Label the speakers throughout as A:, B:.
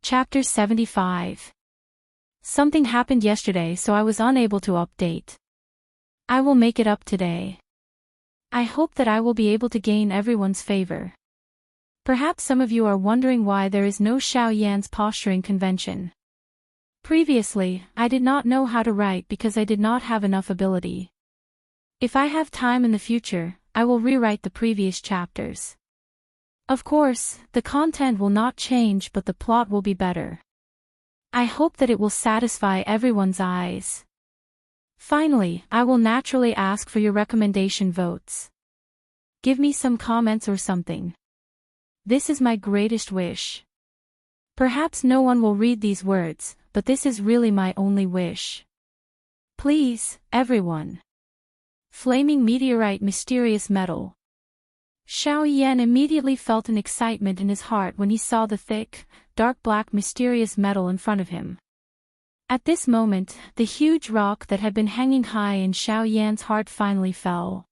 A: Chapter 75. Something happened yesterday, so I was unable to update. I will make it up today. I hope that I will be able to gain everyone's favor. Perhaps some of you are wondering why there is no Xiao Yan's posturing convention. Previously, I did not know how to write because I did not have enough ability. If I have time in the future, I will rewrite the previous chapters. Of course, the content will not change, but the plot will be better. I hope that it will satisfy everyone's eyes. Finally, I will naturally ask for your recommendation votes. Give me some comments or something. This is my greatest wish. Perhaps no one will read these words, but this is really my only wish. Please, everyone. Flaming meteorite, mysterious metal. Xiao Yan immediately felt an excitement in his heart when he saw the thick, dark black mysterious metal in front of him. At this moment, the huge rock that had been hanging high in Xiao Yan's heart finally fell.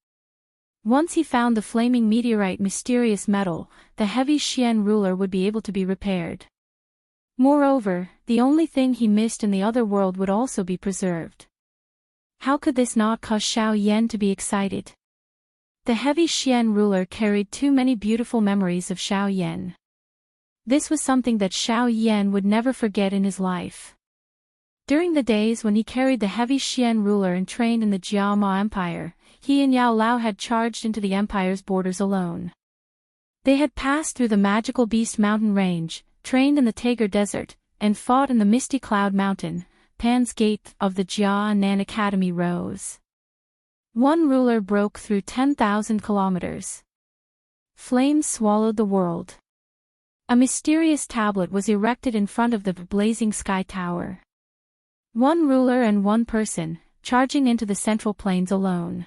A: Once he found the flaming meteorite mysterious metal, the heavy Xian ruler would be able to be repaired. Moreover, the only thing he missed in the other world would also be preserved. How could this not cause Xiao Yan to be excited? The heavy Xian ruler carried too many beautiful memories of Xiao Yan. This was something that Xiao Yan would never forget in his life. During the days when he carried the heavy Xian ruler and trained in the Jiama Empire, he and Yao Lao had charged into the empire's borders alone. They had passed through the magical Beast Mountain range, trained in the Tager Desert, and fought in the Misty Cloud Mountain. Pan's Gate of the Jia Nan Academy rose. One ruler broke through 10,000 kilometers. Flames swallowed the world. A mysterious tablet was erected in front of the blazing sky tower. One ruler and one person, charging into the central plains alone.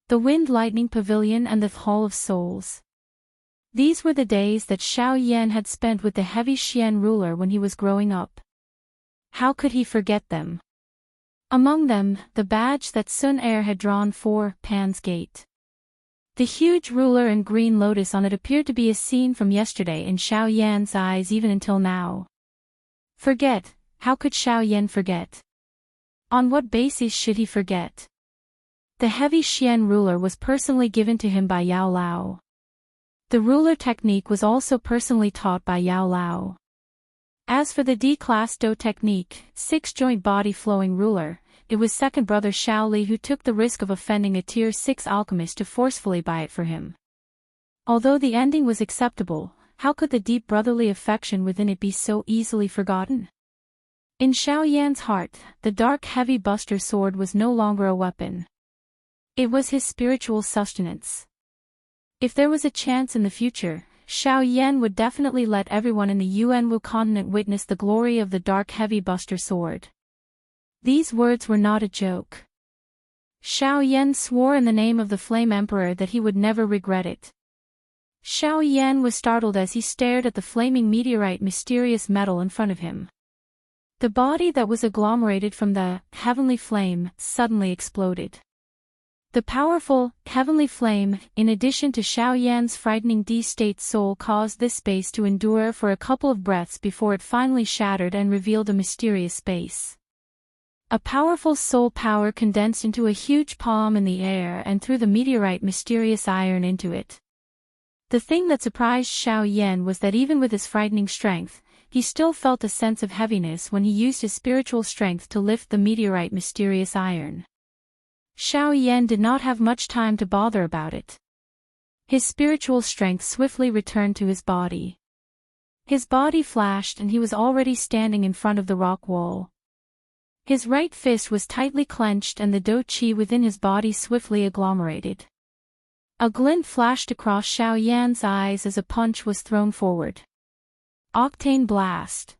A: The Wind Lightning Pavilion and the Hall of Souls. These were the days that Xiao Yan had spent with the heavy Xian ruler when he was growing up. How could he forget them? Among them, the badge that Sun Er had drawn for Pan's Gate. The huge ruler and green lotus on it appeared to be a scene from yesterday in Xiao Yan's eyes even until now. Forget? How could Xiao Yan forget? On what basis should he forget? The heavy Xian ruler was personally given to him by Yao Lao. The ruler technique was also personally taught by Yao Lao. As for the D-class Do technique, 6-joint body flowing ruler, it was second brother Xiao Li who took the risk of offending a tier 6 alchemist to forcefully buy it for him. Although the ending was acceptable, how could the deep brotherly affection within it be so easily forgotten? In Xiao Yan's heart, the dark heavy buster sword was no longer a weapon. It was his spiritual sustenance. If there was a chance in the future, Xiao Yan would definitely let everyone in the Yuanwu continent witness the glory of the dark heavy buster sword. These words were not a joke. Xiao Yan swore in the name of the Flame Emperor that he would never regret it. Xiao Yan was startled as he stared at the flaming meteorite mysterious metal in front of him. The body that was agglomerated from the heavenly flame suddenly exploded. The powerful, heavenly flame, in addition to Xiao Yan's frightening D-state soul, caused this space to endure for a couple of breaths before it finally shattered and revealed a mysterious space. A powerful soul power condensed into a huge palm in the air and threw the meteorite mysterious iron into it. The thing that surprised Xiao Yan was that even with his frightening strength, he still felt a sense of heaviness when he used his spiritual strength to lift the meteorite mysterious iron. Xiao Yan did not have much time to bother about it. His spiritual strength swiftly returned to his body. His body flashed and he was already standing in front of the rock wall. His right fist was tightly clenched and the Do Qi within his body swiftly agglomerated. A glint flashed across Xiao Yan's eyes as a punch was thrown forward. Octane blast.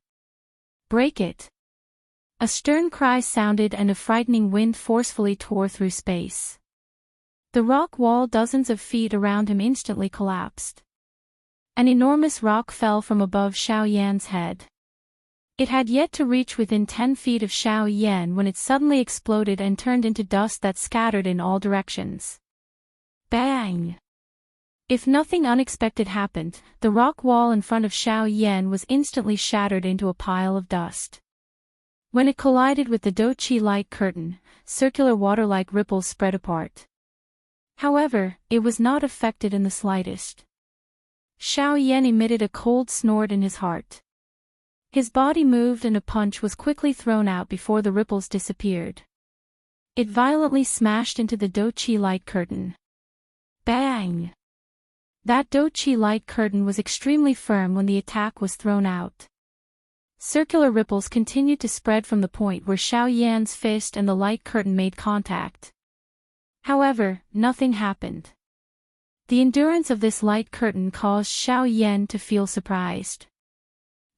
A: Break it. A stern cry sounded and a frightening wind forcefully tore through space. The rock wall dozens of feet around him instantly collapsed. An enormous rock fell from above Xiao Yan's head. It had yet to reach within 10 feet of Xiao Yan when it suddenly exploded and turned into dust that scattered in all directions. Bang! If nothing unexpected happened, the rock wall in front of Xiao Yan was instantly shattered into a pile of dust. When it collided with the Do-Chi light curtain, circular water-like ripples spread apart. However, it was not affected in the slightest. Xiao Yan emitted a cold snort in his heart. His body moved and a punch was quickly thrown out before the ripples disappeared. It violently smashed into the Do-Chi light curtain. Bang! That Do-Chi light curtain was extremely firm when the attack was thrown out. Circular ripples continued to spread from the point where Xiao Yan's fist and the light curtain made contact. However, nothing happened. The endurance of this light curtain caused Xiao Yan to feel surprised.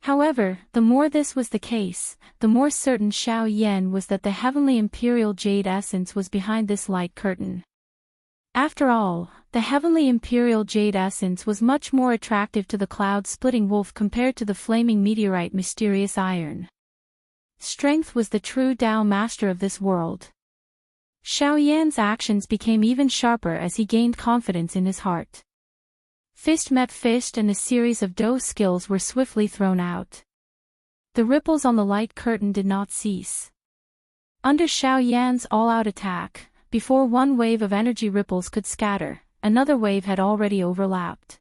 A: However, the more this was the case, the more certain Xiao Yan was that the Heavenly Imperial Jade Essence was behind this light curtain. After all, the Heavenly Imperial Jade Essence was much more attractive to the cloud-splitting wolf compared to the flaming meteorite mysterious iron. Strength was the true Tao master of this world. Xiao Yan's actions became even sharper as he gained confidence in his heart. Fist met fist and a series of Do skills were swiftly thrown out. The ripples on the light curtain did not cease. Under Xiao Yan's all-out attack, before one wave of energy ripples could scatter, another wave had already overlapped.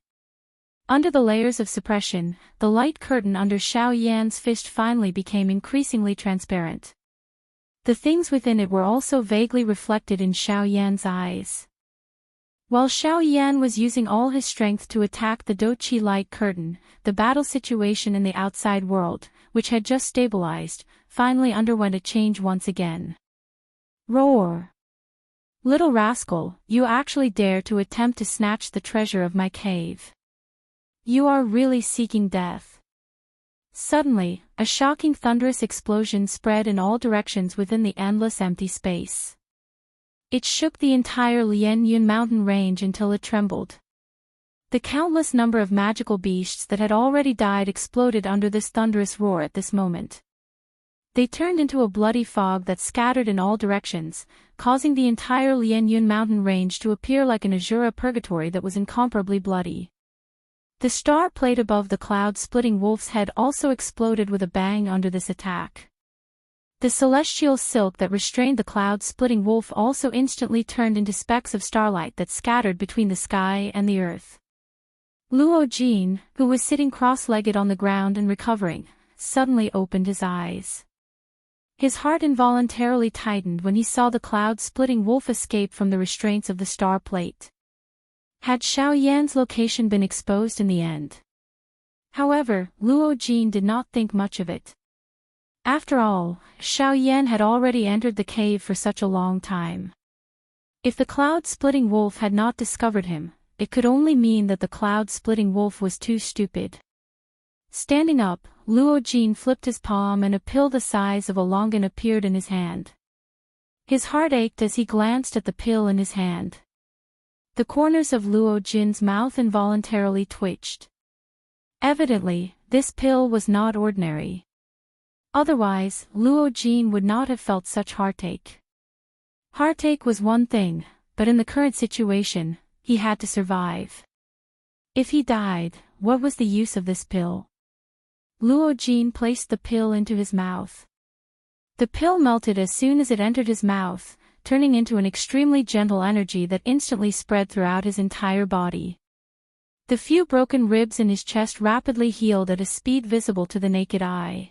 A: Under the layers of suppression, the light curtain under Xiao Yan's fist finally became increasingly transparent. The things within it were also vaguely reflected in Xiao Yan's eyes. While Xiao Yan was using all his strength to attack the Do-Chi light curtain, the battle situation in the outside world, which had just stabilized, finally underwent a change once again. Roar! Little rascal, you actually dare to attempt to snatch the treasure of my cave. You are really seeking death. Suddenly, a shocking thunderous explosion spread in all directions within the endless empty space. It shook the entire Lian Yun mountain range until it trembled. The countless number of magical beasts that had already died exploded under this thunderous roar at this moment. They turned into a bloody fog that scattered in all directions, causing the entire Lian Yun mountain range to appear like an Azura purgatory that was incomparably bloody. The star plate above the cloud-splitting wolf's head also exploded with a bang under this attack. The celestial silk that restrained the cloud-splitting wolf also instantly turned into specks of starlight that scattered between the sky and the earth. Luo Jin, who was sitting cross-legged on the ground and recovering, suddenly opened his eyes. His heart involuntarily tightened when he saw the cloud-splitting wolf escape from the restraints of the star plate. Had Xiao Yan's location been exposed in the end? However, Luo Jin did not think much of it. After all, Xiao Yan had already entered the cave for such a long time. If the cloud-splitting wolf had not discovered him, it could only mean that the cloud-splitting wolf was too stupid. Standing up, Luo Jin flipped his palm and a pill the size of a longan appeared in his hand. His heart ached as he glanced at the pill in his hand. The corners of Luo Jin's mouth involuntarily twitched. Evidently, this pill was not ordinary. Otherwise, Luo Jin would not have felt such heartache. Heartache was one thing, but in the current situation, he had to survive. If he died, what was the use of this pill? Luo Jin placed the pill into his mouth. The pill melted as soon as it entered his mouth, turning into an extremely gentle energy that instantly spread throughout his entire body. The few broken ribs in his chest rapidly healed at a speed visible to the naked eye.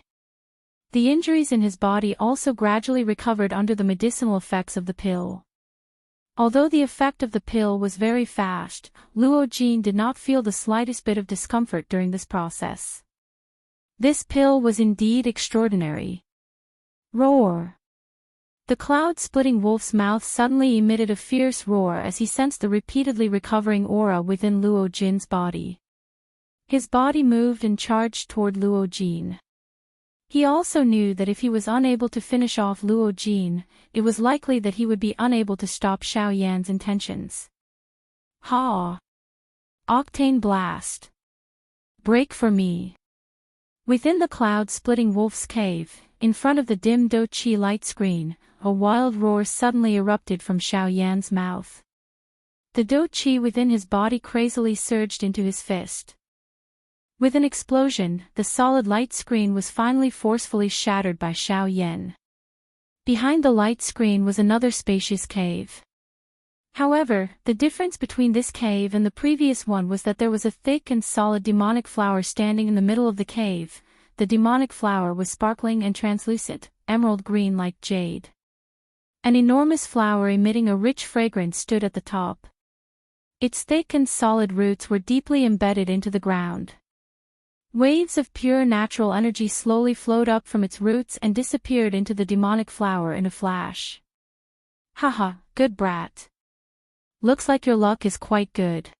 A: The injuries in his body also gradually recovered under the medicinal effects of the pill. Although the effect of the pill was very fast, Luo Jin did not feel the slightest bit of discomfort during this process. This pill was indeed extraordinary. Roar! The cloud-splitting wolf's mouth suddenly emitted a fierce roar as he sensed the repeatedly recovering aura within Luo Jin's body. His body moved and charged toward Luo Jin. He also knew that if he was unable to finish off Luo Jin, it was likely that he would be unable to stop Xiao Yan's intentions. Ha! Octane Blast! Break for me! Within the cloud-splitting wolf's cave, in front of the dim Do-Chi light screen, a wild roar suddenly erupted from Xiao Yan's mouth. The do chi within his body crazily surged into his fist. With an explosion, the solid light screen was finally forcefully shattered by Xiao Yan. Behind the light screen was another spacious cave. However, the difference between this cave and the previous one was that there was a thick and solid demonic flower standing in the middle of the cave. The demonic flower was sparkling and translucent, emerald green like jade. An enormous flower emitting a rich fragrance stood at the top. Its thick and solid roots were deeply embedded into the ground. Waves of pure natural energy slowly flowed up from its roots and disappeared into the demonic flower in a flash. Haha, good brat. Looks like your luck is quite good.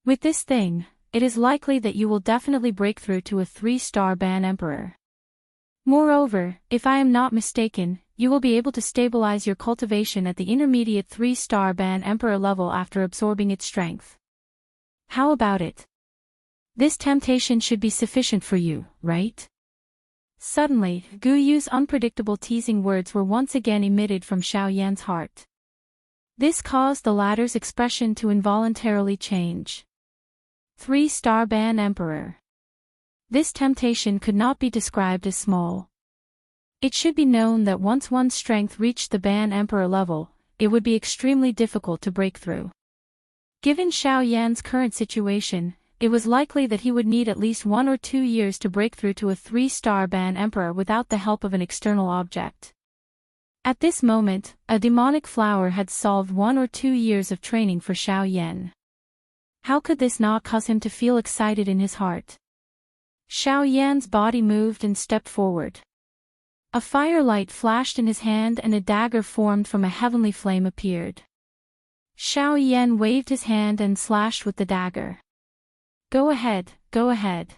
A: With this thing, it is likely that you will definitely break through to a 3-star ban emperor. Moreover, if I am not mistaken, you will be able to stabilize your cultivation at the intermediate 3-star ban emperor level after absorbing its strength. How about it? This temptation should be sufficient for you, right? Suddenly, Gu Yu's unpredictable teasing words were once again emitted from Xiao Yan's heart. This caused the latter's expression to involuntarily change. 3-star ban emperor. This temptation could not be described as small. It should be known that once one's strength reached the ban emperor level, it would be extremely difficult to break through. Given Xiao Yan's current situation, it was likely that he would need at least 1 or 2 years to break through to a 3-star ban emperor without the help of an external object. At this moment, a demonic flower had solved 1 or 2 years of training for Xiao Yan. How could this not cause him to feel excited in his heart? Xiao Yan's body moved and stepped forward. A firelight flashed in his hand and a dagger formed from a heavenly flame appeared. Xiao Yan waved his hand and slashed with the dagger. Go ahead, go ahead.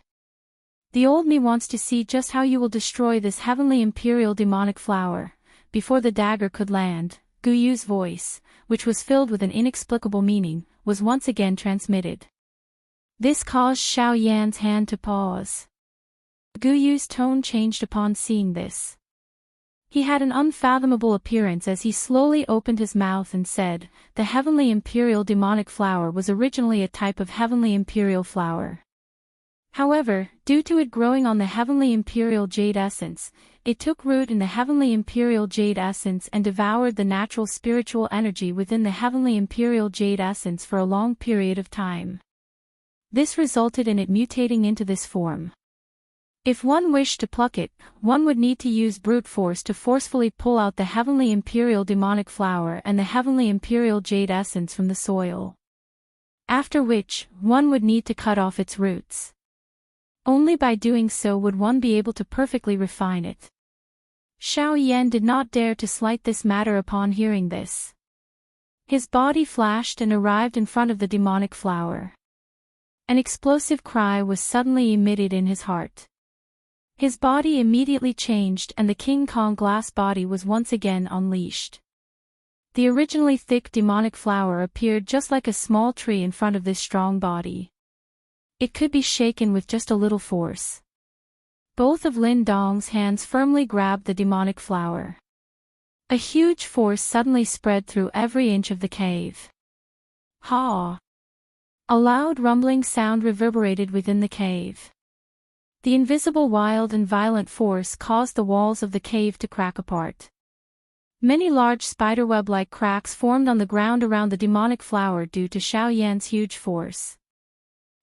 A: The old me wants to see just how you will destroy this heavenly imperial demonic flower. Before the dagger could land, Gu Yu's voice, which was filled with an inexplicable meaning, was once again transmitted. This caused Xiao Yan's hand to pause. Gu Yu's tone changed upon seeing this. He had an unfathomable appearance as he slowly opened his mouth and said, the heavenly imperial demonic flower was originally a type of heavenly imperial flower. However, due to it growing on the heavenly imperial jade essence, it took root in the heavenly imperial jade essence and devoured the natural spiritual energy within the heavenly imperial jade essence for a long period of time. This resulted in it mutating into this form. If one wished to pluck it, one would need to use brute force to forcefully pull out the heavenly imperial demonic flower and the heavenly imperial jade essence from the soil. After which, one would need to cut off its roots. Only by doing so would one be able to perfectly refine it. Xiao Yan did not dare to slight this matter upon hearing this. His body flashed and arrived in front of the demonic flower. An explosive cry was suddenly emitted in his heart. His body immediately changed and the King Kong glass body was once again unleashed. The originally thick demonic flower appeared just like a small tree in front of this strong body. It could be shaken with just a little force. Both of Lin Dong's hands firmly grabbed the demonic flower. A huge force suddenly spread through every inch of the cave. Ha! A loud rumbling sound reverberated within the cave. The invisible wild and violent force caused the walls of the cave to crack apart. Many large spiderweb-like cracks formed on the ground around the demonic flower due to Xiao Yan's huge force.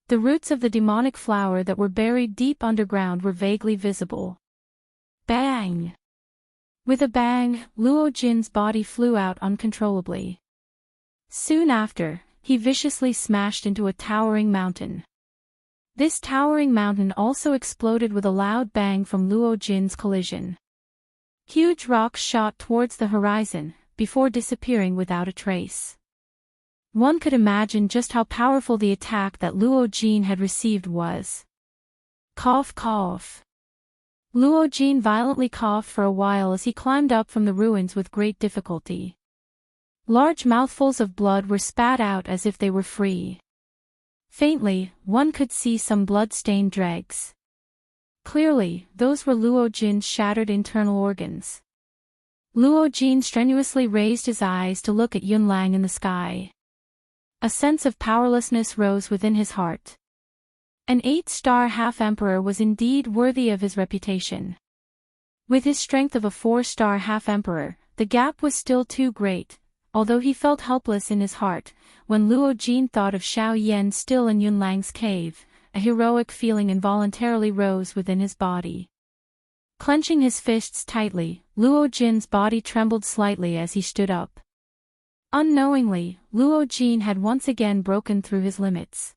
A: The roots of the demonic flower that were buried deep underground were vaguely visible. Bang! With a bang, Luo Jin's body flew out uncontrollably. Soon after, he viciously smashed into a towering mountain. This towering mountain also exploded with a loud bang from Luo Jin's collision. Huge rocks shot towards the horizon, before disappearing without a trace. One could imagine just how powerful the attack that Luo Jin had received was. Cough cough. Luo Jin violently coughed for a while as he climbed up from the ruins with great difficulty. Large mouthfuls of blood were spat out as if they were free. Faintly, one could see some blood-stained dregs. Clearly, those were Luo Jin's shattered internal organs. Luo Jin strenuously raised his eyes to look at Yun Lang in the sky. A sense of powerlessness rose within his heart. An 8-star half-emperor was indeed worthy of his reputation. With his strength of a 4-star half-emperor, the gap was still too great, although he felt helpless in his heart. When Luo Jin thought of Xiao Yan still in Yunlang's cave, a heroic feeling involuntarily rose within his body. Clenching his fists tightly, Luo Jin's body trembled slightly as he stood up. Unknowingly, Luo Jin had once again broken through his limits.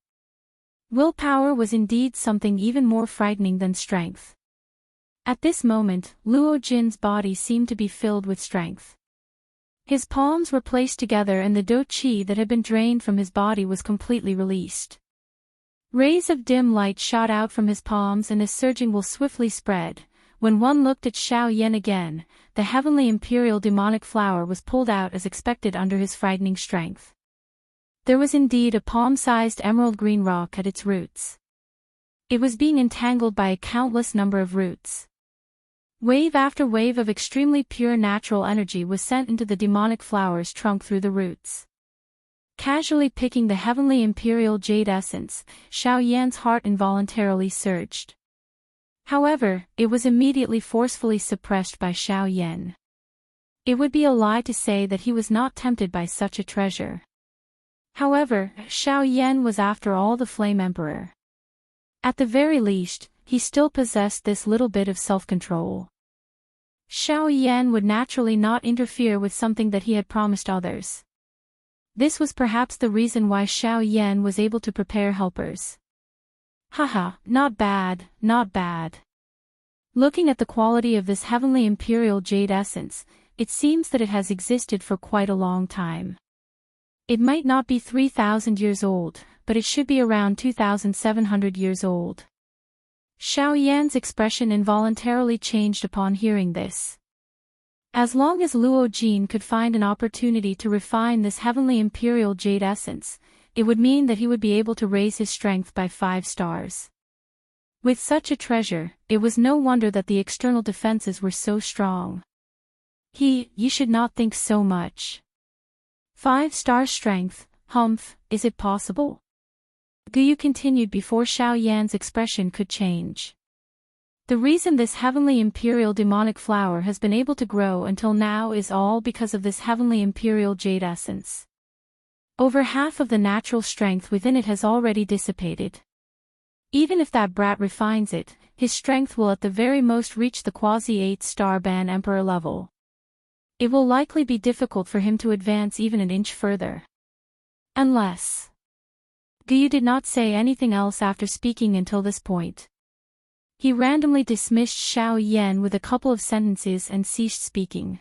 A: Willpower was indeed something even more frightening than strength. At this moment, Luo Jin's body seemed to be filled with strength. His palms were placed together and the do qi that had been drained from his body was completely released. Rays of dim light shot out from his palms and this surging will swiftly spread. When one looked at Xiao Yan again, the heavenly imperial demonic flower was pulled out as expected under his frightening strength. There was indeed a palm-sized emerald green rock at its roots. It was being entangled by a countless number of roots. Wave after wave of extremely pure natural energy was sent into the demonic flower's trunk through the roots. Casually picking the heavenly imperial jade essence, Xiao Yan's heart involuntarily surged. However, it was immediately forcefully suppressed by Xiao Yan. It would be a lie to say that he was not tempted by such a treasure. However, Xiao Yan was after all the Flame Emperor. At the very least, he still possessed this little bit of self-control. Xiao Yan would naturally not interfere with something that he had promised others. This was perhaps the reason why Xiao Yan was able to prepare helpers. Haha, not bad, not bad. Looking at the quality of this heavenly imperial jade essence, it seems that it has existed for quite a long time. It might not be 3,000 years old, but it should be around 2,700 years old. Xiao Yan's expression involuntarily changed upon hearing this. As long as Luo Jin could find an opportunity to refine this heavenly imperial jade essence, it would mean that he would be able to raise his strength by 5 stars. With such a treasure, it was no wonder that the external defenses were so strong. You should not think so much. 5-star strength, humph, is it possible? Guyu continued before Xiao Yan's expression could change. The reason this heavenly imperial demonic flower has been able to grow until now is all because of this heavenly imperial jade essence. Over half of the natural strength within it has already dissipated. Even if that brat refines it, his strength will at the very most reach the quasi-8-star Ban Emperor level. It will likely be difficult for him to advance even an inch further. Unless... Guyu did not say anything else after speaking until this point. He randomly dismissed Xiao Yan with a couple of sentences and ceased speaking.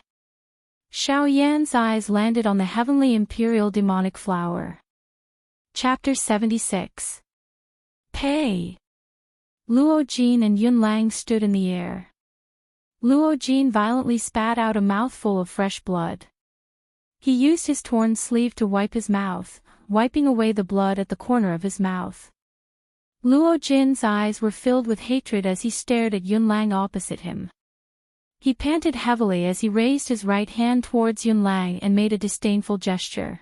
A: Xiao Yan's eyes landed on the heavenly imperial demonic flower. Chapter 76. Pei. Luo Jin and Yunlang stood in the air. Luo Jin violently spat out a mouthful of fresh blood. He used his torn sleeve to wipe his mouth, wiping away the blood at the corner of his mouth. Luo Jin's eyes were filled with hatred as he stared at Yunlang opposite him. He panted heavily as he raised his right hand towards Yunlang and made a disdainful gesture.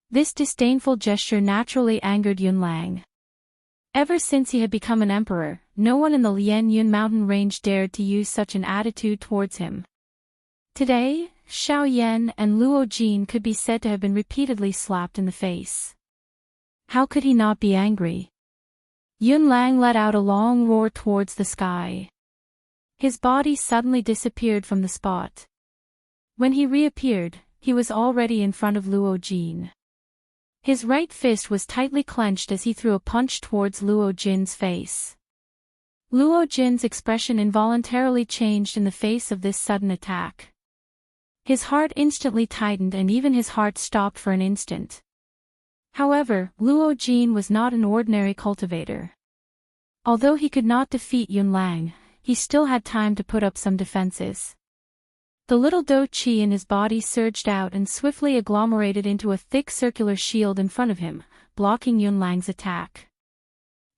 A: This disdainful gesture naturally angered Yunlang. Ever since he had become an emperor, no one in the Lian Yun mountain range dared to use such an attitude towards him. Today, Xiao Yan and Luo Jin could be said to have been repeatedly slapped in the face. How could he not be angry? Yunlang let out a long roar towards the sky. His body suddenly disappeared from the spot. When he reappeared, he was already in front of Luo Jin. His right fist was tightly clenched as he threw a punch towards Luo Jin's face. Luo Jin's expression involuntarily changed in the face of this sudden attack. His heart instantly tightened and even his heart stopped for an instant. However, Luo Jin was not an ordinary cultivator. Although he could not defeat Yunlang, he still had time to put up some defenses. The little do qi in his body surged out and swiftly agglomerated into a thick circular shield in front of him, blocking Yunlang's attack.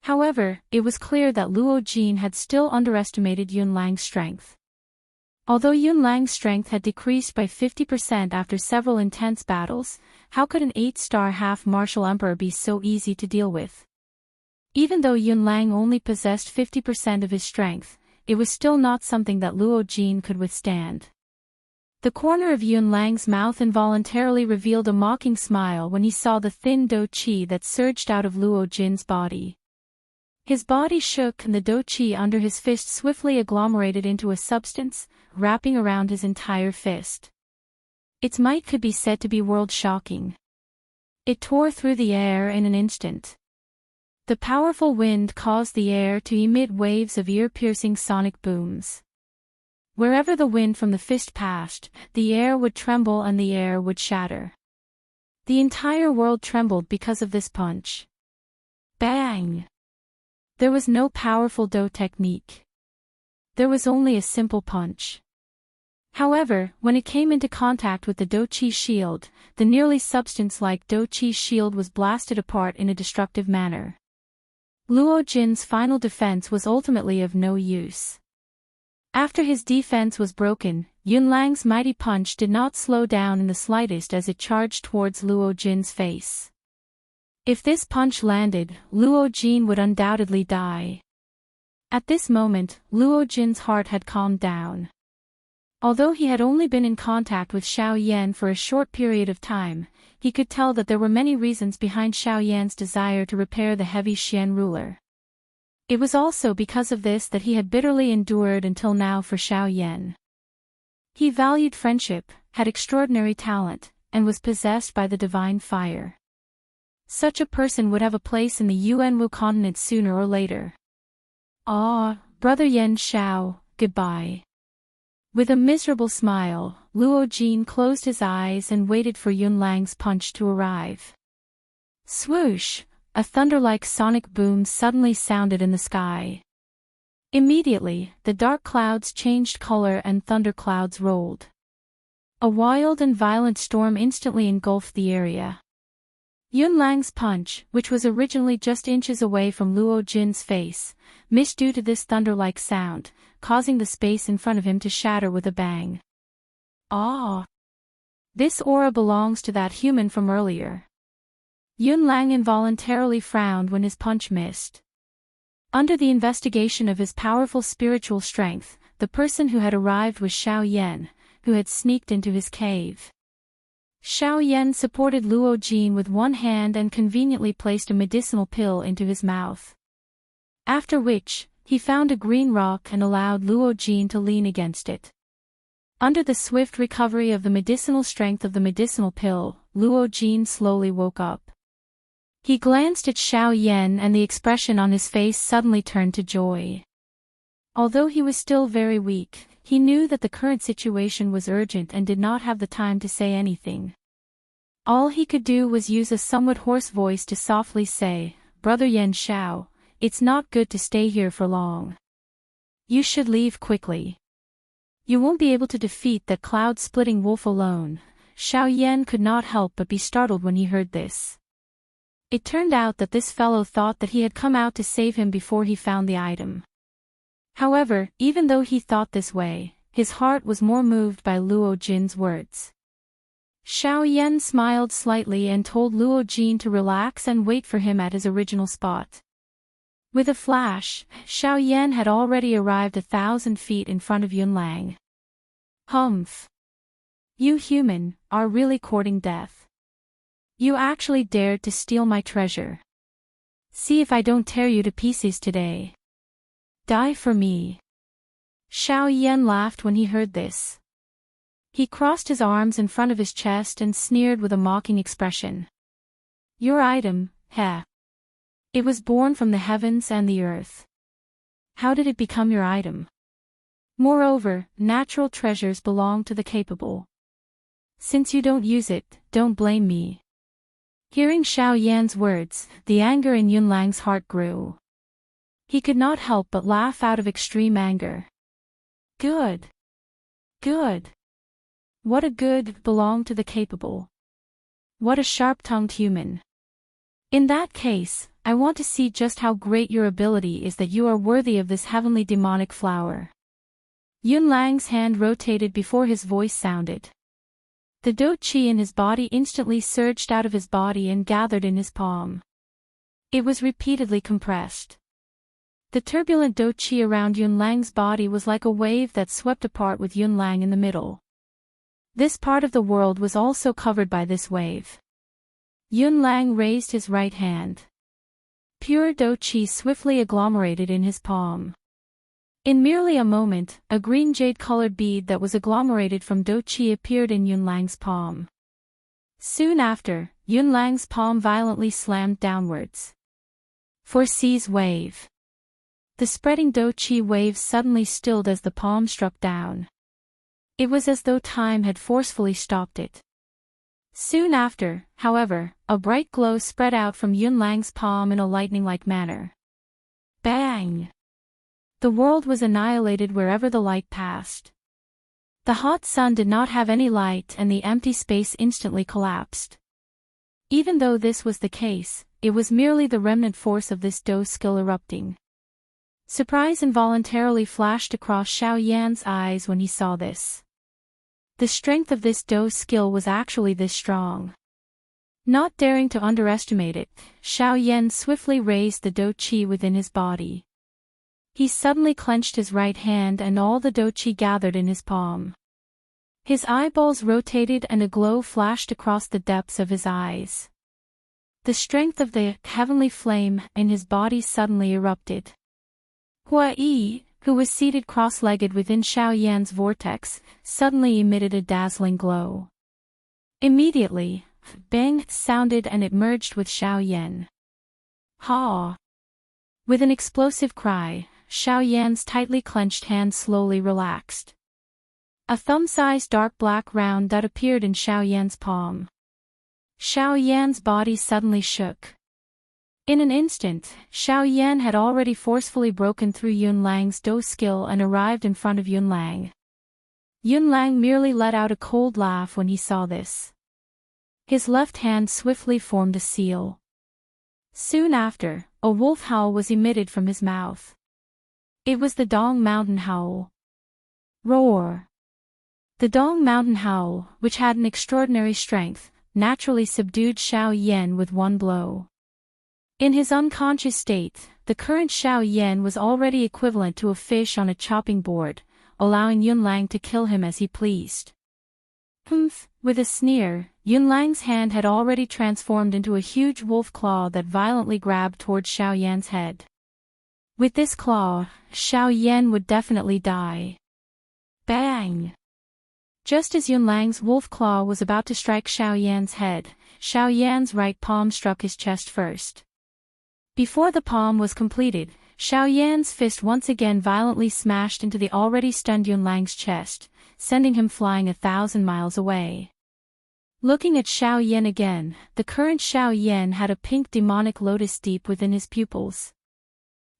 A: However, it was clear that Luo Jin had still underestimated Yunlang's strength. Although Yun Lang's strength had decreased by 50% after several intense battles, how could an 8-star half-martial emperor be so easy to deal with? Even though Yun Lang only possessed 50% of his strength, it was still not something that Luo Jin could withstand. The corner of Yun Lang's mouth involuntarily revealed a mocking smile when he saw the thin do qi that surged out of Luo Jin's body. His body shook and the do qi under his fist swiftly agglomerated into a substance, wrapping around his entire fist. Its might could be said to be world-shocking. It tore through the air in an instant. The powerful wind caused the air to emit waves of ear-piercing sonic booms. Wherever the wind from the fist passed, the air would tremble and the air would shatter. The entire world trembled because of this punch. Bang! There was no powerful do technique. There was only a simple punch. However, when it came into contact with the do qi shield, the nearly substance-like do qi shield was blasted apart in a destructive manner. Luo Jin's final defense was ultimately of no use. After his defense was broken, Yun Lang's mighty punch did not slow down in the slightest as it charged towards Luo Jin's face. If this punch landed, Luo Jin would undoubtedly die. At this moment, Luo Jin's heart had calmed down. Although he had only been in contact with Xiao Yan for a short period of time, he could tell that there were many reasons behind Xiao Yan's desire to repair the heavy Xian ruler. It was also because of this that he had bitterly endured until now for Xiao Yan. He valued friendship, had extraordinary talent, and was possessed by the divine fire. Such a person would have a place in the Yuanwu continent sooner or later. Ah, Brother Yan Xiao, goodbye. With a miserable smile, Luo Jin closed his eyes and waited for Yun Lang's punch to arrive. Swoosh! A thunder-like sonic boom suddenly sounded in the sky. Immediately, the dark clouds changed color and thunderclouds rolled. A wild and violent storm instantly engulfed the area. Yun Lang's punch, which was originally just inches away from Luo Jin's face, missed due to this thunder-like sound, causing the space in front of him to shatter with a bang. Ah! This aura belongs to that human from earlier. Yun Lang involuntarily frowned when his punch missed. Under the investigation of his powerful spiritual strength, the person who had arrived was Xiao Yan, who had sneaked into his cave. Xiao Yan supported Luo Jin with one hand and conveniently placed a medicinal pill into his mouth. After which, he found a green rock and allowed Luo Jin to lean against it. Under the swift recovery of the medicinal strength of the medicinal pill, Luo Jin slowly woke up. He glanced at Xiao Yan and the expression on his face suddenly turned to joy. Although he was still very weak, he knew that the current situation was urgent and did not have the time to say anything. All he could do was use a somewhat hoarse voice to softly say, "Brother Yan Xiao, it's not good to stay here for long. You should leave quickly. You won't be able to defeat that cloud-splitting wolf alone." Xiao Yan could not help but be startled when he heard this. It turned out that this fellow thought that he had come out to save him before he found the item. However, even though he thought this way, his heart was more moved by Luo Jin's words. Xiao Yan smiled slightly and told Luo Jin to relax and wait for him at his original spot. With a flash, Xiao Yan had already arrived 1,000 feet in front of Yun Lang. Humph! You human, are really courting death. You actually dared to steal my treasure. See if I don't tear you to pieces today. Die for me. Xiao Yan laughed when he heard this. He crossed his arms in front of his chest and sneered with a mocking expression. Your item, heh. It was born from the heavens and the earth. How did it become your item? Moreover, natural treasures belong to the capable. Since you don't use it, don't blame me. Hearing Xiao Yan's words, the anger in Yun Lang's heart grew. He could not help but laugh out of extreme anger. Good. Good. What a good belong to the capable. What a sharp-tongued human. In that case, I want to see just how great your ability is that you are worthy of this heavenly demonic flower. Yun Lang's hand rotated before his voice sounded. The do chi in his body instantly surged out of his body and gathered in his palm. It was repeatedly compressed. The turbulent do chi around Yun Lang's body was like a wave that swept apart with Yun Lang in the middle. This part of the world was also covered by this wave. Yun Lang raised his right hand. Pure do chi swiftly agglomerated in his palm. In merely a moment, a green jade-colored bead that was agglomerated from do chi appeared in Yun Lang's palm. Soon after, Yun Lang's palm violently slammed downwards. Foresees wave. The spreading do chi wave suddenly stilled as the palm struck down. It was as though time had forcefully stopped it. Soon after, however, a bright glow spread out from Yun Lang's palm in a lightning-like manner. Bang! The world was annihilated wherever the light passed. The hot sun did not have any light and the empty space instantly collapsed. Even though this was the case, it was merely the remnant force of this do skill erupting. Surprise involuntarily flashed across Xiao Yan's eyes when he saw this. The strength of this do skill was actually this strong. Not daring to underestimate it, Xiao Yan swiftly raised the do chi within his body. He suddenly clenched his right hand and all the do chi gathered in his palm. His eyeballs rotated and a glow flashed across the depths of his eyes. The strength of the heavenly flame in his body suddenly erupted. Hua Yi, who was seated cross-legged within Xiao Yan's vortex, suddenly emitted a dazzling glow. Immediately, bang sounded and it merged with Xiao Yan. Ha! With an explosive cry, Xiao Yan's tightly clenched hand slowly relaxed. A thumb-sized dark black round dot appeared in Xiao Yan's palm. Xiao Yan's body suddenly shook. In an instant, Xiao Yan had already forcefully broken through Yun Lang's do skill and arrived in front of Yun Lang. Yun Lang merely let out a cold laugh when he saw this. His left hand swiftly formed a seal. Soon after, a wolf howl was emitted from his mouth. It was the Dong Mountain Howl. Roar! The Dong Mountain Howl, which had an extraordinary strength, naturally subdued Xiao Yan with one blow. In his unconscious state, the current Xiao Yan was already equivalent to a fish on a chopping board, allowing Yun Lang to kill him as he pleased. Humph! With a sneer, Yun Lang's hand had already transformed into a huge wolf claw that violently grabbed towards Xiao Yan's head. With this claw, Xiao Yan would definitely die. Bang! Just as Yun Lang's wolf claw was about to strike Xiao Yan's head, Xiao Yan's right palm struck his chest first. Before the palm was completed, Xiao Yan's fist once again violently smashed into the already stunned Yun Lang's chest, sending him flying 1,000 miles away. Looking at Xiao Yan again, the current Xiao Yan had a pink demonic lotus deep within his pupils.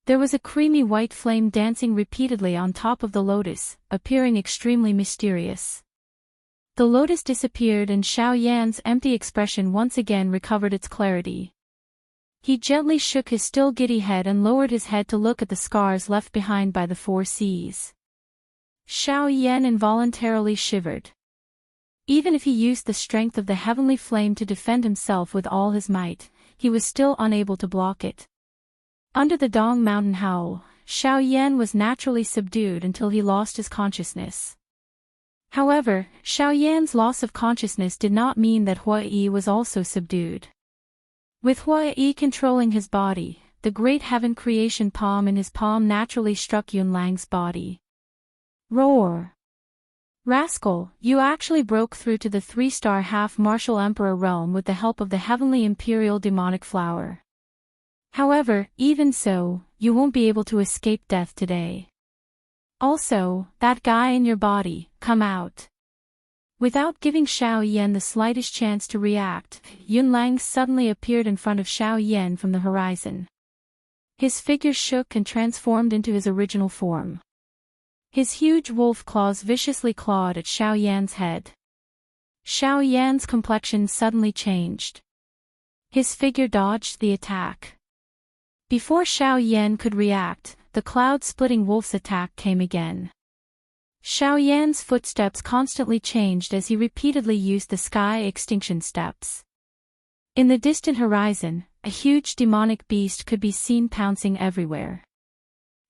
A: There was a creamy white flame dancing repeatedly on top of the lotus, appearing extremely mysterious. The lotus disappeared and Xiao Yan's empty expression once again recovered its clarity. He gently shook his still giddy head and lowered his head to look at the scars left behind by the 4 seas. Xiao Yan involuntarily shivered. Even if he used the strength of the heavenly flame to defend himself with all his might, he was still unable to block it. Under the Dong Mountain Howl, Xiao Yan was naturally subdued until he lost his consciousness. However, Xiao Yan's loss of consciousness did not mean that Hua Yi was also subdued. With Hua Yi controlling his body, the great heaven creation palm in his palm naturally struck Yun Lang's body. Roar! Rascal, you actually broke through to the 3-star half-martial emperor realm with the help of the heavenly imperial demonic flower. However, even so, you won't be able to escape death today. Also, that guy in your body, come out. Without giving Xiao Yan the slightest chance to react, Yun Lang suddenly appeared in front of Xiao Yan from the horizon. His figure shook and transformed into his original form. His huge wolf claws viciously clawed at Xiao Yan's head. Xiao Yan's complexion suddenly changed. His figure dodged the attack. Before Xiao Yan could react, the cloud-splitting wolf's attack came again. Xiao Yan's footsteps constantly changed as he repeatedly used the sky extinction steps. In the distant horizon, a huge demonic beast could be seen pouncing everywhere.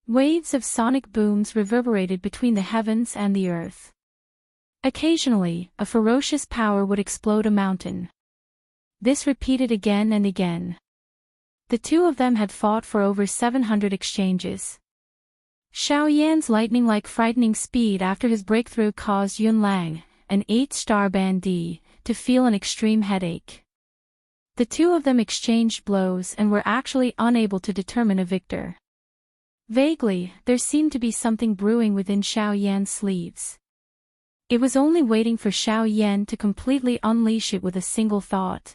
A: Waves of sonic booms reverberated between the heavens and the earth. Occasionally, a ferocious power would explode a mountain. This repeated again and again. The two of them had fought for over 700 exchanges. Xiao Yan's lightning-like frightening speed after his breakthrough caused Yun Lang, an 8-star bandit, to feel an extreme headache. The two of them exchanged blows and were actually unable to determine a victor. Vaguely, there seemed to be something brewing within Xiao Yan's sleeves. It was only waiting for Xiao Yan to completely unleash it with a single thought.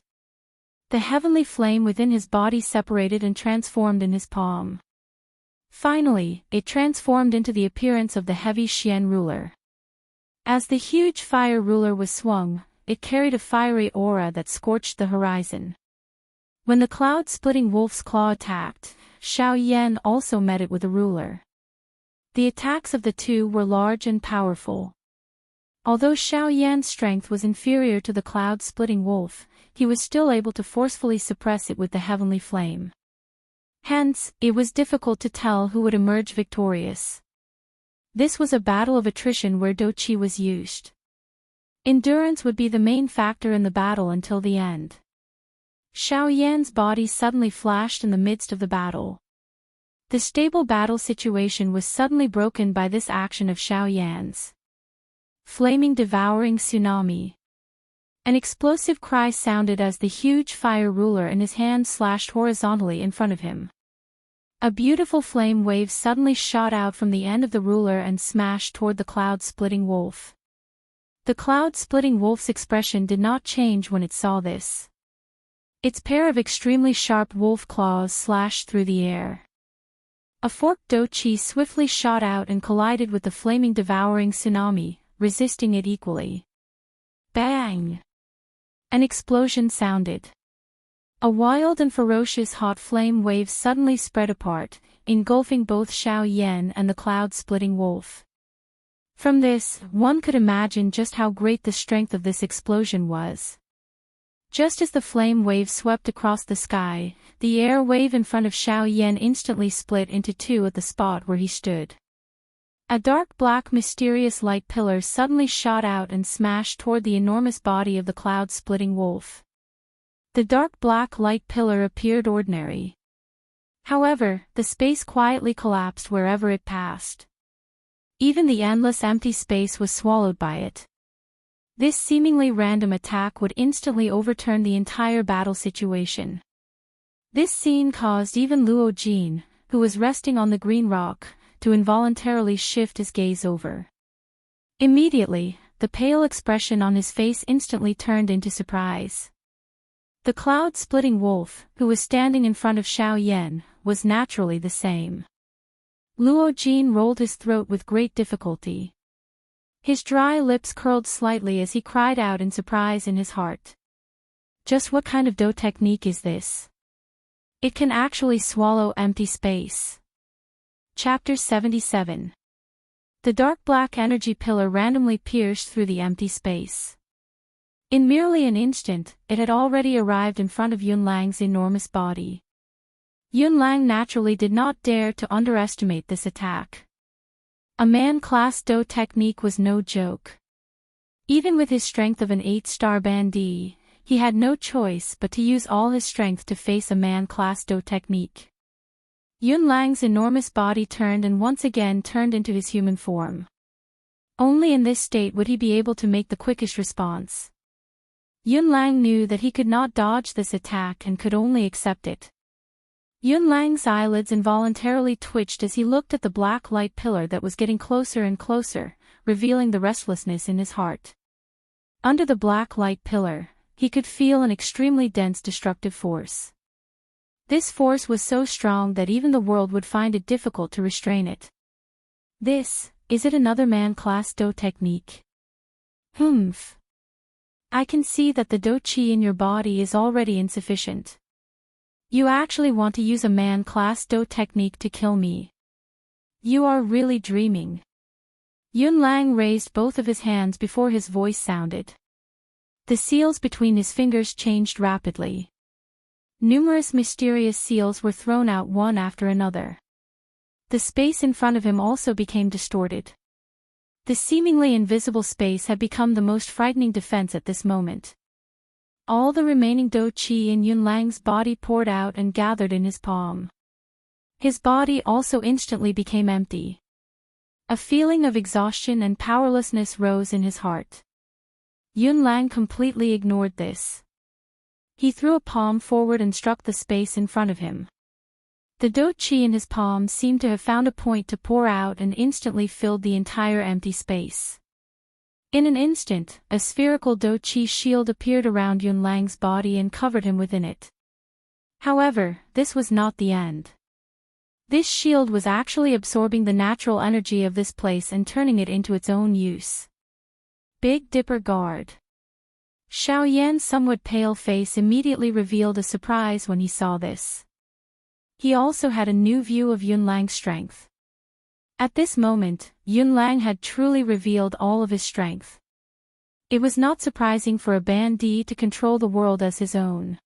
A: The heavenly flame within his body separated and transformed in his palm. Finally, it transformed into the appearance of the heavy Xian ruler. As the huge fire ruler was swung, it carried a fiery aura that scorched the horizon. When the cloud-splitting wolf's claw attacked, Xiao Yan also met it with a ruler. The attacks of the two were large and powerful. Although Xiao Yan's strength was inferior to the cloud-splitting wolf, he was still able to forcefully suppress it with the heavenly flame. Hence, it was difficult to tell who would emerge victorious. This was a battle of attrition where Doqi was used. Endurance would be the main factor in the battle until the end. Xiao Yan's body suddenly flashed in the midst of the battle. The stable battle situation was suddenly broken by this action of Xiao Yan's. Flaming devouring tsunami. An explosive cry sounded as the huge fire ruler in his hand slashed horizontally in front of him. A beautiful flame wave suddenly shot out from the end of the ruler and smashed toward the cloud-splitting wolf. The cloud-splitting wolf's expression did not change when it saw this. Its pair of extremely sharp wolf claws slashed through the air. A forked Doqi swiftly shot out and collided with the flaming devouring tsunami, resisting it equally. Bang! An explosion sounded. A wild and ferocious hot flame wave suddenly spread apart, engulfing both Xiao Yan and the cloud-splitting wolf. From this, one could imagine just how great the strength of this explosion was. Just as the flame wave swept across the sky, the air wave in front of Xiao Yan instantly split into two at the spot where he stood. A dark black mysterious light pillar suddenly shot out and smashed toward the enormous body of the cloud-splitting wolf. The dark black light pillar appeared ordinary. However, the space quietly collapsed wherever it passed. Even the endless empty space was swallowed by it. This seemingly random attack would instantly overturn the entire battle situation. This scene caused even Luo Jin, who was resting on the green rock, to involuntarily shift his gaze over. Immediately, the pale expression on his face instantly turned into surprise. The cloud-splitting wolf, who was standing in front of Xiao Yan, was naturally the same. Luo Jin rolled his throat with great difficulty. His dry lips curled slightly as he cried out in surprise in his heart. Just what kind of Do technique is this? It can actually swallow empty space. Chapter 77. The dark black energy pillar randomly pierced through the empty space. In merely an instant, it had already arrived in front of Yun Lang's enormous body. Yun Lang naturally did not dare to underestimate this attack. A man-class Do technique was no joke. Even with his strength of an 8-star bandit, he had no choice but to use all his strength to face a man-class Do technique. Yun Lang's enormous body turned and once again turned into his human form. Only in this state would he be able to make the quickest response. Yun Lang knew that he could not dodge this attack and could only accept it. Yun Lang's eyelids involuntarily twitched as he looked at the black light pillar that was getting closer and closer, revealing the restlessness in his heart. Under the black light pillar, he could feel an extremely dense destructive force. This force was so strong that even the world would find it difficult to restrain it. Is it another man-class Do technique? Humph. I can see that the Do Chi in your body is already insufficient. You actually want to use a man-class Do technique to kill me. You are really dreaming. Yun Lang raised both of his hands before his voice sounded. The seals between his fingers changed rapidly. Numerous mysterious seals were thrown out one after another. The space in front of him also became distorted. The seemingly invisible space had become the most frightening defense at this moment. All the remaining Do Qi in Yun Lang's body poured out and gathered in his palm. His body also instantly became empty. A feeling of exhaustion and powerlessness rose in his heart. Yun Lang completely ignored this. He threw a palm forward and struck the space in front of him. The Do Qi in his palm seemed to have found a point to pour out and instantly filled the entire empty space. In an instant, a spherical Do Qi shield appeared around Yun Lang's body and covered him within it. However, this was not the end. This shield was actually absorbing the natural energy of this place and turning it into its own use. Big Dipper Guard. Xiao Yan's somewhat pale face immediately revealed a surprise when he saw this. He also had a new view of Yun Lang's strength. At this moment, Yun Lang had truly revealed all of his strength. It was not surprising for a bandit to control the world as his own.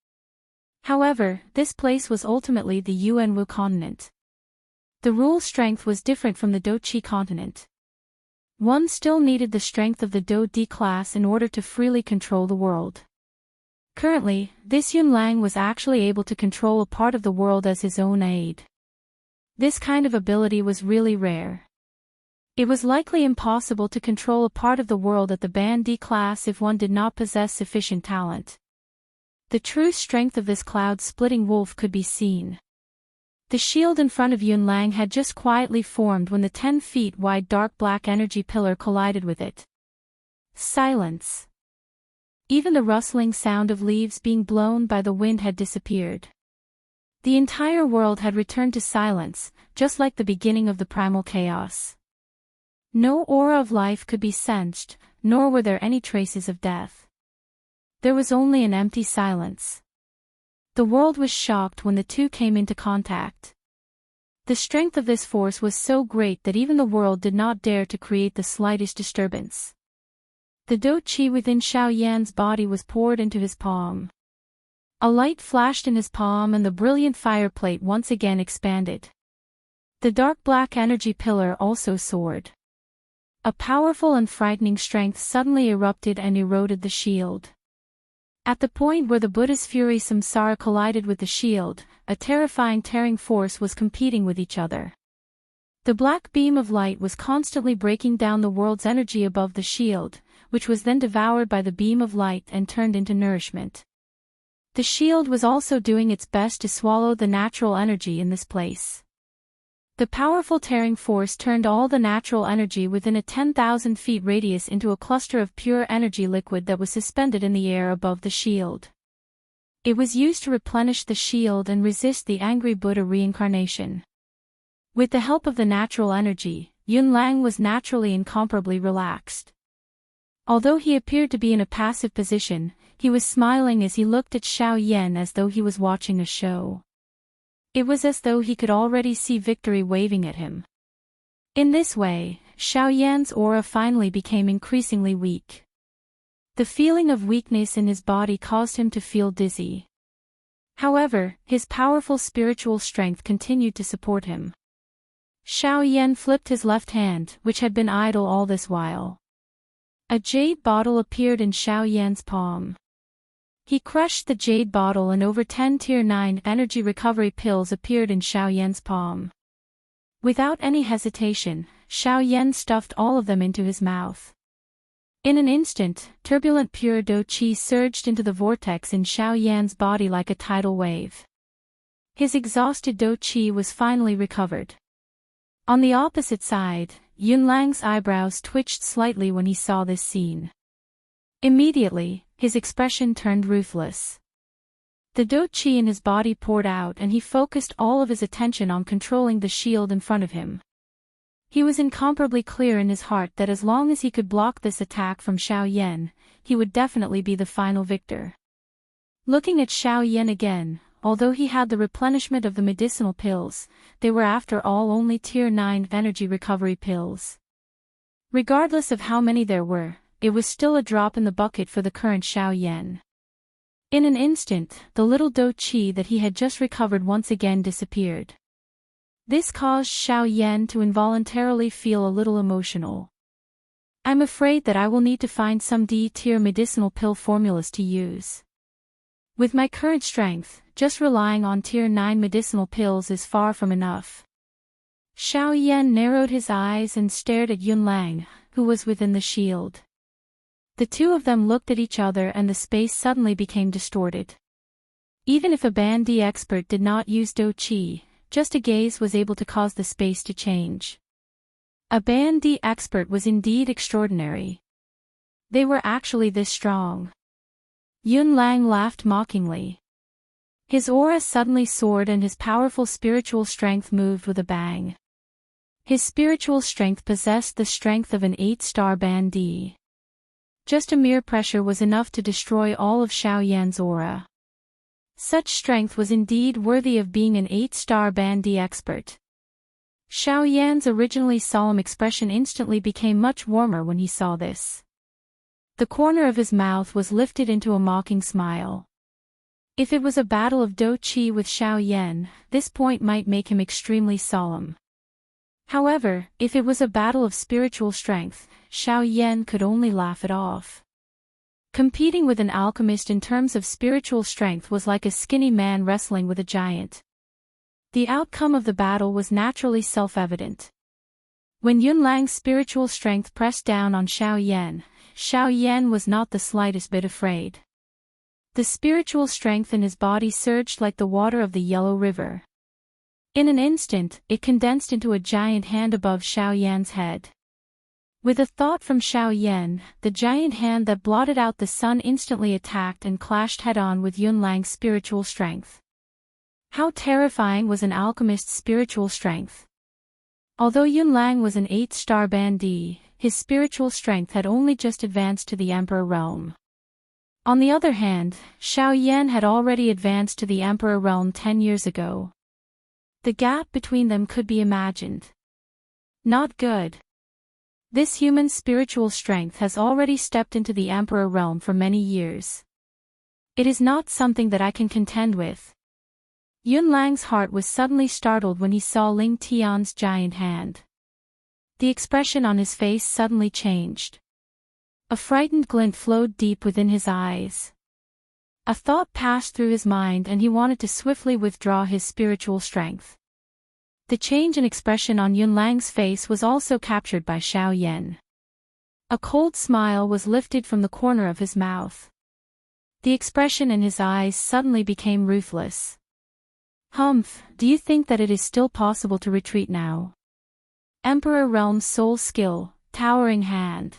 A: However, this place was ultimately the Yuanwu continent. The rule strength was different from the Do Qi continent. One still needed the strength of the Do Di class in order to freely control the world. Currently, this Yun Lang was actually able to control a part of the world as his own aid. This kind of ability was really rare. It was likely impossible to control a part of the world at the Ban D class if one did not possess sufficient talent. The true strength of this cloud-splitting wolf could be seen. The shield in front of Yun Lang had just quietly formed when the 10 feet wide dark black energy pillar collided with it. Silence. Even the rustling sound of leaves being blown by the wind had disappeared. The entire world had returned to silence, just like the beginning of the primal chaos. No aura of life could be sensed, nor were there any traces of death. There was only an empty silence. The world was shocked when the two came into contact. The strength of this force was so great that even the world did not dare to create the slightest disturbance. The Do Qi within Xiao Yan's body was poured into his palm. A light flashed in his palm and the brilliant fire plate once again expanded. The dark black energy pillar also soared. A powerful and frightening strength suddenly erupted and eroded the shield. At the point where the Buddha's fury samsara collided with the shield, a terrifying tearing force was competing with each other. The black beam of light was constantly breaking down the world's energy above the shield, which was then devoured by the beam of light and turned into nourishment. The shield was also doing its best to swallow the natural energy in this place. The powerful tearing force turned all the natural energy within a 10,000 feet radius into a cluster of pure energy liquid that was suspended in the air above the shield. It was used to replenish the shield and resist the angry Buddha reincarnation. With the help of the natural energy, Yun Lang was naturally incomparably relaxed. Although he appeared to be in a passive position, he was smiling as he looked at Xiao Yan as though he was watching a show. It was as though he could already see victory waving at him. In this way, Xiao Yan's aura finally became increasingly weak. The feeling of weakness in his body caused him to feel dizzy. However, his powerful spiritual strength continued to support him. Xiao Yan flipped his left hand, which had been idle all this while. A jade bottle appeared in Xiao Yan's palm. He crushed the jade bottle and over 10 Tier 9 energy recovery pills appeared in Xiao Yan's palm. Without any hesitation, Xiao Yan stuffed all of them into his mouth. In an instant, turbulent pure Do Qi surged into the vortex in Xiao Yan's body like a tidal wave. His exhausted Do Qi was finally recovered. On the opposite side, Yun Lang's eyebrows twitched slightly when he saw this scene. Immediately, his expression turned ruthless. The Do Qi in his body poured out and he focused all of his attention on controlling the shield in front of him. He was incomparably clear in his heart that as long as he could block this attack from Xiao Yan, he would definitely be the final victor. Looking at Xiao Yan again, although he had the replenishment of the medicinal pills, they were after all only Tier 9 energy recovery pills. Regardless of how many there were, it was still a drop in the bucket for the current Xiao Yan. In an instant, the little Do Qi that he had just recovered once again disappeared. This caused Xiao Yan to involuntarily feel a little emotional. I'm afraid that I will need to find some D-tier medicinal pill formulas to use. With my current strength, just relying on tier 9 medicinal pills is far from enough. Xiao Yan narrowed his eyes and stared at Yunlang, who was within the shield. The two of them looked at each other and the space suddenly became distorted. Even if a Band D expert did not use Do Qi, just a gaze was able to cause the space to change. A Band D expert was indeed extraordinary. They were actually this strong. Yunlang laughed mockingly. His aura suddenly soared and his powerful spiritual strength moved with a bang. His spiritual strength possessed the strength of an 8-star Band D. Just a mere pressure was enough to destroy all of Xiao Yan's aura. Such strength was indeed worthy of being an 8-star Band D expert. Xiao Yan's originally solemn expression instantly became much warmer when he saw this. The corner of his mouth was lifted into a mocking smile. If it was a battle of Do Qi with Xiao Yan, this point might make him extremely solemn. However, if it was a battle of spiritual strength, Xiao Yan could only laugh it off. Competing with an alchemist in terms of spiritual strength was like a skinny man wrestling with a giant. The outcome of the battle was naturally self-evident. When Yunlang's spiritual strength pressed down on Xiao Yan was not the slightest bit afraid. The spiritual strength in his body surged like the water of the Yellow River. In an instant, it condensed into a giant hand above Xiao Yan's head. With a thought from Xiao Yan, the giant hand that blotted out the sun instantly attacked and clashed head-on with Yunlang's spiritual strength. How terrifying was an alchemist's spiritual strength? Although Yunlang was an 8-star Band D, his spiritual strength had only just advanced to the Emperor Realm. On the other hand, Xiao Yan had already advanced to the Emperor Realm 10 years ago. The gap between them could be imagined. Not good. This human's spiritual strength has already stepped into the Emperor Realm for many years. It is not something that I can contend with. Yunlang's heart was suddenly startled when he saw Ling Tian's giant hand. The expression on his face suddenly changed. A frightened glint flowed deep within his eyes. A thought passed through his mind and he wanted to swiftly withdraw his spiritual strength. The change in expression on Yunlang's face was also captured by Xiao Yan. A cold smile was lifted from the corner of his mouth. The expression in his eyes suddenly became ruthless. Humph, do you think that it is still possible to retreat now? Emperor Realm's soul skill, Towering Hand.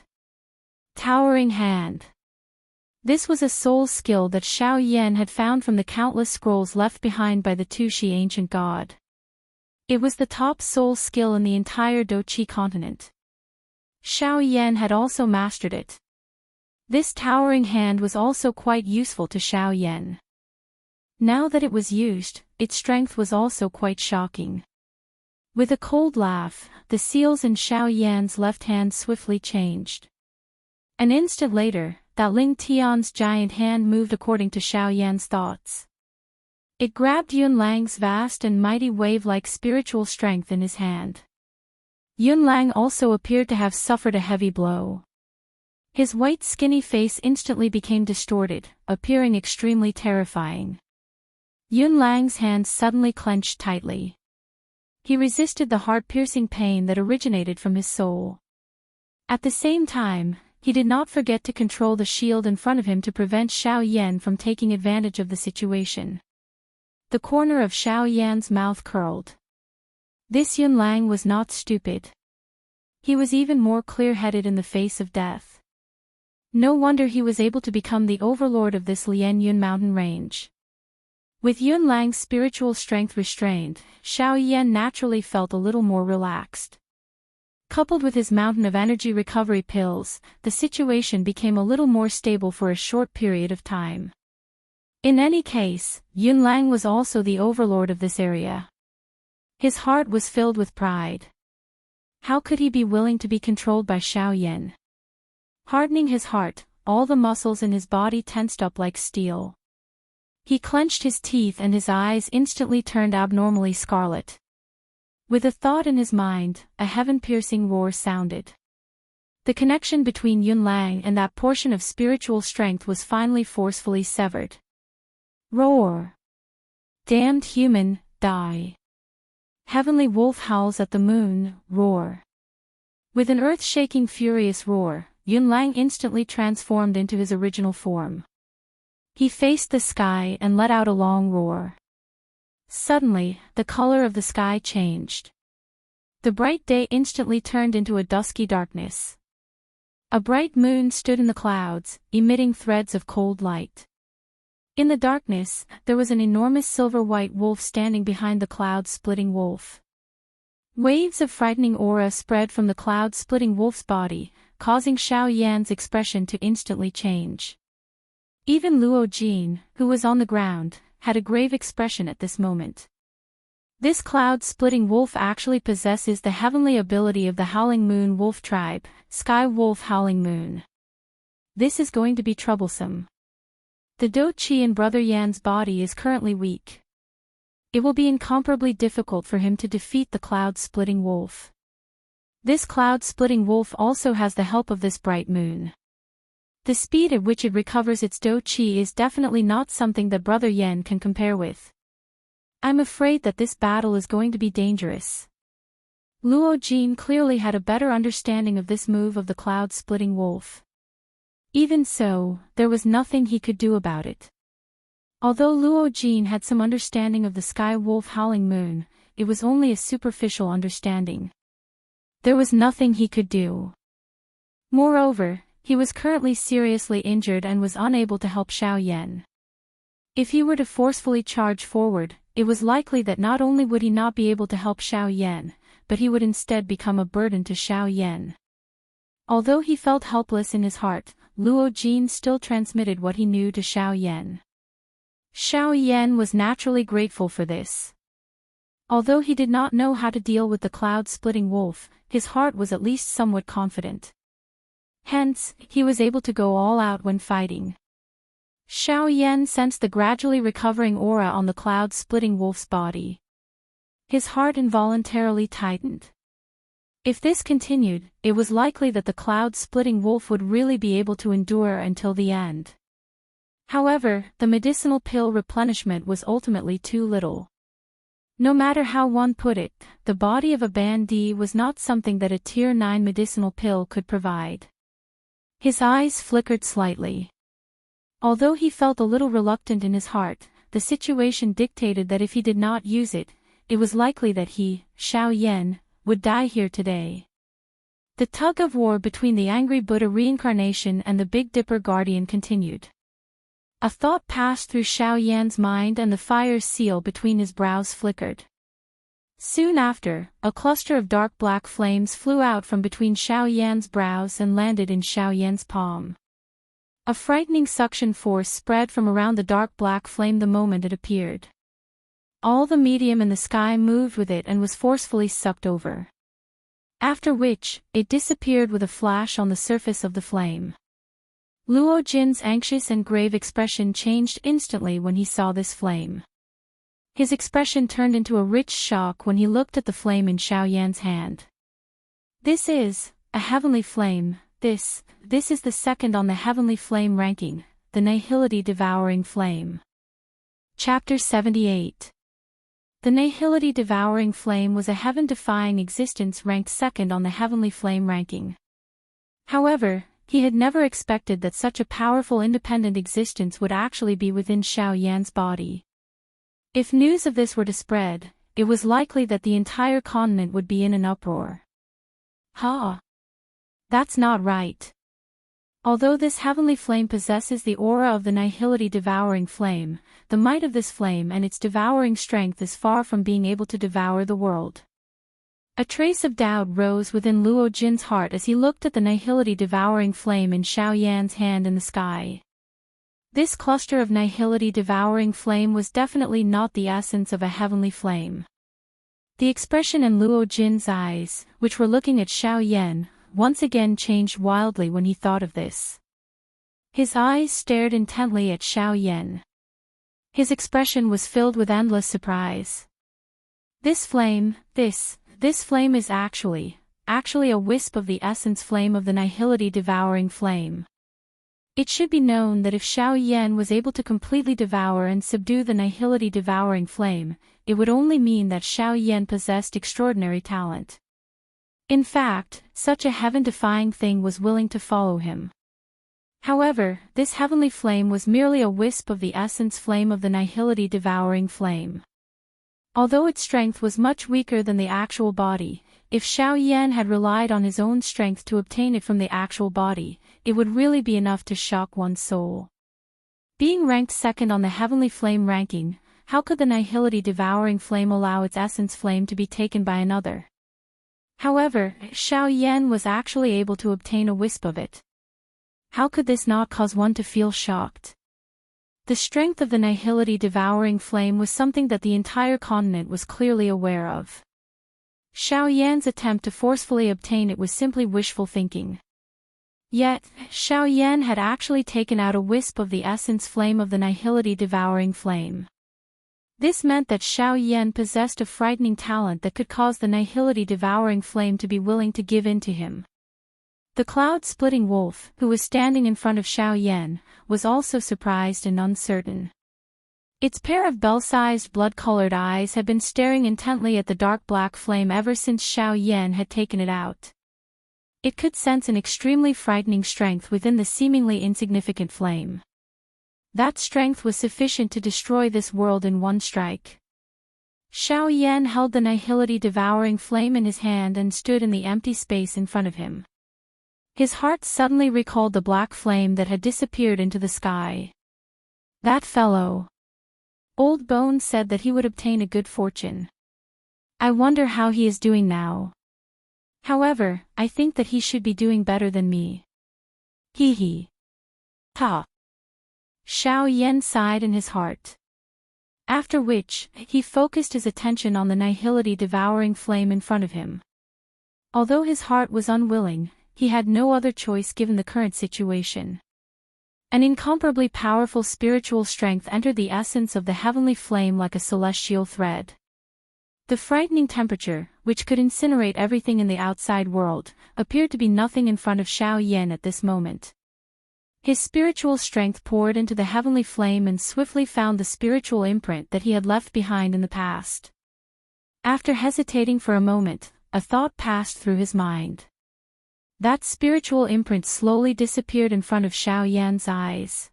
A: Towering Hand. This was a soul skill that Xiao Yan had found from the countless scrolls left behind by the Tushi ancient god. It was the top soul skill in the entire Doqi continent. Xiao Yan had also mastered it. This Towering Hand was also quite useful to Xiao Yan. Now that it was used, its strength was also quite shocking. With a cold laugh, the seals in Xiao Yan's left hand swiftly changed. An instant later, that Ling Tian's giant hand moved according to Xiao Yan's thoughts. It grabbed Yunlang's vast and mighty wave-like spiritual strength in his hand. Yunlang also appeared to have suffered a heavy blow. His white skinny face instantly became distorted, appearing extremely terrifying. Yunlang's hands suddenly clenched tightly. He resisted the heart-piercing pain that originated from his soul. At the same time, he did not forget to control the shield in front of him to prevent Xiao Yan from taking advantage of the situation. The corner of Xiao Yan's mouth curled. This Yunlang was not stupid. He was even more clear-headed in the face of death. No wonder he was able to become the overlord of this Lian Yun mountain range. With Yunlang's spiritual strength restrained, Xiao Yan naturally felt a little more relaxed. Coupled with his mountain of energy recovery pills, the situation became a little more stable for a short period of time. In any case, Yunlang was also the overlord of this area. His heart was filled with pride. How could he be willing to be controlled by Xiao Yan? Hardening his heart, all the muscles in his body tensed up like steel. He clenched his teeth and his eyes instantly turned abnormally scarlet. With a thought in his mind, a heaven-piercing roar sounded. The connection between Yunlang and that portion of spiritual strength was finally forcefully severed. Roar! Damned human, die! Heavenly wolf howls at the moon, roar! With an earth-shaking furious roar, Yunlang instantly transformed into his original form. He faced the sky and let out a long roar. Suddenly, the color of the sky changed. The bright day instantly turned into a dusky darkness. A bright moon stood in the clouds, emitting threads of cold light. In the darkness, there was an enormous silver-white wolf standing behind the cloud-splitting wolf. Waves of frightening aura spread from the cloud-splitting wolf's body, causing Xiao Yan's expression to instantly change. Even Luo Jin, who was on the ground, had a grave expression at this moment. This cloud-splitting wolf actually possesses the heavenly ability of the Howling Moon Wolf tribe, Sky Wolf Howling Moon. This is going to be troublesome. The Do Qi in Brother Yan's body is currently weak. It will be incomparably difficult for him to defeat the cloud-splitting wolf. This cloud-splitting wolf also has the help of this bright moon. The speed at which it recovers its Do Qi is definitely not something that Brother Yan can compare with. I'm afraid that this battle is going to be dangerous. Luo Jin clearly had a better understanding of this move of the cloud-splitting wolf. Even so, there was nothing he could do about it. Although Luo Jin had some understanding of the Sky Wolf Howling Moon, it was only a superficial understanding. There was nothing he could do. Moreover, he was currently seriously injured and was unable to help Xiao Yan. If he were to forcefully charge forward, it was likely that not only would he not be able to help Xiao Yan, but he would instead become a burden to Xiao Yan. Although he felt helpless in his heart, Luo Jin still transmitted what he knew to Xiao Yan. Xiao Yan was naturally grateful for this. Although he did not know how to deal with the cloud-splitting wolf, his heart was at least somewhat confident. Hence, he was able to go all out when fighting. Xiao Yan sensed the gradually recovering aura on the cloud-splitting wolf's body. His heart involuntarily tightened. If this continued, it was likely that the cloud-splitting wolf would really be able to endure until the end. However, the medicinal pill replenishment was ultimately too little. No matter how one put it, the body of a bandit was not something that a Tier 9 medicinal pill could provide. His eyes flickered slightly. Although he felt a little reluctant in his heart, the situation dictated that if he did not use it, it was likely that he, Xiao Yan, would die here today. The tug-of-war between the angry Buddha reincarnation and the Big Dipper guardian continued. A thought passed through Xiao Yan's mind and the fire seal between his brows flickered. Soon after, a cluster of dark black flames flew out from between Xiao Yan's brows and landed in Xiao Yan's palm. A frightening suction force spread from around the dark black flame the moment it appeared. All the medium in the sky moved with it and was forcefully sucked over. After which, it disappeared with a flash on the surface of the flame. Luo Jin's anxious and grave expression changed instantly when he saw this flame. His expression turned into a rich shock when he looked at the flame in Xiao Yan's hand. This is a heavenly flame. This is the second on the heavenly flame ranking, the Nihility Devouring Flame. Chapter 78. The Nihility Devouring Flame was a heaven-defying existence ranked second on the heavenly flame ranking. However, he had never expected that such a powerful independent existence would actually be within Xiao Yan's body. If news of this were to spread, it was likely that the entire continent would be in an uproar. That's not right. Although this heavenly flame possesses the aura of the Nihility Devouring Flame, the might of this flame and its devouring strength is far from being able to devour the world. A trace of doubt rose within Luo Jin's heart as he looked at the Nihility Devouring Flame in Xiao Yan's hand in the sky. This cluster of Nihility Devouring Flame was definitely not the essence of a heavenly flame. The expression in Luo Jin's eyes, which were looking at Xiao Yan, once again changed wildly when he thought of this. His eyes stared intently at Xiao Yan. His expression was filled with endless surprise. This flame is actually a wisp of the essence flame of the nihility devouring flame. It should be known that if Xiao Yan was able to completely devour and subdue the nihility devouring flame, it would only mean that Xiao Yan possessed extraordinary talent. In fact, such a heaven-defying thing was willing to follow him. However, this heavenly flame was merely a wisp of the essence flame of the nihility devouring flame. Although its strength was much weaker than the actual body, if Xiao Yan had relied on his own strength to obtain it from the actual body, it would really be enough to shock one's soul. Being ranked second on the heavenly flame ranking, how could the nihility devouring flame allow its essence flame to be taken by another? However, Xiao Yan was actually able to obtain a wisp of it. How could this not cause one to feel shocked? The strength of the nihility devouring flame was something that the entire continent was clearly aware of. Xiao Yan's attempt to forcefully obtain it was simply wishful thinking. Yet, Xiao Yan had actually taken out a wisp of the essence flame of the nihility devouring flame. This meant that Xiao Yan possessed a frightening talent that could cause the nihility devouring flame to be willing to give in to him. The cloud-splitting wolf, who was standing in front of Xiao Yan, was also surprised and uncertain. Its pair of bell-sized blood-colored eyes had been staring intently at the dark black flame ever since Xiao Yan had taken it out. It could sense an extremely frightening strength within the seemingly insignificant flame. That strength was sufficient to destroy this world in one strike. Xiao Yan held the nihility devouring flame in his hand and stood in the empty space in front of him. His heart suddenly recalled the black flame that had disappeared into the sky. That fellow. Old Bone said that he would obtain a good fortune. I wonder how he is doing now. However, I think that he should be doing better than me. Hee hee. Ha. Xiao Yan sighed in his heart. After which, he focused his attention on the nihility devouring flame in front of him. Although his heart was unwilling, he had no other choice given the current situation. An incomparably powerful spiritual strength entered the essence of the heavenly flame like a celestial thread. The frightening temperature, which could incinerate everything in the outside world, appeared to be nothing in front of Xiao Yan at this moment. His spiritual strength poured into the heavenly flame and swiftly found the spiritual imprint that he had left behind in the past. After hesitating for a moment, a thought passed through his mind. That spiritual imprint slowly disappeared in front of Xiao Yan's eyes.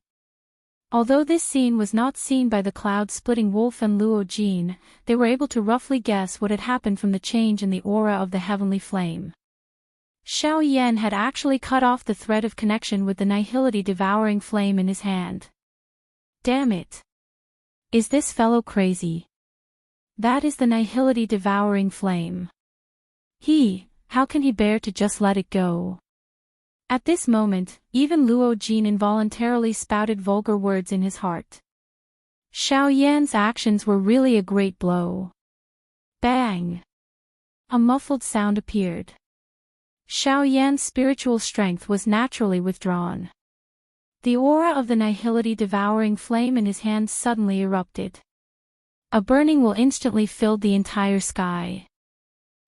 A: Although this scene was not seen by the cloud-splitting wolf and Luo Jin, they were able to roughly guess what had happened from the change in the aura of the heavenly flame. Xiao Yan had actually cut off the thread of connection with the nihility devouring flame in his hand. Damn it! Is this fellow crazy? That is the nihility devouring flame. How can he bear to just let it go? At this moment, even Luo Jin involuntarily spouted vulgar words in his heart. Xiao Yan's actions were really a great blow. Bang! A muffled sound appeared. Xiao Yan's spiritual strength was naturally withdrawn. The aura of the nihility devouring flame in his hands suddenly erupted. A burning will instantly filled the entire sky.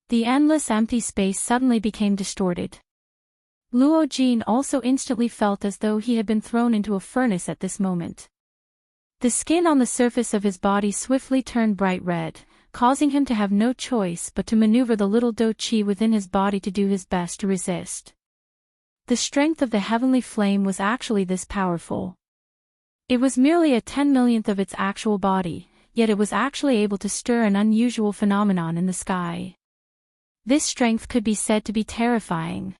A: The endless empty space suddenly became distorted. Luo Jin also instantly felt as though he had been thrown into a furnace at this moment. The skin on the surface of his body swiftly turned bright red, causing him to have no choice but to maneuver the little do qi within his body to do his best to resist. The strength of the heavenly flame was actually this powerful. It was merely a 10,000,000th of its actual body, yet it was actually able to stir an unusual phenomenon in the sky. This strength could be said to be terrifying.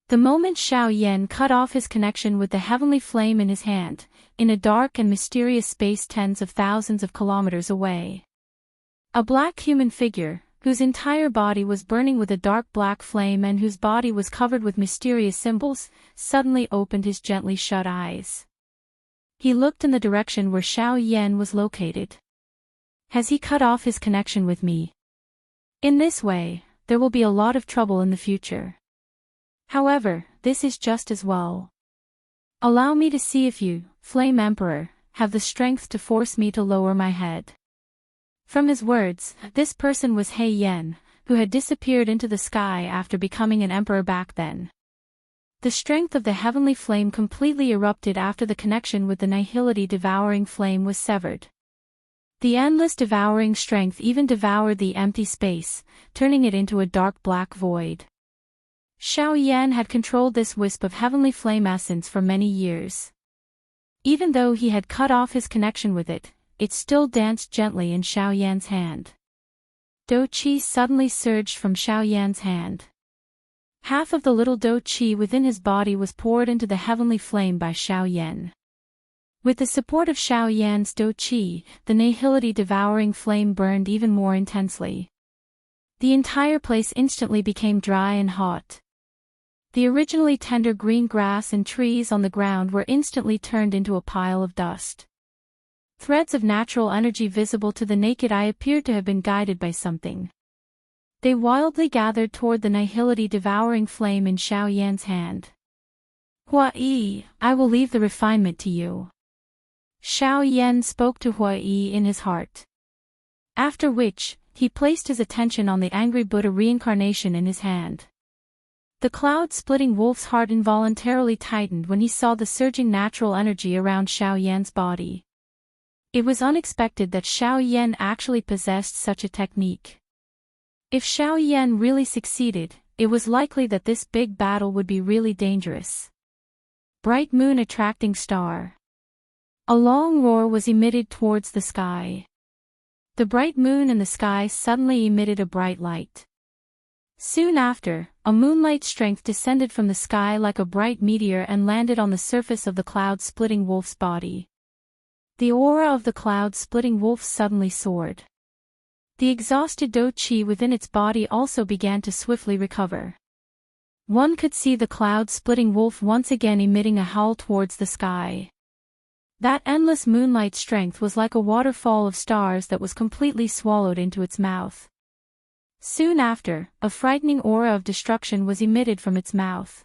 A: The moment Xiao Yan cut off his connection with the heavenly flame in his hand, in a dark and mysterious space tens of thousands of kilometers away, a black human figure, whose entire body was burning with a dark black flame and whose body was covered with mysterious symbols, suddenly opened his gently shut eyes. He looked in the direction where Xiao Yan was located. Has he cut off his connection with me? In this way, there will be a lot of trouble in the future. However, this is just as well. Allow me to see if you, Flame Emperor, have the strength to force me to lower my head. From his words, this person was He Yen, who had disappeared into the sky after becoming an emperor back then. The strength of the heavenly flame completely erupted after the connection with the nihility devouring flame was severed. The endless devouring strength even devoured the empty space, turning it into a dark black void. Xiao Yan had controlled this wisp of heavenly flame essence for many years. Even though he had cut off his connection with it, it still danced gently in Xiao Yan's hand. Do Qi suddenly surged from Xiao Yan's hand. Half of the little Do Qi within his body was poured into the heavenly flame by Xiao Yan. With the support of Xiao Yan's Do Qi, the nihility devouring flame burned even more intensely. The entire place instantly became dry and hot. The originally tender green grass and trees on the ground were instantly turned into a pile of dust. Threads of natural energy visible to the naked eye appeared to have been guided by something. They wildly gathered toward the nihility devouring flame in Xiao Yan's hand. Hua Yi, I will leave the refinement to you. Xiao Yan spoke to Hua Yi in his heart. After which, he placed his attention on the angry Buddha reincarnation in his hand. The cloud-splitting wolf's heart involuntarily tightened when he saw the surging natural energy around Xiao Yan's body. It was unexpected that Xiao Yan actually possessed such a technique. If Xiao Yan really succeeded, it was likely that this big battle would be really dangerous. Bright moon attracting star. A long roar was emitted towards the sky. The bright moon in the sky suddenly emitted a bright light. Soon after, a moonlight strength descended from the sky like a bright meteor and landed on the surface of the cloud-splitting wolf's body. The aura of the cloud-splitting wolf suddenly soared. The exhausted Do Qi within its body also began to swiftly recover. One could see the cloud-splitting wolf once again emitting a howl towards the sky. That endless moonlight strength was like a waterfall of stars that was completely swallowed into its mouth. Soon after, a frightening aura of destruction was emitted from its mouth.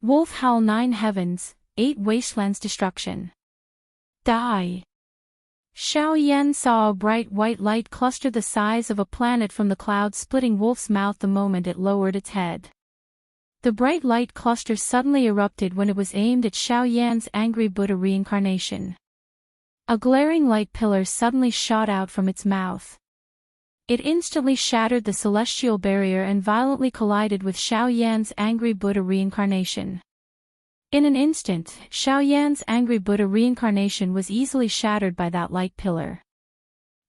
A: Wolf howl 9 heavens, 8 wastelands destruction. Die. Xiao Yan saw a bright white light cluster the size of a planet from the cloud-splitting wolf's mouth the moment it lowered its head. The bright light cluster suddenly erupted when it was aimed at Xiao Yan's angry Buddha reincarnation. A glaring light pillar suddenly shot out from its mouth. It instantly shattered the celestial barrier and violently collided with Xiao Yan's angry Buddha reincarnation. In an instant, Xiao Yan's angry Buddha reincarnation was easily shattered by that light pillar.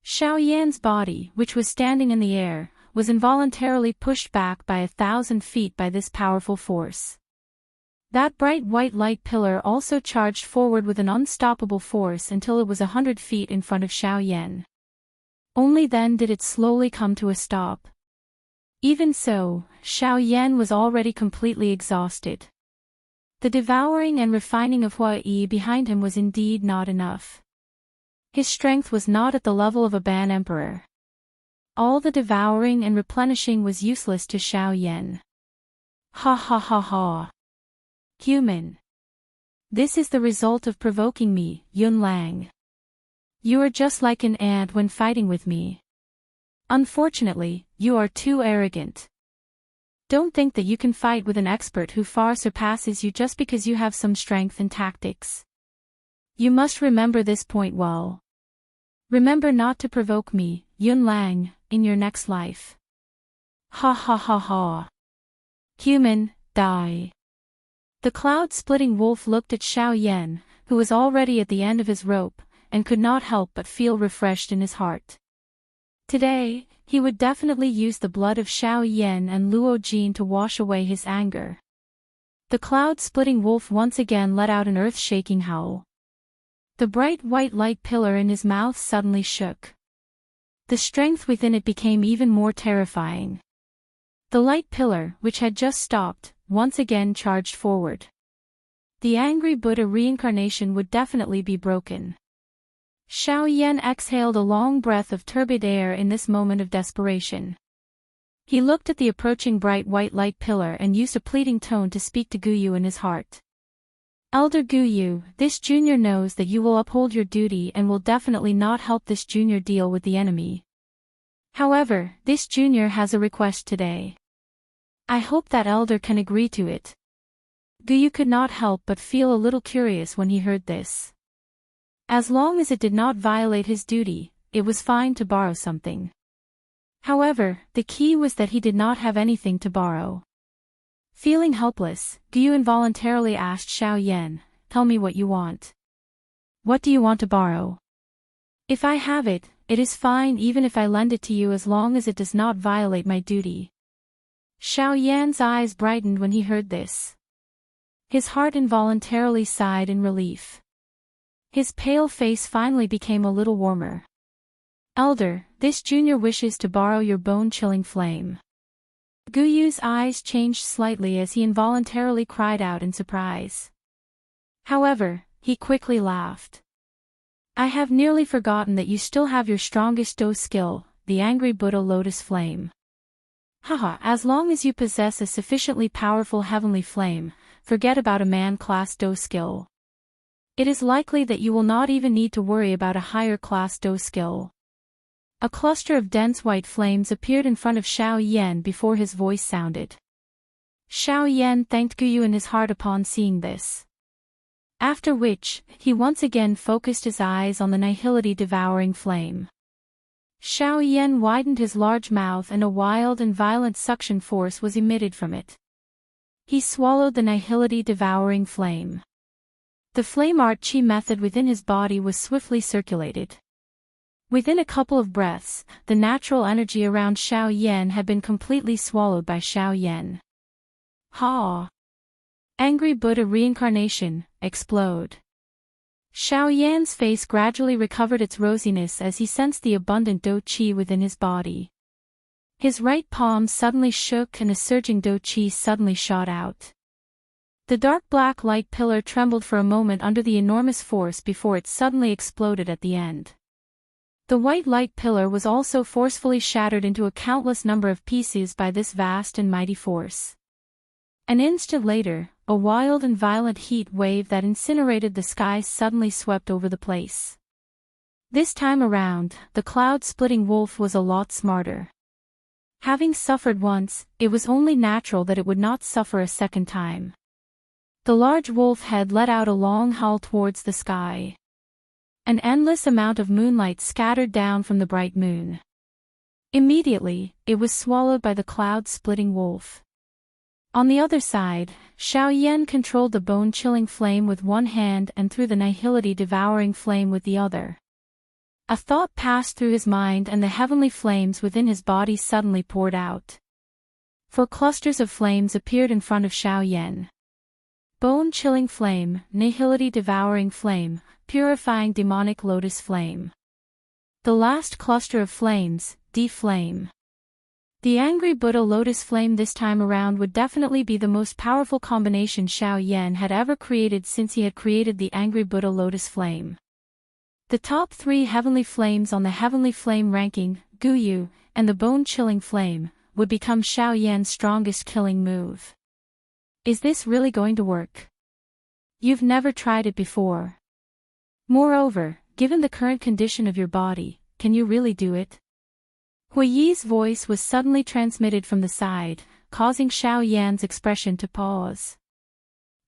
A: Xiao Yan's body, which was standing in the air, was involuntarily pushed back by 1,000 feet by this powerful force. That bright white light pillar also charged forward with an unstoppable force until it was 100 feet in front of Xiao Yan. Only then did it slowly come to a stop. Even so, Xiao Yan was already completely exhausted. The devouring and refining of Hua Yi behind him was indeed not enough. His strength was not at the level of a Ban Emperor. All the devouring and replenishing was useless to Xiao Yan. Ha ha ha ha. Human. This is the result of provoking me, Yun Lang. You are just like an ant when fighting with me. Unfortunately, you are too arrogant. Don't think that you can fight with an expert who far surpasses you just because you have some strength and tactics. You must remember this point well. Remember not to provoke me, Yun Lang, in your next life. Ha ha ha ha. Human, die. The cloud-splitting wolf looked at Xiao Yan, who was already at the end of his rope, and could not help but feel refreshed in his heart. Today, he would definitely use the blood of Xiao Yan and Luo Jin to wash away his anger. The cloud-splitting wolf once again let out an earth-shaking howl. The bright white light pillar in his mouth suddenly shook. The strength within it became even more terrifying. The light pillar, which had just stopped, once again charged forward. The angry Buddha reincarnation would definitely be broken. Xiao Yan exhaled a long breath of turbid air in this moment of desperation. He looked at the approaching bright white light pillar and used a pleading tone to speak to Guyu in his heart. Elder Guyu, this junior knows that you will uphold your duty and will definitely not help this junior deal with the enemy. However, this junior has a request today. I hope that elder can agree to it. Guyu could not help but feel a little curious when he heard this. As long as it did not violate his duty, it was fine to borrow something. However, the key was that he did not have anything to borrow. Feeling helpless, Guyu involuntarily asked Xiao Yan, "Tell me what you want. What do you want to borrow? If I have it, it is fine even if I lend it to you as long as it does not violate my duty." Xiao Yan's eyes brightened when he heard this. His heart involuntarily sighed in relief. His pale face finally became a little warmer. "Elder, this junior wishes to borrow your bone-chilling flame." Guyu's eyes changed slightly as he involuntarily cried out in surprise. However, he quickly laughed. "I have nearly forgotten that you still have your strongest Do skill, the Angry Buddha Lotus Flame. Haha, as long as you possess a sufficiently powerful heavenly flame, forget about a man-class Do skill. It is likely that you will not even need to worry about a higher-class Do skill." A cluster of dense white flames appeared in front of Xiao Yan before his voice sounded. Xiao Yan thanked Guyu in his heart upon seeing this. After which, he once again focused his eyes on the nihility devouring flame. Xiao Yan widened his large mouth and a wild and violent suction force was emitted from it. He swallowed the nihility devouring flame. The flame art chi method within his body was swiftly circulated. Within a couple of breaths, the natural energy around Xiao Yan had been completely swallowed by Xiao Yan. Ha! Angry Buddha reincarnation, explode. Xiao Yan's face gradually recovered its rosiness as he sensed the abundant Do Chi within his body. His right palm suddenly shook and a surging Do Chi suddenly shot out. The dark black light pillar trembled for a moment under the enormous force before it suddenly exploded at the end. The white light pillar was also forcefully shattered into a countless number of pieces by this vast and mighty force. An instant later, a wild and violent heat wave that incinerated the sky suddenly swept over the place. This time around, the cloud-splitting wolf was a lot smarter. Having suffered once, it was only natural that it would not suffer a second time. The large wolf head let out a long howl towards the sky. An endless amount of moonlight scattered down from the bright moon. Immediately, it was swallowed by the cloud-splitting wolf. On the other side, Xiao Yan controlled the bone-chilling flame with one hand and threw the nihility-devouring flame with the other. A thought passed through his mind and the heavenly flames within his body suddenly poured out. 4 clusters of flames appeared in front of Xiao Yan. Bone-chilling flame, nihility-devouring flame, purifying demonic lotus flame. The last cluster of flames, D-flame. The angry Buddha lotus flame this time around would definitely be the most powerful combination Xiao Yan had ever created since he had created the angry Buddha lotus flame. The top 3 heavenly flames on the heavenly flame ranking, Guyu, and the bone-chilling flame, would become Xiao Yan's strongest killing move. Is this really going to work? You've never tried it before. Moreover, given the current condition of your body, can you really do it? Huiyi's voice was suddenly transmitted from the side, causing Xiao Yan's expression to pause.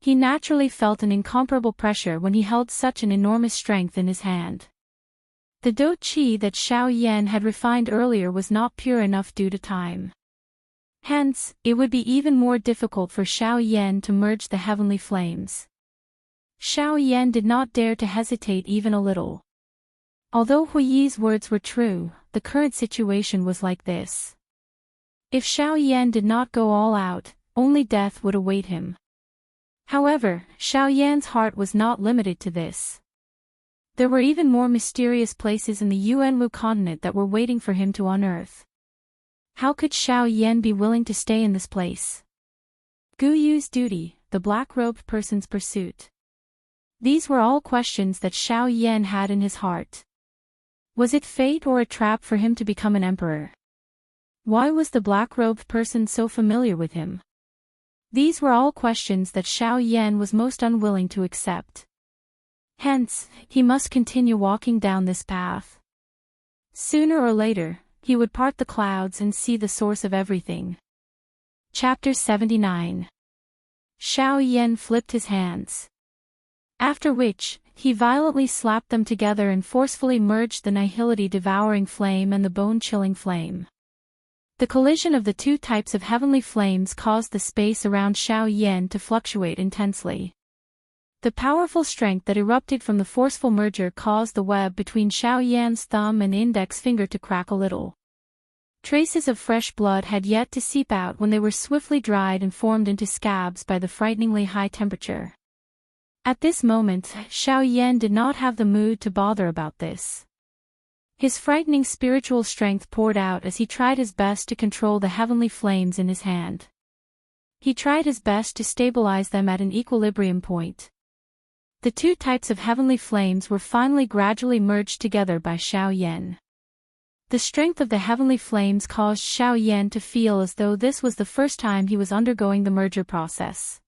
A: He naturally felt an incomparable pressure when he held such an enormous strength in his hand. The Do Chi that Xiao Yan had refined earlier was not pure enough due to time. Hence, it would be even more difficult for Xiao Yan to merge the heavenly flames. Xiao Yan did not dare to hesitate even a little. Although Huiyi's words were true, the current situation was like this. If Xiao Yan did not go all out, only death would await him. However, Xiao Yan's heart was not limited to this. There were even more mysterious places in the Yuanwu continent that were waiting for him to unearth. How could Xiao Yan be willing to stay in this place? Guyu's duty, the black-robed person's pursuit. These were all questions that Xiao Yan had in his heart. Was it fate or a trap for him to become an emperor? Why was the black-robed person so familiar with him? These were all questions that Xiao Yan was most unwilling to accept. Hence, he must continue walking down this path. Sooner or later, he would part the clouds and see the source of everything. Chapter 79. Xiao Yan flipped his hands. After which, he violently slapped them together and forcefully merged the nihility-devouring flame and the bone-chilling flame. The collision of the two types of heavenly flames caused the space around Xiao Yan to fluctuate intensely. The powerful strength that erupted from the forceful merger caused the web between Xiao Yan's thumb and index finger to crack a little. Traces of fresh blood had yet to seep out when they were swiftly dried and formed into scabs by the frighteningly high temperature. At this moment, Xiao Yan did not have the mood to bother about this. His frightening spiritual strength poured out as he tried his best to control the heavenly flames in his hand. He tried his best to stabilize them at an equilibrium point. The two types of heavenly flames were finally gradually merged together by Xiao Yan. The strength of the heavenly flames caused Xiao Yan to feel as though this was the first time he was undergoing the merger process.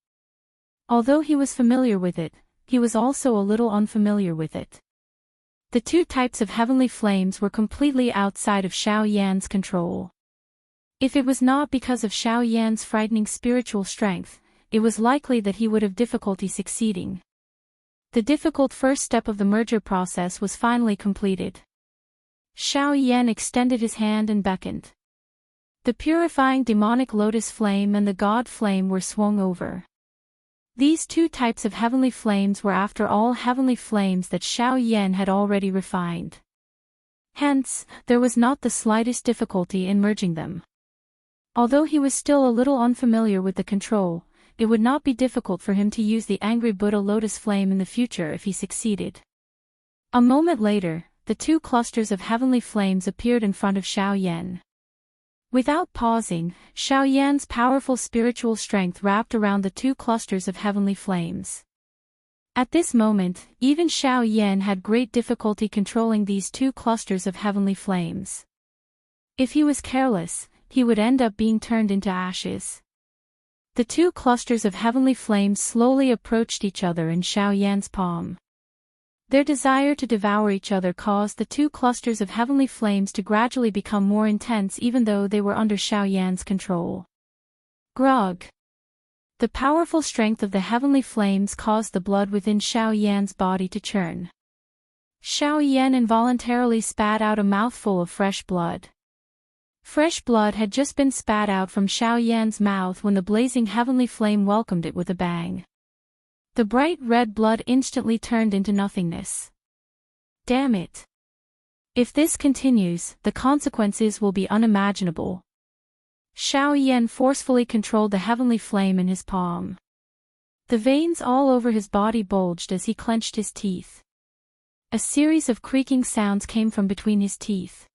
A: Although he was familiar with it, he was also a little unfamiliar with it. The two types of heavenly flames were completely outside of Xiao Yan's control. If it was not because of Xiao Yan's frightening spiritual strength, it was likely that he would have difficulty succeeding. The difficult first step of the merger process was finally completed. Xiao Yan extended his hand and beckoned. The purifying demonic lotus flame and the god flame were swung over. These two types of heavenly flames were after all heavenly flames that Xiao Yan had already refined. Hence, there was not the slightest difficulty in merging them. Although he was still a little unfamiliar with the control, it would not be difficult for him to use the angry Buddha lotus flame in the future if he succeeded. A moment later, the two clusters of heavenly flames appeared in front of Xiao Yan. Without pausing, Xiao Yan's powerful spiritual strength wrapped around the two clusters of heavenly flames. At this moment, even Xiao Yan had great difficulty controlling these two clusters of heavenly flames. If he was careless, he would end up being turned into ashes. The two clusters of heavenly flames slowly approached each other in Xiao Yan's palm. Their desire to devour each other caused the two clusters of heavenly flames to gradually become more intense even though they were under Xiao Yan's control. Grog. The powerful strength of the heavenly flames caused the blood within Xiao Yan's body to churn. Xiao Yan involuntarily spat out a mouthful of fresh blood. Fresh blood had just been spat out from Xiao Yan's mouth when the blazing heavenly flame welcomed it with a bang. The bright red blood instantly turned into nothingness. Damn it! If this continues, the consequences will be unimaginable. Xiao Yan forcefully controlled the heavenly flame in his palm. The veins all over his body bulged as he clenched his teeth. A series of creaking sounds came from between his teeth.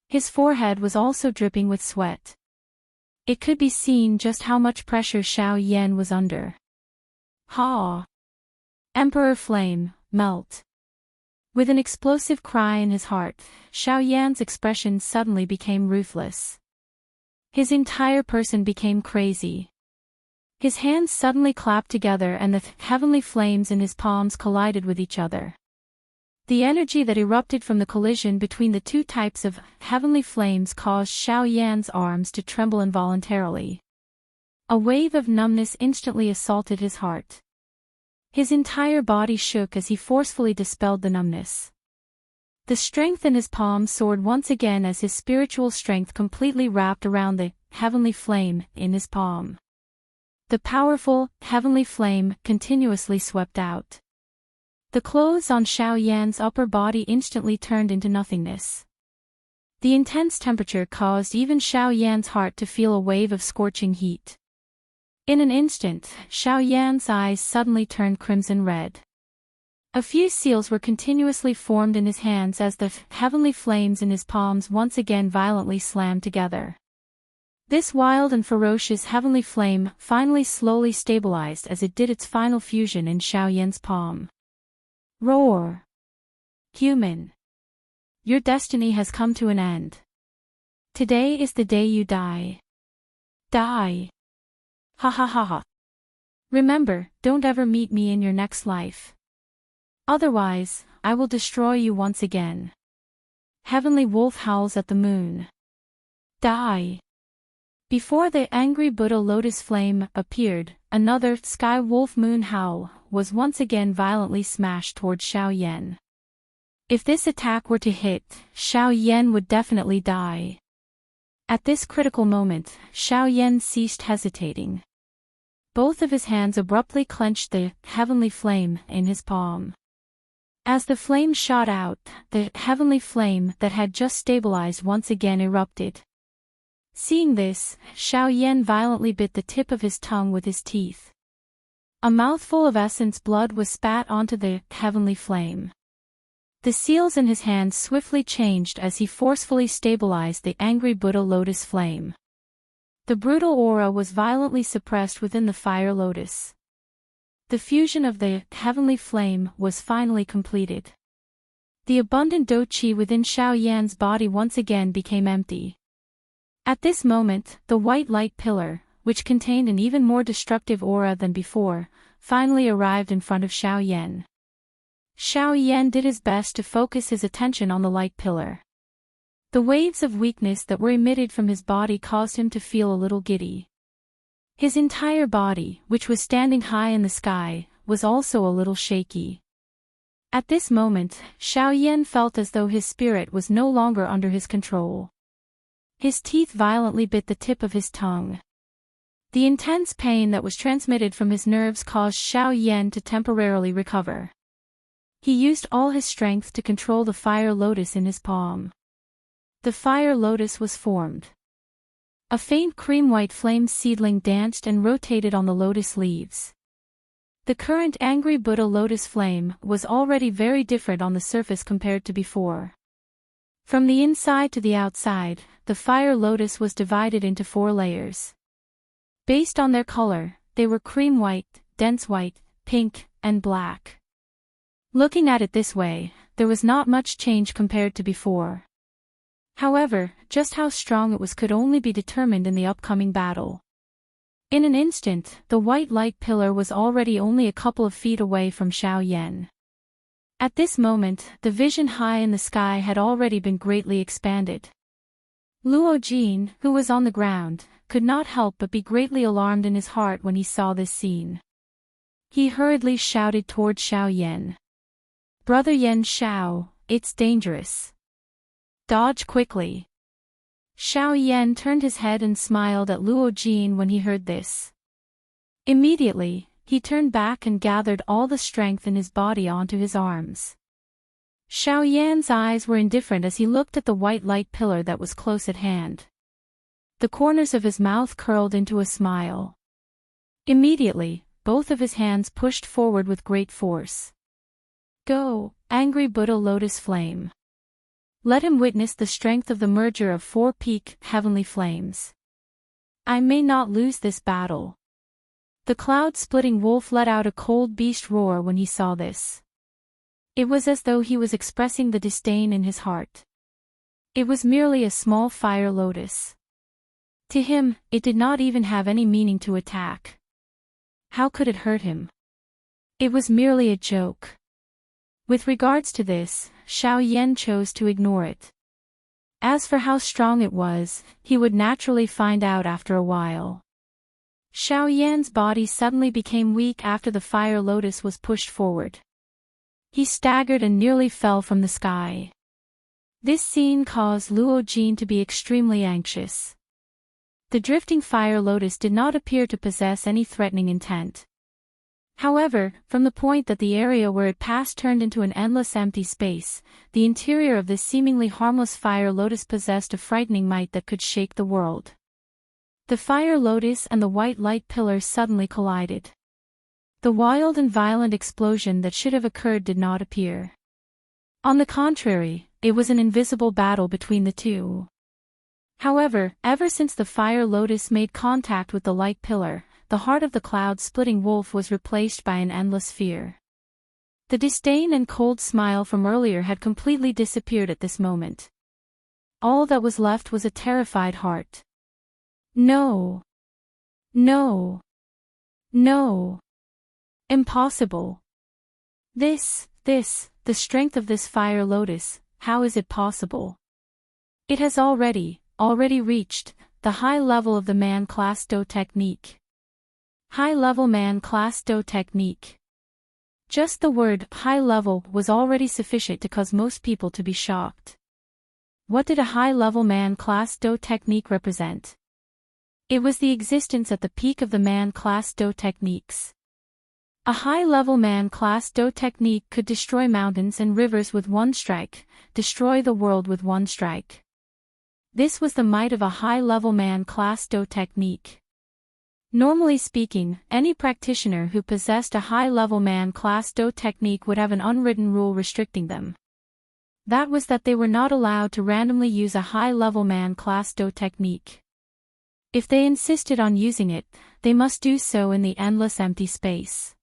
A: His forehead was also dripping with sweat. It could be seen just how much pressure Xiao Yan was under. Ha! Emperor Flame, melt! With an explosive cry in his heart, Xiao Yan's expression suddenly became ruthless. His entire person became crazy. His hands suddenly clapped together and the heavenly flames in his palms collided with each other. The energy that erupted from the collision between the two types of heavenly flames caused Xiao Yan's arms to tremble involuntarily. A wave of numbness instantly assaulted his heart. His entire body shook as he forcefully dispelled the numbness. The strength in his palm soared once again as his spiritual strength completely wrapped around the heavenly flame in his palm. The powerful, heavenly flame continuously swept out. The clothes on Xiao Yan's upper body instantly turned into nothingness. The intense temperature caused even Xiao Yan's heart to feel a wave of scorching heat. In an instant, Xiao Yan's eyes suddenly turned crimson red. A few seals were continuously formed in his hands as the heavenly flames in his palms once again violently slammed together. This wild and ferocious heavenly flame finally slowly stabilized as it did its final fusion in Xiao Yan's palm. Roar! Human! Your destiny has come to an end. Today is the day you die. Die. Ha ha ha ha. Remember, don't ever meet me in your next life. Otherwise, I will destroy you once again. Heavenly wolf howls at the moon. Die. Before the angry Buddha lotus flame appeared, another sky wolf moon howl was once again violently smashed towards Xiao Yan. If this attack were to hit, Xiao Yan would definitely die. At this critical moment, Xiao Yan ceased hesitating. Both of his hands abruptly clenched the heavenly flame in his palm. As the flame shot out, the heavenly flame that had just stabilized once again erupted. Seeing this, Xiao Yan violently bit the tip of his tongue with his teeth. A mouthful of essence blood was spat onto the heavenly flame. The seals in his hands swiftly changed as he forcefully stabilized the angry Buddha lotus flame. The brutal aura was violently suppressed within the fire lotus. The fusion of the heavenly flame was finally completed. The abundant Do Qi within Xiao Yan's body once again became empty. At this moment, the white light pillar, which contained an even more destructive aura than before, finally arrived in front of Xiao Yan. Xiao Yan did his best to focus his attention on the light pillar. The waves of weakness that were emitted from his body caused him to feel a little giddy. His entire body, which was standing high in the sky, was also a little shaky. At this moment, Xiao Yan felt as though his spirit was no longer under his control. His teeth violently bit the tip of his tongue. The intense pain that was transmitted from his nerves caused Xiao Yan to temporarily recover. He used all his strength to control the fire lotus in his palm. The fire lotus was formed. A faint cream-white flame seedling danced and rotated on the lotus leaves. The current angry Buddha lotus flame was already very different on the surface compared to before. From the inside to the outside, the fire lotus was divided into 4 layers. Based on their color, they were cream white, dense white, pink, and black. Looking at it this way, there was not much change compared to before. However, just how strong it was could only be determined in the upcoming battle. In an instant, the white light pillar was already only a couple of feet away from Xiao Yan. At this moment, the vision high in the sky had already been greatly expanded. Luo Jin, who was on the ground, could not help but be greatly alarmed in his heart when he saw this scene. He hurriedly shouted toward Xiao Yan. "Brother Yan Xiao, it's dangerous. Dodge quickly." Xiao Yan turned his head and smiled at Luo Jin when he heard this. Immediately, he turned back and gathered all the strength in his body onto his arms. Xiao Yan's eyes were indifferent as he looked at the white light pillar that was close at hand. The corners of his mouth curled into a smile. Immediately, both of his hands pushed forward with great force. "Go, angry Buddha lotus flame. Let him witness the strength of the merger of 4 peak heavenly flames. I may not lose this battle." The cloud-splitting wolf let out a cold beast roar when he saw this. It was as though he was expressing the disdain in his heart. It was merely a small fire lotus. To him, it did not even have any meaning to attack. How could it hurt him? It was merely a joke. With regards to this, Xiao Yan chose to ignore it. As for how strong it was, he would naturally find out after a while. Xiao Yan's body suddenly became weak after the fire lotus was pushed forward. He staggered and nearly fell from the sky. This scene caused Luo Jin to be extremely anxious. The drifting fire lotus did not appear to possess any threatening intent. However, from the point that the area where it passed turned into an endless empty space, the interior of this seemingly harmless fire lotus possessed a frightening might that could shake the world. The fire lotus and the white light pillar suddenly collided. The wild and violent explosion that should have occurred did not appear. On the contrary, it was an invisible battle between the two. However, ever since the fire lotus made contact with the light pillar, the heart of the cloud-splitting wolf was replaced by an endless fear. The disdain and cold smile from earlier had completely disappeared at this moment. All that was left was a terrified heart. No. No. No. Impossible. The strength of this fire lotus, how is it possible? It has already reached the high level of the man-class Do technique. High-level man-class Do technique. Just the word high level was already sufficient to cause most people to be shocked. What did a high-level man-class Do technique represent? It was the existence at the peak of the man-class Do techniques. A high-level man-class Do technique could destroy mountains and rivers with one strike, destroy the world with one strike. This was the might of a high-level man-class Do technique. Normally speaking, any practitioner who possessed a high-level man-class Do technique would have an unwritten rule restricting them. That was that they were not allowed to randomly use a high-level man-class Do technique. If they insisted on using it, they must do so in the endless empty space.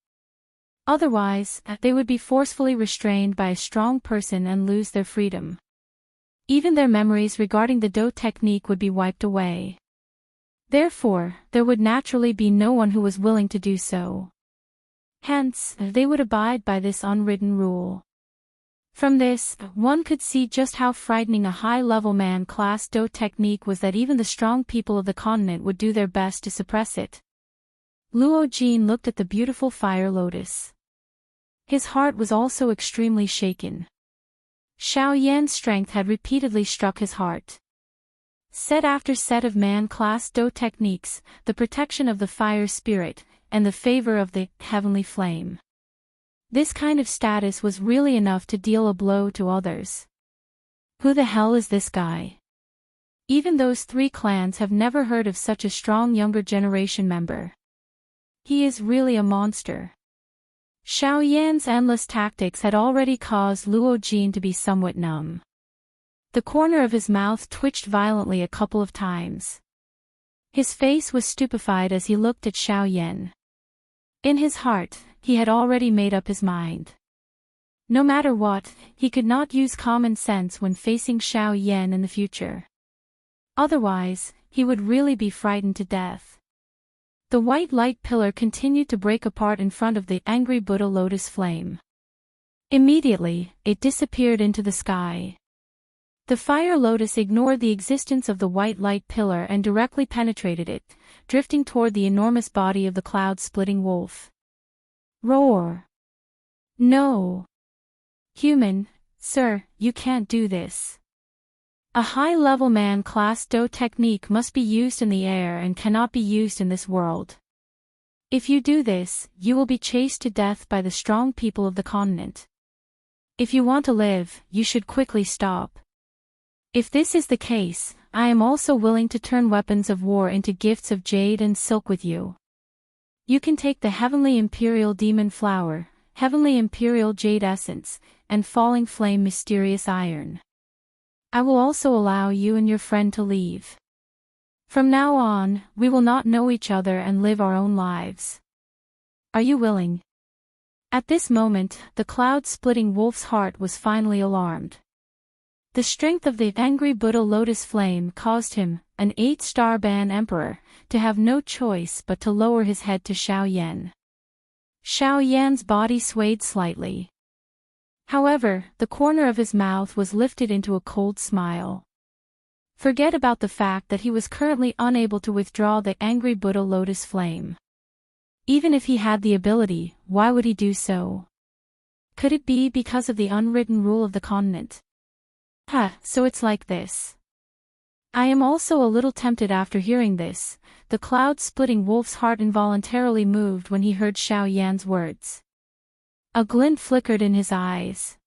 A: Otherwise, they would be forcefully restrained by a strong person and lose their freedom. Even their memories regarding the Do technique would be wiped away. Therefore, there would naturally be no one who was willing to do so. Hence, they would abide by this unwritten rule. From this, one could see just how frightening a high-level man-class Do technique was, that even the strong people of the continent would do their best to suppress it. Luo Jin looked at the beautiful fire lotus. His heart was also extremely shaken. Xiao Yan's strength had repeatedly struck his heart. Set after set of man-class Do techniques, the protection of the fire spirit, and the favor of the heavenly flame. This kind of status was really enough to deal a blow to others. Who the hell is this guy? Even those 3 clans have never heard of such a strong younger generation member. He is really a monster. Xiao Yan's endless tactics had already caused Luo Jin to be somewhat numb. The corner of his mouth twitched violently a couple of times. His face was stupefied as he looked at Xiao Yan. In his heart, he had already made up his mind. No matter what, he could not use common sense when facing Xiao Yan in the future. Otherwise, he would really be frightened to death. The white light pillar continued to break apart in front of the angry Buddha lotus flame. Immediately, it disappeared into the sky. The fire lotus ignored the existence of the white light pillar and directly penetrated it, drifting toward the enormous body of the cloud-splitting wolf. Roar! No! Human, sir, you can't do this. A high-level man-class Do technique must be used in the air and cannot be used in this world. If you do this, you will be chased to death by the strong people of the continent. If you want to live, you should quickly stop. If this is the case, I am also willing to turn weapons of war into gifts of jade and silk with you. You can take the Heavenly Imperial Demon Flower, Heavenly Imperial Jade Essence, and Falling Flame Mysterious Iron. I will also allow you and your friend to leave. From now on, we will not know each other and live our own lives. Are you willing? At this moment, the cloud-splitting wolf's heart was finally alarmed. The strength of the angry Buddha lotus flame caused him, an 8-star ban emperor, to have no choice but to lower his head to Xiao Yan. Xiao Yan's body swayed slightly. However, the corner of his mouth was lifted into a cold smile. Forget about the fact that he was currently unable to withdraw the angry Buddha lotus flame. Even if he had the ability, why would he do so? Could it be because of the unwritten rule of the continent? So it's like this. I am also a little tempted after hearing this. The cloud-splitting wolf's heart involuntarily moved when he heard Xiao Yan's words. A glint flickered in his eyes.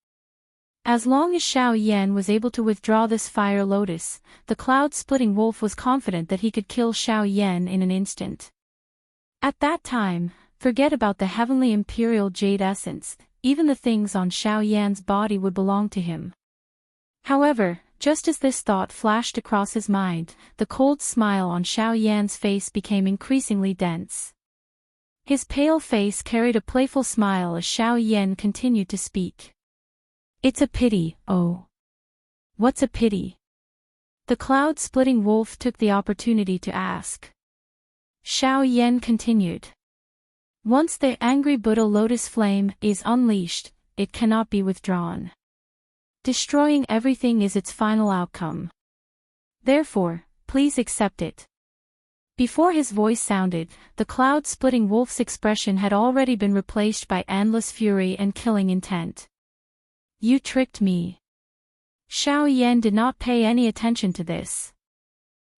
A: As long as Xiao Yan was able to withdraw this fire lotus, the cloud-splitting wolf was confident that he could kill Xiao Yan in an instant. At that time, forget about the Heavenly Imperial Jade Essence, even the things on Xiao Yan's body would belong to him. However, just as this thought flashed across his mind, the cold smile on Xiao Yan's face became increasingly dense. His pale face carried a playful smile as Xiao Yan continued to speak. It's a pity, oh. What's a pity? The cloud-splitting wolf took the opportunity to ask. Xiao Yan continued. Once the angry Buddha lotus flame is unleashed, it cannot be withdrawn. Destroying everything is its final outcome. Therefore, please accept it. Before his voice sounded, the cloud-splitting wolf's expression had already been replaced by endless fury and killing intent. You tricked me. Xiao Yan did not pay any attention to this.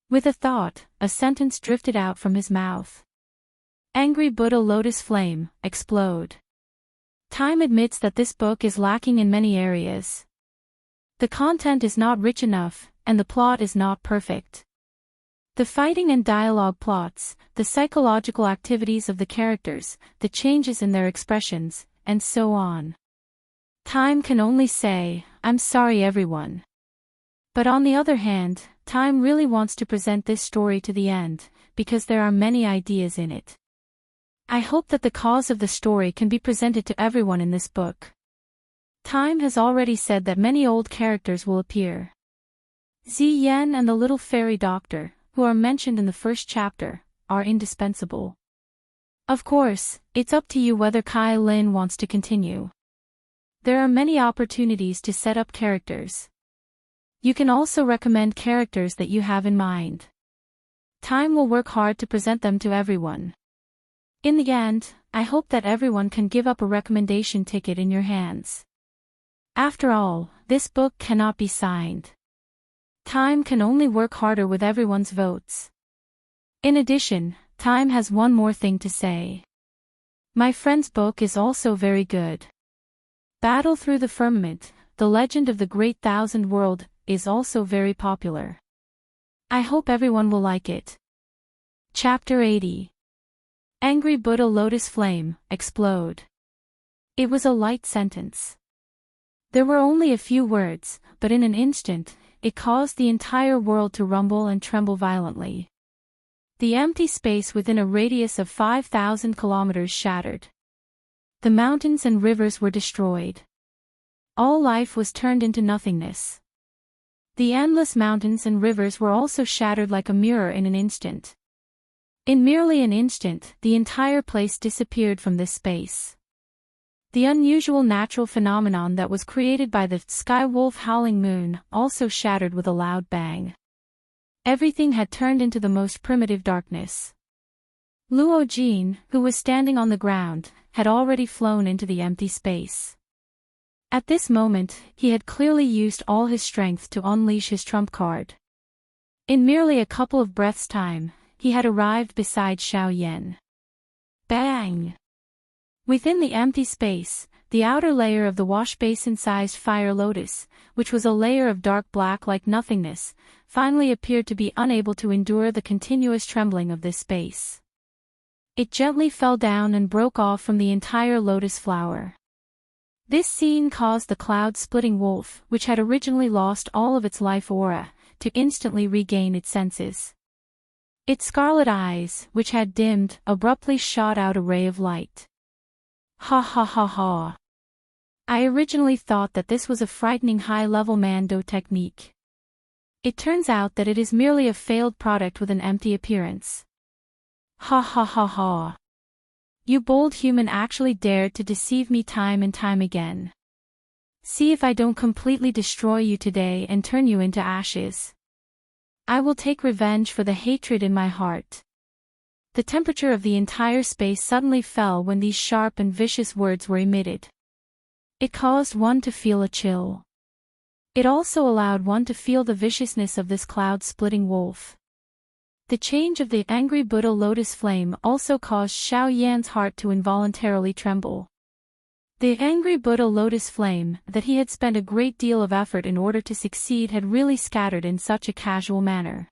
A: With a thought, a sentence drifted out from his mouth. Angry Buddha lotus flame, explode. Time admits that this book is lacking in many areas. The content is not rich enough, and the plot is not perfect. The fighting and dialogue plots, the psychological activities of the characters, the changes in their expressions, and so on. Time can only say, I'm sorry everyone. But on the other hand, Time really wants to present this story to the end, because there are many ideas in it. I hope that the cause of the story can be presented to everyone in this book. Time has already said that many old characters will appear. Zi Yan and the little fairy doctor, who are mentioned in the first chapter, are indispensable. Of course, it's up to you whether Kai Lin wants to continue. There are many opportunities to set up characters. You can also recommend characters that you have in mind. Time will work hard to present them to everyone. In the end, I hope that everyone can give up a recommendation ticket in your hands. After all, this book cannot be signed. Time can only work harder with everyone's votes. In addition, Time has one more thing to say. My friend's book is also very good. Battle Through the Firmament, The Legend of the Great Thousand World, is also very popular. I hope everyone will like it. Chapter 80. Angry Buddha Lotus Flame, Explode. It was a light sentence. There were only a few words, but in an instant, it caused the entire world to rumble and tremble violently. The empty space within a radius of 5,000 kilometers shattered. The mountains and rivers were destroyed. All life was turned into nothingness. The endless mountains and rivers were also shattered like a mirror in an instant. In merely an instant, the entire place disappeared from this space. The unusual natural phenomenon that was created by the sky wolf howling moon also shattered with a loud bang. Everything had turned into the most primitive darkness. Luo Jin, who was standing on the ground, had already flown into the empty space. At this moment, he had clearly used all his strength to unleash his trump card. In merely a couple of breaths' time, he had arrived beside Xiao Yan. Bang! Within the empty space, the outer layer of the wash-basin-sized fire lotus, which was a layer of dark black like nothingness, finally appeared to be unable to endure the continuous trembling of this space. It gently fell down and broke off from the entire lotus flower. This scene caused the cloud-splitting wolf, which had originally lost all of its life aura, to instantly regain its senses. Its scarlet eyes, which had dimmed, abruptly shot out a ray of light. Ha ha ha ha. I originally thought that this was a frightening high-level Mando technique. It turns out that it is merely a failed product with an empty appearance. Ha ha ha ha. You bold human actually dared to deceive me time and time again. See if I don't completely destroy you today and turn you into ashes. I will take revenge for the hatred in my heart. The temperature of the entire space suddenly fell when these sharp and vicious words were emitted. It caused one to feel a chill. It also allowed one to feel the viciousness of this cloud-splitting wolf. The change of the angry Buddha lotus flame also caused Xiao Yan's heart to involuntarily tremble. The angry Buddha lotus flame that he had spent a great deal of effort in order to succeed had really scattered in such a casual manner.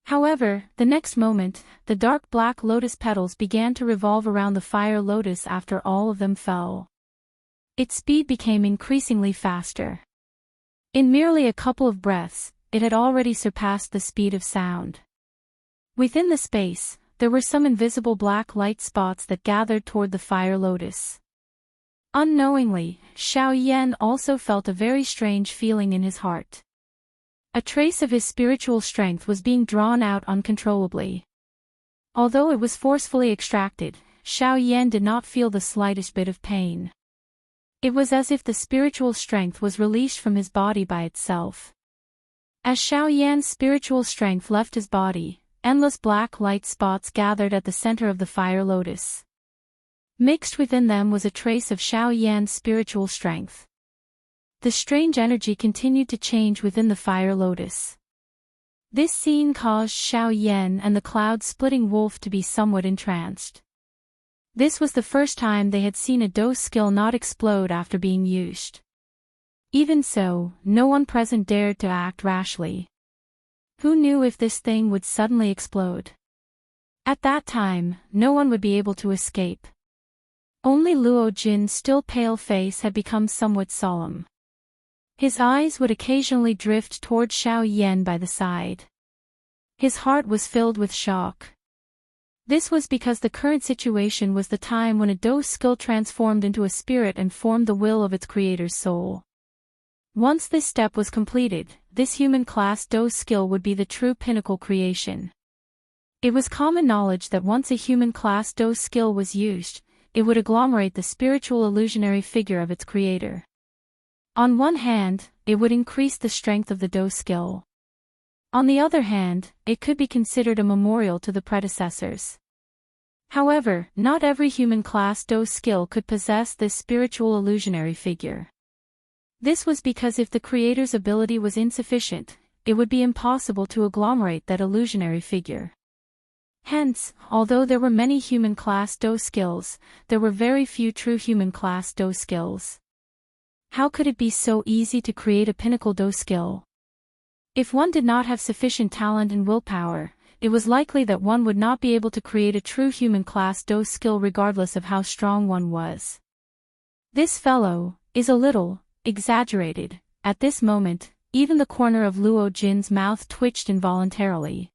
A: However, the next moment, the dark black lotus petals began to revolve around the fire lotus after all of them fell. Its speed became increasingly faster. In merely a couple of breaths, it had already surpassed the speed of sound. Within the space, there were some invisible black light spots that gathered toward the fire lotus. Unknowingly, Xiao Yan also felt a very strange feeling in his heart. A trace of his spiritual strength was being drawn out uncontrollably. Although it was forcefully extracted, Xiao Yan did not feel the slightest bit of pain. It was as if the spiritual strength was released from his body by itself. As Xiao Yan's spiritual strength left his body, endless black light spots gathered at the center of the fire lotus. Mixed within them was a trace of Xiao Yan's spiritual strength. The strange energy continued to change within the fire lotus. This scene caused Xiao Yan and the cloud-splitting wolf to be somewhat entranced. This was the first time they had seen a dose skill not explode after being used. Even so, no one present dared to act rashly. Who knew if this thing would suddenly explode? At that time, no one would be able to escape. Only Luo Jin's still pale face had become somewhat solemn. His eyes would occasionally drift toward Xiao Yan by the side. His heart was filled with shock. This was because the current situation was the time when a dose skill transformed into a spirit and formed the will of its creator's soul. Once this step was completed, this human-class dose skill would be the true pinnacle creation. It was common knowledge that once a human-class dose skill was used, it would agglomerate the spiritual illusionary figure of its creator. On one hand, it would increase the strength of the dose skill. On the other hand, it could be considered a memorial to the predecessors. However, not every human-class dose skill could possess this spiritual illusionary figure. This was because if the creator's ability was insufficient, it would be impossible to agglomerate that illusionary figure. Hence, although there were many human-class dose skills, there were very few true human-class dose skills. How could it be so easy to create a pinnacle dose skill? If one did not have sufficient talent and willpower, it was likely that one would not be able to create a true human-class dose skill regardless of how strong one was. This fellow is a little exaggerated. At this moment, even the corner of Luo Jin's mouth twitched involuntarily.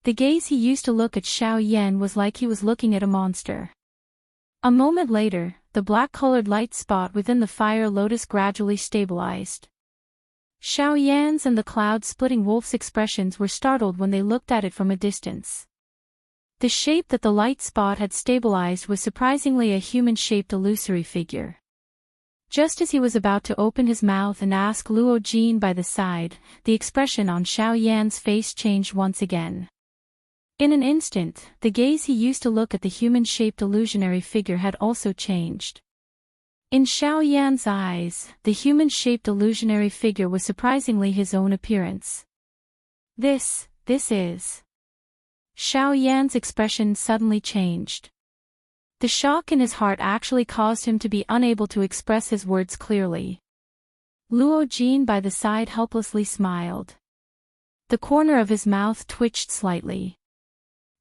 A: The gaze he used to look at Xiao Yan was like he was looking at a monster. A moment later, the black-colored light spot within the fire lotus gradually stabilized. Xiao Yan's and the cloud-splitting wolf's expressions were startled when they looked at it from a distance. The shape that the light spot had stabilized was surprisingly a human-shaped illusory figure. Just as he was about to open his mouth and ask Luo Jin by the side, the expression on Xiao Yan's face changed once again. In an instant, the gaze he used to look at the human-shaped illusionary figure had also changed. In Xiao Yan's eyes, the human-shaped illusionary figure was surprisingly his own appearance. This is... Xiao Yan's expression suddenly changed. The shock in his heart actually caused him to be unable to express his words clearly. Luo Jin by the side helplessly smiled. The corner of his mouth twitched slightly.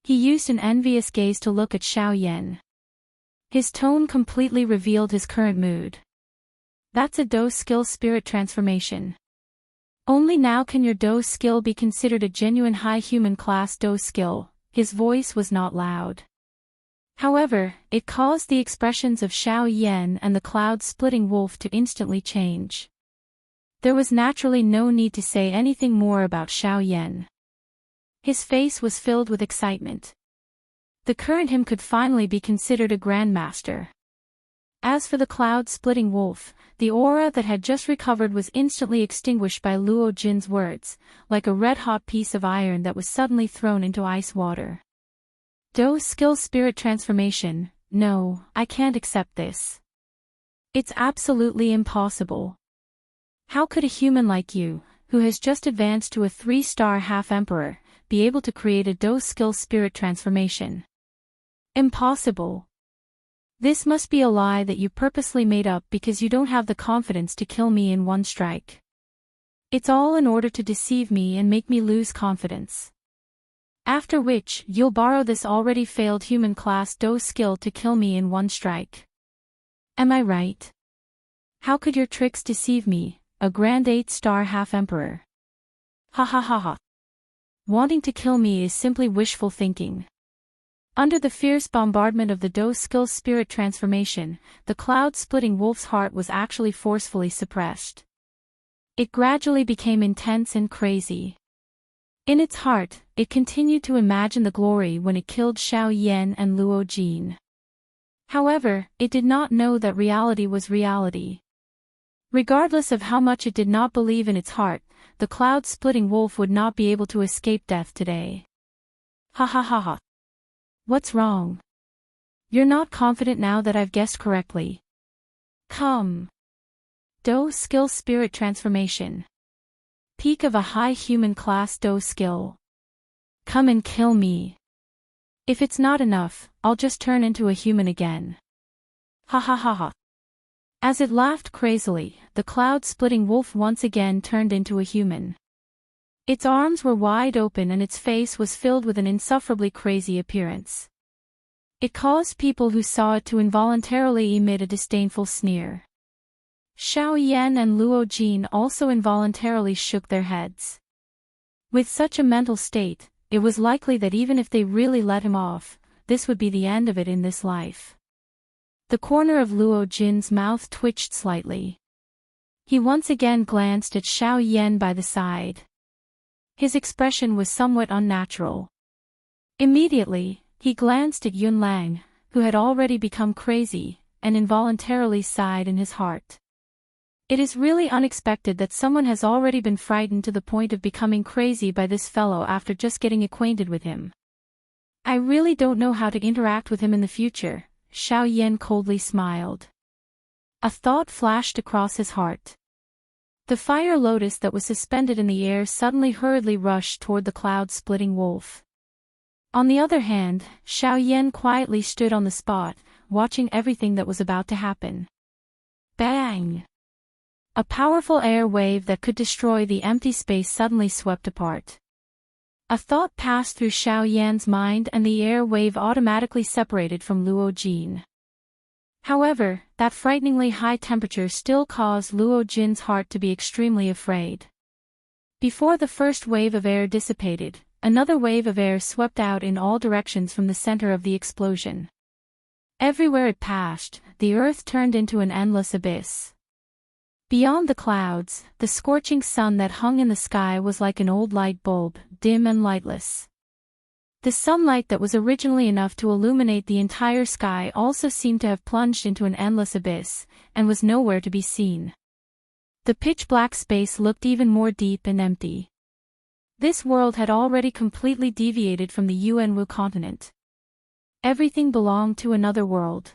A: He used an envious gaze to look at Xiao Yan. His tone completely revealed his current mood. That's a dose skill spirit transformation. Only now can your dose skill be considered a genuine high human class dose skill. His voice was not loud. However, it caused the expressions of Xiao Yan and the cloud-splitting wolf to instantly change. There was naturally no need to say anything more about Xiao Yan. His face was filled with excitement. The current him could finally be considered a grandmaster. As for the cloud-splitting wolf, the aura that had just recovered was instantly extinguished by Luo Jin's words, like a red-hot piece of iron that was suddenly thrown into ice water. Dose skill spirit transformation, no, I can't accept this. It's absolutely impossible. How could a human like you, who has just advanced to a 3-star half-emperor, be able to create a dose skill spirit transformation? Impossible. This must be a lie that you purposely made up because you don't have the confidence to kill me in one strike. It's all in order to deceive me and make me lose confidence. After which, you'll borrow this already failed human class dose skill to kill me in one strike. Am I right? How could your tricks deceive me, a grand 8-star half-emperor? Ha ha ha ha. Wanting to kill me is simply wishful thinking. Under the fierce bombardment of the dose skill spirit transformation, the cloud-splitting wolf's heart was actually forcefully suppressed. It gradually became intense and crazy. In its heart, it continued to imagine the glory when it killed Xiao Yan and Luo Jin. However, it did not know that reality was reality. Regardless of how much it did not believe in its heart, the cloud-splitting wolf would not be able to escape death today. Ha ha ha ha. What's wrong? You're not confident now that I've guessed correctly. Come. Do skill spirit transformation. Peak of a high human class Do skill. Come and kill me. If it's not enough, I'll just turn into a human again. Ha ha ha ha. As it laughed crazily, the cloud-splitting wolf once again turned into a human. Its arms were wide open and its face was filled with an insufferably crazy appearance. It caused people who saw it to involuntarily emit a disdainful sneer. Xiao Yan and Luo Jin also involuntarily shook their heads. With such a mental state, it was likely that even if they really let him off, this would be the end of it in this life. The corner of Luo Jin's mouth twitched slightly. He once again glanced at Xiao Yan by the side. His expression was somewhat unnatural. Immediately, he glanced at Yun Lang, who had already become crazy, and involuntarily sighed in his heart. It is really unexpected that someone has already been frightened to the point of becoming crazy by this fellow after just getting acquainted with him. I really don't know how to interact with him in the future, Xiao Yan coldly smiled. A thought flashed across his heart. The fire lotus that was suspended in the air suddenly hurriedly rushed toward the cloud-splitting wolf. On the other hand, Xiao Yan quietly stood on the spot, watching everything that was about to happen. Bang! A powerful air wave that could destroy the empty space suddenly swept apart. A thought passed through Xiao Yan's mind and the air wave automatically separated from Luo Jin. However, that frighteningly high temperature still caused Luo Jin's heart to be extremely afraid. Before the first wave of air dissipated, another wave of air swept out in all directions from the center of the explosion. Everywhere it passed, the earth turned into an endless abyss. Beyond the clouds, the scorching sun that hung in the sky was like an old light bulb, dim and lightless. The sunlight that was originally enough to illuminate the entire sky also seemed to have plunged into an endless abyss, and was nowhere to be seen. The pitch-black space looked even more deep and empty. This world had already completely deviated from the Yuanwu continent. Everything belonged to another world.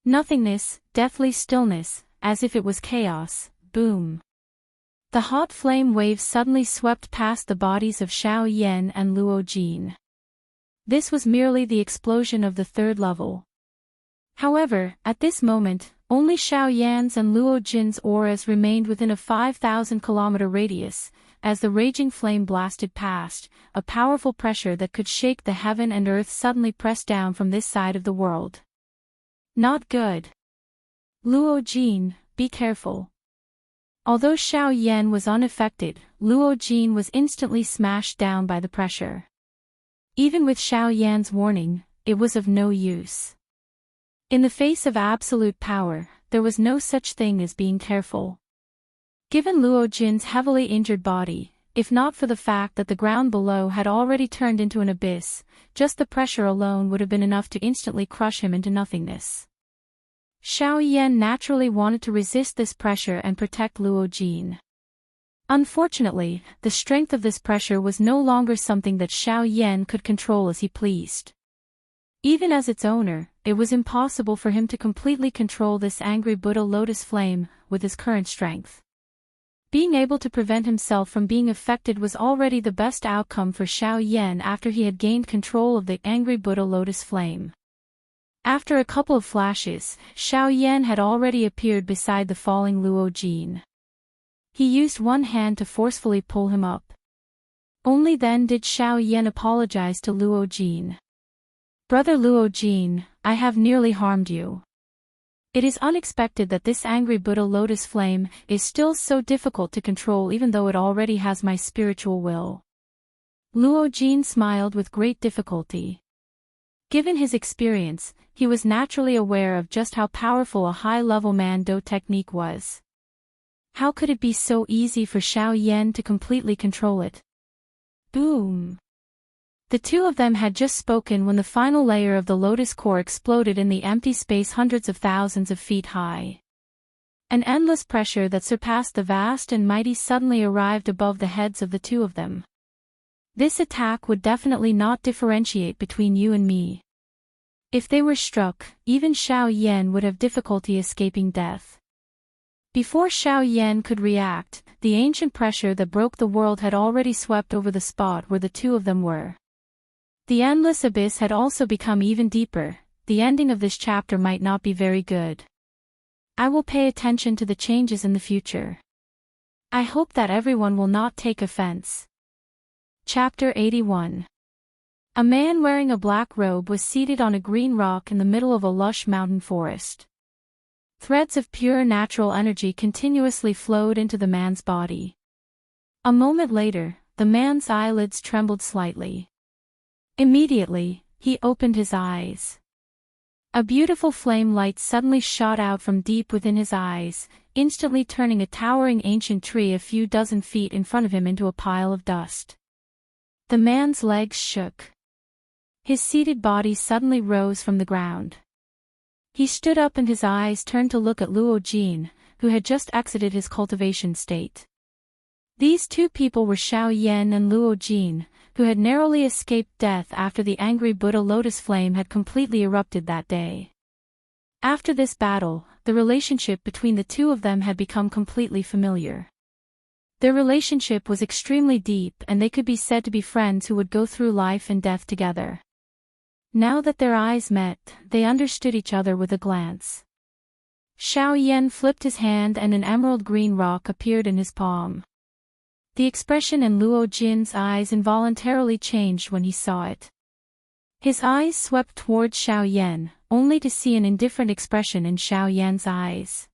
A: Nothingness, deathly stillness, as if it was chaos. Boom. The hot flame wave suddenly swept past the bodies of Xiao Yan and Luo Jin. This was merely the explosion of the third level. However, at this moment, only Xiao Yan's and Luo Jin's auras remained within a 5,000-kilometer radius. As the raging flame blasted past, a powerful pressure that could shake the heaven and earth suddenly pressed down from this side of the world. Not good. Luo Jin, be careful. Although Xiao Yan was unaffected, Luo Jin was instantly smashed down by the pressure. Even with Xiao Yan's warning, it was of no use. In the face of absolute power, there was no such thing as being careful. Given Luo Jin's heavily injured body, if not for the fact that the ground below had already turned into an abyss, just the pressure alone would have been enough to instantly crush him into nothingness. Xiao Yan naturally wanted to resist this pressure and protect Luo Jin. Unfortunately, the strength of this pressure was no longer something that Xiao Yan could control as he pleased. Even as its owner, it was impossible for him to completely control this angry Buddha lotus flame with his current strength. Being able to prevent himself from being affected was already the best outcome for Xiao Yan after he had gained control of the angry Buddha lotus flame. After a couple of flashes, Xiao Yan had already appeared beside the falling Luo Jin. He used one hand to forcefully pull him up. Only then did Xiao Yan apologize to Luo Jin. Brother Luo Jin, I have nearly harmed you. It is unexpected that this angry Buddha lotus flame is still so difficult to control even though it already has my spiritual will. Luo Jin smiled with great difficulty. Given his experience, he was naturally aware of just how powerful a high-level Mando technique was. How could it be so easy for Xiao Yan to completely control it? Boom! The two of them had just spoken when the final layer of the lotus core exploded in the empty space hundreds of thousands of feet high. An endless pressure that surpassed the vast and mighty suddenly arrived above the heads of the two of them. This attack would definitely not differentiate between you and me. If they were struck, even Xiao Yan would have difficulty escaping death. Before Xiao Yan could react, the ancient pressure that broke the world had already swept over the spot where the two of them were. The endless abyss had also become even deeper. The ending of this chapter might not be very good. I will pay attention to the changes in the future. I hope that everyone will not take offense. Chapter 81. A man wearing a black robe was seated on a green rock in the middle of a lush mountain forest. Threads of pure natural energy continuously flowed into the man's body. A moment later, the man's eyelids trembled slightly. Immediately, he opened his eyes. A beautiful flame light suddenly shot out from deep within his eyes, instantly turning a towering ancient tree a few dozen feet in front of him into a pile of dust. The man's legs shook. His seated body suddenly rose from the ground. He stood up and his eyes turned to look at Luo Jin, who had just exited his cultivation state. These two people were Xiao Yan and Luo Jin, who had narrowly escaped death after the angry Buddha lotus flame had completely erupted that day. After this battle, the relationship between the two of them had become completely familiar. Their relationship was extremely deep and they could be said to be friends who would go through life and death together. Now that their eyes met, they understood each other with a glance. Xiao Yan flipped his hand and an emerald green rock appeared in his palm. The expression in Luo Jin's eyes involuntarily changed when he saw it. His eyes swept towards Xiao Yan, only to see an indifferent expression in Xiao Yan's eyes.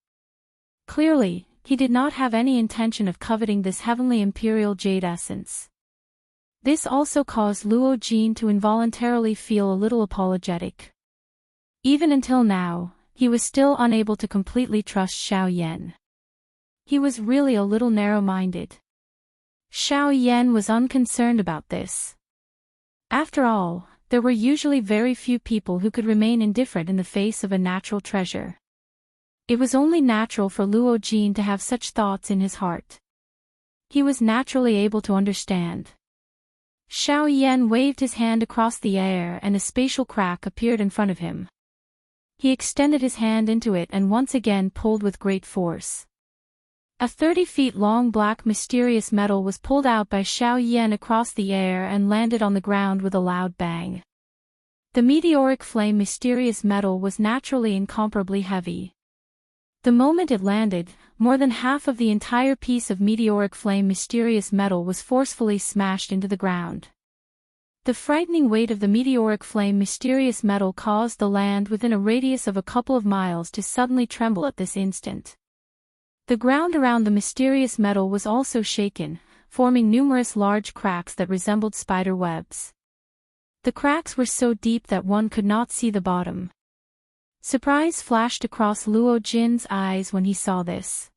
A: Clearly, he did not have any intention of coveting this heavenly imperial jade essence. This also caused Luo Jin to involuntarily feel a little apologetic. Even until now, he was still unable to completely trust Xiao Yan. He was really a little narrow-minded. Xiao Yan was unconcerned about this. After all, there were usually very few people who could remain indifferent in the face of a natural treasure. It was only natural for Luo Jin to have such thoughts in his heart. He was naturally able to understand. Xiao Yan waved his hand across the air and a spatial crack appeared in front of him. He extended his hand into it and once again pulled with great force. A 30-feet-long black mysterious metal was pulled out by Xiao Yan across the air and landed on the ground with a loud bang. The meteoric flame mysterious metal was naturally incomparably heavy. The moment it landed, more than half of the entire piece of meteoric flame mysterious metal was forcefully smashed into the ground. The frightening weight of the meteoric flame mysterious metal caused the land within a radius of a couple of miles to suddenly tremble at this instant. The ground around the mysterious metal was also shaken, forming numerous large cracks that resembled spider webs. The cracks were so deep that one could not see the bottom. Surprise flashed across Luo Jin's eyes when he saw this.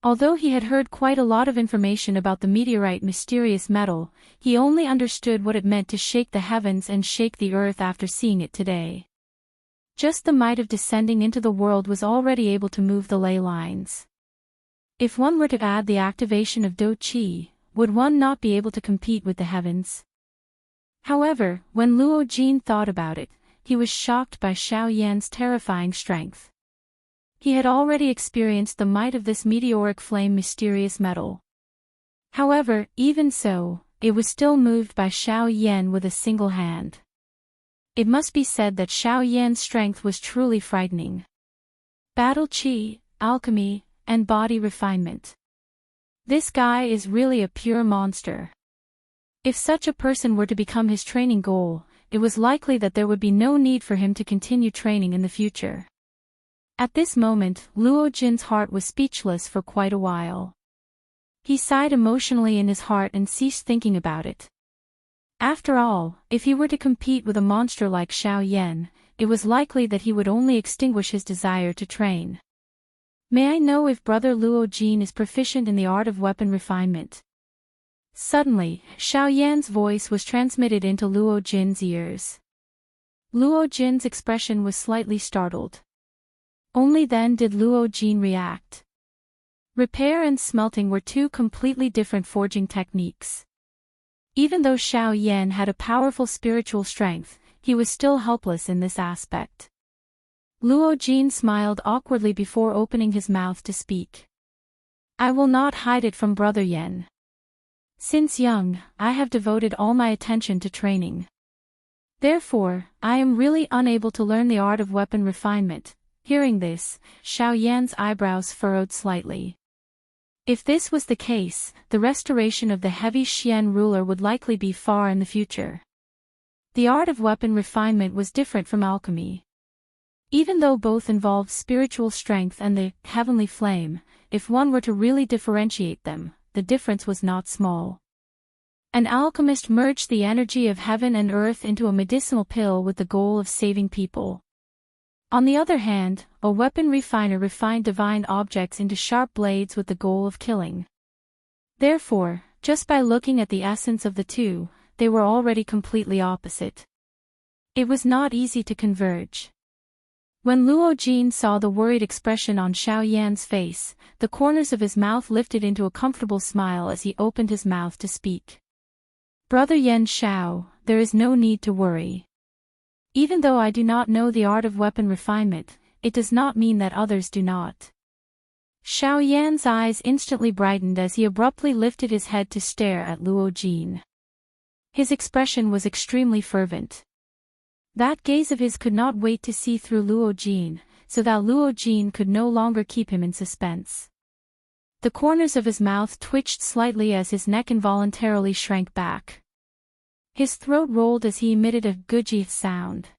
A: Although he had heard quite a lot of information about the meteorite mysterious metal, he only understood what it meant to shake the heavens and shake the earth after seeing it today. Just the might of descending into the world was already able to move the ley lines. If one were to add the activation of Do Qi, would one not be able to compete with the heavens? However, when Luo Jin thought about it, he was shocked by Xiao Yan's terrifying strength. He had already experienced the might of this meteoric flame mysterious metal. However, even so, it was still moved by Xiao Yan with a single hand. It must be said that Xiao Yan's strength was truly frightening. Battle Qi, alchemy, and body refinement. This guy is really a pure monster. If such a person were to become his training goal, it was likely that there would be no need for him to continue training in the future. At this moment, Luo Jin's heart was speechless for quite a while. He sighed emotionally in his heart and ceased thinking about it. After all, if he were to compete with a monster like Xiao Yan, it was likely that he would only extinguish his desire to train. May I know if Brother Luo Jin is proficient in the art of weapon refinement? Suddenly, Xiao Yan's voice was transmitted into Luo Jin's ears. Luo Jin's expression was slightly startled. Only then did Luo Jin react. Repair and smelting were two completely different forging techniques. Even though Xiao Yan had a powerful spiritual strength, he was still helpless in this aspect. Luo Jin smiled awkwardly before opening his mouth to speak. I will not hide it from Brother Yan. Since young, I have devoted all my attention to training. Therefore, I am really unable to learn the art of weapon refinement. Hearing this, Xiao Yan's eyebrows furrowed slightly. If this was the case, the restoration of the heavy Xian ruler would likely be far in the future. The art of weapon refinement was different from alchemy. Even though both involved spiritual strength and the heavenly flame, if one were to really differentiate them, the difference was not small. An alchemist merged the energy of heaven and earth into a medicinal pill with the goal of saving people. On the other hand, a weapon refiner refined divine objects into sharp blades with the goal of killing. Therefore, just by looking at the essence of the two, they were already completely opposite. It was not easy to converge. When Luo Jin saw the worried expression on Xiao Yan's face, the corners of his mouth lifted into a comfortable smile as he opened his mouth to speak. Brother Yan Xiao, there is no need to worry. Even though I do not know the art of weapon refinement, it does not mean that others do not. Xiao Yan's eyes instantly brightened as he abruptly lifted his head to stare at Luo Jin. His expression was extremely fervent. That gaze of his could not wait to see through Luo Jin, so that Luo Jin could no longer keep him in suspense. The corners of his mouth twitched slightly as his neck involuntarily shrank back. His throat rolled as he emitted a guji sound.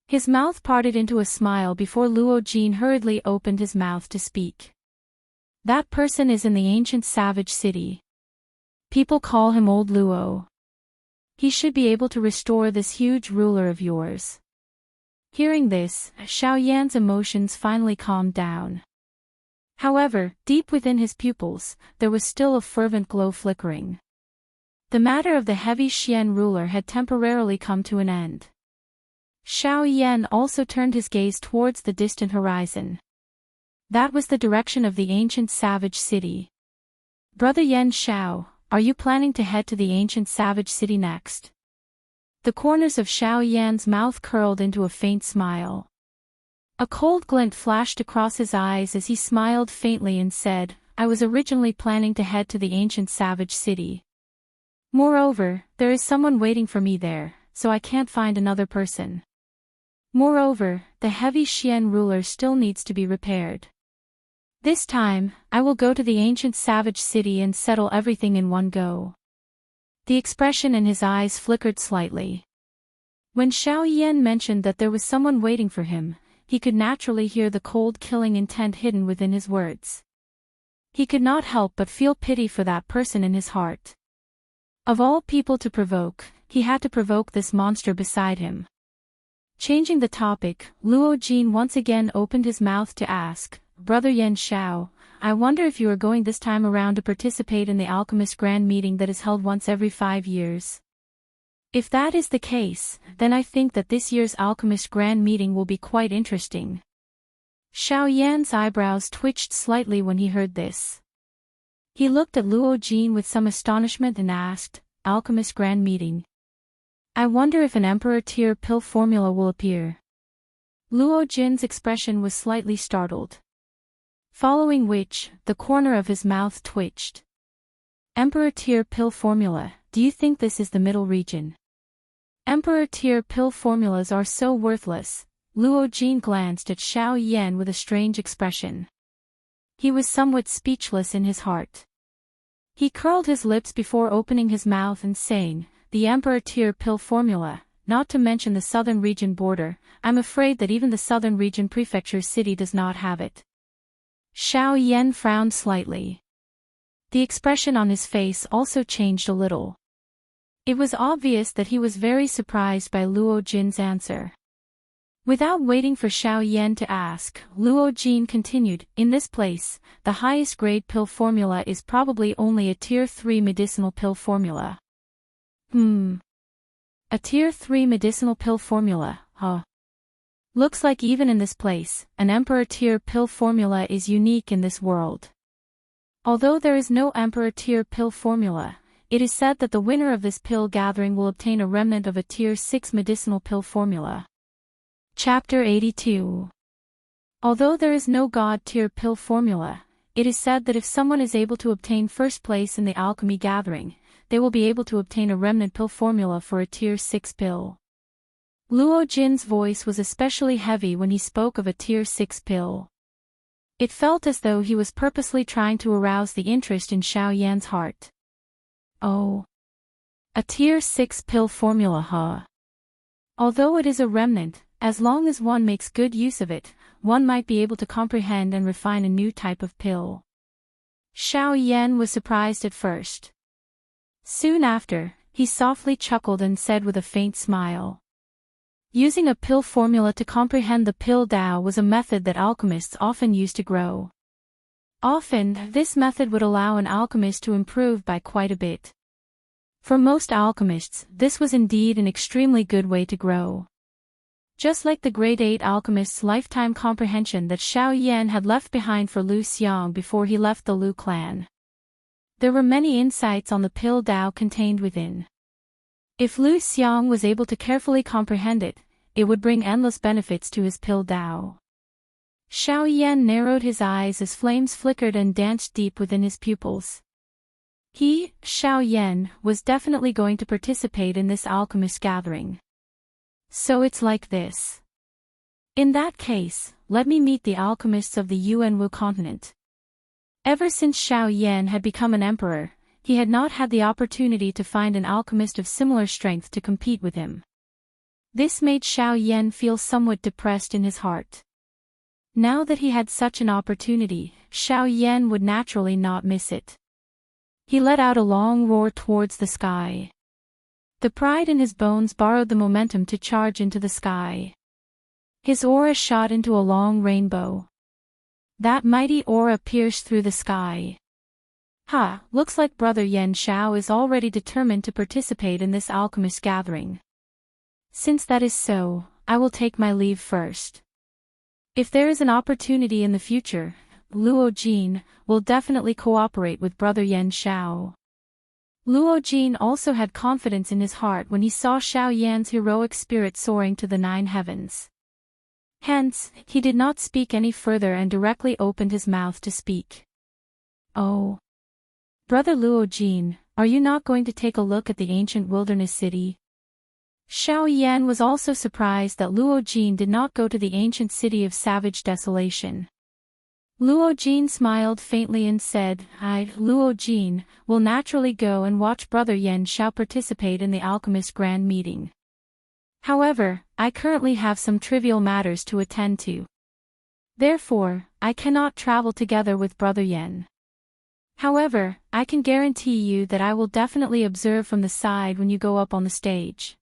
A: His mouth parted into a smile before Luo Jin hurriedly opened his mouth to speak. That person is in the ancient savage city. People call him Old Luo. He should be able to restore this huge ruler of yours. Hearing this, Xiao Yan's emotions finally calmed down. However, deep within his pupils, there was still a fervent glow flickering. The matter of the heavy Xian ruler had temporarily come to an end. Xiao Yan also turned his gaze towards the distant horizon. That was the direction of the ancient savage city. Brother Yan Xiao, are you planning to head to the ancient savage city next? The corners of Xiao Yan's mouth curled into a faint smile. A cold glint flashed across his eyes as he smiled faintly and said, I was originally planning to head to the ancient savage city. Moreover, there is someone waiting for me there, so I can't find another person. Moreover, the heavy Xian ruler still needs to be repaired. This time, I will go to the ancient savage city and settle everything in one go. The expression in his eyes flickered slightly. When Xiao Yan mentioned that there was someone waiting for him, he could naturally hear the cold killing intent hidden within his words. He could not help but feel pity for that person in his heart. Of all people to provoke, he had to provoke this monster beside him. Changing the topic, Luo Jin once again opened his mouth to ask, Brother Yan Xiao, I wonder if you are going this time around to participate in the Alchemist Grand Meeting that is held once every 5 years. If that is the case, then I think that this year's Alchemist Grand Meeting will be quite interesting. Xiao Yan's eyebrows twitched slightly when he heard this. He looked at Luo Jin with some astonishment and asked, Alchemist Grand Meeting. I wonder if an Emperor Tier pill formula will appear. Luo Jin's expression was slightly startled. Following which, the corner of his mouth twitched. Emperor Tier pill formula, do you think this is the middle region? Emperor Tier pill formulas are so worthless. Luo Jin glanced at Xiao Yan with a strange expression. He was somewhat speechless in his heart. He curled his lips before opening his mouth and saying, the Emperor Tier pill formula, not to mention the southern region border, I'm afraid that even the southern region prefecture city does not have it. Xiao Yan frowned slightly. The expression on his face also changed a little. It was obvious that he was very surprised by Luo Jin's answer. Without waiting for Xiao Yan to ask, Luo Jin continued, in this place, the highest grade pill formula is probably only a tier 3 medicinal pill formula. A tier 3 medicinal pill formula, huh? Looks like even in this place, an emperor tier pill formula is unique in this world. Although there is no emperor tier pill formula, it is said that the winner of this pill gathering will obtain a remnant of a tier 6 medicinal pill formula. Chapter 82. Although there is no god tier pill formula, it is said that if someone is able to obtain first place in the alchemy gathering, they will be able to obtain a remnant pill formula for a tier 6 pill. Luo Jin's voice was especially heavy when he spoke of a tier 6 pill. It felt as though he was purposely trying to arouse the interest in Xiao Yan's heart. Oh. A tier 6 pill formula, huh? Although it is a remnant, as long as one makes good use of it, one might be able to comprehend and refine a new type of pill. Xiao Yan was surprised at first. Soon after, he softly chuckled and said with a faint smile. Using a pill formula to comprehend the pill Tao was a method that alchemists often used to grow. Often, this method would allow an alchemist to improve by quite a bit. For most alchemists, this was indeed an extremely good way to grow. Just like the grade 8 alchemist's lifetime comprehension that Xiao Yan had left behind for Lu Xiang before he left the Lu clan. There were many insights on the pill Tao contained within. If Lu Xiang was able to carefully comprehend it, it would bring endless benefits to his pill Tao. Xiao Yan narrowed his eyes as flames flickered and danced deep within his pupils. He, Xiao Yan, was definitely going to participate in this alchemist gathering. So it's like this. In that case, let me meet the alchemists of the Yuanwu continent. Ever since Xiao Yan had become an emperor, he had not had the opportunity to find an alchemist of similar strength to compete with him. This made Xiao Yan feel somewhat depressed in his heart. Now that he had such an opportunity, Xiao Yan would naturally not miss it. He let out a long roar towards the sky. The pride in his bones borrowed the momentum to charge into the sky. His aura shot into a long rainbow. That mighty aura pierced through the sky. Looks like Brother Yan Xiao is already determined to participate in this alchemist gathering. Since that is so, I will take my leave first. If there is an opportunity in the future, Luo Jin will definitely cooperate with Brother Yan Xiao. Luo Jin also had confidence in his heart when he saw Xiao Yan's heroic spirit soaring to the 9 heavens. Hence, he did not speak any further and directly opened his mouth to speak. Oh. Brother Luo Jin, are you not going to take a look at the ancient wilderness city? Xiao Yan was also surprised that Luo Jin did not go to the ancient city of savage desolation. Luo Jin smiled faintly and said, Luo Jin, will naturally go and watch Brother Yan Xiao participate in the alchemist grand meeting. However, I currently have some trivial matters to attend to. Therefore, I cannot travel together with Brother Yan. However, I can guarantee you that I will definitely observe from the side when you go up on the stage.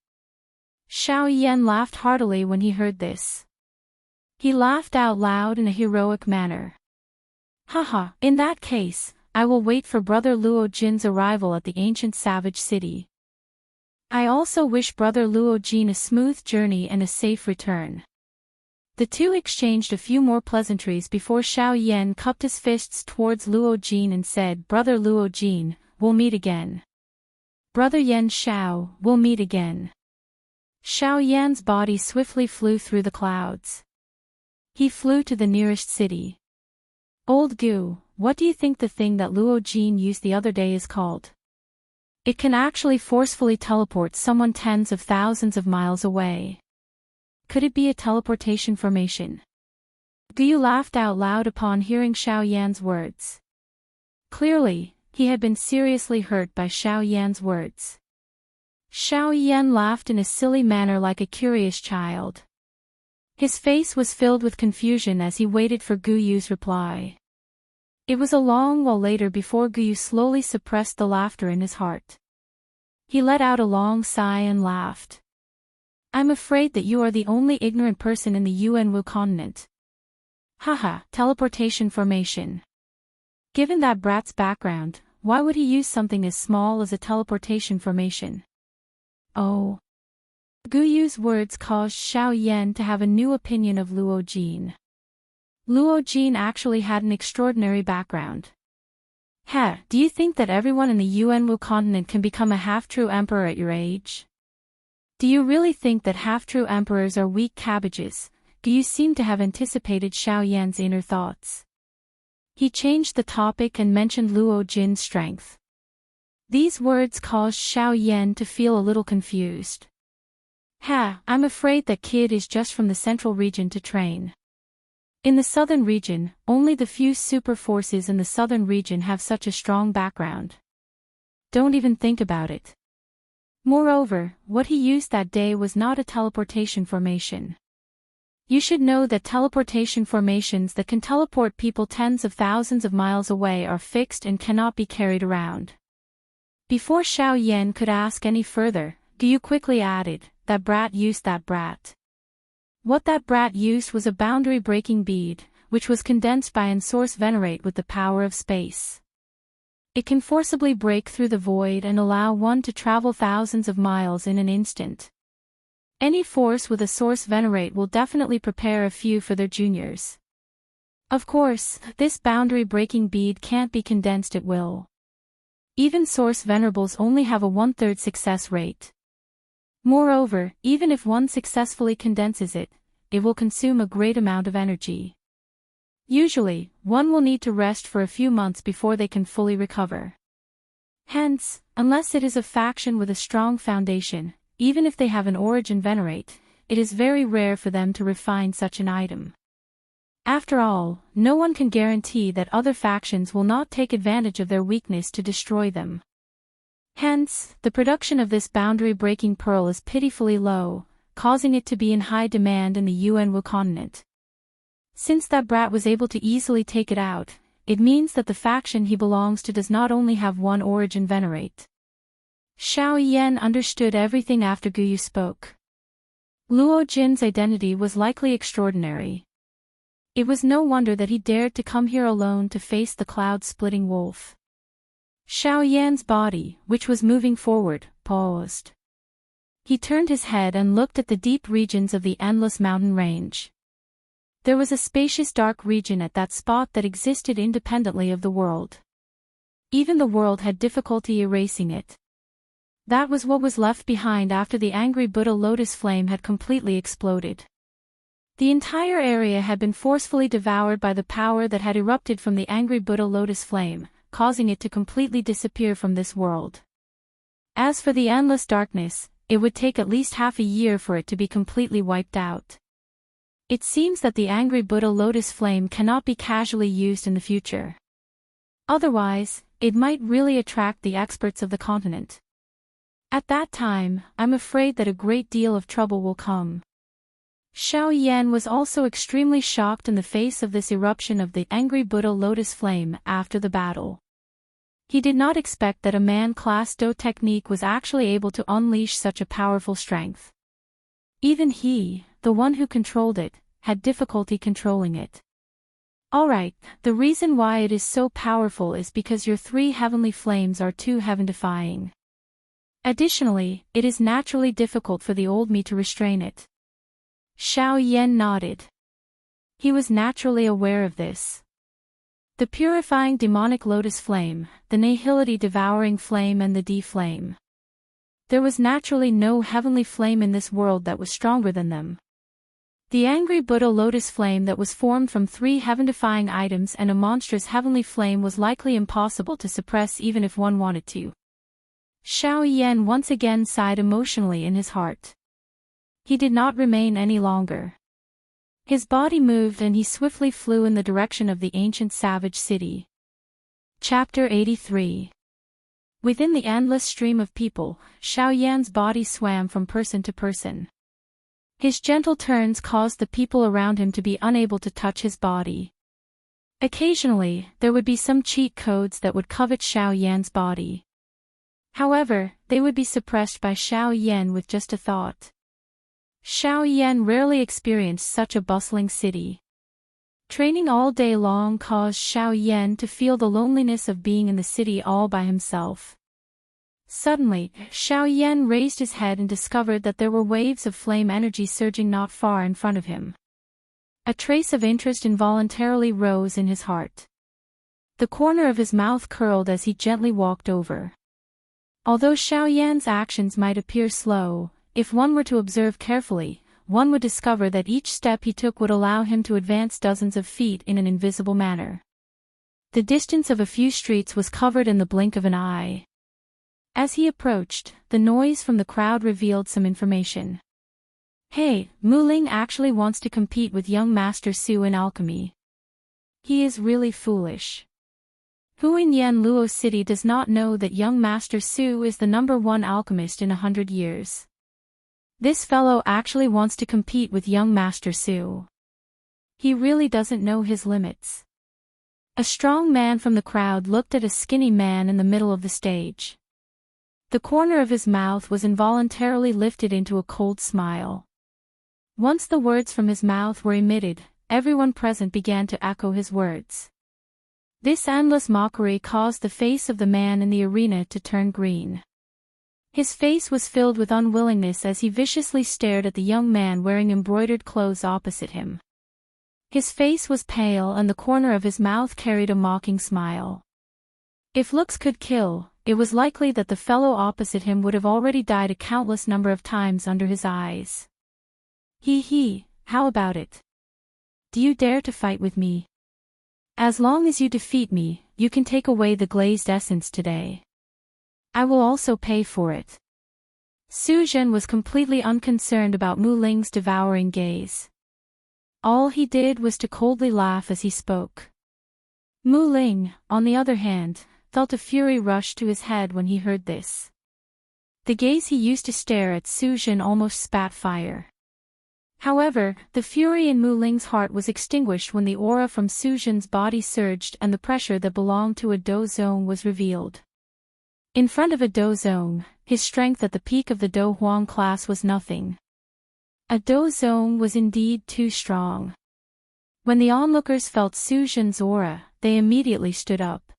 A: Xiao Yan laughed heartily when he heard this. He laughed out loud in a heroic manner. In that case, I will wait for Brother Luo Jin's arrival at the ancient savage city. I also wish Brother Luo Jin a smooth journey and a safe return. The two exchanged a few more pleasantries before Xiao Yan cupped his fists towards Luo Jin and said, Brother Luo Jin, we'll meet again. Brother Yan Xiao, we'll meet again. Xiao Yan's body swiftly flew through the clouds. He flew to the nearest city. Old Gu, what do you think the thing that Luo Jin used the other day is called? It can actually forcefully teleport someone tens of thousands of miles away. Could it be a teleportation formation? Gu laughed out loud upon hearing Xiao Yan's words. Clearly, he had been seriously hurt by Xiao Yan's words. Xiao Yan laughed in a silly manner like a curious child. His face was filled with confusion as he waited for Gu Yu's reply. It was a long while later before Gu Yu slowly suppressed the laughter in his heart. He let out a long sigh and laughed. I'm afraid that you are the only ignorant person in the Yuanwu continent. Haha, teleportation formation. Given that brat's background, why would he use something as small as a teleportation formation? Oh. Gu Yu's words caused Xiao Yan to have a new opinion of Luo Jin. Luo Jin actually had an extraordinary background. Do you think that everyone in the Yuanwu continent can become a half-true emperor at your age? Do you really think that half-true emperors are weak cabbages? Gu Yu seemed to have anticipated Xiao Yan's inner thoughts. He changed the topic and mentioned Luo Jin's strength. These words caused Xiao Yan to feel a little confused. I'm afraid that kid is just from the central region to train. In the southern region, only the few super forces in the southern region have such a strong background. Don't even think about it. Moreover, what he used that day was not a teleportation formation. You should know that teleportation formations that can teleport people tens of thousands of miles away are fixed and cannot be carried around. Before Xiao Yan could ask any further, Gu Yu quickly added, that brat used that brat. What that brat used was a boundary-breaking bead, which was condensed by Ensource Venerate with the power of space. It can forcibly break through the void and allow one to travel thousands of miles in an instant. Any force with a Source Venerate will definitely prepare a few for their juniors. Of course, this boundary-breaking bead can't be condensed at will. Even Source Venerables only have a 1/3 success rate. Moreover, even if one successfully condenses it, it will consume a great amount of energy. Usually, one will need to rest for a few months before they can fully recover. Hence, unless it is a faction with a strong foundation, even if they have an origin venerate, it is very rare for them to refine such an item. After all, no one can guarantee that other factions will not take advantage of their weakness to destroy them. Hence, the production of this boundary-breaking pearl is pitifully low, causing it to be in high demand in the Yuanwu continent. Since that brat was able to easily take it out, it means that the faction he belongs to does not only have one origin venerate. Xiao Yan understood everything after Gu Yu spoke. Luo Jin's identity was likely extraordinary. It was no wonder that he dared to come here alone to face the cloud-splitting wolf. Xiao Yan's body, which was moving forward, paused. He turned his head and looked at the deep regions of the endless mountain range. There was a spacious dark region at that spot that existed independently of the world. Even the world had difficulty erasing it. That was what was left behind after the angry Buddha lotus flame had completely exploded. The entire area had been forcefully devoured by the power that had erupted from the angry Buddha lotus flame, causing it to completely disappear from this world. As for the endless darkness, it would take at least half a year for it to be completely wiped out. It seems that the angry Buddha lotus flame cannot be casually used in the future. Otherwise, it might really attract the experts of the continent. At that time, I'm afraid that a great deal of trouble will come. Xiao Yan was also extremely shocked in the face of this eruption of the angry Buddha lotus flame after the battle. He did not expect that a man-class Do technique was actually able to unleash such a powerful strength. Even he, the one who controlled it, had difficulty controlling it. Alright, the reason why it is so powerful is because your 3 heavenly flames are too heaven-defying. Additionally, it is naturally difficult for the old me to restrain it. Xiao Yan nodded. He was naturally aware of this. The purifying demonic lotus flame, the nihility devouring flame and the D flame. There was naturally no heavenly flame in this world that was stronger than them. The angry Buddha lotus flame that was formed from 3 heaven-defying items and a monstrous heavenly flame was likely impossible to suppress even if one wanted to. Xiao Yan once again sighed emotionally in his heart. He did not remain any longer. His body moved and he swiftly flew in the direction of the ancient savage city. Chapter 83. Within the endless stream of people, Xiao Yan's body swam from person to person. His gentle turns caused the people around him to be unable to touch his body. Occasionally, there would be some cheat codes that would covet Xiao Yan's body. However, they would be suppressed by Xiao Yan with just a thought. Xiao Yan rarely experienced such a bustling city. Training all day long caused Xiao Yan to feel the loneliness of being in the city all by himself. Suddenly, Xiao Yan raised his head and discovered that there were waves of flame energy surging not far in front of him. A trace of interest involuntarily rose in his heart. The corner of his mouth curled as he gently walked over. Although Xiao Yan's actions might appear slow, if one were to observe carefully, one would discover that each step he took would allow him to advance dozens of feet in an invisible manner. The distance of a few streets was covered in the blink of an eye. As he approached, the noise from the crowd revealed some information. Hey, Mu Ling actually wants to compete with young Master Su in alchemy. He is really foolish. Who in Yanluo City does not know that young Master Su is the #1 alchemist in 100 years? This fellow actually wants to compete with young Master Su. He really doesn't know his limits. A strong man from the crowd looked at a skinny man in the middle of the stage. The corner of his mouth was involuntarily lifted into a cold smile. Once the words from his mouth were emitted, everyone present began to echo his words. This endless mockery caused the face of the man in the arena to turn green. His face was filled with unwillingness as he viciously stared at the young man wearing embroidered clothes opposite him. His face was pale and the corner of his mouth carried a mocking smile. If looks could kill, it was likely that the fellow opposite him would have already died a countless number of times under his eyes. He, how about it? Do you dare to fight with me? As long as you defeat me, you can take away the glazed essence today. I will also pay for it. Su Zhen was completely unconcerned about Mu Ling's devouring gaze. All he did was to coldly laugh as he spoke. Mu Ling, on the other hand, felt a fury rush to his head when he heard this. The gaze he used to stare at Su Zhen almost spat fire. However, the fury in Mu Ling's heart was extinguished when the aura from Su Zhen's body surged and the pressure that belonged to a Do Zone was revealed. In front of a Do Zone, his strength at the peak of the Do Huang class was nothing. A Do Zone was indeed too strong. When the onlookers felt Su Zhen's aura, they immediately stood up.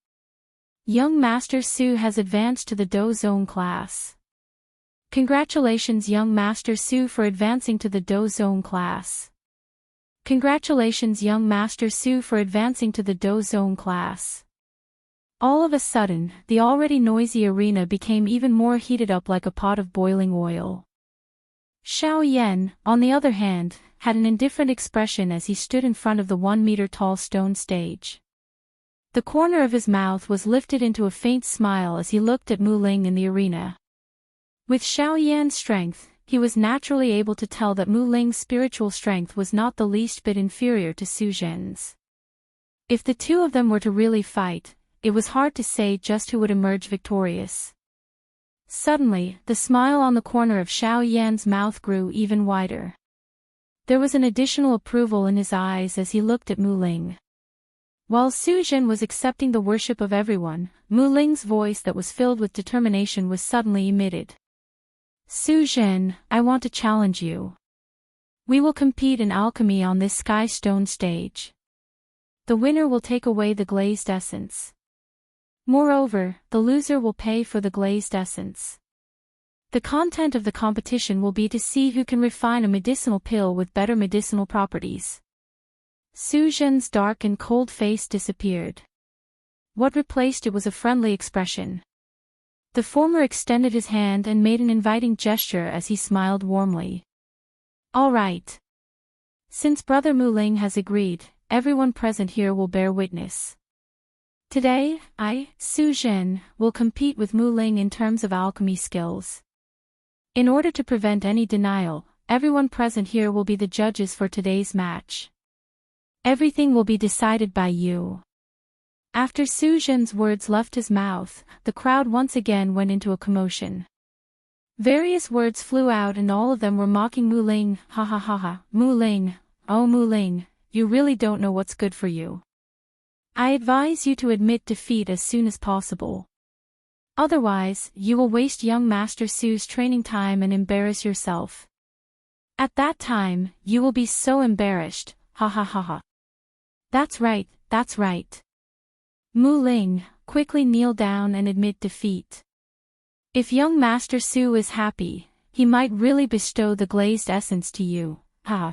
A: Young Master Su has advanced to the Do Zone class. Congratulations young Master Su for advancing to the Do Zone class. Congratulations young Master Su for advancing to the Do Zone class. All of a sudden, the already noisy arena became even more heated up like a pot of boiling oil. Xiao Yan, on the other hand, had an indifferent expression as he stood in front of the 1-meter-tall stone stage. The corner of his mouth was lifted into a faint smile as he looked at Mu Ling in the arena. With Xiao Yan's strength, he was naturally able to tell that Mu Ling's spiritual strength was not the least bit inferior to Su Zhen's. If the two of them were to really fight, it was hard to say just who would emerge victorious. Suddenly, the smile on the corner of Xiao Yan's mouth grew even wider. There was an additional approval in his eyes as he looked at Mu Ling. While Su Zhen was accepting the worship of everyone, Mu Ling's voice that was filled with determination was suddenly emitted. Su Zhen, I want to challenge you. We will compete in alchemy on this sky stone stage. The winner will take away the glazed essence. Moreover, the loser will pay for the glazed essence. The content of the competition will be to see who can refine a medicinal pill with better medicinal properties. Su Zhen's dark and cold face disappeared. What replaced it was a friendly expression. The former extended his hand and made an inviting gesture as he smiled warmly. All right. Since Brother Mu Ling has agreed, everyone present here will bear witness. Today, I, Su Zhen, will compete with Mu Ling in terms of alchemy skills. In order to prevent any denial, everyone present here will be the judges for today's match. Everything will be decided by you. After Su Zhen's words left his mouth, the crowd once again went into a commotion. Various words flew out and all of them were mocking Mu Ling. Ha ha ha ha, Mu Ling, oh Mu Ling, you really don't know what's good for you. I advise you to admit defeat as soon as possible. Otherwise, you will waste young Master Su's training time and embarrass yourself. At that time, you will be so embarrassed, ha ha ha ha. That's right, that's right. Mu Ling, quickly kneel down and admit defeat. If young Master Su is happy, he might really bestow the glazed essence to you, ha.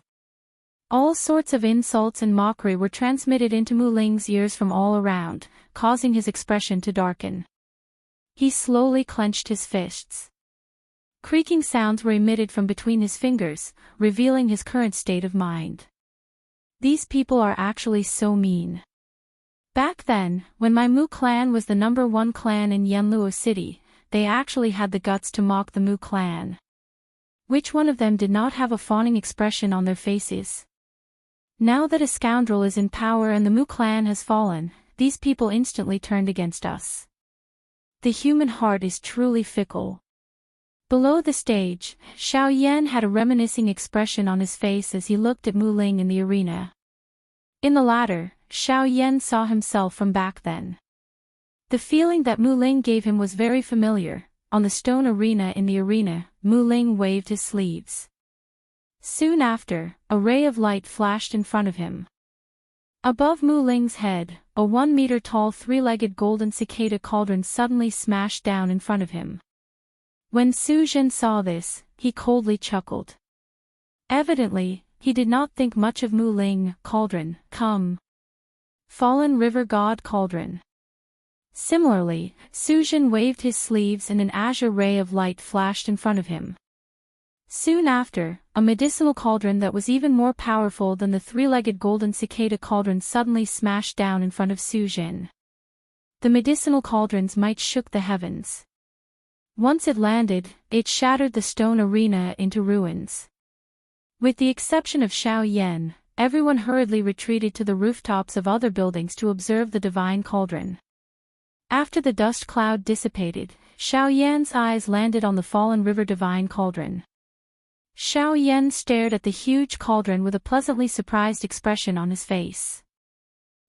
A: All sorts of insults and mockery were transmitted into Mu Ling's ears from all around, causing his expression to darken. He slowly clenched his fists. Creaking sounds were emitted from between his fingers, revealing his current state of mind. These people are actually so mean. Back then, when my Mu clan was the #1 clan in Yanluo City, they actually had the guts to mock the Mu clan. Which one of them did not have a fawning expression on their faces? Now that a scoundrel is in power and the Mu clan has fallen, these people instantly turned against us. The human heart is truly fickle. Below the stage, Xiao Yan had a reminiscing expression on his face as he looked at Mu Ling in the arena. In the latter, Xiao Yan saw himself from back then. The feeling that Mu Ling gave him was very familiar. On the stone arena in the arena, Mu Ling waved his sleeves. Soon after, a ray of light flashed in front of him. Above Mu Ling's head, a 1-meter-tall 3-legged golden cicada cauldron suddenly smashed down in front of him. When Su Zhen saw this, he coldly chuckled. Evidently, he did not think much of Mu Ling. Cauldron, come. Fallen River God Cauldron. Similarly, Su Zhen waved his sleeves and an azure ray of light flashed in front of him. Soon after, a medicinal cauldron that was even more powerful than the 3-legged golden cicada cauldron suddenly smashed down in front of Su Zhen. The medicinal cauldrons might shook the heavens. Once it landed, it shattered the stone arena into ruins. With the exception of Xiao Yan, everyone hurriedly retreated to the rooftops of other buildings to observe the divine cauldron. After the dust cloud dissipated, Xiao Yan's eyes landed on the fallen river divine cauldron. Xiao Yan stared at the huge cauldron with a pleasantly surprised expression on his face.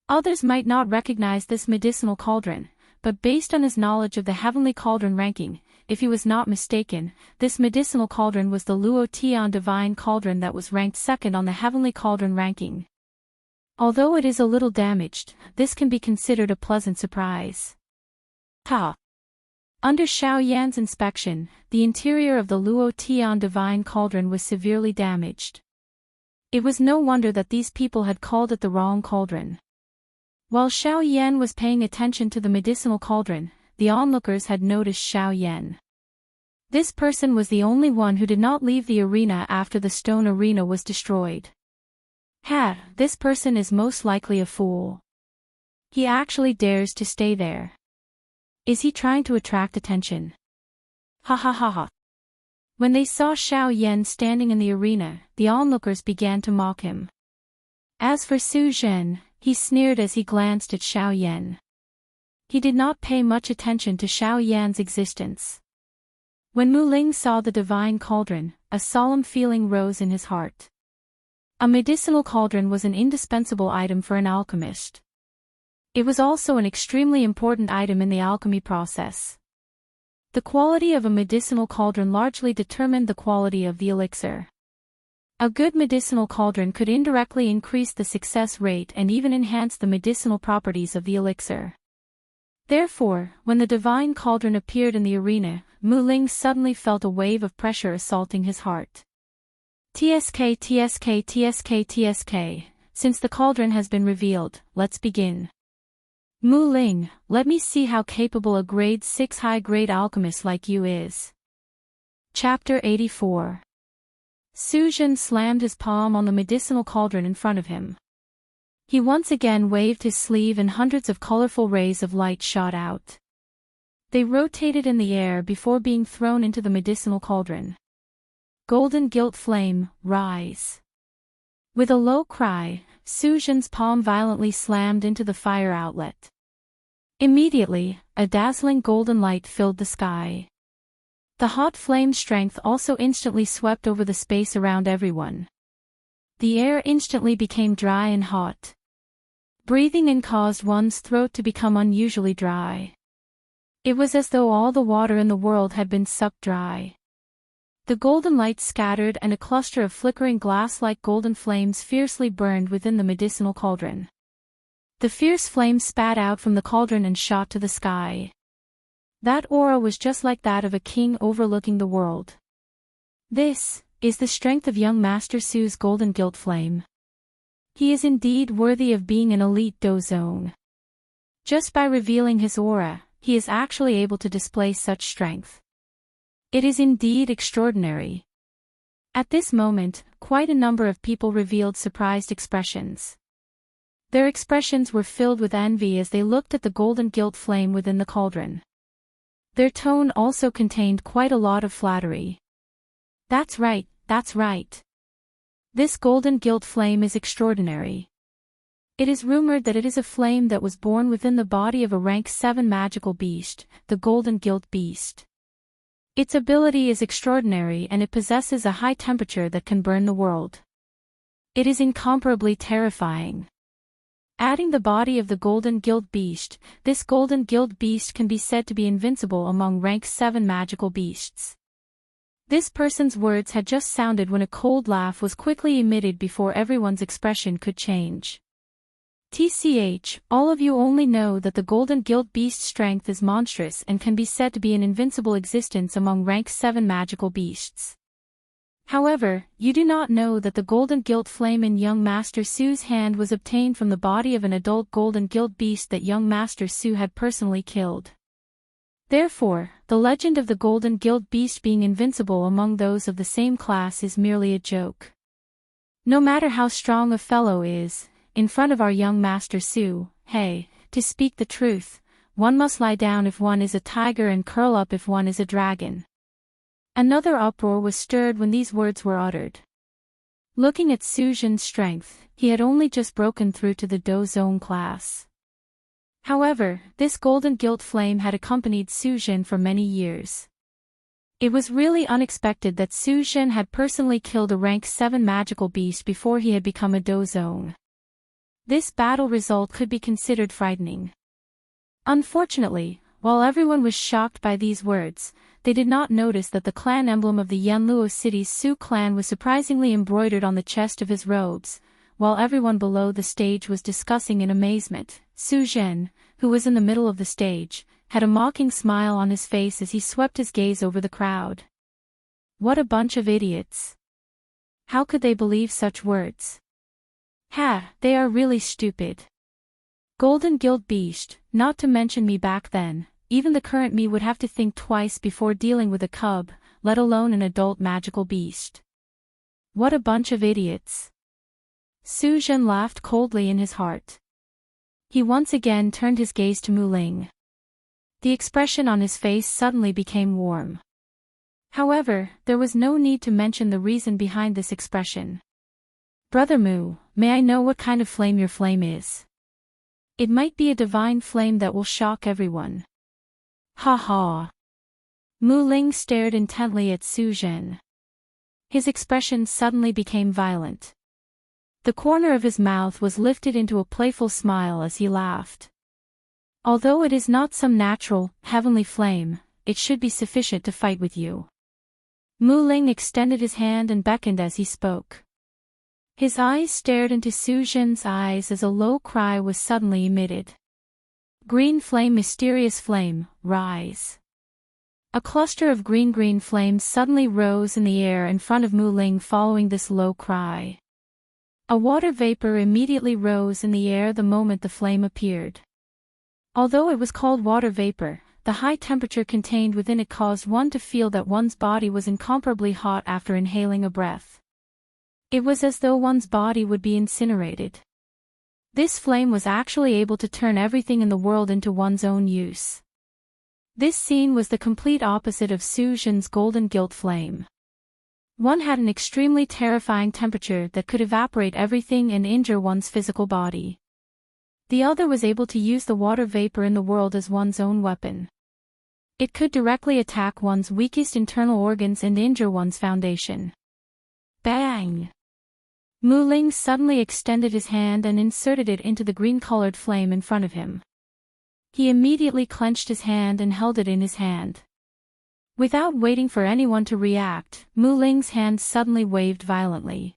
A: Others might not recognize this medicinal cauldron, but based on his knowledge of the heavenly cauldron ranking, if he was not mistaken, this medicinal cauldron was the Luo Tian divine cauldron that was ranked second on the heavenly cauldron ranking. Although it is a little damaged, this can be considered a pleasant surprise. Ha! Under Xiao Yan's inspection, the interior of the Luo Tian divine cauldron was severely damaged. It was no wonder that these people had called it the wrong cauldron. While Xiao Yan was paying attention to the medicinal cauldron, the onlookers had noticed Xiao Yan. This person was the only one who did not leave the arena after the stone arena was destroyed. Ha! This person is most likely a fool. He actually dares to stay there. Is he trying to attract attention? Ha ha ha ha. When they saw Xiao Yan standing in the arena, the onlookers began to mock him. As for Su Zhen, he sneered as he glanced at Xiao Yan. He did not pay much attention to Xiao Yan's existence. When Mu Ling saw the divine cauldron, a solemn feeling rose in his heart. A medicinal cauldron was an indispensable item for an alchemist. It was also an extremely important item in the alchemy process. The quality of a medicinal cauldron largely determined the quality of the elixir. A good medicinal cauldron could indirectly increase the success rate and even enhance the medicinal properties of the elixir. Therefore, when the divine cauldron appeared in the arena, Mu Ling suddenly felt a wave of pressure assaulting his heart. TSK TSK TSK TSK, since the cauldron has been revealed, let's begin. Mu Ling, let me see how capable a grade 6 high-grade alchemist like you is. Chapter 84. Su Zhen slammed his palm on the medicinal cauldron in front of him. He once again waved his sleeve and hundreds of colorful rays of light shot out. They rotated in the air before being thrown into the medicinal cauldron. Golden gilt flame, rise. With a low cry, Su Zhen's palm violently slammed into the fire outlet. Immediately, a dazzling golden light filled the sky. The hot flame strength also instantly swept over the space around everyone. The air instantly became dry and hot. Breathing in caused one's throat to become unusually dry. It was as though all the water in the world had been sucked dry. The golden light scattered and a cluster of flickering glass-like golden flames fiercely burned within the medicinal cauldron. The fierce flames spat out from the cauldron and shot to the sky. That aura was just like that of a king overlooking the world. This is the strength of young Master Su's golden guilt flame. He is indeed worthy of being an elite dozong. Just by revealing his aura, he is actually able to display such strength. It is indeed extraordinary. At this moment, quite a number of people revealed surprised expressions. Their expressions were filled with envy as they looked at the golden guilt flame within the cauldron. Their tone also contained quite a lot of flattery. That's right, that's right. This golden guilt flame is extraordinary. It is rumored that it is a flame that was born within the body of a rank 7 magical beast, the golden guilt beast. Its ability is extraordinary and it possesses a high temperature that can burn the world. It is incomparably terrifying. Adding the body of the golden guilt beast, this golden guilt beast can be said to be invincible among rank 7 magical beasts. This person's words had just sounded when a cold laugh was quickly emitted before everyone's expression could change. TCH, all of you only know that the golden guilt beast's strength is monstrous and can be said to be an invincible existence among rank 7 magical beasts. However, you do not know that the golden guilt flame in young Master Su's hand was obtained from the body of an adult golden guilt beast that young Master Su had personally killed. Therefore, the legend of the golden guilt beast being invincible among those of the same class is merely a joke. No matter how strong a fellow is, in front of our young Master Su, hey, to speak the truth, one must lie down if one is a tiger and curl up if one is a dragon. Another uproar was stirred when these words were uttered. Looking at Su Jin's strength, he had only just broken through to the dozong class. However, this golden guilt flame had accompanied Su Jin for many years. It was really unexpected that Su Jin had personally killed a rank 7 magical beast before he had become a dozong. This battle result could be considered frightening. Unfortunately, while everyone was shocked by these words, they did not notice that the clan emblem of the Yanluo city's Su clan was surprisingly embroidered on the chest of his robes. While everyone below the stage was discussing in amazement, Su Jin, who was in the middle of the stage, had a mocking smile on his face as he swept his gaze over the crowd. What a bunch of idiots! How could they believe such words? Ha, they are really stupid. Golden guilt beast, not to mention me back then, even the current me would have to think twice before dealing with a cub, let alone an adult magical beast. What a bunch of idiots. Su Jin laughed coldly in his heart. He once again turned his gaze to Mu Ling. The expression on his face suddenly became warm. However, there was no need to mention the reason behind this expression. Brother Mu, may I know what kind of flame your flame is? It might be a divine flame that will shock everyone. Ha ha. Mu Ling stared intently at Su Jin. His expression suddenly became violent. The corner of his mouth was lifted into a playful smile as he laughed. Although it is not some natural, heavenly flame, it should be sufficient to fight with you. Mu Ling extended his hand and beckoned as he spoke. His eyes stared into Su Jin's eyes as a low cry was suddenly emitted. Green flame, mysterious flame, rise. A cluster of green flames suddenly rose in the air in front of Mu Ling following this low cry. A water vapor immediately rose in the air the moment the flame appeared. Although it was called water vapor, the high temperature contained within it caused one to feel that one's body was incomparably hot after inhaling a breath. It was as though one's body would be incinerated. This flame was actually able to turn everything in the world into one's own use. This scene was the complete opposite of Su Jin's golden guilt flame. One had an extremely terrifying temperature that could evaporate everything and injure one's physical body. The other was able to use the water vapor in the world as one's own weapon. It could directly attack one's weakest internal organs and injure one's foundation. Bang! Mu Ling suddenly extended his hand and inserted it into the green-colored flame in front of him. He immediately clenched his hand and held it in his hand. Without waiting for anyone to react, Mu Ling's hand suddenly waved violently.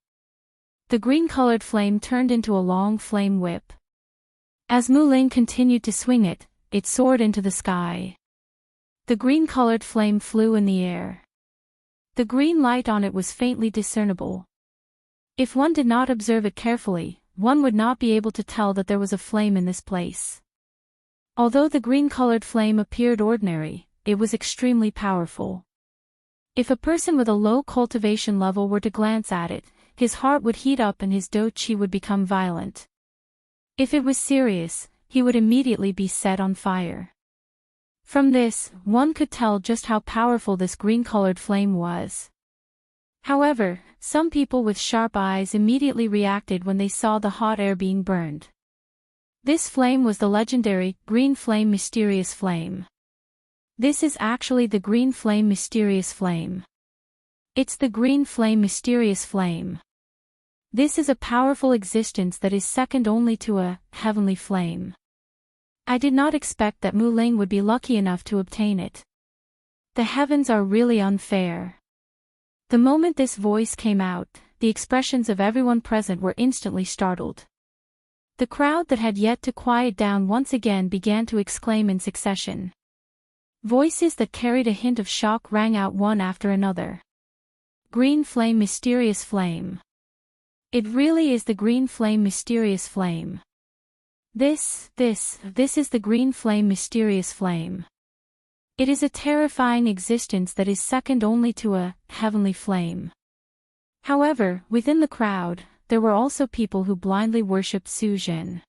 A: The green-colored flame turned into a long flame whip. As Mu Ling continued to swing it, it soared into the sky. The green-colored flame flew in the air. The green light on it was faintly discernible. If one did not observe it carefully, one would not be able to tell that there was a flame in this place. Although the green-colored flame appeared ordinary, it was extremely powerful. If a person with a low cultivation level were to glance at it, his heart would heat up and his do qi would become violent. If it was serious, he would immediately be set on fire. From this, one could tell just how powerful this green-colored flame was. However, some people with sharp eyes immediately reacted when they saw the hot air being burned. This flame was the legendary green flame mysterious flame. This is actually the green flame mysterious flame. It's the green flame mysterious flame. This is a powerful existence that is second only to a heavenly flame. I did not expect that Mu Ling would be lucky enough to obtain it. The heavens are really unfair. The moment this voice came out, the expressions of everyone present were instantly startled. The crowd that had yet to quiet down once again began to exclaim in succession. Voices that carried a hint of shock rang out one after another. Green flame mysterious flame. It really is the green flame mysterious flame. This is the green flame mysterious flame. It is a terrifying existence that is second only to a heavenly flame. However, within the crowd, there were also people who blindly worshipped Su Jin.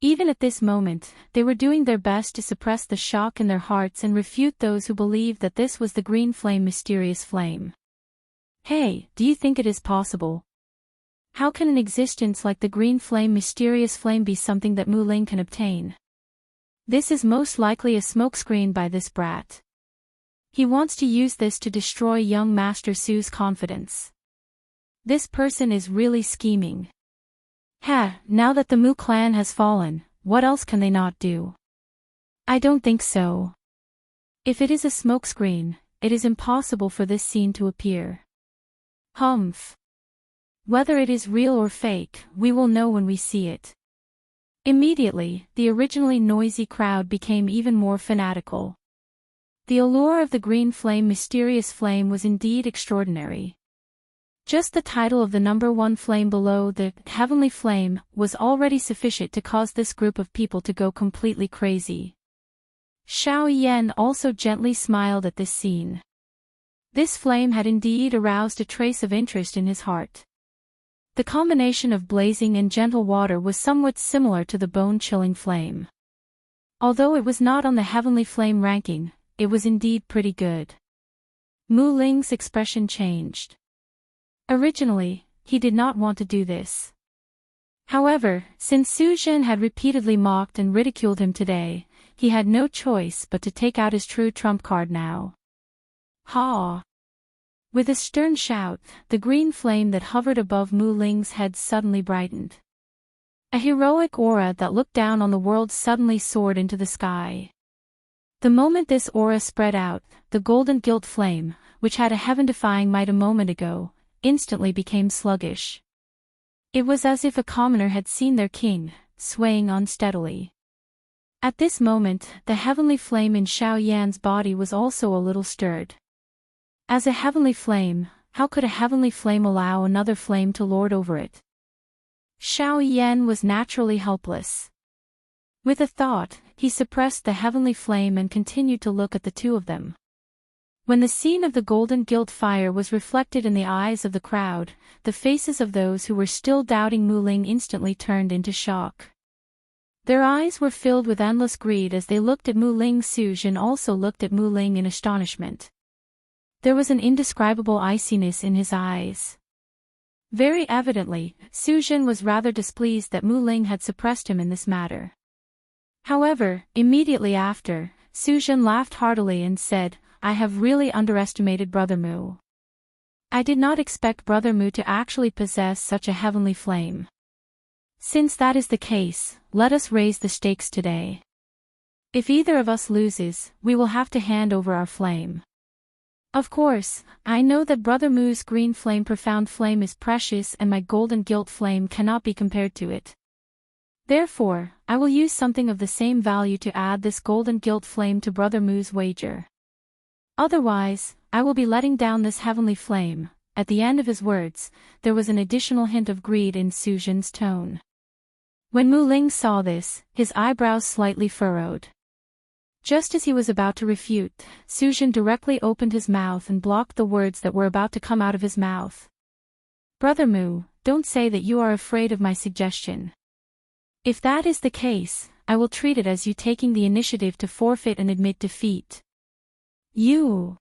A: Even at this moment, they were doing their best to suppress the shock in their hearts and refute those who believed that this was the green flame mysterious flame. Hey, do you think it is possible? How can an existence like the green flame mysterious flame be something that Mu Ling can obtain? This is most likely a smokescreen by this brat. He wants to use this to destroy young Master Su's confidence. This person is really scheming. Now that the Mu clan has fallen, what else can they not do? I don't think so. If it is a smokescreen, it is impossible for this scene to appear. Humph. Whether it is real or fake, we will know when we see it. Immediately, the originally noisy crowd became even more fanatical. The allure of the green flame mysterious flame was indeed extraordinary. Just the title of the number one flame below the heavenly flame was already sufficient to cause this group of people to go completely crazy. Xiao Yan also gently smiled at this scene. This flame had indeed aroused a trace of interest in his heart. The combination of blazing and gentle water was somewhat similar to the bone-chilling flame. Although it was not on the heavenly flame ranking, it was indeed pretty good. Mu Ling's expression changed. Originally, he did not want to do this. However, since Su Jin had repeatedly mocked and ridiculed him today, he had no choice but to take out his true trump card now. Ha! With a stern shout, the green flame that hovered above Mu Ling's head suddenly brightened. A heroic aura that looked down on the world suddenly soared into the sky. The moment this aura spread out, the golden gilt flame, which had a heaven-defying might a moment ago, instantly became sluggish. It was as if a commoner had seen their king, swaying unsteadily. At this moment, the heavenly flame in Xiao Yan's body was also a little stirred. As a heavenly flame, how could a heavenly flame allow another flame to lord over it? Xiao Yan was naturally helpless. With a thought, he suppressed the heavenly flame and continued to look at the two of them. When the scene of the golden gilt fire was reflected in the eyes of the crowd, the faces of those who were still doubting Mu Ling instantly turned into shock. Their eyes were filled with endless greed as they looked at Mu Ling. Su Jin also looked at Mu Ling in astonishment. There was an indescribable iciness in his eyes. Very evidently, Su Jin was rather displeased that Mu Ling had suppressed him in this matter. However, immediately after, Su Jin laughed heartily and said, "I have really underestimated Brother Mu. I did not expect Brother Mu to actually possess such a heavenly flame. Since that is the case, let us raise the stakes today. If either of us loses, we will have to hand over our flame." Of course, I know that Brother Mu's green flame profound flame is precious and my golden gilt flame cannot be compared to it. Therefore, I will use something of the same value to add this golden gilt flame to Brother Mu's wager. Otherwise, I will be letting down this heavenly flame. At the end of his words, there was an additional hint of greed in Su Zhen's tone. When Mu Ling saw this, his eyebrows slightly furrowed. Just as he was about to refute, Su Zhen directly opened his mouth and blocked the words that were about to come out of his mouth. Brother Mu, don't say that you are afraid of my suggestion. If that is the case, I will treat it as you taking the initiative to forfeit and admit defeat. You.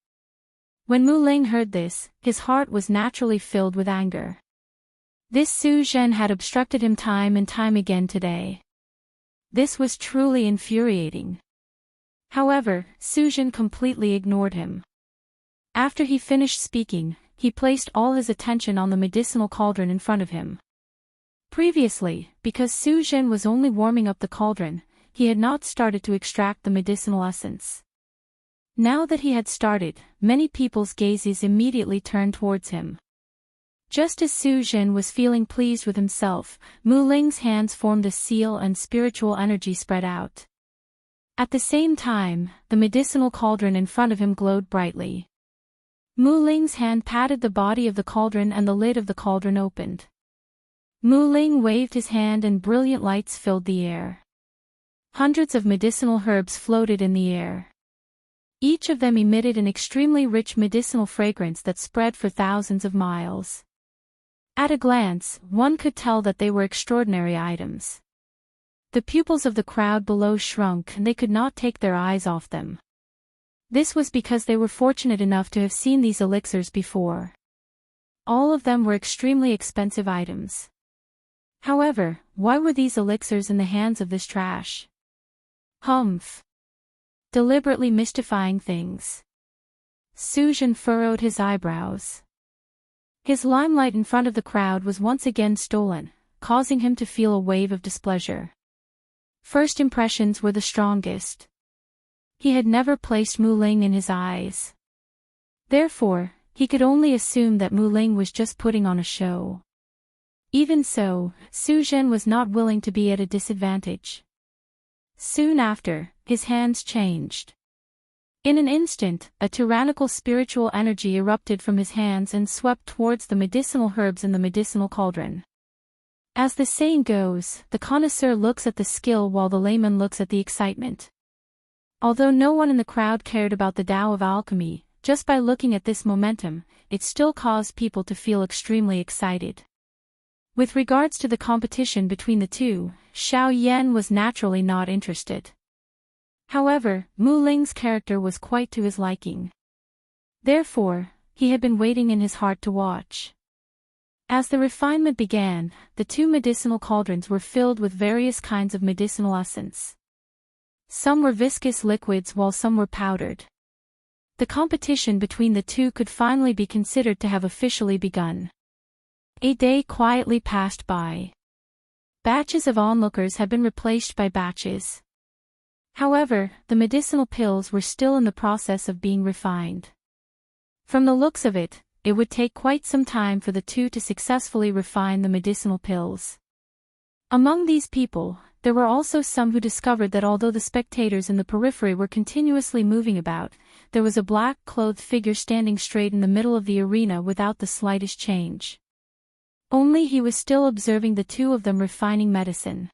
A: When Mu Ling heard this, his heart was naturally filled with anger. This Su Zhen had obstructed him time and time again today. This was truly infuriating. However, Su Zhen completely ignored him. After he finished speaking, he placed all his attention on the medicinal cauldron in front of him. Previously, because Su Zhen was only warming up the cauldron, he had not started to extract the medicinal essence. Now that he had started, many people's gazes immediately turned towards him. Just as Su Zhen was feeling pleased with himself, Mu Ling's hands formed a seal and spiritual energy spread out. At the same time, the medicinal cauldron in front of him glowed brightly. Mu Ling's hand patted the body of the cauldron and the lid of the cauldron opened. Mu Ling waved his hand and brilliant lights filled the air. Hundreds of medicinal herbs floated in the air. Each of them emitted an extremely rich medicinal fragrance that spread for thousands of miles. At a glance, one could tell that they were extraordinary items. The pupils of the crowd below shrunk and they could not take their eyes off them. This was because they were fortunate enough to have seen these elixirs before. All of them were extremely expensive items. However, why were these elixirs in the hands of this trash? Humph. Deliberately mystifying things. Su Zhen furrowed his eyebrows. His limelight in front of the crowd was once again stolen, causing him to feel a wave of displeasure. First impressions were the strongest. He had never placed Mu Ling in his eyes. Therefore, he could only assume that Mu Ling was just putting on a show. Even so, Su Zhen was not willing to be at a disadvantage. Soon after, his hands changed. In an instant, a tyrannical spiritual energy erupted from his hands and swept towards the medicinal herbs in the medicinal cauldron. As the saying goes, the connoisseur looks at the skill while the layman looks at the excitement. Although no one in the crowd cared about the Tao of alchemy, just by looking at this momentum, it still caused people to feel extremely excited. With regards to the competition between the two, Xiao Yan was naturally not interested. However, Mu Ling's character was quite to his liking. Therefore, he had been waiting in his heart to watch. As the refinement began, the two medicinal cauldrons were filled with various kinds of medicinal essence. Some were viscous liquids while some were powdered. The competition between the two could finally be considered to have officially begun. A day quietly passed by. Batches of onlookers had been replaced by batches. However, the medicinal pills were still in the process of being refined. From the looks of it, it would take quite some time for the two to successfully refine the medicinal pills. Among these people, there were also some who discovered that although the spectators in the periphery were continuously moving about, there was a black-clothed figure standing straight in the middle of the arena without the slightest change. Only he was still observing the two of them refining medicine.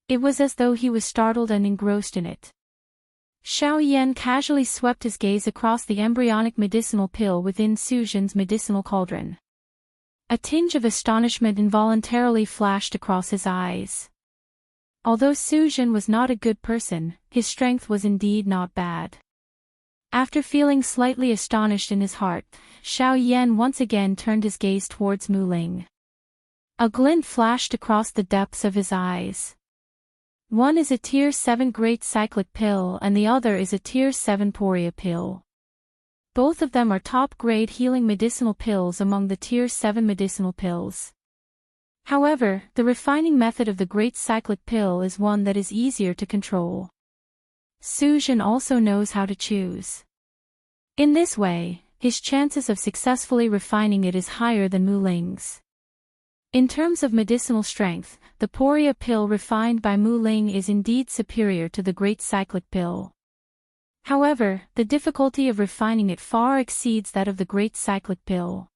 A: It was as though he was startled and engrossed in it. Xiao Yan casually swept his gaze across the embryonic medicinal pill within Su Zhen's medicinal cauldron. A tinge of astonishment involuntarily flashed across his eyes. Although Su Zhen was not a good person, his strength was indeed not bad. After feeling slightly astonished in his heart, Xiao Yan once again turned his gaze towards Mu Ling. A glint flashed across the depths of his eyes. One is a Tier 7 Great Cyclic Pill and the other is a Tier 7 Poria Pill. Both of them are top-grade healing medicinal pills among the Tier 7 medicinal pills. However, the refining method of the Great Cyclic Pill is one that is easier to control. Su Zhen also knows how to choose. In this way, his chances of successfully refining it is higher than Mu Ling's. In terms of medicinal strength, the Poria pill refined by Mu Ling is indeed superior to the Great Cyclic pill. However, the difficulty of refining it far exceeds that of the Great Cyclic pill.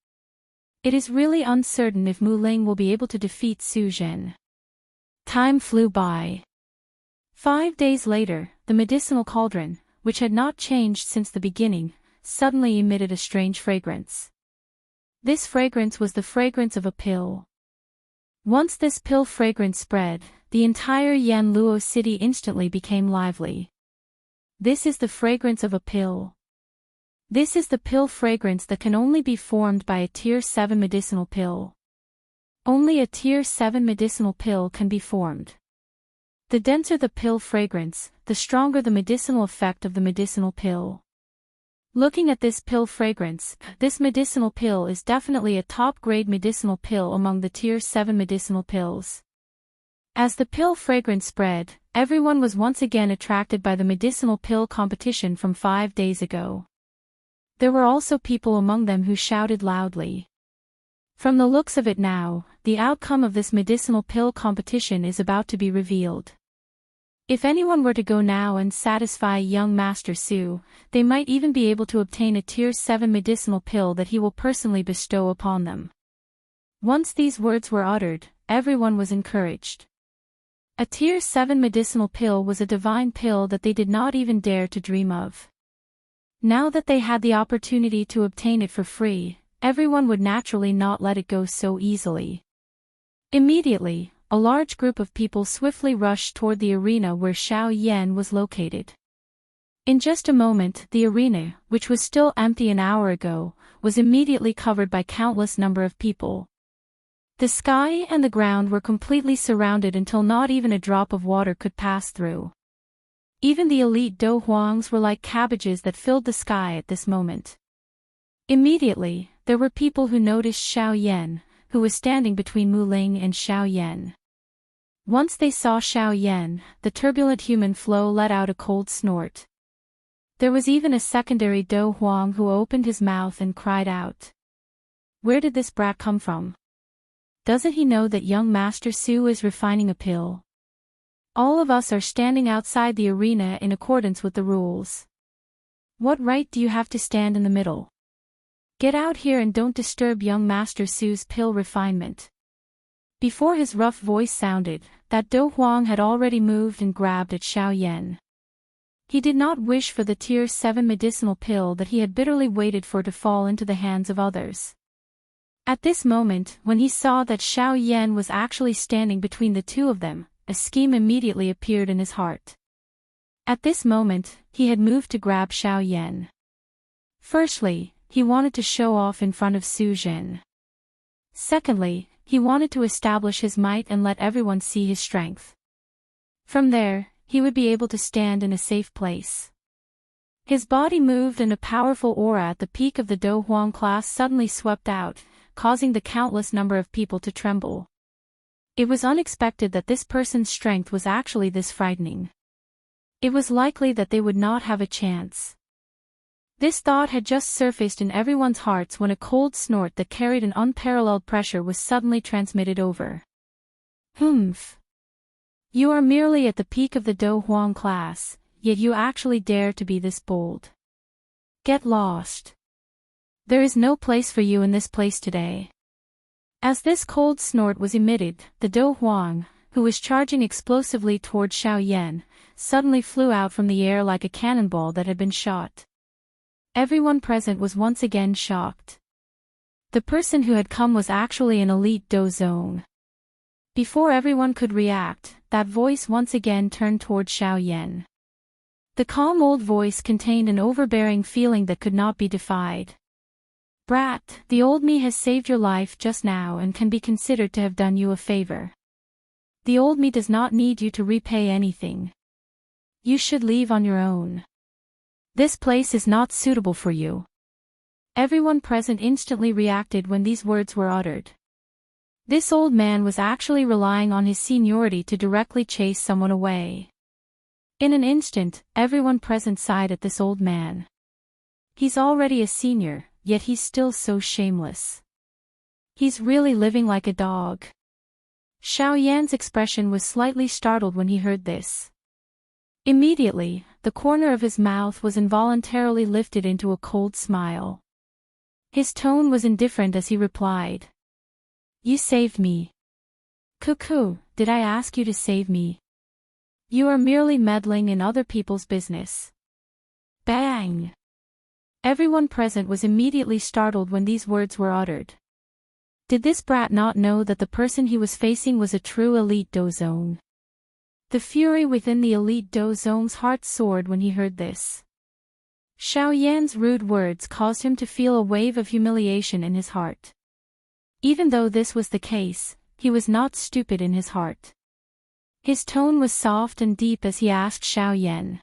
A: It is really uncertain if Mu Ling will be able to defeat Su Zhen. Time flew by. 5 days later, the medicinal cauldron, which had not changed since the beginning, suddenly emitted a strange fragrance. This fragrance was the fragrance of a pill. Once this pill fragrance spread, the entire Yanluo city instantly became lively. This is the fragrance of a pill. This is the pill fragrance that can only be formed by a Tier 7 medicinal pill. Only a Tier 7 medicinal pill can be formed. The denser the pill fragrance, the stronger the medicinal effect of the medicinal pill. Looking at this pill fragrance, this medicinal pill is definitely a top-grade medicinal pill among the Tier 7 medicinal pills. As the pill fragrance spread, everyone was once again attracted by the medicinal pill competition from 5 days ago. There were also people among them who shouted loudly. From the looks of it now, the outcome of this medicinal pill competition is about to be revealed. If anyone were to go now and satisfy young Master Su, they might even be able to obtain a Tier 7 medicinal pill that he will personally bestow upon them. Once these words were uttered, everyone was encouraged. A Tier 7 medicinal pill was a divine pill that they did not even dare to dream of. Now that they had the opportunity to obtain it for free, everyone would naturally not let it go so easily. Immediately, a large group of people swiftly rushed toward the arena where Xiao Yan was located. In just a moment, the arena, which was still empty an hour ago, was immediately covered by countless number of people. The sky and the ground were completely surrounded until not even a drop of water could pass through. Even the elite Do Huangs were like cabbages that filled the sky at this moment. Immediately, there were people who noticed Xiao Yan, who was standing between Mu Ling and Xiao Yan. Once they saw Xiao Yan, the turbulent human flow let out a cold snort. There was even a secondary Do Huang who opened his mouth and cried out. Where did this brat come from? Doesn't he know that young Master Su is refining a pill? All of us are standing outside the arena in accordance with the rules. What right do you have to stand in the middle? Get out here and don't disturb young Master Su's pill refinement. Before his rough voice sounded, that Do Huang had already moved and grabbed at Xiao Yan. He did not wish for the Tier 7 medicinal pill that he had bitterly waited for to fall into the hands of others. At this moment, when he saw that Xiao Yan was actually standing between the two of them, a scheme immediately appeared in his heart. At this moment, he had moved to grab Xiao Yan. Firstly, he wanted to show off in front of Su Zhen. Secondly, he wanted to establish his might and let everyone see his strength. From there, he would be able to stand in a safe place. His body moved and a powerful aura at the peak of the Do Huang class suddenly swept out, causing the countless number of people to tremble. It was unexpected that this person's strength was actually this frightening. It was likely that they would not have a chance. This thought had just surfaced in everyone's hearts when a cold snort that carried an unparalleled pressure was suddenly transmitted over. Humph. You are merely at the peak of the Do Huang class, yet you actually dare to be this bold. Get lost. There is no place for you in this place today. As this cold snort was emitted, the Do Huang, who was charging explosively toward Xiao Yan, suddenly flew out from the air like a cannonball that had been shot. Everyone present was once again shocked. The person who had come was actually an elite Do Zone. Before everyone could react, that voice once again turned toward Xiao Yan. The calm old voice contained an overbearing feeling that could not be defied. Brat, the old me has saved your life just now and can be considered to have done you a favor. The old me does not need you to repay anything. You should leave on your own. This place is not suitable for you. Everyone present instantly reacted when these words were uttered. This old man was actually relying on his seniority to directly chase someone away. In an instant, everyone present sighed at this old man. He's already a senior, yet he's still so shameless. He's really living like a dog. Xiao Yan's expression was slightly startled when he heard this. Immediately, the corner of his mouth was involuntarily lifted into a cold smile. His tone was indifferent as he replied. You saved me. Cuckoo, did I ask you to save me? You are merely meddling in other people's business. Bang! Everyone present was immediately startled when these words were uttered. Did this brat not know that the person he was facing was a true elite dozong? The fury within the elite dozong's heart soared when he heard this. Xiao Yan's rude words caused him to feel a wave of humiliation in his heart. Even though this was the case, he was not stupid in his heart. His tone was soft and deep as he asked Xiao Yan.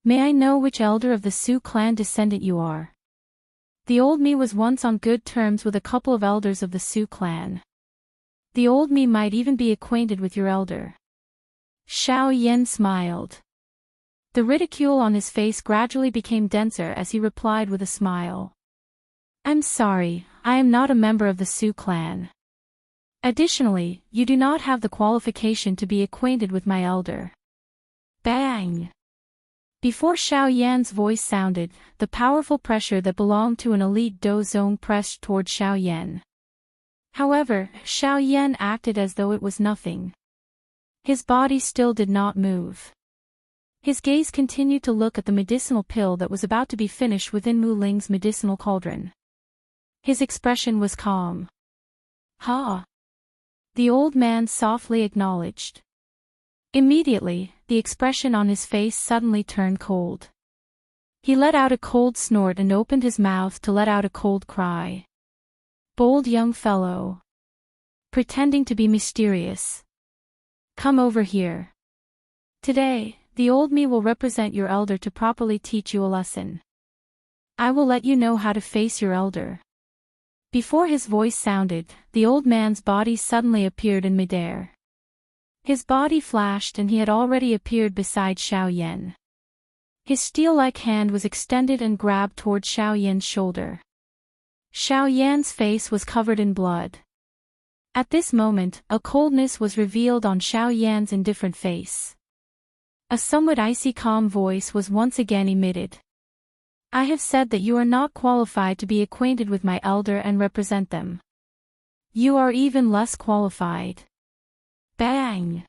A: May I know which elder of the Su clan descendant you are? The old me was once on good terms with a couple of elders of the Su clan. The old me might even be acquainted with your elder. Xiao Yan smiled. The ridicule on his face gradually became denser as he replied with a smile. I'm sorry, I am not a member of the Su clan. Additionally, you do not have the qualification to be acquainted with my elder. Bang! Before Xiao Yan's voice sounded, the powerful pressure that belonged to an elite dozong pressed toward Xiao Yan. However, Xiao Yan acted as though it was nothing. His body still did not move. His gaze continued to look at the medicinal pill that was about to be finished within Mu Ling's medicinal cauldron. His expression was calm. Ha! The old man softly acknowledged. Immediately, the expression on his face suddenly turned cold. He let out a cold snort and opened his mouth to let out a cold cry. Bold young fellow. Pretending to be mysterious. Come over here. Today, the old me will represent your elder to properly teach you a lesson. I will let you know how to face your elder. Before his voice sounded, the old man's body suddenly appeared in midair. His body flashed and he had already appeared beside Xiao Yan. His steel-like hand was extended and grabbed toward Xiao Yan's shoulder. Xiao Yan's face was covered in blood. At this moment, a coldness was revealed on Xiao Yan's indifferent face. A somewhat icy calm voice was once again emitted. I have said that you are not qualified to be acquainted with my elder and represent them. You are even less qualified. Bang!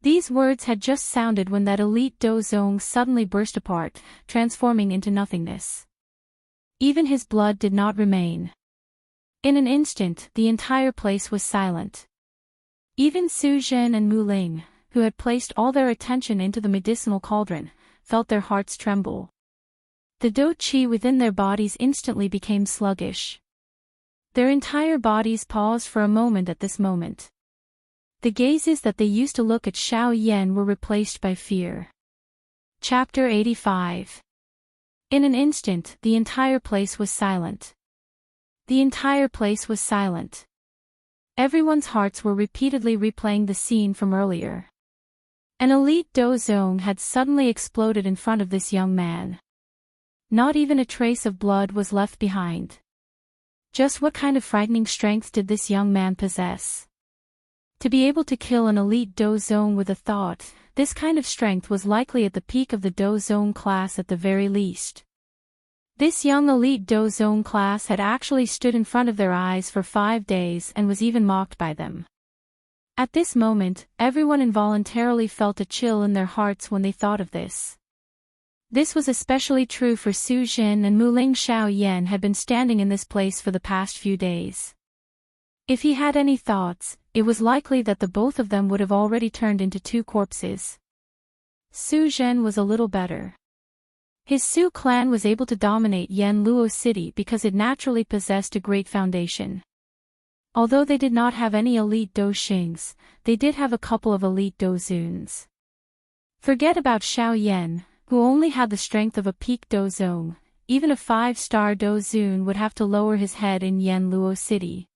A: These words had just sounded when that elite dozong suddenly burst apart, transforming into nothingness. Even his blood did not remain. In an instant, the entire place was silent. Even Su Zhen and Mu Ling, who had placed all their attention into the medicinal cauldron, felt their hearts tremble. The do qi within their bodies instantly became sluggish. Their entire bodies paused for a moment at this moment. The gazes that they used to look at Xiao Yan were replaced by fear. Chapter 85. In an instant, the entire place was silent. The entire place was silent. Everyone's hearts were repeatedly replaying the scene from earlier. An elite dozong had suddenly exploded in front of this young man. Not even a trace of blood was left behind. Just what kind of frightening strength did this young man possess? To be able to kill an elite dozong with a thought, this kind of strength was likely at the peak of the dozong class at the very least. This young elite dozong class had actually stood in front of their eyes for 5 days and was even mocked by them. At this moment, everyone involuntarily felt a chill in their hearts when they thought of this. This was especially true for Su Zhen and Mu Ling. Xiao Yan had been standing in this place for the past few days. If he had any thoughts, it was likely that the both of them would have already turned into 2 corpses. Su Zhen was a little better. His Su clan was able to dominate Yanluo City because it naturally possessed a great foundation. Although they did not have any elite doxings, they did have a couple of elite dozuns. Forget about Xiao Yan, who only had the strength of a peak dozong. Even a 5-star dozun would have to lower his head in Yanluo City.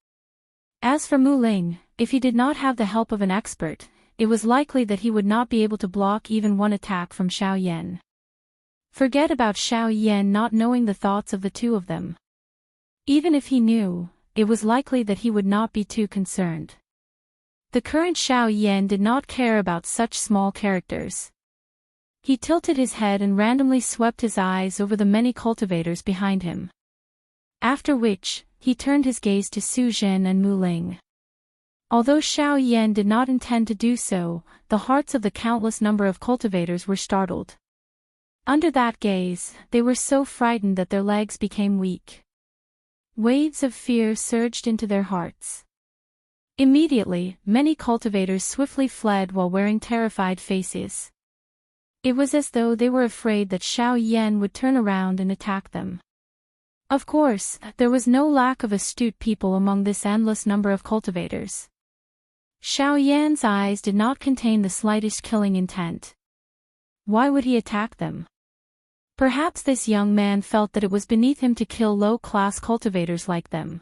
A: As for Mu Ling, if he did not have the help of an expert, it was likely that he would not be able to block even one attack from Xiao Yan. Forget about Xiao Yan not knowing the thoughts of the two of them. Even if he knew, it was likely that he would not be too concerned. The current Xiao Yan did not care about such small characters. He tilted his head and randomly swept his eyes over the many cultivators behind him. After which, he turned his gaze to Su Zhen and Mu Ling. Although Xiao Yan did not intend to do so, the hearts of the countless number of cultivators were startled. Under that gaze, they were so frightened that their legs became weak. Waves of fear surged into their hearts. Immediately, many cultivators swiftly fled while wearing terrified faces. It was as though they were afraid that Xiao Yan would turn around and attack them. Of course, there was no lack of astute people among this endless number of cultivators. Xiao Yan's eyes did not contain the slightest killing intent. Why would he attack them? Perhaps this young man felt that it was beneath him to kill low-class cultivators like them.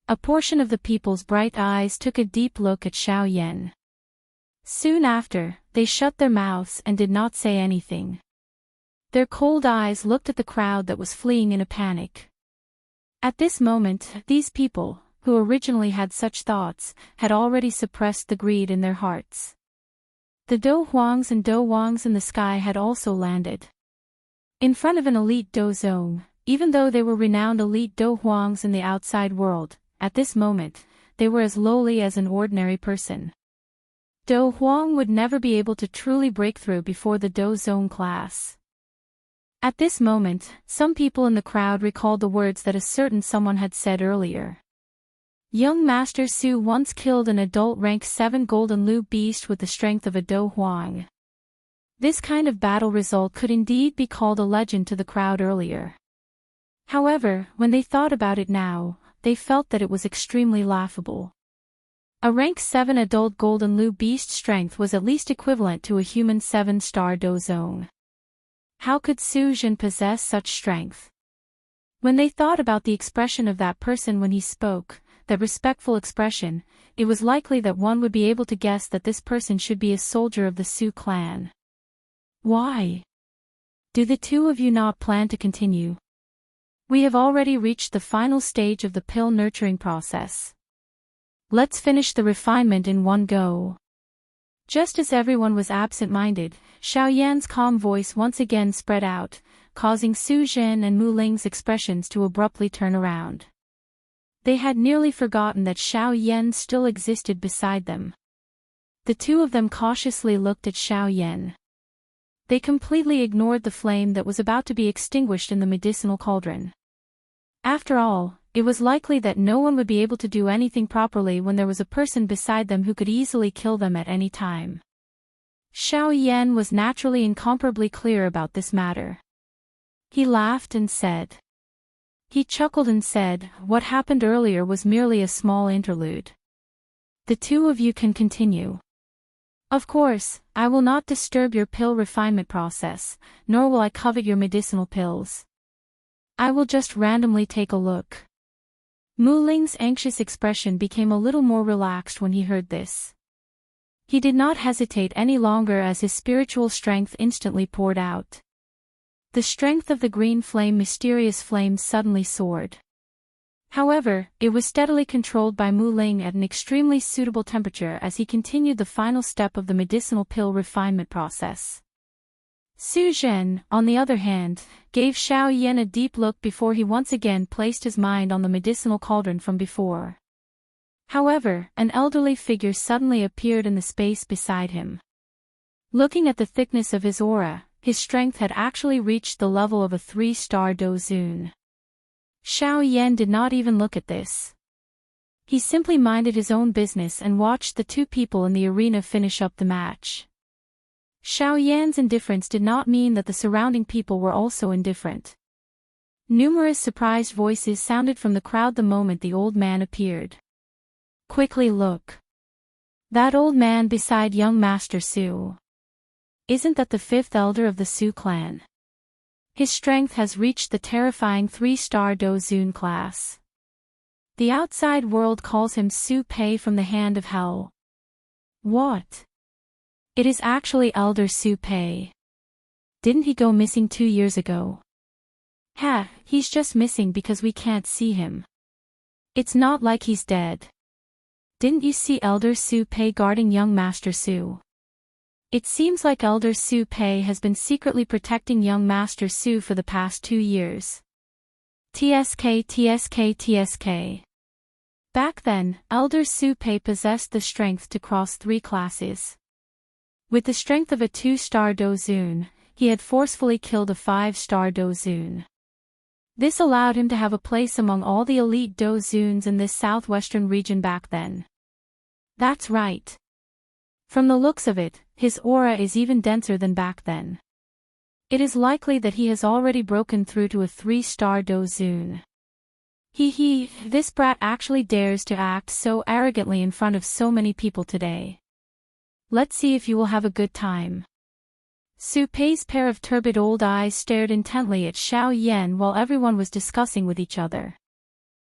A: A portion of the people's bright eyes took a deep look at Xiao Yan. Soon after, they shut their mouths and did not say anything. Their cold eyes looked at the crowd that was fleeing in a panic. At this moment, these people, who originally had such thoughts, had already suppressed the greed in their hearts. The Do Huangs and Do Wangs in the sky had also landed. In front of an elite Do Zong, even though they were renowned elite Do Huangs in the outside world, at this moment, they were as lowly as an ordinary person. Do Huang would never be able to truly break through before the Do Zone class. At this moment, some people in the crowd recalled the words that a certain someone had said earlier. Young Master Su once killed an adult rank 7 Golden Lu beast with the strength of a Do Huang. This kind of battle result could indeed be called a legend to the crowd earlier. However, when they thought about it now, they felt that it was extremely laughable. A rank 7 adult Golden Lu beast strength was at least equivalent to a human 7-star Do Zone. How could Su Zhen possess such strength? When they thought about the expression of that person when he spoke, that respectful expression, it was likely that one would be able to guess that this person should be a soldier of the Su clan. Why? Do the two of you not plan to continue? We have already reached the final stage of the pill nurturing process. Let's finish the refinement in one go. Just as everyone was absent-minded, Xiao Yan's calm voice once again spread out, causing Su Zhen and Mu Ling's expressions to abruptly turn around. They had nearly forgotten that Xiao Yan still existed beside them. The two of them cautiously looked at Xiao Yan. They completely ignored the flame that was about to be extinguished in the medicinal cauldron. After all, it was likely that no one would be able to do anything properly when there was a person beside them who could easily kill them at any time. Xiao Yan was naturally incomparably clear about this matter. He laughed and said. He chuckled and said, "What happened earlier was merely a small interlude. The two of you can continue. Of course, I will not disturb your pill refinement process, nor will I covet your medicinal pills. I will just randomly take a look." Mu Ling's anxious expression became a little more relaxed when he heard this. He did not hesitate any longer as his spiritual strength instantly poured out. The strength of the green flame, mysterious flame, suddenly soared. However, it was steadily controlled by Mu Ling at an extremely suitable temperature as he continued the final step of the medicinal pill refinement process. Su Zhen, on the other hand, gave Xiao Yan a deep look before he once again placed his mind on the medicinal cauldron from before. However, an elderly figure suddenly appeared in the space beside him. Looking at the thickness of his aura, his strength had actually reached the level of a 3-star Do Zun. Xiao Yan did not even look at this. He simply minded his own business and watched the two people in the arena finish up the match. Xiao Yan's indifference did not mean that the surrounding people were also indifferent. Numerous surprised voices sounded from the crowd the moment the old man appeared. "Quickly look. That old man beside young Master Su. Isn't that the 5th elder of the Su clan? His strength has reached the terrifying 3-star Do Zun class. The outside world calls him Su Pei from the hand of hell." What? It is actually Elder Su Pei. Didn't he go missing 2 years ago? Ha, he's just missing because we can't see him. It's not like he's dead. Didn't you see Elder Su Pei guarding young Master Su? It seems like Elder Su Pei has been secretly protecting young Master Su for the past 2 years. TSK. Back then, Elder Su Pei possessed the strength to cross 3 classes. With the strength of a 2-star Dozun, he had forcefully killed a 5-star Dozun. This allowed him to have a place among all the elite Dozuns in this southwestern region back then. That's right. From the looks of it, his aura is even denser than back then. It is likely that he has already broken through to a 3-star Dozun. This brat actually dares to act so arrogantly in front of so many people today. Let's see if you will have a good time. Su Pei's pair of turbid old eyes stared intently at Xiao Yan while everyone was discussing with each other.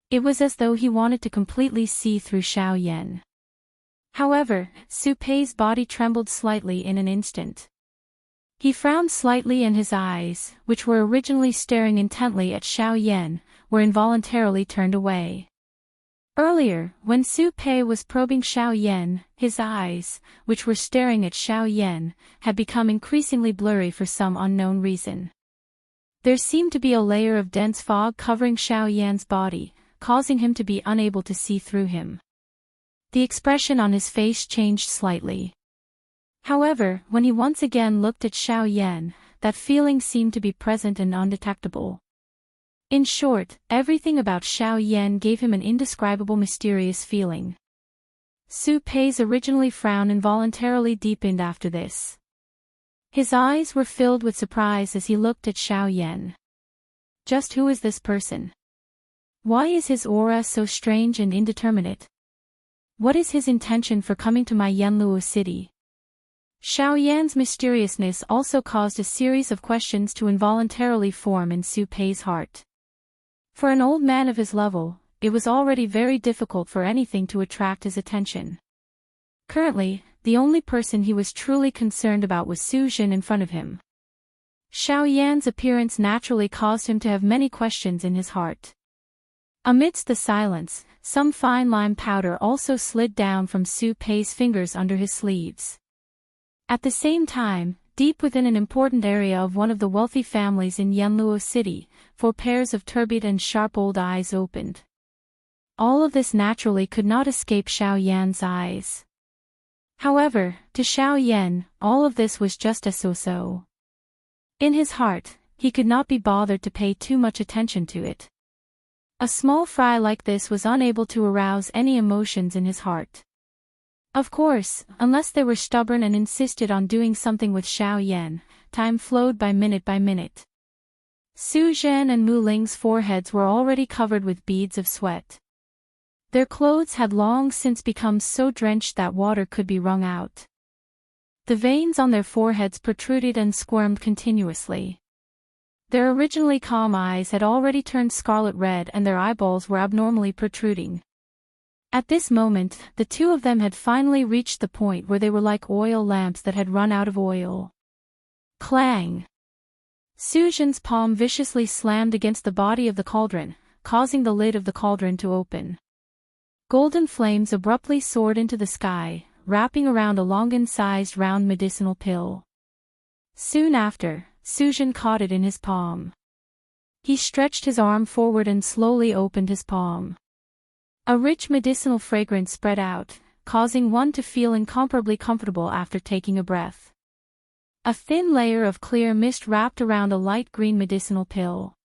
A: It was as though he wanted to completely see through Xiao Yan. However, Su Pei's body trembled slightly in an instant. He frowned slightly and his eyes, which were originally staring intently at Xiao Yan, were involuntarily turned away. Earlier, when Su Pei was probing Xiao Yan, his eyes, which were staring at Xiao Yan, had become increasingly blurry for some unknown reason. There seemed to be a layer of dense fog covering Xiao Yan's body, causing him to be unable to see through him. The expression on his face changed slightly. However, when he once again looked at Xiao Yan, that feeling seemed to be present and undetectable. In short, everything about Xiao Yan gave him an indescribable mysterious feeling. Su Pei's originally frown involuntarily deepened after this. His eyes were filled with surprise as he looked at Xiao Yan. Just who is this person? Why is his aura so strange and indeterminate? What is his intention for coming to my Yanluo city? Xiao Yan's mysteriousness also caused a series of questions to involuntarily form in Su Pei's heart. For an old man of his level, it was already very difficult for anything to attract his attention. Currently, the only person he was truly concerned about was Su Jin in front of him. Xiao Yan's appearance naturally caused him to have many questions in his heart. Amidst the silence, some fine lime powder also slid down from Su Pei's fingers under his sleeves. At the same time, deep within an important area of one of the wealthy families in Yanluo City, 4 pairs of turbid and sharp old eyes opened. All of this naturally could not escape Xiao Yan's eyes. However, to Xiao Yan, all of this was just a so-so. In his heart, he could not be bothered to pay too much attention to it. A small fry like this was unable to arouse any emotions in his heart. Of course, unless they were stubborn and insisted on doing something with Xiao Yan, time flowed by minute. Su Zhen and Mu Ling's foreheads were already covered with beads of sweat. Their clothes had long since become so drenched that water could be wrung out. The veins on their foreheads protruded and squirmed continuously. Their originally calm eyes had already turned scarlet red and their eyeballs were abnormally protruding. At this moment, the 2 of them had finally reached the point where they were like oil lamps that had run out of oil. Clang! Su Jin's palm viciously slammed against the body of the cauldron, causing the lid of the cauldron to open. Golden flames abruptly soared into the sky, wrapping around a longan-sized round medicinal pill. Soon after, Su Jin caught it in his palm. He stretched his arm forward and slowly opened his palm. A rich medicinal fragrance spread out, causing one to feel incomparably comfortable after taking a breath. A thin layer of clear mist wrapped around a light green medicinal pill.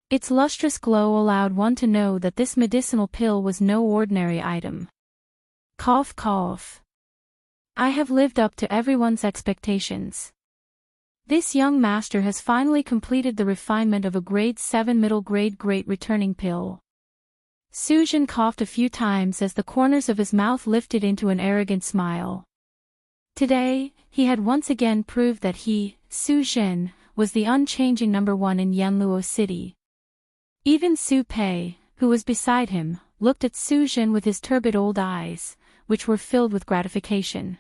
A: Its lustrous glow allowed one to know that this medicinal pill was no ordinary item. Cough cough. I have lived up to everyone's expectations. This young master has finally completed the refinement of a grade 7 middle grade great returning pill. Su Jin coughed a few times as the corners of his mouth lifted into an arrogant smile. Today, he had once again proved that he, Su Jin, was the unchanging number 1 in Yanluo City. Even Su Pei, who was beside him, looked at Su Jin with his turbid old eyes, which were filled with gratification.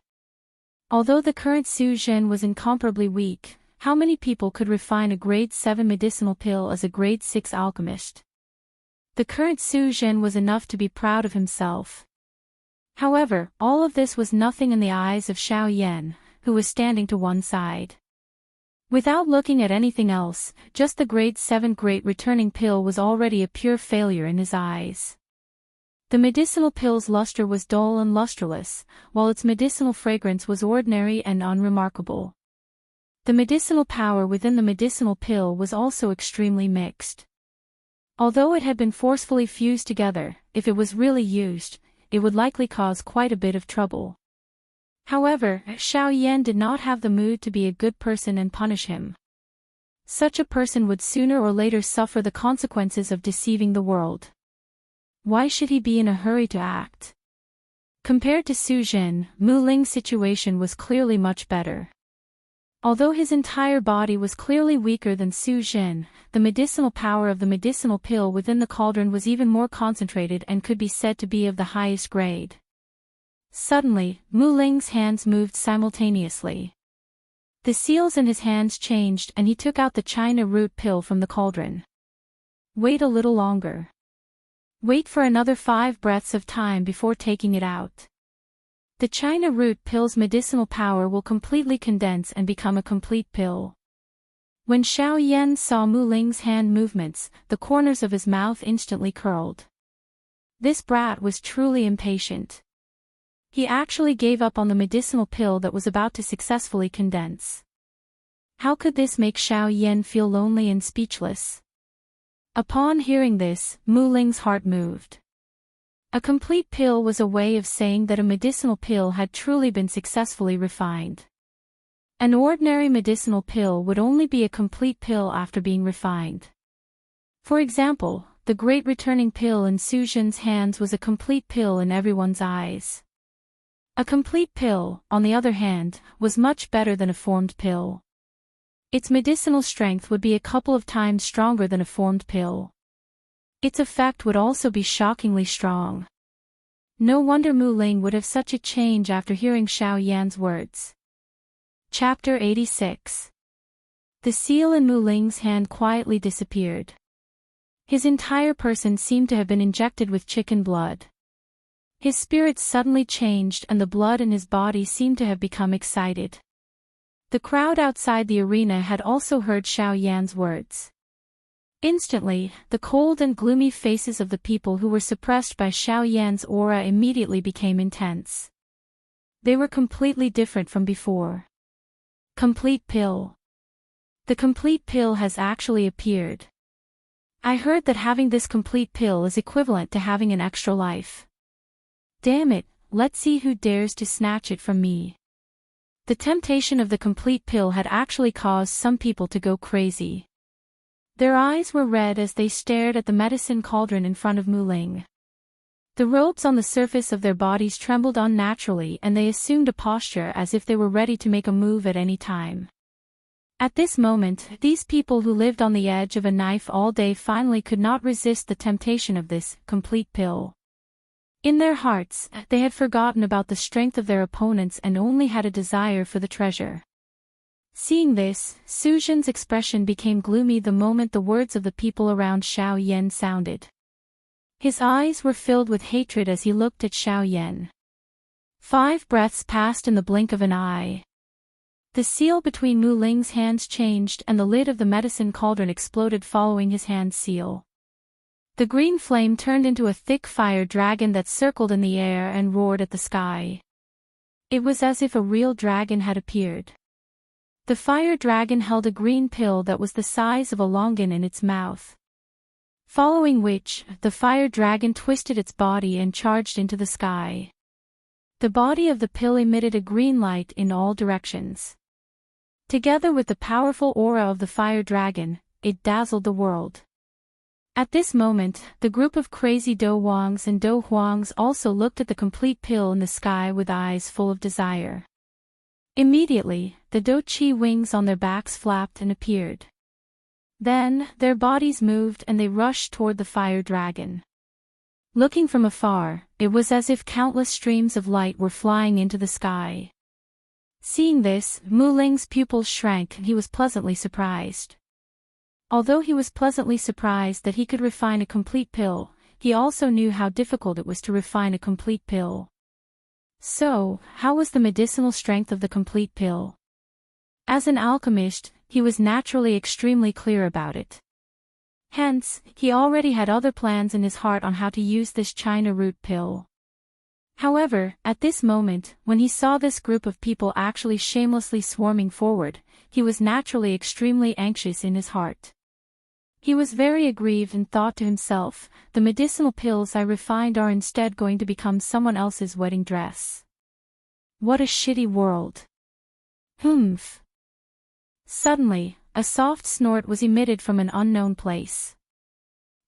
A: Although the current Su Jin was incomparably weak, how many people could refine a grade 7 medicinal pill as a grade 6 alchemist? The current Su Zhen was enough to be proud of himself. However, all of this was nothing in the eyes of Xiao Yan, who was standing to one side. Without looking at anything else, just the grade 7 great returning pill was already a pure failure in his eyes. The medicinal pill's luster was dull and lusterless, while its medicinal fragrance was ordinary and unremarkable. The medicinal power within the medicinal pill was also extremely mixed. Although it had been forcefully fused together, if it was really used, it would likely cause quite a bit of trouble. However, Xiao Yan did not have the mood to be a good person and punish him. Such a person would sooner or later suffer the consequences of deceiving the world. Why should he be in a hurry to act? Compared to Su Zhen, Mu Ling's situation was clearly much better. Although his entire body was clearly weaker than Su Zhen, the medicinal power of the medicinal pill within the cauldron was even more concentrated and could be said to be of the highest grade. Suddenly, Mu Ling's hands moved simultaneously. The seals in his hands changed and he took out the China root pill from the cauldron. Wait a little longer. Wait for another 5 breaths of time before taking it out. The China root pill's medicinal power will completely condense and become a complete pill. When Xiao Yan saw Mu Ling's hand movements, the corners of his mouth instantly curled. This brat was truly impatient. He actually gave up on the medicinal pill that was about to successfully condense. How could this make Xiao Yan feel lonely and speechless? Upon hearing this, Mu Ling's heart moved. A complete pill was a way of saying that a medicinal pill had truly been successfully refined. An ordinary medicinal pill would only be a complete pill after being refined. For example, the great returning pill in Su Zhen's hands was a complete pill in everyone's eyes. A complete pill, on the other hand, was much better than a formed pill. Its medicinal strength would be a couple of times stronger than a formed pill. Its effect would also be shockingly strong. No wonder Mu Ling would have such a change after hearing Xiao Yan's words. Chapter 86. The seal in Mu Ling's hand quietly disappeared. His entire person seemed to have been injected with chicken blood. His spirit suddenly changed and the blood in his body seemed to have become excited. The crowd outside the arena had also heard Xiao Yan's words. Instantly, the cold and gloomy faces of the people who were suppressed by Xiao Yan's aura immediately became intense. They were completely different from before. Complete pill. The complete pill has actually appeared. I heard that having this complete pill is equivalent to having an extra life. Damn it, let's see who dares to snatch it from me. The temptation of the complete pill had actually caused some people to go crazy. Their eyes were red as they stared at the medicine cauldron in front of Mu Ling. The robes on the surface of their bodies trembled unnaturally and they assumed a posture as if they were ready to make a move at any time. At this moment, these people who lived on the edge of a knife all day finally could not resist the temptation of this complete pill. In their hearts, they had forgotten about the strength of their opponents and only had a desire for the treasure. Seeing this, Su Zhen's expression became gloomy the moment the words of the people around Xiao Yan sounded. His eyes were filled with hatred as he looked at Xiao Yan. 5 breaths passed in the blink of an eye. The seal between Mu Ling's hands changed and the lid of the medicine cauldron exploded following his hand seal. The green flame turned into a thick fire dragon that circled in the air and roared at the sky. It was as if a real dragon had appeared. The fire dragon held a green pill that was the size of a longan in its mouth. Following which, the fire dragon twisted its body and charged into the sky. The body of the pill emitted a green light in all directions. Together with the powerful aura of the fire dragon, it dazzled the world. At this moment, the group of crazy Do Wangs and Do Huangs also looked at the complete pill in the sky with eyes full of desire. Immediately, the Do Chi wings on their backs flapped and appeared. Then, their bodies moved and they rushed toward the fire dragon. Looking from afar, it was as if countless streams of light were flying into the sky. Seeing this, Mu Ling's pupils shrank and he was pleasantly surprised. Although he was pleasantly surprised that he could refine a complete pill, he also knew how difficult it was to refine a complete pill. So, how was the medicinal strength of the complete pill? As an alchemist, he was naturally extremely clear about it. Hence, he already had other plans in his heart on how to use this China root pill. However, at this moment, when he saw this group of people actually shamelessly swarming forward, he was naturally extremely anxious in his heart. He was very aggrieved and thought to himself, the medicinal pills I refined are instead going to become someone else's wedding dress. What a shitty world. Humph. Suddenly, a soft snort was emitted from an unknown place.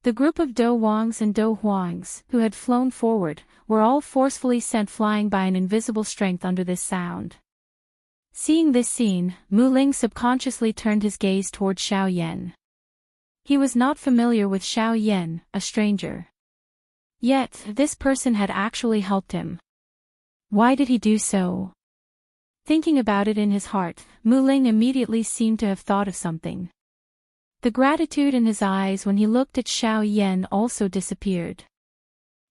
A: The group of Do Wangs and Do Huangs, who had flown forward, were all forcefully sent flying by an invisible strength under this sound. Seeing this scene, Mu Ling subconsciously turned his gaze toward Xiao Yan. He was not familiar with Xiao Yan, a stranger. Yet, this person had actually helped him. Why did he do so? Thinking about it in his heart, Mu Ling immediately seemed to have thought of something. The gratitude in his eyes when he looked at Xiao Yan also disappeared.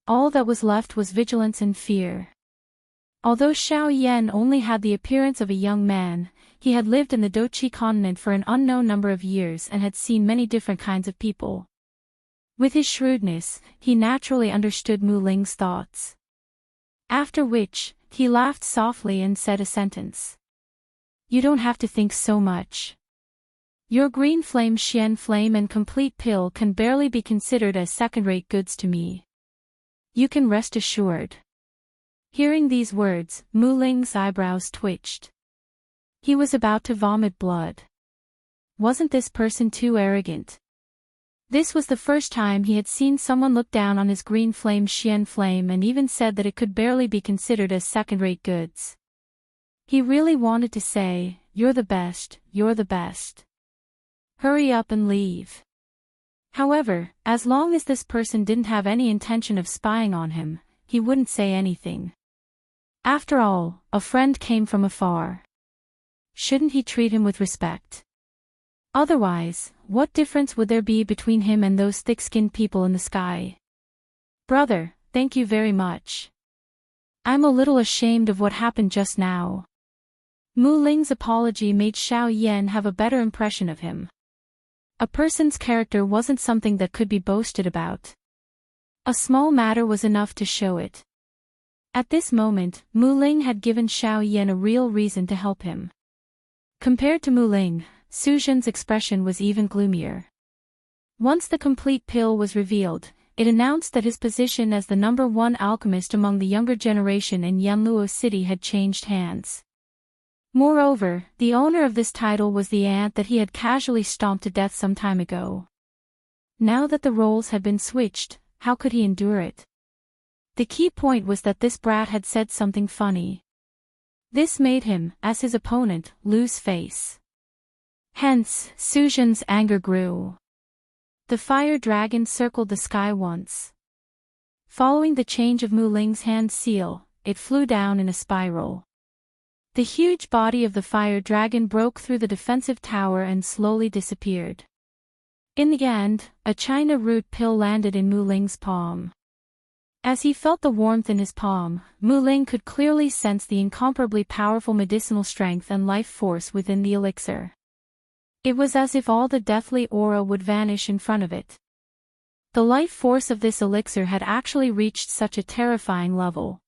A: All that was left was vigilance and fear. Although Xiao Yan only had the appearance of a young man, he had lived in the Doqi continent for an unknown number of years and had seen many different kinds of people. With his shrewdness, he naturally understood Mu Ling's thoughts. After which, he laughed softly and said a sentence. You don't have to think so much. Your green flame Xian flame and complete pill can barely be considered as second-rate goods to me. You can rest assured. Hearing these words, Mu Ling's eyebrows twitched. He was about to vomit blood. Wasn't this person too arrogant? This was the first time he had seen someone look down on his green flame Xian flame and even said that it could barely be considered as second-rate goods. He really wanted to say, you're the best, you're the best. Hurry up and leave. However, as long as this person didn't have any intention of spying on him, he wouldn't say anything. After all, a friend came from afar. Shouldn't he treat him with respect? Otherwise, what difference would there be between him and those thick-skinned people in the sky? Brother, thank you very much. I'm a little ashamed of what happened just now. Mu Ling's apology made Xiao Yan have a better impression of him. A person's character wasn't something that could be boasted about. A small matter was enough to show it. At this moment, Mu Ling had given Xiao Yan a real reason to help him. Compared to Mu Ling, Su Zhen's expression was even gloomier. Once the complete pill was revealed, it announced that his position as the #1 alchemist among the younger generation in Yanluo City had changed hands. Moreover, the owner of this title was the ant that he had casually stomped to death some time ago. Now that the roles had been switched, how could he endure it? The key point was that this brat had said something funny. This made him, as his opponent, lose face. Hence, Su Zhen's anger grew. The fire dragon circled the sky once. Following the change of Mu Ling's hand seal, it flew down in a spiral. The huge body of the fire dragon broke through the defensive tower and slowly disappeared. In the end, a China root pill landed in Mu Ling's palm. As he felt the warmth in his palm, Mu Ling could clearly sense the incomparably powerful medicinal strength and life force within the elixir. It was as if all the deathly aura would vanish in front of it. The life force of this elixir had actually reached such a terrifying level.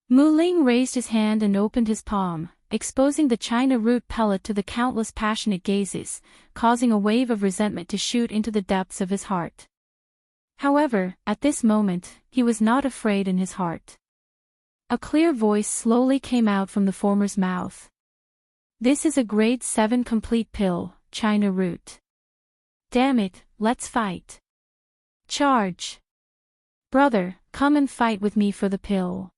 A: Mu Ling raised his hand and opened his palm, exposing the China root pellet to the countless passionate gazes, causing a wave of resentment to shoot into the depths of his heart. However, at this moment, he was not afraid in his heart. A clear voice slowly came out from the former's mouth. This is a grade 7 complete pill, China root. Damn it, let's fight. Charge. Brother, come and fight with me for the pill.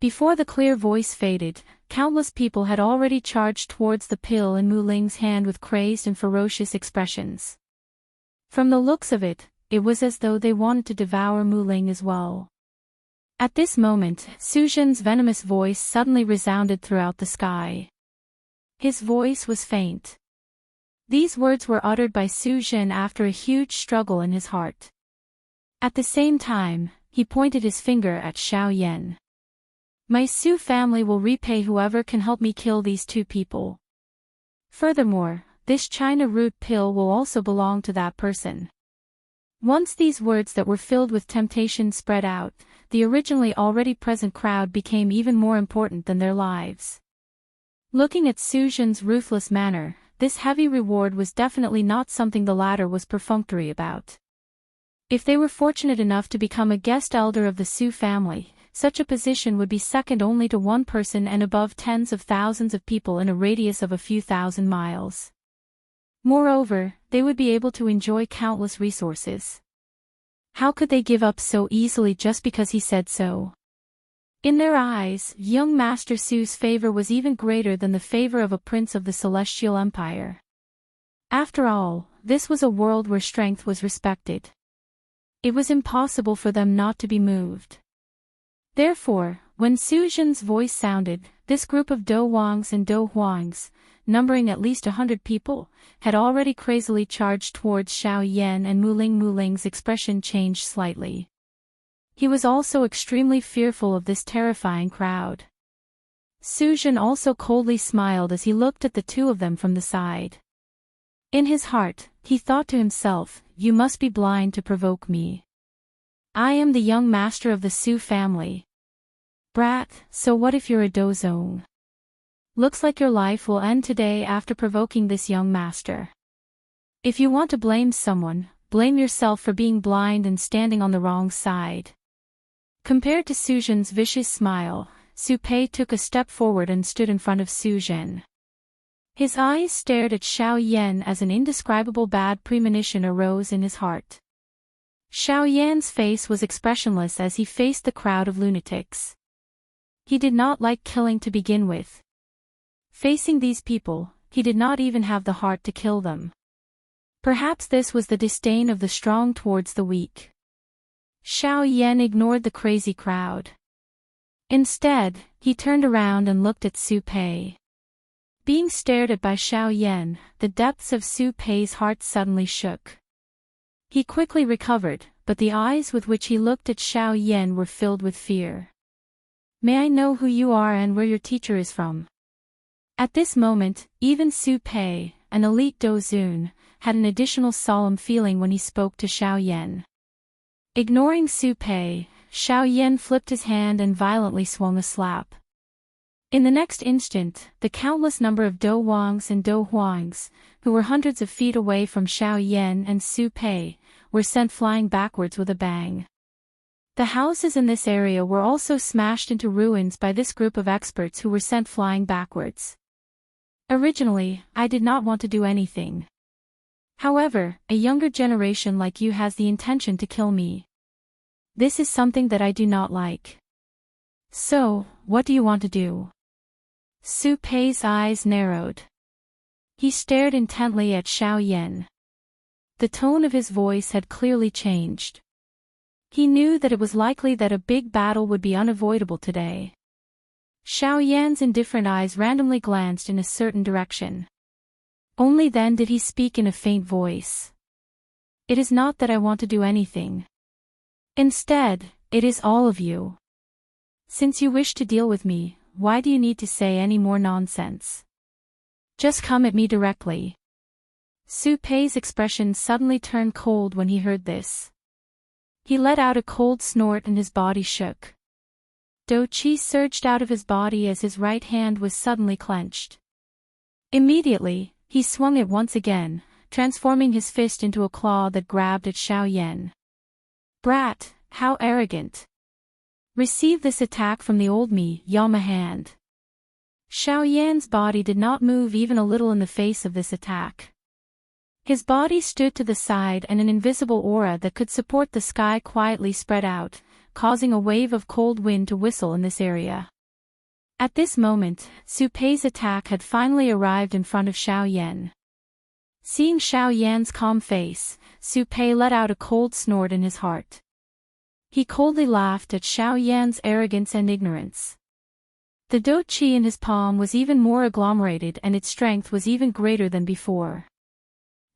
A: Before the clear voice faded, countless people had already charged towards the pill in Mu Ling's hand with crazed and ferocious expressions. From the looks of it, it was as though they wanted to devour Mu Ling as well. At this moment, Su Zhen's venomous voice suddenly resounded throughout the sky. His voice was faint. These words were uttered by Su Zhen after a huge struggle in his heart. At the same time, he pointed his finger at Xiao Yan. My Su family will repay whoever can help me kill these two people. Furthermore, this China root pill will also belong to that person. Once these words that were filled with temptation spread out, the originally already present crowd became even more important than their lives. Looking at Su Zhen's ruthless manner, this heavy reward was definitely not something the latter was perfunctory about. If they were fortunate enough to become a guest elder of the Su family, such a position would be second only to one person and above tens of thousands of people in a radius of a few thousand miles. Moreover, they would be able to enjoy countless resources. How could they give up so easily just because he said so? In their eyes, young Master Su's favor was even greater than the favor of a prince of the Celestial Empire. After all, this was a world where strength was respected. It was impossible for them not to be moved. Therefore, when Su Zhen's voice sounded, this group of Do Wangs and Do Huangs, numbering at least 100 people, had already crazily charged towards Xiao Yan, and Muling's expression changed slightly. He was also extremely fearful of this terrifying crowd. Su Zhen also coldly smiled as he looked at the two of them from the side. In his heart, he thought to himself, "You must be blind to provoke me. I am the young master of the Su family. Brat, so what if you're a Dozong? Looks like your life will end today after provoking this young master. If you want to blame someone, blame yourself for being blind and standing on the wrong side." Compared to Su Zhen's vicious smile, Su Pei took a step forward and stood in front of Su Zhen. His eyes stared at Xiao Yan as an indescribable bad premonition arose in his heart. Xiao Yan's face was expressionless as he faced the crowd of lunatics. He did not like killing to begin with. Facing these people, he did not even have the heart to kill them. Perhaps this was the disdain of the strong towards the weak. Xiao Yan ignored the crazy crowd. Instead, he turned around and looked at Su Pei. Being stared at by Xiao Yan, the depths of Su Pei's heart suddenly shook. He quickly recovered, but the eyes with which he looked at Xiao Yan were filled with fear. "May I know who you are and where your teacher is from?" At this moment, even Su Pei, an elite Dozun, had an additional solemn feeling when he spoke to Xiao Yan. Ignoring Su Pei, Xiao Yan flipped his hand and violently swung a slap. In the next instant, the countless number of Do Wangs and Do Huangs, who were hundreds of feet away from Xiao Yan and Su Pei, were sent flying backwards with a bang. The houses in this area were also smashed into ruins by this group of experts who were sent flying backwards. Originally, I did not want to do anything. However, a younger generation like you has the intention to kill me. This is something that I do not like. So, what do you want to do? Su Pei's eyes narrowed. He stared intently at Xiao Yan. The tone of his voice had clearly changed. He knew that it was likely that a big battle would be unavoidable today. Xiao Yan's indifferent eyes randomly glanced in a certain direction. Only then did he speak in a faint voice. "It is not that I want to do anything. Instead, it is all of you. Since you wish to deal with me, why do you need to say any more nonsense? Just come at me directly." Su Pei's expression suddenly turned cold when he heard this. He let out a cold snort and his body shook. Do Qi surged out of his body as his right hand was suddenly clenched. Immediately, he swung it once again, transforming his fist into a claw that grabbed at Xiao Yan. "Brat, how arrogant. Receive this attack from the old me, Yama hand." Xiao Yan's body did not move even a little in the face of this attack. His body stood to the side and an invisible aura that could support the sky quietly spread out, causing a wave of cold wind to whistle in this area. At this moment, Su Pei's attack had finally arrived in front of Xiao Yan. Seeing Xiao Yan's calm face, Su Pei let out a cold snort in his heart. He coldly laughed at Xiao Yan's arrogance and ignorance. The Do Chi in his palm was even more agglomerated and its strength was even greater than before.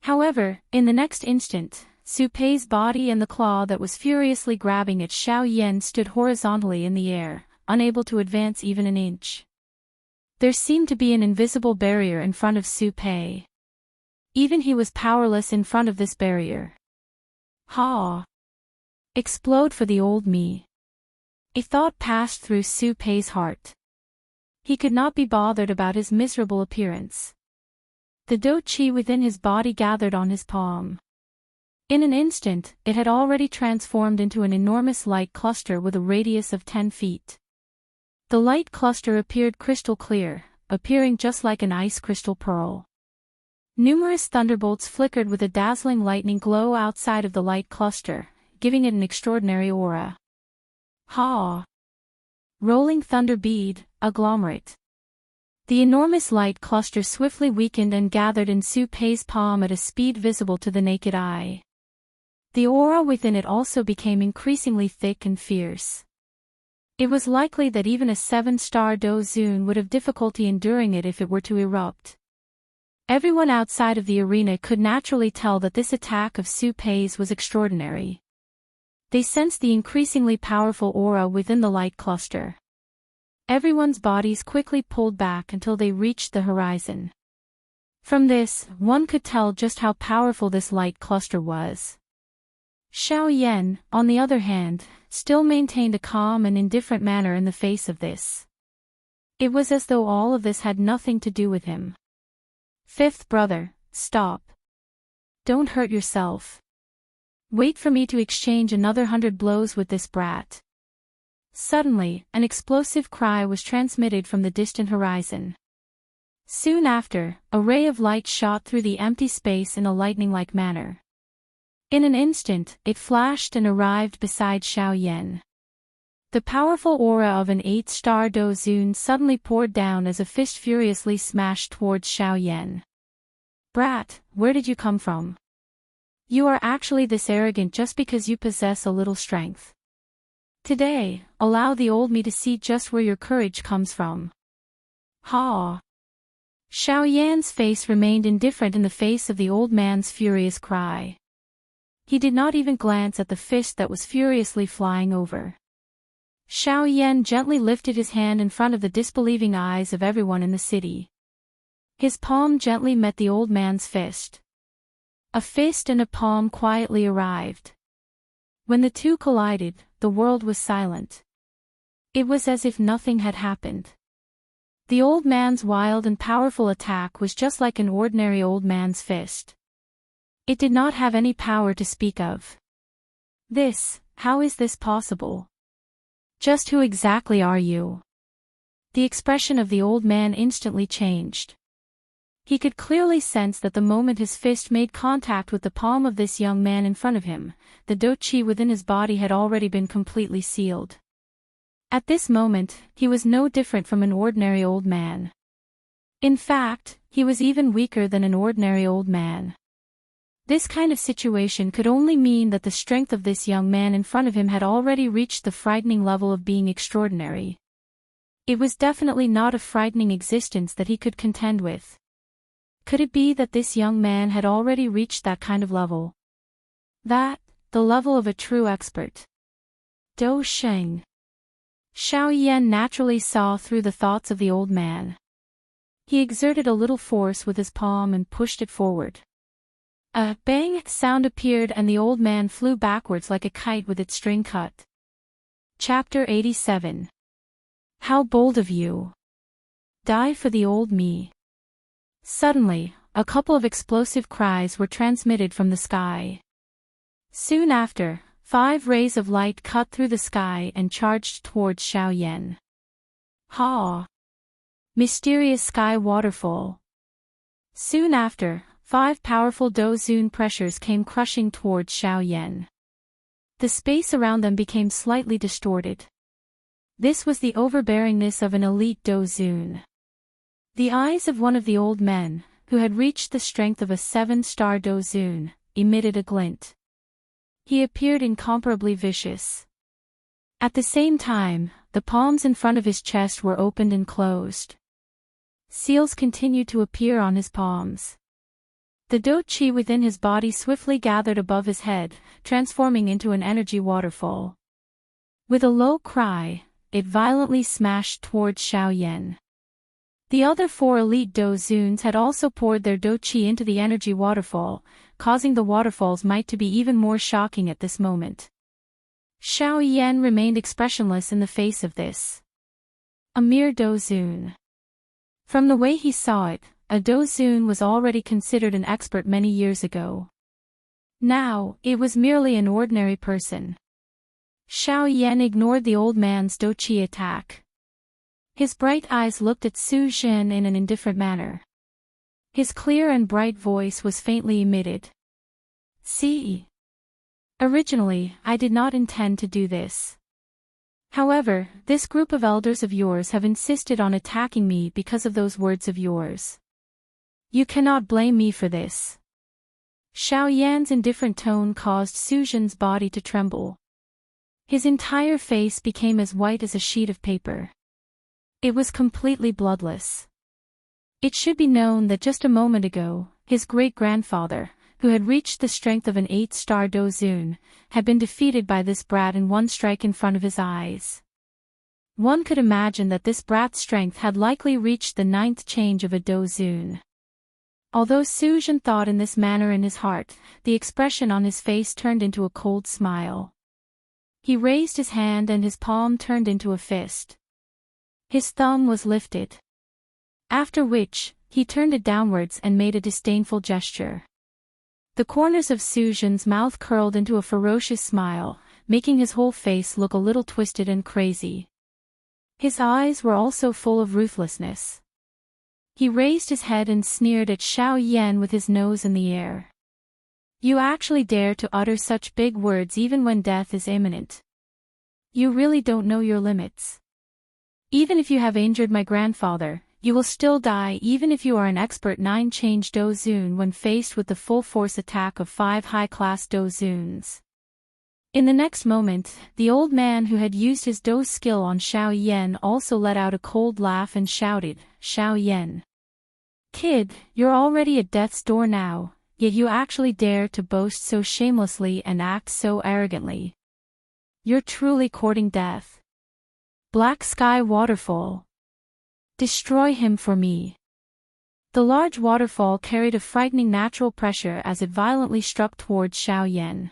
A: However, in the next instant, Su Pei's body and the claw that was furiously grabbing at Xiao Yan stood horizontally in the air, unable to advance even an inch. There seemed to be an invisible barrier in front of Su Pei. Even he was powerless in front of this barrier. Ha! Explode for the old me. A thought passed through Su Pei's heart. He could not be bothered about his miserable appearance. The Do Chi within his body gathered on his palm. In an instant, it had already transformed into an enormous light cluster with a radius of 10 feet. The light cluster appeared crystal clear, appearing just like an ice crystal pearl. Numerous thunderbolts flickered with a dazzling lightning glow outside of the light cluster, giving it an extraordinary aura. Ha! Rolling thunder bead, agglomerate. The enormous light cluster swiftly weakened and gathered in Su Pei's palm at a speed visible to the naked eye. The aura within it also became increasingly thick and fierce. It was likely that even a 7-star Do Zun would have difficulty enduring it if it were to erupt. Everyone outside of the arena could naturally tell that this attack of Su Pei's was extraordinary. They sensed the increasingly powerful aura within the light cluster. Everyone's bodies quickly pulled back until they reached the horizon. From this, one could tell just how powerful this light cluster was. Xiao Yan, on the other hand, still maintained a calm and indifferent manner in the face of this. It was as though all of this had nothing to do with him. Fifth brother, stop. Don't hurt yourself. Wait for me to exchange another 100 blows with this brat. Suddenly, an explosive cry was transmitted from the distant horizon. Soon after, a ray of light shot through the empty space in a lightning-like manner. In an instant, it flashed and arrived beside Xiao Yan. The powerful aura of an 8-star Do Zun suddenly poured down as a fist furiously smashed towards Xiao Yan. Brat, where did you come from? You are actually this arrogant just because you possess a little strength. Today, allow the old me to see just where your courage comes from. Ha! Xiao Yan's face remained indifferent in the face of the old man's furious cry. He did not even glance at the fist that was furiously flying over. Xiao Yan gently lifted his hand in front of the disbelieving eyes of everyone in the city. His palm gently met the old man's fist. A fist and a palm quietly arrived. When the two collided, the world was silent. It was as if nothing had happened. The old man's wild and powerful attack was just like an ordinary old man's fist. It did not have any power to speak of. How is this possible? Just who exactly are you? The expression of the old man instantly changed. He could clearly sense that the moment his fist made contact with the palm of this young man in front of him, the Do Chi within his body had already been completely sealed. At this moment, he was no different from an ordinary old man. In fact, he was even weaker than an ordinary old man. This kind of situation could only mean that the strength of this young man in front of him had already reached the frightening level of being extraordinary. It was definitely not a frightening existence that he could contend with. Could it be that this young man had already reached that kind of level? The level of a true expert. Do Sheng. Xiao Yan naturally saw through the thoughts of the old man. He exerted a little force with his palm and pushed it forward. A bang sound appeared and the old man flew backwards like a kite with its string cut. Chapter 87. How bold of you! Die for the old me. Suddenly, a couple of explosive cries were transmitted from the sky. Soon after, 5 rays of light cut through the sky and charged towards Xiao Yan. Ha! Mysterious sky waterfall. Soon after, 5 powerful Do Zun pressures came crushing towards Xiao Yan. The space around them became slightly distorted. This was the overbearingness of an elite Do Zun. The eyes of one of the old men, who had reached the strength of a 7-star Do Zun, emitted a glint. He appeared incomparably vicious. At the same time, the palms in front of his chest were opened and closed. Seals continued to appear on his palms. The do-chi within his body swiftly gathered above his head, transforming into an energy waterfall. With a low cry, it violently smashed towards Xiaoyan. The other 4 elite do-zuns had also poured their do-chi into the energy waterfall, causing the waterfall's might to be even more shocking at this moment. Xiaoyan remained expressionless in the face of this. A mere do-zun. From the way he saw it, a do-zun was already considered an expert many years ago. Now, it was merely an ordinary person. Xiaoyan ignored the old man's do-chi attack. His bright eyes looked at Su Zhen in an indifferent manner. His clear and bright voice was faintly emitted. See? Originally, I did not intend to do this. However, this group of elders of yours have insisted on attacking me because of those words of yours. You cannot blame me for this. Xiaoyan's indifferent tone caused Su Zhen's body to tremble. His entire face became as white as a sheet of paper. It was completely bloodless. It should be known that just a moment ago, his great-grandfather, who had reached the strength of an 8-star do-zun, had been defeated by this brat in one strike in front of his eyes. One could imagine that this brat's strength had likely reached the 9th change of a do-zun. Although Su Zhen thought in this manner in his heart, the expression on his face turned into a cold smile. He raised his hand and his palm turned into a fist. His thumb was lifted. After which, he turned it downwards and made a disdainful gesture. The corners of Su Zhen's mouth curled into a ferocious smile, making his whole face look a little twisted and crazy. His eyes were also full of ruthlessness. He raised his head and sneered at Xiaoyan with his nose in the air. You actually dare to utter such big words even when death is imminent. You really don't know your limits. Even if you have injured my grandfather, you will still die even if you are an expert 9-change do-zun when faced with the full-force attack of 5 high-class do-zuns. In the next moment, the old man who had used his do skill on Xiaoyan also let out a cold laugh and shouted, Xiaoyan. Kid, you're already at death's door now, yet you actually dare to boast so shamelessly and act so arrogantly. You're truly courting death. Black Sky Waterfall. Destroy him for me. The large waterfall carried a frightening natural pressure as it violently struck towards Xiaoyan.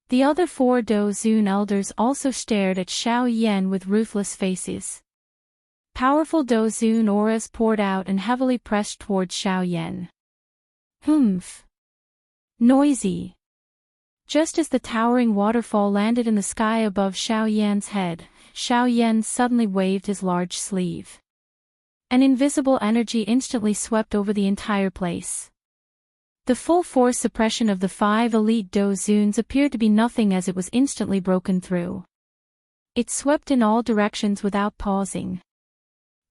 A: The other 4 do-zun elders also stared at Xiaoyan with ruthless faces. Powerful do-zun auras poured out and heavily pressed towards Xiaoyan. Humph. Noisy. Just as the towering waterfall landed in the sky above Xiaoyan's head, Xiaoyan suddenly waved his large sleeve. An invisible energy instantly swept over the entire place. The full-force suppression of the 5 elite do-zuns appeared to be nothing as it was instantly broken through. It swept in all directions without pausing.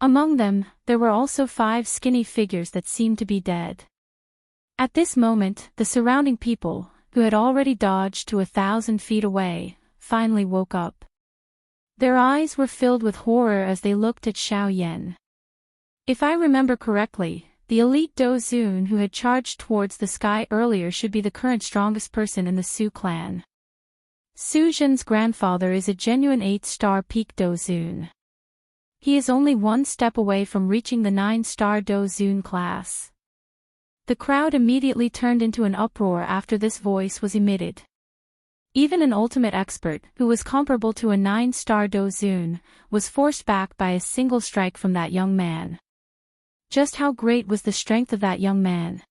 A: Among them, there were also 5 skinny figures that seemed to be dead. At this moment, the surrounding people, who had already dodged to 1,000 feet away, finally woke up. Their eyes were filled with horror as they looked at Xiaoyan. If I remember correctly, the elite do-zun who had charged towards the sky earlier should be the current strongest person in the Su clan. Su Zhen's grandfather is a genuine 8-star peak do-zun. He is only 1 step away from reaching the 9-star do-zun class. The crowd immediately turned into an uproar after this voice was emitted. Even an ultimate expert, who was comparable to a 9-star do-zun, was forced back by a single strike from that young man. Just how great was the strength of that young man?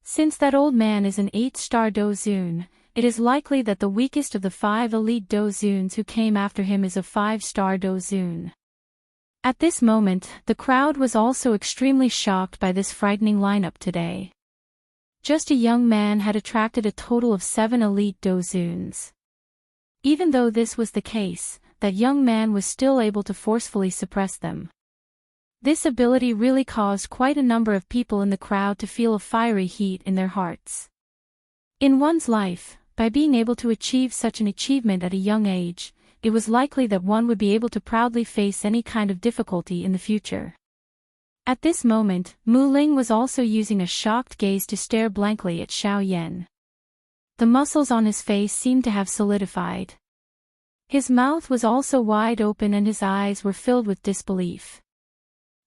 A: Since that old man is an 8-star do-zun, it is likely that the weakest of the 5 elite do-zuns who came after him is a 5-star do-zun. At this moment, the crowd was also extremely shocked by this frightening lineup today. Just a young man had attracted a total of 7 elite do-zuns. Even though this was the case, that young man was still able to forcefully suppress them. This ability really caused quite a number of people in the crowd to feel a fiery heat in their hearts. In one's life, by being able to achieve such an achievement at a young age, it was likely that one would be able to proudly face any kind of difficulty in the future. At this moment, Mu Ling was also using a shocked gaze to stare blankly at Xiao Yan. The muscles on his face seemed to have solidified. His mouth was also wide open and his eyes were filled with disbelief.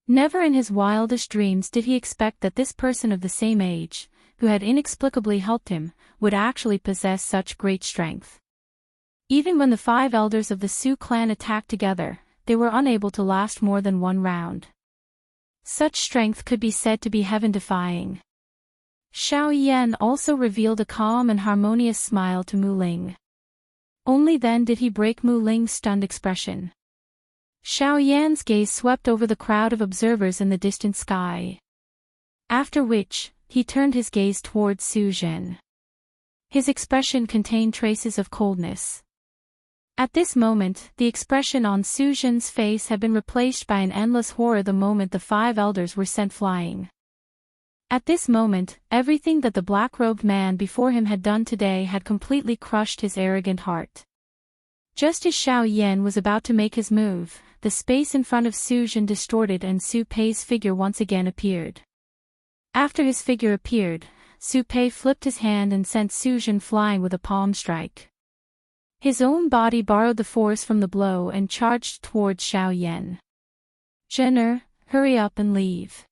A: Never in his wildest dreams did he expect that this person of the same age, who had inexplicably helped him, would actually possess such great strength. Even when the 5 elders of the Su clan attacked together, they were unable to last more than one round. Such strength could be said to be heaven-defying. Xiao Yan also revealed a calm and harmonious smile to Mu Ling. Only then did he break Mu Ling's stunned expression. Xiao Yan's gaze swept over the crowd of observers in the distant sky. After which, he turned his gaze towards Su Zhen. His expression contained traces of coldness. At this moment, the expression on Su Zhen's face had been replaced by an endless horror the moment the 5 elders were sent flying. At this moment, everything that the black-robed man before him had done today had completely crushed his arrogant heart. Just as Xiao Yan was about to make his move, the space in front of Su Zhen distorted and Su Pei's figure once again appeared. After his figure appeared, Su Pei flipped his hand and sent Su Zhen flying with a palm strike. His own body borrowed the force from the blow and charged towards Xiao Yan. "Zhener, hurry up and leave.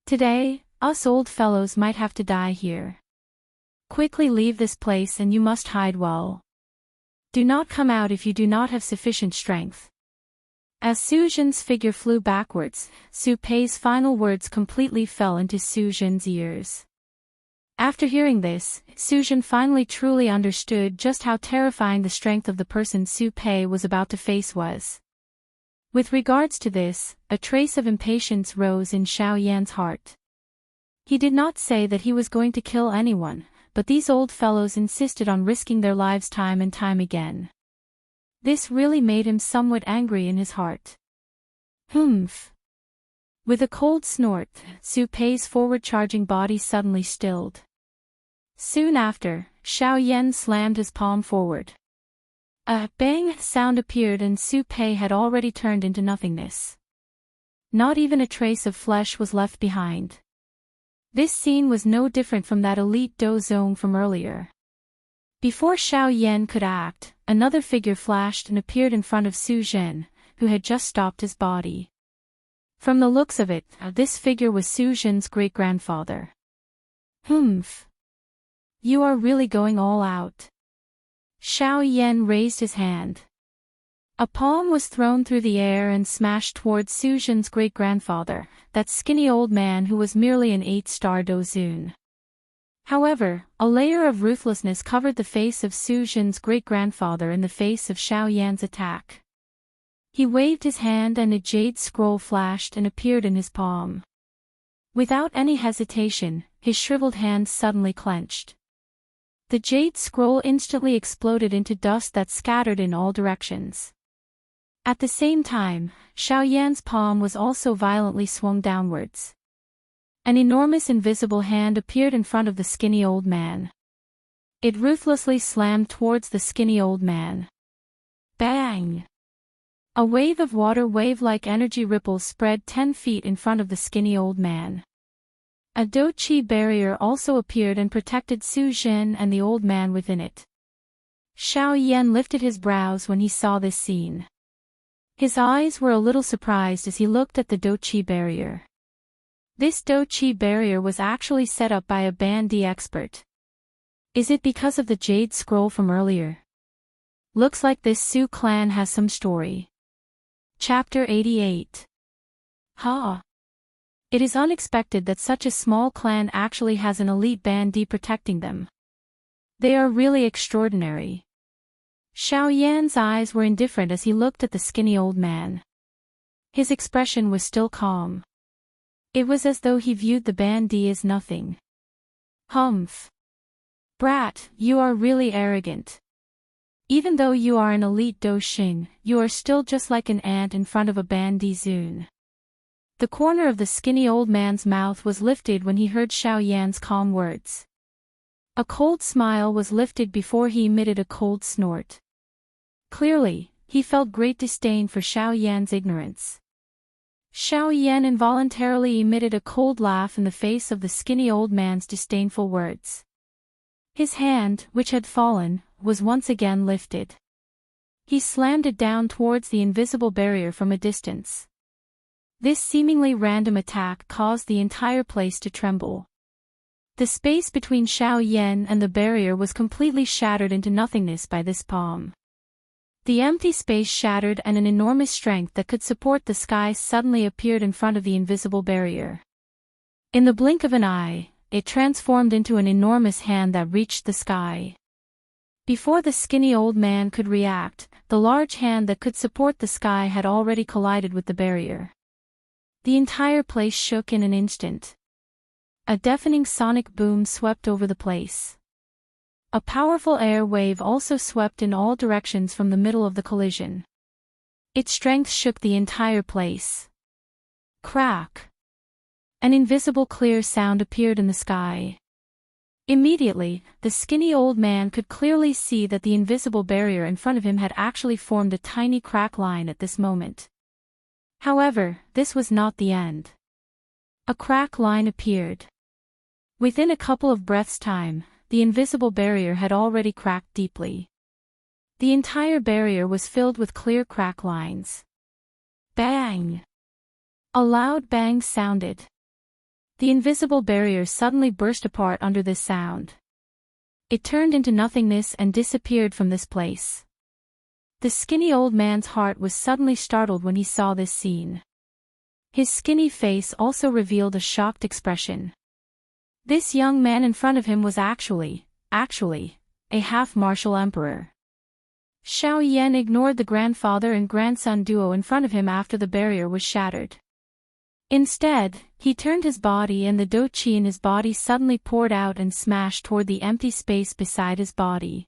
A: Today, us old fellows might have to die here. Quickly leave this place and you must hide well. Do not come out if you do not have sufficient strength." As Su Zhen's figure flew backwards, Su Pei's final words completely fell into Su Zhen's ears. After hearing this, Su Zhen finally truly understood just how terrifying the strength of the person Su Pei was about to face was. With regards to this, a trace of impatience rose in Xiao Yan's heart. He did not say that he was going to kill anyone, but these old fellows insisted on risking their lives time and time again. This really made him somewhat angry in his heart. Humph. With a cold snort, Su Pei's forward-charging body suddenly stilled. Soon after, Xiao Yan slammed his palm forward. A bang sound appeared and Su Pei had already turned into nothingness. Not even a trace of flesh was left behind. This scene was no different from that elite Do Zone from earlier. Before Xiao Yan could act, another figure flashed and appeared in front of Su Zhen, who had just stopped his body. From the looks of it, this figure was Su Zhen's great-grandfather. Humph. You are really going all out. Xiao Yan raised his hand. A palm was thrown through the air and smashed towards Su Zhen's great-grandfather, that skinny old man who was merely an 8-star dozun. However, a layer of ruthlessness covered the face of Su Zhen's great-grandfather in the face of Xiao Yan's attack. He waved his hand and a jade scroll flashed and appeared in his palm. Without any hesitation, his shriveled hands suddenly clenched. The jade scroll instantly exploded into dust that scattered in all directions. At the same time, Xiao Yan's palm was also violently swung downwards. An enormous invisible hand appeared in front of the skinny old man. It ruthlessly slammed towards the skinny old man. Bang! A wave of water wave-like energy ripples spread 10 feet in front of the skinny old man. A Do-Chi barrier also appeared and protected Su Zhen and the old man within it. Xiao Yan lifted his brows when he saw this scene. His eyes were a little surprised as he looked at the Do-Chi barrier. This Do-Chi barrier was actually set up by a Ban-Di expert. Is it because of the jade scroll from earlier? Looks like this Su clan has some story. Chapter 88. Ha! It is unexpected that such a small clan actually has an elite Ban-Di protecting them. They are really extraordinary. Xiao Yan's eyes were indifferent as he looked at the skinny old man. His expression was still calm. It was as though he viewed the Ban-Di as nothing. Humph. Brat, you are really arrogant. Even though you are an elite Doshin, you are still just like an ant in front of a Ban-Di Zun. The corner of the skinny old man's mouth was lifted when he heard Xiao Yan's calm words. A cold smile was lifted before he emitted a cold snort. Clearly, he felt great disdain for Xiao Yan's ignorance. Xiao Yan involuntarily emitted a cold laugh in the face of the skinny old man's disdainful words. His hand, which had fallen, was once again lifted. He slammed it down towards the invisible barrier from a distance. This seemingly random attack caused the entire place to tremble. The space between Xiao Yan and the barrier was completely shattered into nothingness by this palm. The empty space shattered and an enormous strength that could support the sky suddenly appeared in front of the invisible barrier. In the blink of an eye, it transformed into an enormous hand that reached the sky. Before the skinny old man could react, the large hand that could support the sky had already collided with the barrier. The entire place shook in an instant. A deafening sonic boom swept over the place. A powerful air wave also swept in all directions from the middle of the collision. Its strength shook the entire place. Crack! An invisible clear sound appeared in the sky. Immediately, the skinny old man could clearly see that the invisible barrier in front of him had actually formed a tiny crack line at this moment. However, this was not the end. A crack line appeared. Within a couple of breaths' time, the invisible barrier had already cracked deeply. The entire barrier was filled with clear crack lines. Bang! A loud bang sounded. The invisible barrier suddenly burst apart under this sound. It turned into nothingness and disappeared from this place. The skinny old man's heart was suddenly startled when he saw this scene. His skinny face also revealed a shocked expression. This young man in front of him was actually, a half-martial emperor. Xiao Yan ignored the grandfather and grandson duo in front of him after the barrier was shattered. Instead, he turned his body and the dou qi in his body suddenly poured out and smashed toward the empty space beside his body.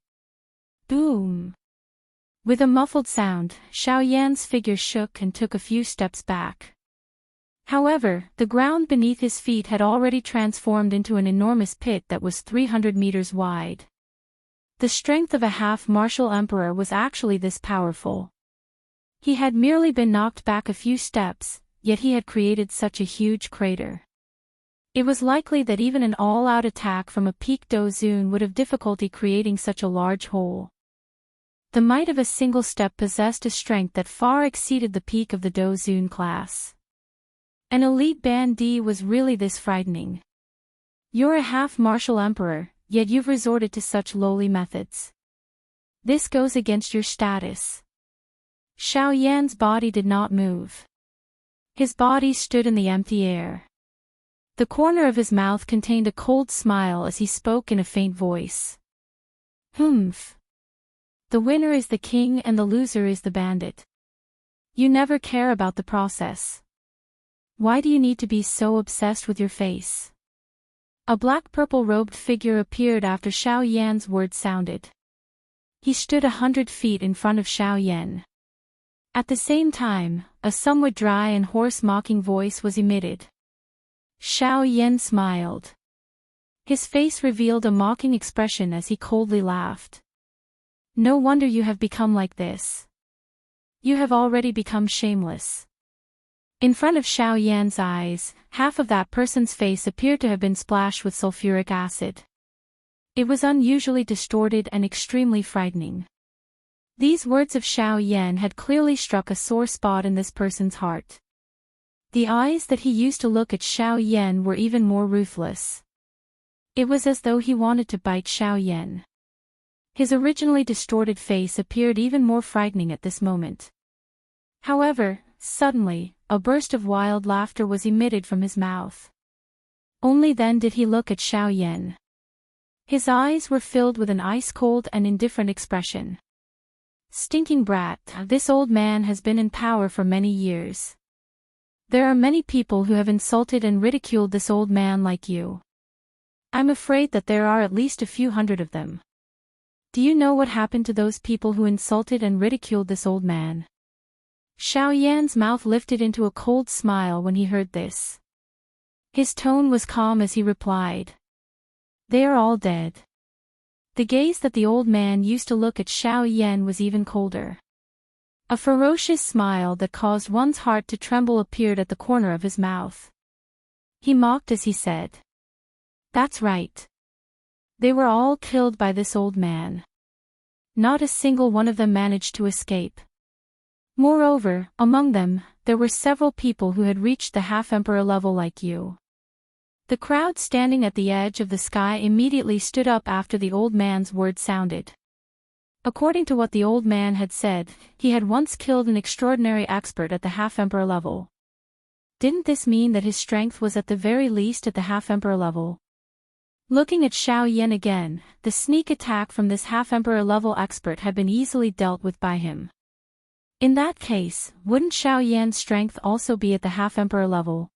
A: Boom! With a muffled sound, Xiao Yan's figure shook and took a few steps back. However, the ground beneath his feet had already transformed into an enormous pit that was 300 meters wide. The strength of a half-martial emperor was actually this powerful. He had merely been knocked back a few steps, yet he had created such a huge crater. It was likely that even an all-out attack from a peak dozun would have difficulty creating such a large hole. The might of a single step possessed a strength that far exceeded the peak of the dozun class. An elite bandit was really this frightening. You're a half-martial emperor, yet you've resorted to such lowly methods. This goes against your status. Xiao Yan's body did not move. His body stood in the empty air. The corner of his mouth contained a cold smile as he spoke in a faint voice. Humph. The winner is the king and the loser is the bandit. You never care about the process. Why do you need to be so obsessed with your face? A black-purple robed figure appeared after Xiao Yan's words sounded. He stood 100 feet in front of Xiao Yan. At the same time, a somewhat dry and hoarse mocking voice was emitted. Xiao Yan smiled. His face revealed a mocking expression as he coldly laughed. No wonder you have become like this. You have already become shameless. In front of Xiao Yan's eyes, half of that person's face appeared to have been splashed with sulfuric acid. It was unusually distorted and extremely frightening. These words of Xiao Yan had clearly struck a sore spot in this person's heart. The eyes that he used to look at Xiao Yan were even more ruthless. It was as though he wanted to bite Xiao Yan. His originally distorted face appeared even more frightening at this moment. However, suddenly, a burst of wild laughter was emitted from his mouth. Only then did he look at Xiao Yan. His eyes were filled with an ice-cold and indifferent expression. Stinking brat, this old man has been in power for many years. There are many people who have insulted and ridiculed this old man like you. I'm afraid that there are at least a few hundred of them. Do you know what happened to those people who insulted and ridiculed this old man? Xiao Yan's mouth lifted into a cold smile when he heard this. His tone was calm as he replied. They are all dead. The gaze that the old man used to look at Xiao Yan was even colder. A ferocious smile that caused one's heart to tremble appeared at the corner of his mouth. He mocked as he said, "That's right. They were all killed by this old man. Not a single one of them managed to escape. Moreover, among them, there were several people who had reached the half-emperor level like you." The crowd standing at the edge of the sky immediately stood up after the old man's words sounded. According to what the old man had said, he had once killed an extraordinary expert at the half-emperor level. Didn't this mean that his strength was at the very least at the half-emperor level? Looking at Xiao Yan again, the sneak attack from this half-emperor level expert had been easily dealt with by him. In that case, wouldn't Xiao Yan's strength also be at the half-emperor level?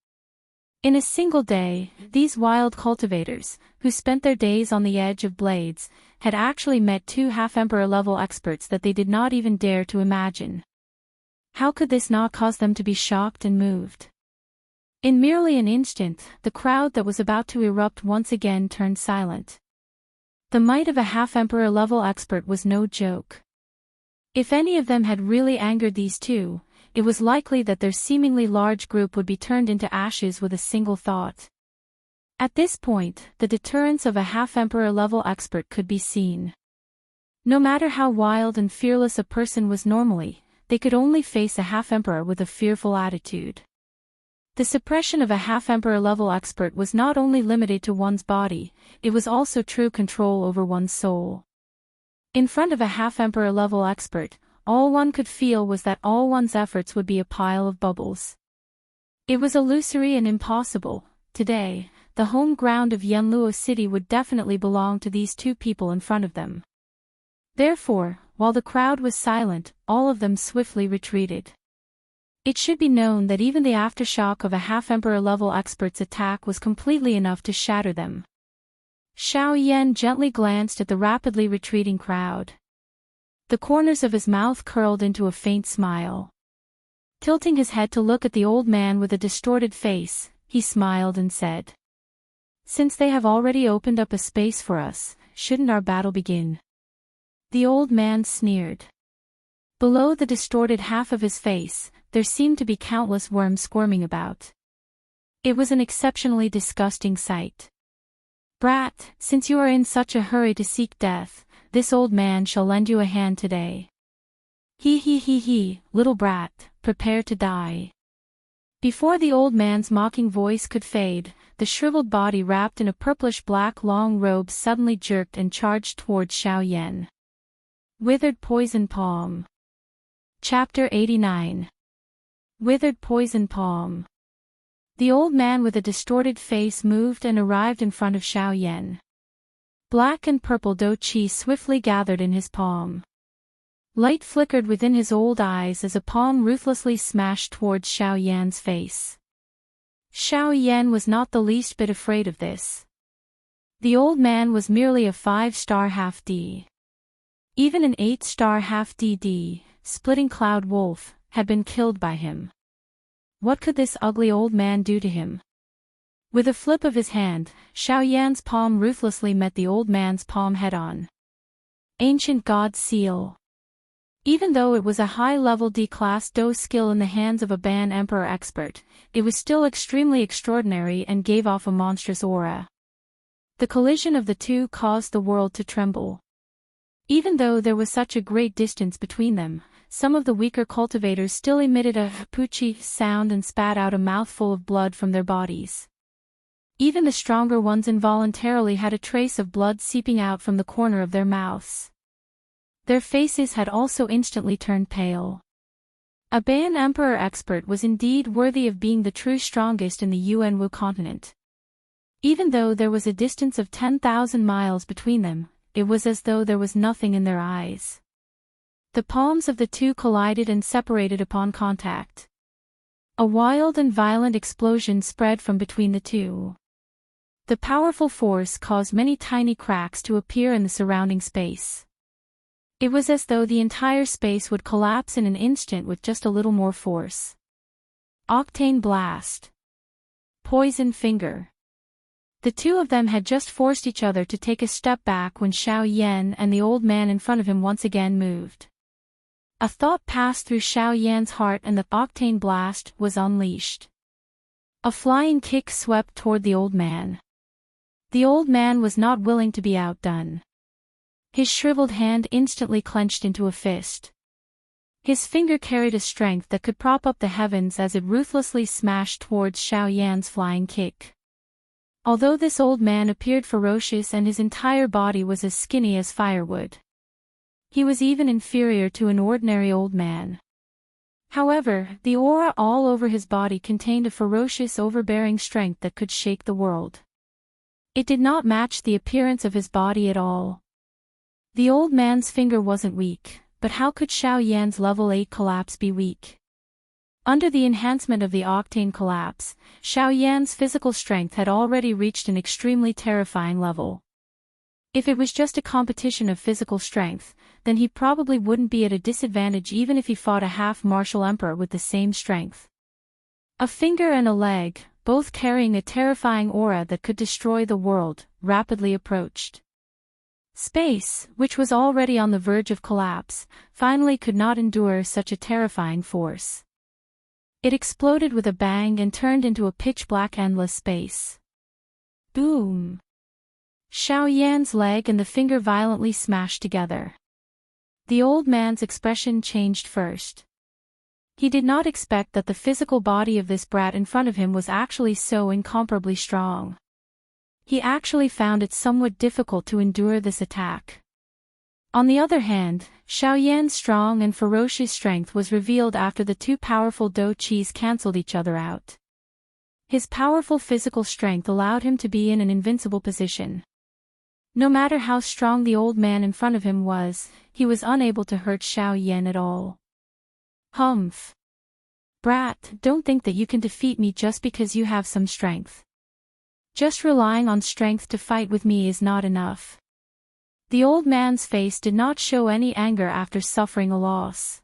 A: In a single day, these wild cultivators, who spent their days on the edge of blades, had actually met two half-emperor level experts that they did not even dare to imagine. How could this not cause them to be shocked and moved? In merely an instant, the crowd that was about to erupt once again turned silent. The might of a half-emperor level expert was no joke. If any of them had really angered these two, it was likely that their seemingly large group would be turned into ashes with a single thought. At this point, the deterrence of a half-emperor level expert could be seen. No matter how wild and fearless a person was normally, they could only face a half-emperor with a fearful attitude. The suppression of a half-emperor level expert was not only limited to one's body, it was also true control over one's soul. In front of a half-emperor level expert, all one could feel was that all one's efforts would be a pile of bubbles. It was illusory and impossible. Today, the home ground of Yanluo City would definitely belong to these two people in front of them. Therefore, while the crowd was silent, all of them swiftly retreated. It should be known that even the aftershock of a half-emperor level expert's attack was completely enough to shatter them. Xiao Yan gently glanced at the rapidly retreating crowd. The corners of his mouth curled into a faint smile. Tilting his head to look at the old man with a distorted face, he smiled and said, "Since they have already opened up a space for us, shouldn't our battle begin?" The old man sneered. Below the distorted half of his face, there seemed to be countless worms squirming about. It was an exceptionally disgusting sight. "Brat, since you are in such a hurry to seek death, this old man shall lend you a hand today. He, little brat, prepare to die." Before the old man's mocking voice could fade, the shriveled body wrapped in a purplish-black long robe suddenly jerked and charged towards Xiao Yan. Withered Poison Palm. Chapter 89. Withered Poison Palm. The old man with a distorted face moved and arrived in front of Xiao Yan. Black and purple dough qi swiftly gathered in his palm. Light flickered within his old eyes as a palm ruthlessly smashed towards Xiao Yan's face. Xiao Yan was not the least bit afraid of this. The old man was merely a 5-star half-D. Even an 8-star half-DD, Splitting Cloud Wolf, had been killed by him. What could this ugly old man do to him? With a flip of his hand, Xiao Yan's palm ruthlessly met the old man's palm head-on. Ancient God Seal. Even though it was a high-level D-class Do skill in the hands of a Ban Emperor expert, it was still extremely extraordinary and gave off a monstrous aura. The collision of the two caused the world to tremble. Even though there was such a great distance between them, some of the weaker cultivators still emitted a poochie sound and spat out a mouthful of blood from their bodies. Even the stronger ones involuntarily had a trace of blood seeping out from the corner of their mouths. Their faces had also instantly turned pale. A Ban Emperor expert was indeed worthy of being the true strongest in the Yuanwu continent. Even though there was a distance of 10,000 miles between them, it was as though there was nothing in their eyes. The palms of the two collided and separated upon contact. A wild and violent explosion spread from between the two. The powerful force caused many tiny cracks to appear in the surrounding space. It was as though the entire space would collapse in an instant with just a little more force. Octane Blast. Poison Finger. The two of them had just forced each other to take a step back when Xiao Yan and the old man in front of him once again moved. A thought passed through Xiao Yan's heart and the octane blast was unleashed. A flying kick swept toward the old man. The old man was not willing to be outdone. His shriveled hand instantly clenched into a fist. His finger carried a strength that could prop up the heavens as it ruthlessly smashed towards Xiao Yan's flying kick. Although this old man appeared ferocious and his entire body was as skinny as firewood, he was even inferior to an ordinary old man. However, the aura all over his body contained a ferocious, overbearing strength that could shake the world. It did not match the appearance of his body at all. The old man's finger wasn't weak, but how could Xiao Yan's level 8 collapse be weak? Under the enhancement of the octane collapse, Xiao Yan's physical strength had already reached an extremely terrifying level. If it was just a competition of physical strength, then he probably wouldn't be at a disadvantage even if he fought a half-martial emperor with the same strength. A finger and a leg, both carrying a terrifying aura that could destroy the world, rapidly approached. Space, which was already on the verge of collapse, finally could not endure such a terrifying force. It exploded with a bang and turned into a pitch-black endless space. Boom! Xiao Yan's leg and the finger violently smashed together. The old man's expression changed first. He did not expect that the physical body of this brat in front of him was actually so incomparably strong. He actually found it somewhat difficult to endure this attack. On the other hand, Xiao Yan's strong and ferocious strength was revealed after the two powerful dou qis cancelled each other out. His powerful physical strength allowed him to be in an invincible position. No matter how strong the old man in front of him was, he was unable to hurt Xiao Yan at all. Humph! Brat, don't think that you can defeat me just because you have some strength. Just relying on strength to fight with me is not enough. The old man's face did not show any anger after suffering a loss.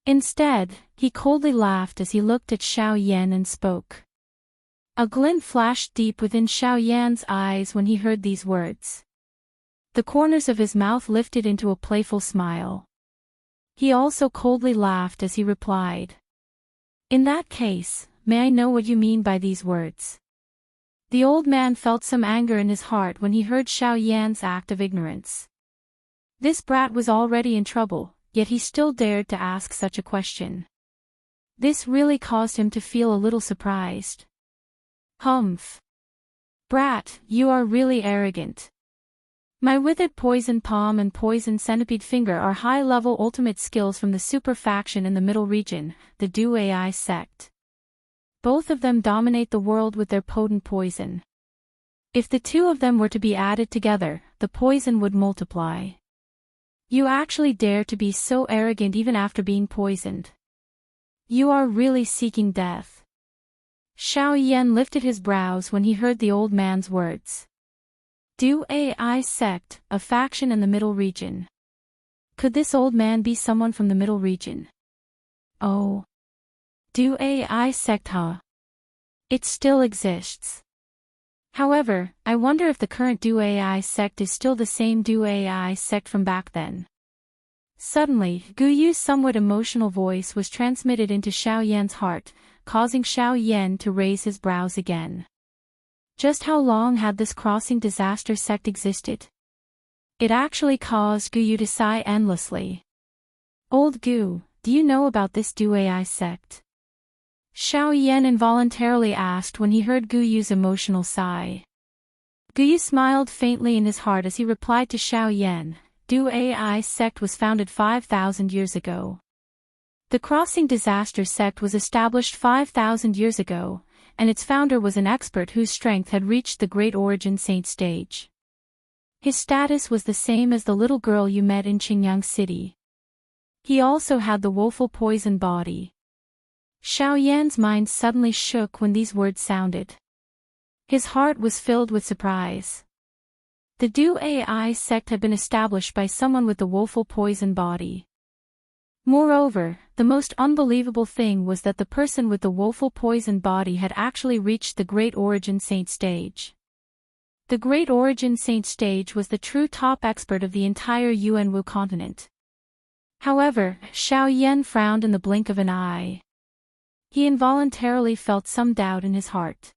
A: Instead, he coldly laughed as he looked at Xiao Yan and spoke. A glint flashed deep within Xiao Yan's eyes when he heard these words. The corners of his mouth lifted into a playful smile. He also coldly laughed as he replied. In that case, may I know what you mean by these words? The old man felt some anger in his heart when he heard Xiao Yan's act of ignorance. This brat was already in trouble, yet he still dared to ask such a question. This really caused him to feel a little surprised. Humph! Brat, you are really arrogant. My withered poison palm and poison centipede finger are high-level ultimate skills from the super faction in the middle region, the Du Ai sect. Both of them dominate the world with their potent poison. If the two of them were to be added together, the poison would multiply. You actually dare to be so arrogant even after being poisoned. You are really seeking death. Xiao Yan lifted his brows when he heard the old man's words. Du Ai sect, a faction in the middle region. Could this old man be someone from the middle region? Oh. Du Ai sect, huh? It still exists. However, I wonder if the current Du Ai sect is still the same Du Ai sect from back then. Suddenly, Gu Yu's somewhat emotional voice was transmitted into Xiao Yan's heart, causing Xiao Yan to raise his brows again. Just how long had this crossing disaster sect existed? It actually caused Gu Yu to sigh endlessly. Old Gu, do you know about this Du Ai sect? Xiao Yan involuntarily asked when he heard Gu Yu's emotional sigh. Gu Yu smiled faintly in his heart as he replied to Xiao Yan, Du Ai sect was founded 5,000 years ago. The Crossing Disaster sect was established 5,000 years ago, and its founder was an expert whose strength had reached the Great Origin Saint stage. His status was the same as the little girl you met in Qingyang City. He also had the woeful poison body. Xiao Yan's mind suddenly shook when these words sounded. His heart was filled with surprise. The Du Ai sect had been established by someone with the woeful poison body. Moreover, the most unbelievable thing was that the person with the woeful poison body had actually reached the Great Origin Saint stage. The Great Origin Saint stage was the true top expert of the entire Yuanwu continent. However, Xiao Yan frowned in the blink of an eye. He involuntarily felt some doubt in his heart.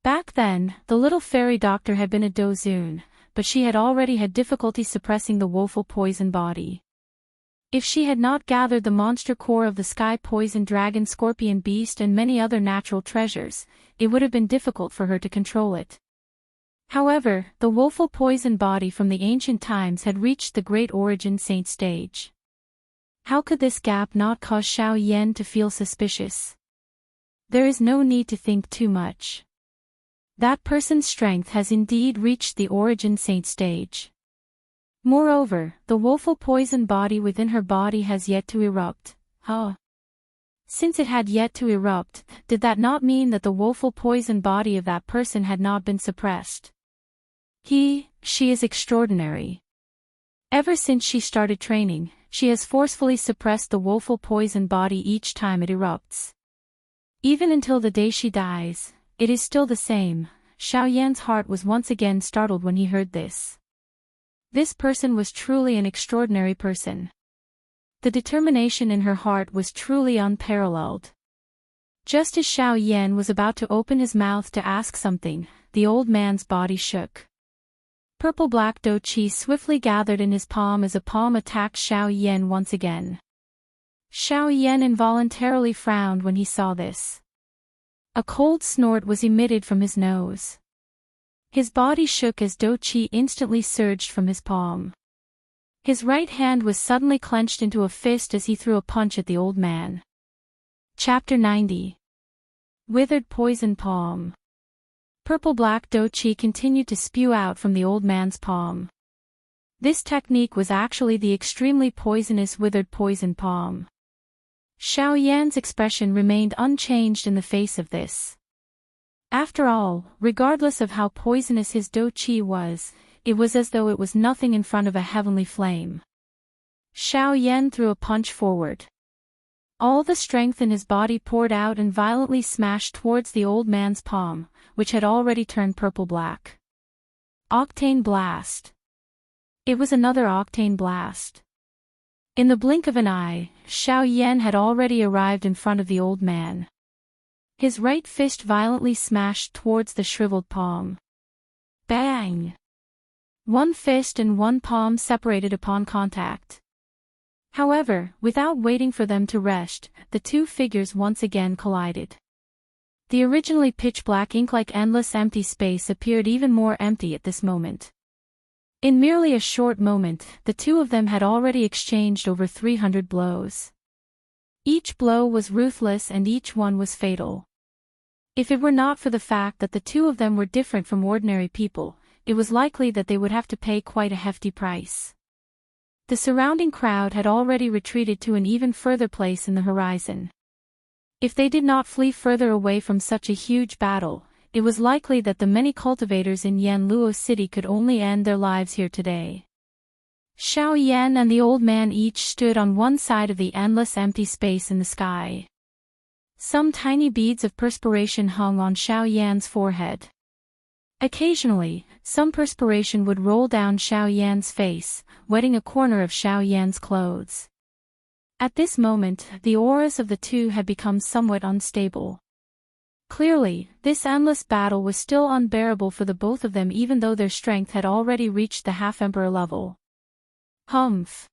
A: Back then, the little fairy doctor had been a dozun, but she had already had difficulty suppressing the woeful poison body. If she had not gathered the monster core of the sky poison dragon scorpion beast and many other natural treasures, it would have been difficult for her to control it. However, the woeful poison body from the ancient times had reached the great origin saint stage. How could this gap not cause Xiao Yan to feel suspicious? There is no need to think too much. That person's strength has indeed reached the origin saint stage. Moreover, the woeful poison body within her body has yet to erupt. Since it had yet to erupt, did that not mean that the woeful poison body of that person had not been suppressed? She is extraordinary. Ever since she started training, she has forcefully suppressed the woeful poison body each time it erupts. Even until the day she dies, it is still the same. Xiao Yan's heart was once again startled when he heard this. This person was truly an extraordinary person. The determination in her heart was truly unparalleled. Just as Xiao Yan was about to open his mouth to ask something, the old man's body shook. Purple-black Do Chi swiftly gathered in his palm as a palm attacked Xiao Yan once again. Xiao Yan involuntarily frowned when he saw this. A cold snort was emitted from his nose. His body shook as Do Chi instantly surged from his palm. His right hand was suddenly clenched into a fist as he threw a punch at the old man. Chapter 90. Withered Poison Palm. Purple-black Do Chi continued to spew out from the old man's palm. This technique was actually the extremely poisonous withered poison palm. Xiao Yan's expression remained unchanged in the face of this. After all, regardless of how poisonous his Do Chi was, it was as though it was nothing in front of a heavenly flame. Xiao Yan threw a punch forward. All the strength in his body poured out and violently smashed towards the old man's palm, which had already turned purple-black. Octane Blast. It was another Octane Blast. In the blink of an eye, Xiao Yan had already arrived in front of the old man. His right fist violently smashed towards the shriveled palm. Bang! One fist and one palm separated upon contact. However, without waiting for them to rest, the two figures once again collided. The originally pitch-black ink-like endless empty space appeared even more empty at this moment. In merely a short moment, the two of them had already exchanged over 300 blows. Each blow was ruthless and each one was fatal. If it were not for the fact that the two of them were different from ordinary people, it was likely that they would have to pay quite a hefty price. The surrounding crowd had already retreated to an even further place in the horizon. If they did not flee further away from such a huge battle, it was likely that the many cultivators in Yanluo City could only end their lives here today. Xiao Yan and the old man each stood on one side of the endless empty space in the sky. Some tiny beads of perspiration hung on Xiao Yan's forehead. Occasionally, some perspiration would roll down Xiao Yan's face, wetting a corner of Xiao Yan's clothes. At this moment, the auras of the two had become somewhat unstable. Clearly, this endless battle was still unbearable for the both of them even though their strength had already reached the half-emperor level. Humph!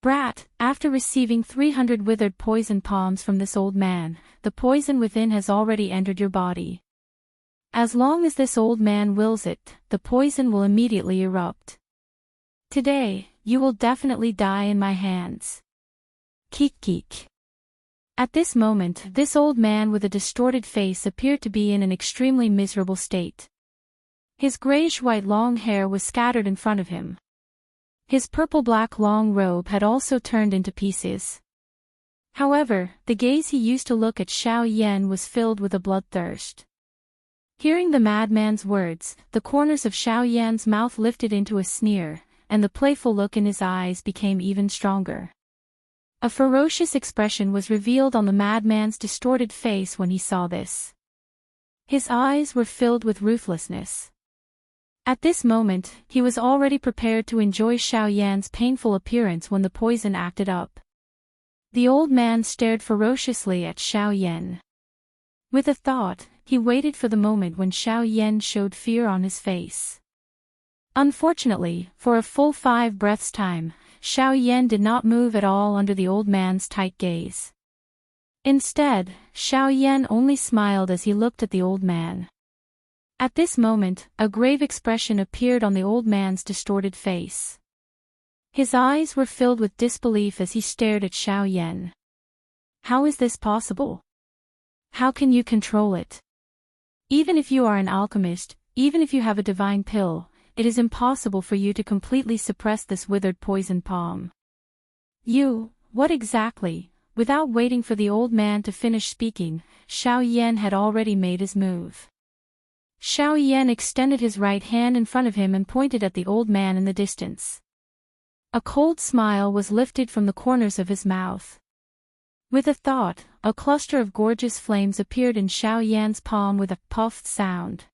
A: Brat, after receiving 300 withered poison palms from this old man, the poison within has already entered your body. As long as this old man wills it, the poison will immediately erupt. Today, you will definitely die in my hands. Keek. At this moment, this old man with a distorted face appeared to be in an extremely miserable state. His grayish-white long hair was scattered in front of him. His purple-black long robe had also turned into pieces. However, the gaze he used to look at Xiao Yan was filled with a bloodthirst. Hearing the madman's words, the corners of Xiao Yan's mouth lifted into a sneer, and the playful look in his eyes became even stronger. A ferocious expression was revealed on the madman's distorted face when he saw this. His eyes were filled with ruthlessness. At this moment, he was already prepared to enjoy Xiao Yan's painful appearance when the poison acted up. The old man stared ferociously at Xiao Yan. With a thought, he waited for the moment when Xiao Yan showed fear on his face. Unfortunately, for a full 5 breaths time, Xiao Yan did not move at all under the old man's tight gaze. Instead, Xiao Yan only smiled as he looked at the old man. At this moment, a grave expression appeared on the old man's distorted face. His eyes were filled with disbelief as he stared at Xiao Yan. How is this possible? How can you control it? Even if you are an alchemist, even if you have a divine pill, it is impossible for you to completely suppress this withered poison palm. What exactly? Without waiting for the old man to finish speaking, Xiao Yan had already made his move. Xiao Yan extended his right hand in front of him and pointed at the old man in the distance. A cold smile was lifted from the corners of his mouth. With a thought, a cluster of gorgeous flames appeared in Xiao Yan's palm with a puffed sound.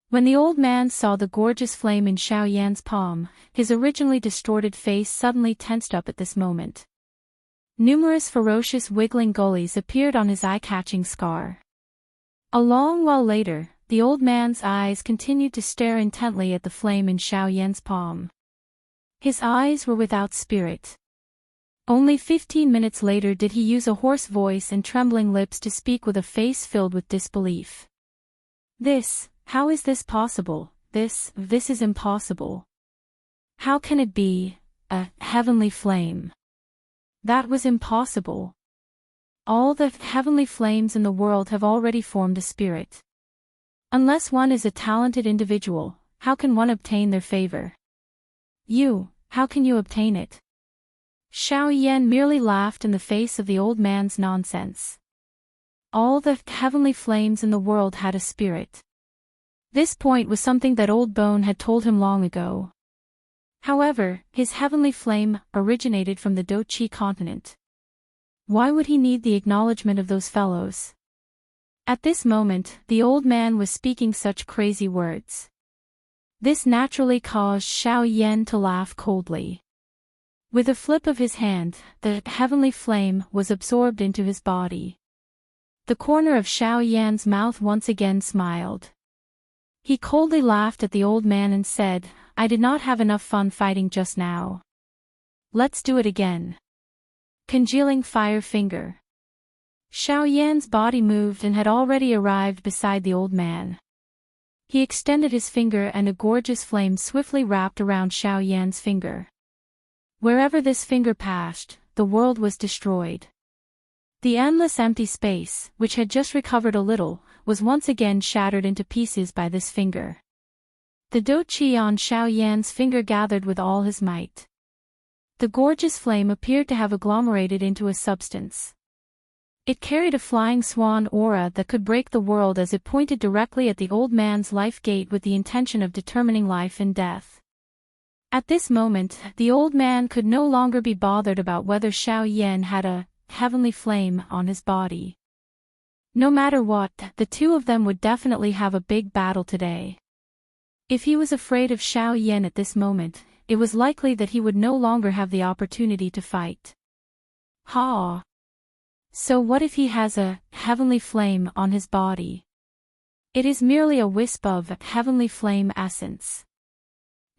A: When the old man saw the gorgeous flame in Xiao Yan's palm, his originally distorted face suddenly tensed up at this moment. Numerous ferocious wiggling gullies appeared on his eye-catching scar. A long while later, the old man's eyes continued to stare intently at the flame in Xiao Yan's palm. His eyes were without spirit. Only 15 minutes later did he use a hoarse voice and trembling lips to speak with a face filled with disbelief. How is this possible? This is impossible. How can it be a heavenly flame? That was impossible. All the heavenly flames in the world have already formed a spirit. Unless one is a talented individual, how can one obtain their favor? How can you obtain it? Xiao Yan merely laughed in the face of the old man's nonsense. All the heavenly flames in the world had a spirit. This point was something that Old Bone had told him long ago. However, his heavenly flame originated from the Do-Chi continent. Why would he need the acknowledgement of those fellows? At this moment, the old man was speaking such crazy words. This naturally caused Xiao Yan to laugh coldly. With a flip of his hand, the heavenly flame was absorbed into his body. The corner of Xiao Yan's mouth once again smiled. He coldly laughed at the old man and said, "I did not have enough fun fighting just now. Let's do it again." Congealing fire finger. Xiao Yan's body moved and had already arrived beside the old man. He extended his finger and a gorgeous flame swiftly wrapped around Xiao Yan's finger. Wherever this finger passed, the world was destroyed. The endless empty space, which had just recovered a little, was once again shattered into pieces by this finger. The Do-Chi on Xiao Yan's finger gathered with all his might. The gorgeous flame appeared to have agglomerated into a substance. It carried a flying swan aura that could break the world as it pointed directly at the old man's life gate with the intention of determining life and death. At this moment, the old man could no longer be bothered about whether Xiao Yan had a heavenly flame on his body. No matter what, the two of them would definitely have a big battle today. If he was afraid of Xiao Yan at this moment, it was likely that he would no longer have the opportunity to fight. So what if he has a heavenly flame on his body? It is merely a wisp of heavenly flame essence.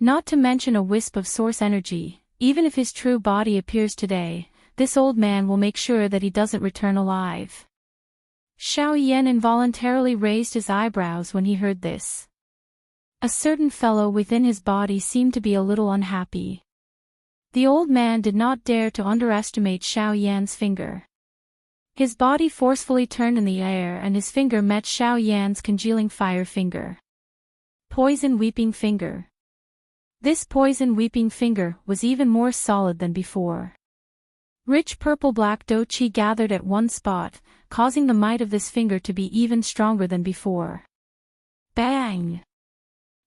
A: Not to mention a wisp of source energy. Even if his true body appears today, this old man will make sure that he doesn't return alive. Xiao Yan involuntarily raised his eyebrows when he heard this. A certain fellow within his body seemed to be a little unhappy. The old man did not dare to underestimate Xiao Yan's finger. His body forcefully turned in the air and his finger met Xiao Yan's congealing fire finger. Poison weeping finger. This poison weeping finger was even more solid than before. Rich purple-black Do-Chi gathered at one spot, causing the might of this finger to be even stronger than before. Bang!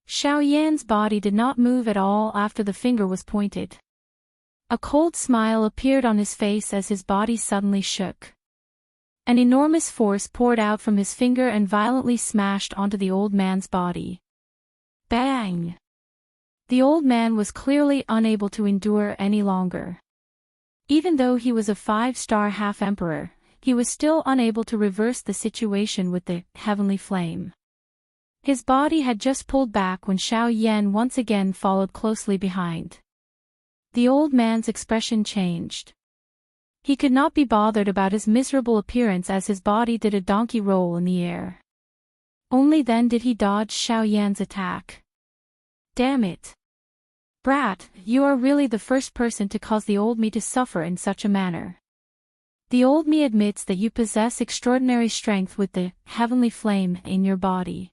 A: Xiao Yan's body did not move at all after the finger was pointed. A cold smile appeared on his face as his body suddenly shook. An enormous force poured out from his finger and violently smashed onto the old man's body. Bang! The old man was clearly unable to endure any longer. Even though he was a 5-star half-emperor, he was still unable to reverse the situation with the heavenly flame. His body had just pulled back when Xiao Yan once again followed closely behind. The old man's expression changed. He could not be bothered about his miserable appearance as his body did a donkey roll in the air. Only then did he dodge Xiao Yan's attack. Damn it! Brat, you are really the first person to cause the old me to suffer in such a manner. The old me admits that you possess extraordinary strength with the heavenly flame in your body.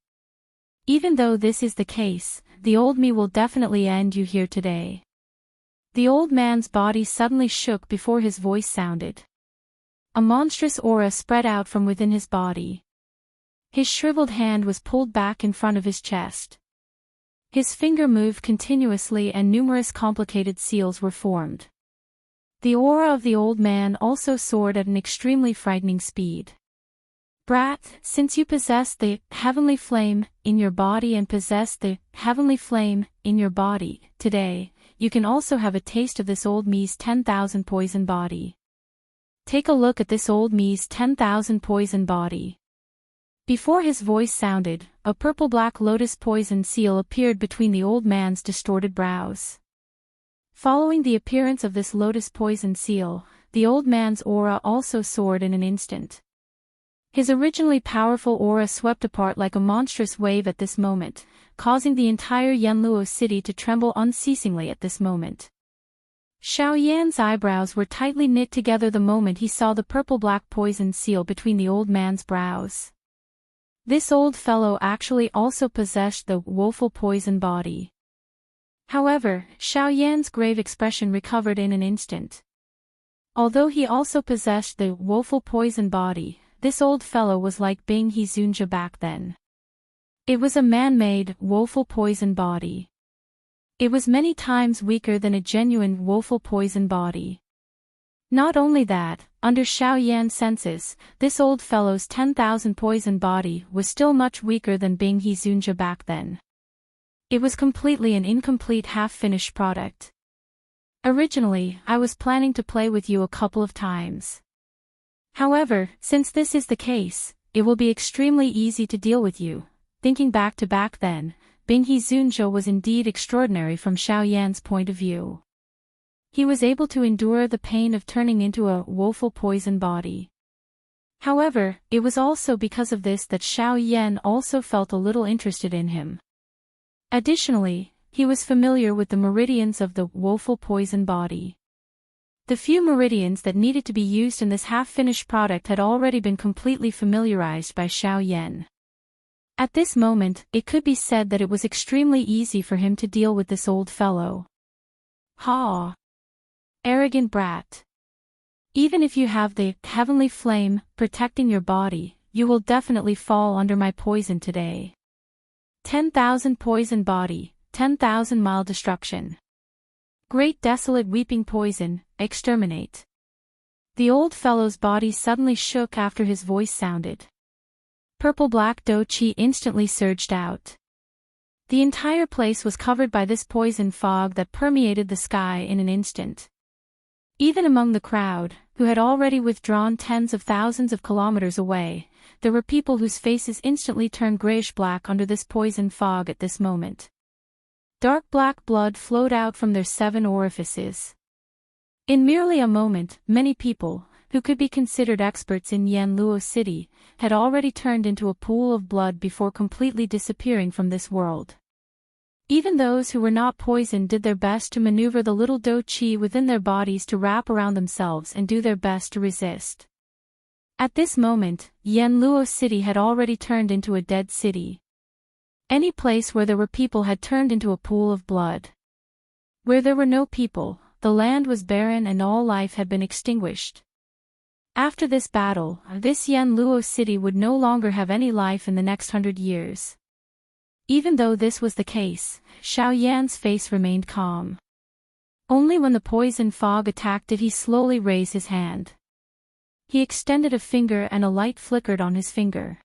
A: Even though this is the case, the old me will definitely end you here today. The old man's body suddenly shook before his voice sounded. A monstrous aura spread out from within his body. His shriveled hand was pulled back in front of his chest. His finger moved continuously and numerous complicated seals were formed. The aura of the old man also soared at an extremely frightening speed. Brat, since you possess the heavenly flame in your body and possess the heavenly flame in your body today, you can also have a taste of this old me's 10,000 poison body. Take a look at this old me's 10,000 poison body. Before his voice sounded, a purple-black lotus poison seal appeared between the old man's distorted brows. Following the appearance of this lotus poison seal, the old man's aura also soared in an instant. His originally powerful aura swept apart like a monstrous wave at this moment, causing the entire Yanluo city to tremble unceasingly at this moment. Xiao Yan's eyebrows were tightly knit together the moment he saw the purple-black poison seal between the old man's brows. This old fellow actually also possessed the woeful poison body. However, Xiao Yan's grave expression recovered in an instant. Although he also possessed the woeful poison body, this old fellow was like Bing He Zunjia back then. It was a man-made, woeful poison body. It was many times weaker than a genuine woeful poison body. Not only that, under Xiao Yan's senses, this old fellow's 10,000 poison body was still much weaker than Bing He Zunjia back then. It was completely an incomplete half-finished product. Originally, I was planning to play with you a couple of times. However, since this is the case, it will be extremely easy to deal with you. Thinking back then, Bing He Zunjia was indeed extraordinary from Xiao Yan's point of view. He was able to endure the pain of turning into a woeful poison body. However, it was also because of this that Xiao Yan also felt a little interested in him. Additionally, he was familiar with the meridians of the woeful poison body. The few meridians that needed to be used in this half-finished product had already been completely familiarized by Xiao Yan. At this moment, it could be said that it was extremely easy for him to deal with this old fellow. Ha! Arrogant brat. Even if you have the heavenly flame protecting your body, you will definitely fall under my poison today. 10,000 poison body, 10,000 mild destruction. Great desolate weeping poison, exterminate. The old fellow's body suddenly shook after his voice sounded. Purple-black do qi instantly surged out. The entire place was covered by this poison fog that permeated the sky in an instant. Even among the crowd, who had already withdrawn tens of thousands of kilometers away, there were people whose faces instantly turned grayish-black under this poison fog at this moment. Dark black blood flowed out from their 7 orifices. In merely a moment, many people, who could be considered experts in Yanluo City, had already turned into a pool of blood before completely disappearing from this world. Even those who were not poisoned did their best to maneuver the little do qi within their bodies to wrap around themselves and do their best to resist. At this moment, Yanluo City had already turned into a dead city. Any place where there were people had turned into a pool of blood. Where there were no people, the land was barren and all life had been extinguished. After this battle, this Yanluo City would no longer have any life in the next 100 years. Even though this was the case, Xiao Yan's face remained calm. Only when the poison fog attacked did he slowly raise his hand. He extended a finger and a light flickered on his finger.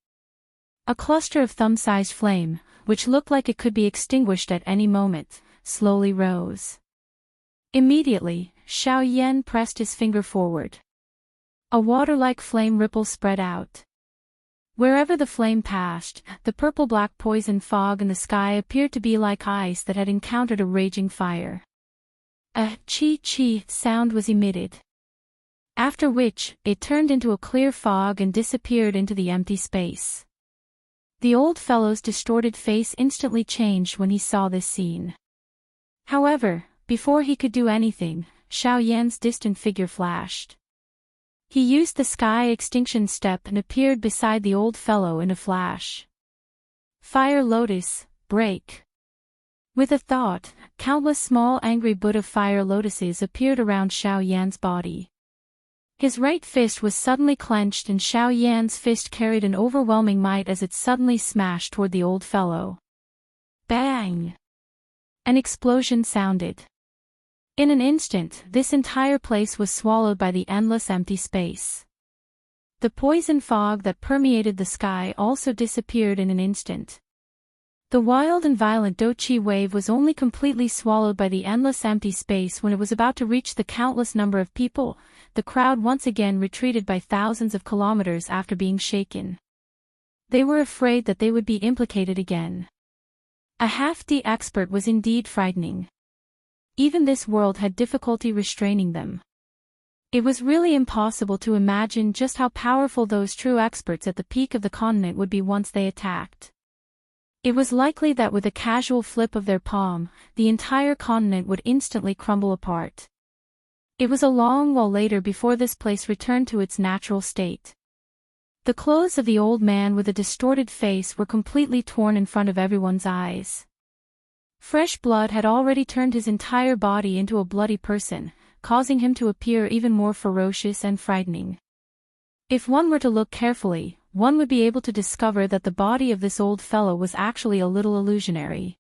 A: A cluster of thumb-sized flame, which looked like it could be extinguished at any moment, slowly rose. Immediately, Xiao Yan pressed his finger forward. A water-like flame ripple spread out. Wherever the flame passed, the purple-black poison fog in the sky appeared to be like ice that had encountered a raging fire. A chi-chi sound was emitted. After which, it turned into a clear fog and disappeared into the empty space. The old fellow's distorted face instantly changed when he saw this scene. However, before he could do anything, Xiao Yan's distant figure flashed. He used the sky extinction step and appeared beside the old fellow in a flash. Fire lotus, break. With a thought, countless small angry Buddha fire lotuses appeared around Xiao Yan's body. His right fist was suddenly clenched and Xiao Yan's fist carried an overwhelming might as it suddenly smashed toward the old fellow. Bang! An explosion sounded. In an instant, this entire place was swallowed by the endless empty space. The poison fog that permeated the sky also disappeared in an instant. The wild and violent Do-Chi wave was only completely swallowed by the endless empty space when it was about to reach the countless number of people. The crowd once again retreated by thousands of kilometers after being shaken. They were afraid that they would be implicated again. A half-D expert was indeed frightening. Even this world had difficulty restraining them. It was really impossible to imagine just how powerful those true experts at the peak of the continent would be once they attacked. It was likely that with a casual flip of their palm, the entire continent would instantly crumble apart. It was a long while later before this place returned to its natural state. The clothes of the old man with a distorted face were completely torn in front of everyone's eyes. Fresh blood had already turned his entire body into a bloody person, causing him to appear even more ferocious and frightening. If one were to look carefully, one would be able to discover that the body of this old fellow was actually a little illusionary.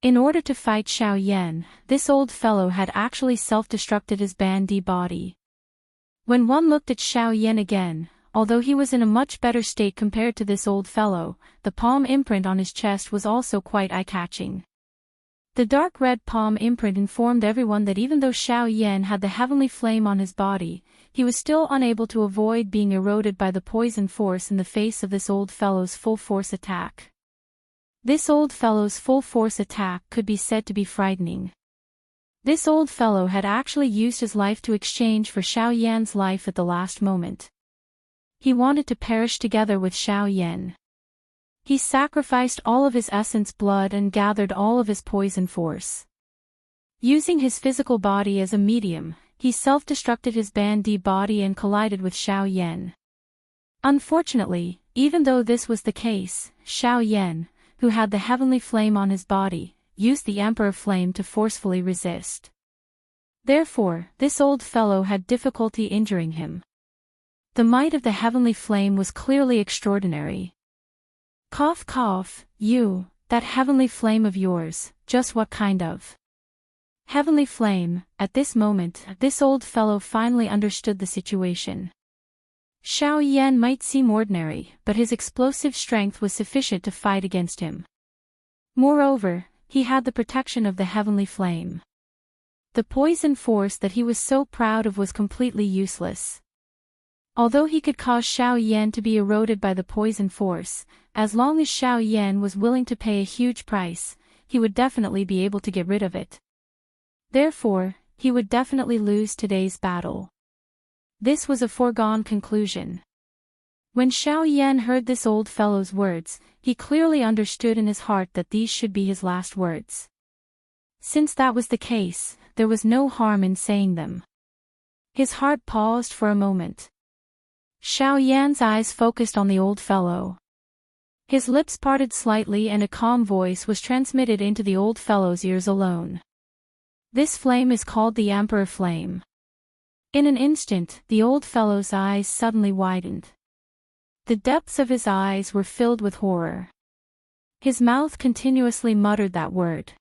A: In order to fight Xiao Yan, this old fellow had actually self-destructed his Ban-Di body. When one looked at Xiao Yan again, although he was in a much better state compared to this old fellow, the palm imprint on his chest was also quite eye-catching. The dark red palm imprint informed everyone that even though Xiao Yan had the heavenly flame on his body, he was still unable to avoid being eroded by the poison force in the face of this old fellow's full-force attack. This old fellow's full-force attack could be said to be frightening. This old fellow had actually used his life to exchange for Xiao Yan's life at the last moment. He wanted to perish together with Xiao Yan. He sacrificed all of his essence blood and gathered all of his poison force. Using his physical body as a medium, he self-destructed his Ban-Di body and collided with Xiao Yan. Unfortunately, even though this was the case, Xiao Yan, who had the heavenly flame on his body, used the Emperor Flame to forcefully resist. Therefore, this old fellow had difficulty injuring him. The might of the heavenly flame was clearly extraordinary. Cough cough, you, that heavenly flame of yours, just what kind of heavenly flame? At this moment, this old fellow finally understood the situation. Xiao Yan might seem ordinary, but his explosive strength was sufficient to fight against him. Moreover, he had the protection of the heavenly flame. The poison force that he was so proud of was completely useless. Although he could cause Xiao Yan to be eroded by the poison force, as long as Xiao Yan was willing to pay a huge price, he would definitely be able to get rid of it. Therefore, he would definitely lose today's battle. This was a foregone conclusion. When Xiao Yan heard this old fellow's words, he clearly understood in his heart that these should be his last words. Since that was the case, there was no harm in saying them. His heart paused for a moment. Xiao Yan's eyes focused on the old fellow. His lips parted slightly and a calm voice was transmitted into the old fellow's ears alone. This flame is called the Emperor Flame. In an instant, the old fellow's eyes suddenly widened. The depths of his eyes were filled with horror. His mouth continuously muttered that word.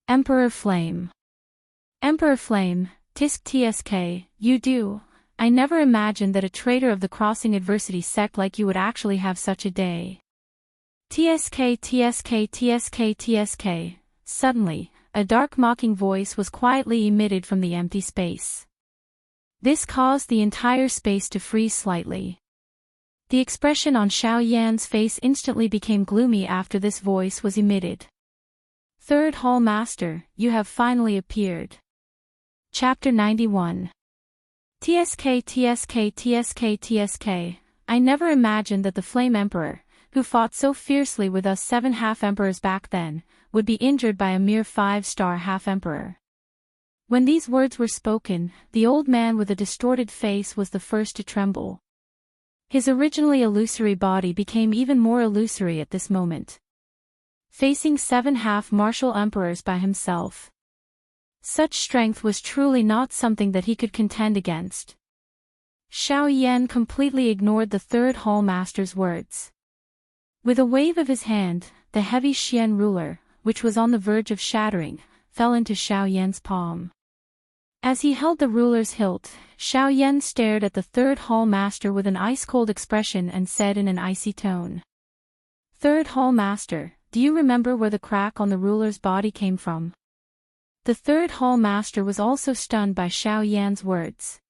A: Emperor Flame. Emperor Flame, tisk tsk, you do. I never imagined that a traitor of the Crossing Adversity sect like you would actually have such a day. TSK TSK TSK TSK. Suddenly, a dark mocking voice was quietly emitted from the empty space. This caused the entire space to freeze slightly. The expression on Xiao Yan's face instantly became gloomy after this voice was emitted. Third Hall Master, you have finally appeared. Chapter 91. TSK TSK TSK TSK. I never imagined that the Flame Emperor, who fought so fiercely with us 7 half-emperors back then, would be injured by a mere 5-star half-emperor. When these words were spoken, the old man with a distorted face was the first to tremble. His originally illusory body became even more illusory at this moment. Facing 7 half-martial emperors by himself. Such strength was truly not something that he could contend against. Xiao Yan completely ignored the Third Hall Master's words. With a wave of his hand, the heavy Xian ruler, which was on the verge of shattering, fell into Xiao Yan's palm. As he held the ruler's hilt, Xiao Yan stared at the Third Hall Master with an ice-cold expression and said in an icy tone. Third Hall Master, do you remember where the crack on the ruler's body came from? The Third Hall Master was also stunned by Xiao Yan's words.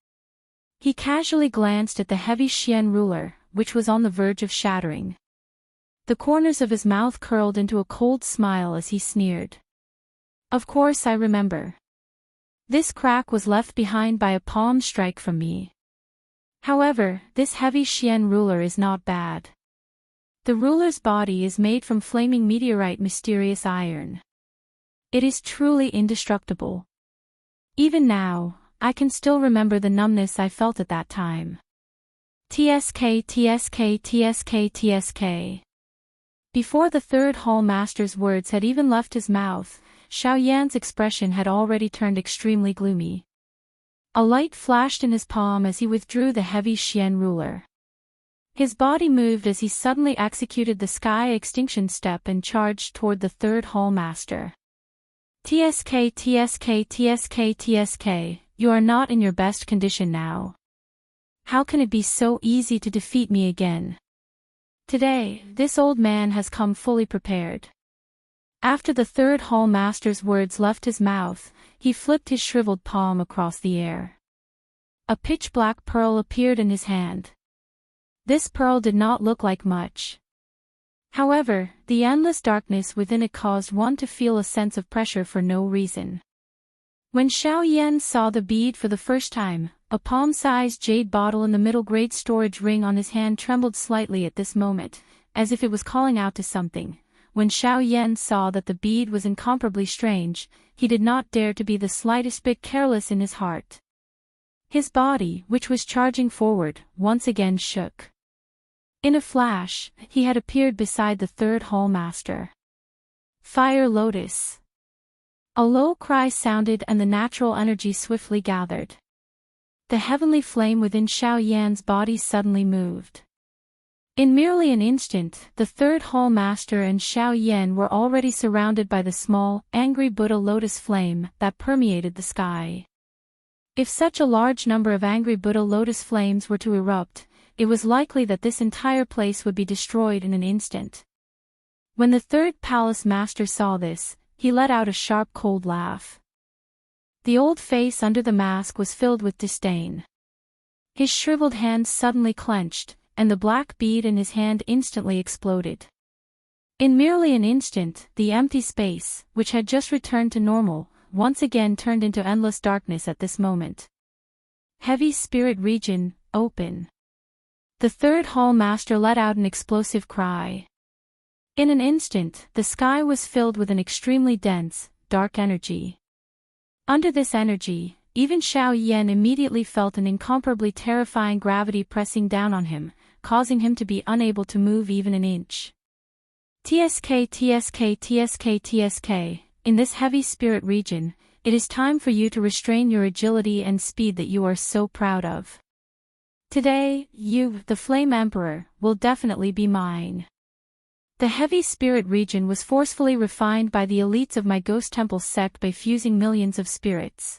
A: He casually glanced at the heavy Xian ruler, which was on the verge of shattering. The corners of his mouth curled into a cold smile as he sneered. Of course I remember. This crack was left behind by a palm strike from me. However, this heavy Xian ruler is not bad. The ruler's body is made from flaming meteorite mysterious iron. It is truly indestructible. Even now, I can still remember the numbness I felt at that time. TSK TSK TSK TSK. Before the Third Hall Master's words had even left his mouth, Xiao Yan's expression had already turned extremely gloomy. A light flashed in his palm as he withdrew the heavy Xian ruler. His body moved as he suddenly executed the Sky Extinction Step and charged toward the Third Hall Master. TSK TSK TSK TSK, you are not in your best condition now. How can it be so easy to defeat me again? Today, this old man has come fully prepared. After the Third Hall Master's words left his mouth, he flipped his shriveled palm across the air. A pitch-black pearl appeared in his hand. This pearl did not look like much. However, the endless darkness within it caused one to feel a sense of pressure for no reason. When Xiao Yan saw the bead for the first time, a palm-sized jade bottle in the middle-grade storage ring on his hand trembled slightly at this moment, as if it was calling out to something. When Xiao Yan saw that the bead was incomparably strange, he did not dare to be the slightest bit careless in his heart. His body, which was charging forward, once again shook. In a flash, he had appeared beside the Third Hall Master. Fire Lotus. A low cry sounded and the natural energy swiftly gathered. The heavenly flame within Xiao Yan's body suddenly moved. In merely an instant, the Third Hall Master and Xiao Yan were already surrounded by the small, angry Buddha lotus flame that permeated the sky. If such a large number of angry Buddha lotus flames were to erupt, it was likely that this entire place would be destroyed in an instant. When the Third Palace Master saw this, he let out a sharp cold laugh. The old face under the mask was filled with disdain. His shriveled hands suddenly clenched, and the black bead in his hand instantly exploded. In merely an instant, the empty space, which had just returned to normal, once again turned into endless darkness at this moment. Heavy Spirit Region, open. The Third Hall Master let out an explosive cry. In an instant, the sky was filled with an extremely dense, dark energy. Under this energy, even Xiao Yan immediately felt an incomparably terrifying gravity pressing down on him, causing him to be unable to move even an inch. TSK TSK TSK TSK, in this heavy spirit region, it is time for you to restrain your agility and speed that you are so proud of. Today, you, the Flame Emperor, will definitely be mine. The heavy spirit region was forcefully refined by the elites of my Ghost Temple sect by fusing millions of spirits.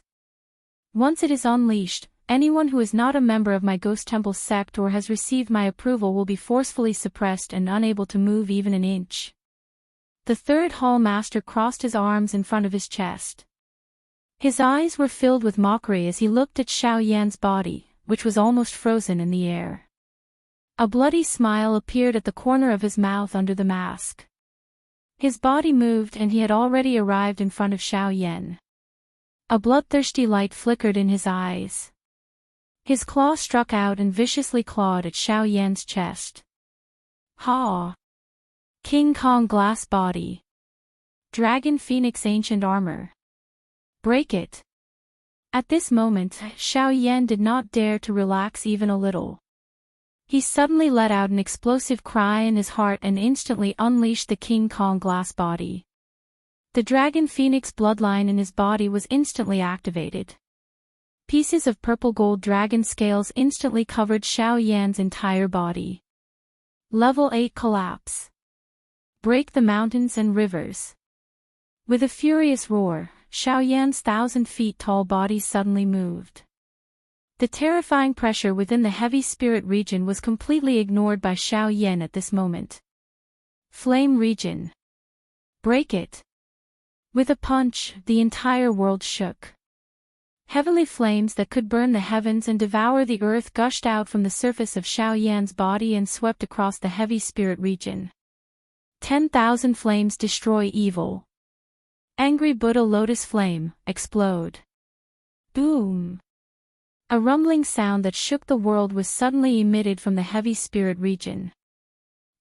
A: Once it is unleashed, anyone who is not a member of my Ghost Temple sect or has received my approval will be forcefully suppressed and unable to move even an inch. The third hall master crossed his arms in front of his chest. His eyes were filled with mockery as he looked at Xiao Yan's body, which was almost frozen in the air. A bloody smile appeared at the corner of his mouth under the mask. His body moved and he had already arrived in front of Xiao Yan. A bloodthirsty light flickered in his eyes. His claw struck out and viciously clawed at Xiao Yan's chest. Ha! King Kong glass body. Dragon Phoenix ancient armor. Break it. At this moment, Xiao Yan did not dare to relax even a little. He suddenly let out an explosive cry in his heart and instantly unleashed the King Kong glass body. The Dragon Phoenix bloodline in his body was instantly activated. Pieces of purple gold dragon scales instantly covered Xiao Yan's entire body. Level 8 collapse. Break the mountains and rivers. With a furious roar, Xiao Yan's 1,000 feet tall body suddenly moved. The terrifying pressure within the heavy spirit region was completely ignored by Xiao Yan at this moment. Flame region. Break it. With a punch, the entire world shook. Heavenly flames that could burn the heavens and devour the earth gushed out from the surface of Xiao Yan's body and swept across the heavy spirit region. 10,000 flames destroy evil. Angry Buddha lotus flame, explode. Boom. A rumbling sound that shook the world was suddenly emitted from the heavy spirit region.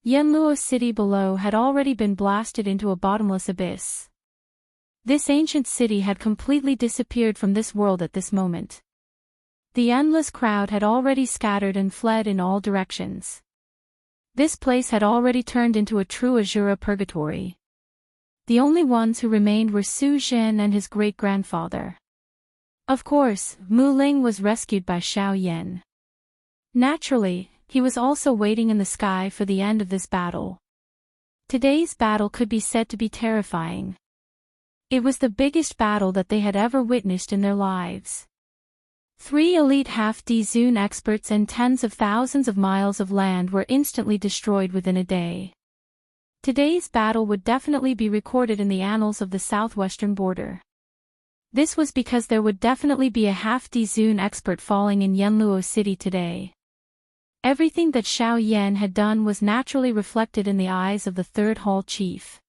A: Yanluo city below had already been blasted into a bottomless abyss. This ancient city had completely disappeared from this world at this moment. The endless crowd had already scattered and fled in all directions. This place had already turned into a true Azura purgatory. The only ones who remained were Su Zhen and his great-grandfather. Of course, Mu Ling was rescued by Xiao Yan. Naturally, he was also waiting in the sky for the end of this battle. Today's battle could be said to be terrifying. It was the biggest battle that they had ever witnessed in their lives. 3 elite half-D Zune experts and tens of thousands of miles of land were instantly destroyed within a day. Today's battle would definitely be recorded in the annals of the southwestern border. This was because there would definitely be a half-D Zune expert falling in Yanluo City today. Everything that Xiao Yan had done was naturally reflected in the eyes of the third hall chief.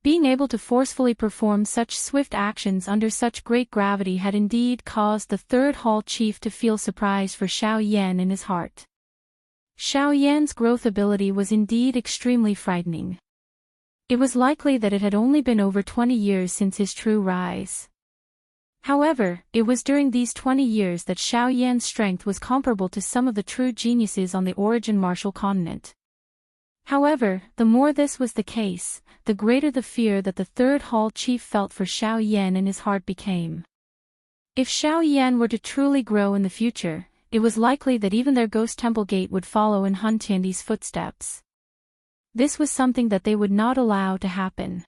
A: Being able to forcefully perform such swift actions under such great gravity had indeed caused the third hall chief to feel surprise for Xiao Yan in his heart. Xiao Yan's growth ability was indeed extremely frightening. It was likely that it had only been over 20 years since his true rise. However, it was during these 20 years that Xiao Yan's strength was comparable to some of the true geniuses on the Origin Martial continent. However, the more this was the case, the greater the fear that the third hall chief felt for Xiao Yan in his heart became. If Xiao Yan were to truly grow in the future, it was likely that even their ghost temple gate would follow in Hun Tiandi's footsteps. This was something that they would not allow to happen.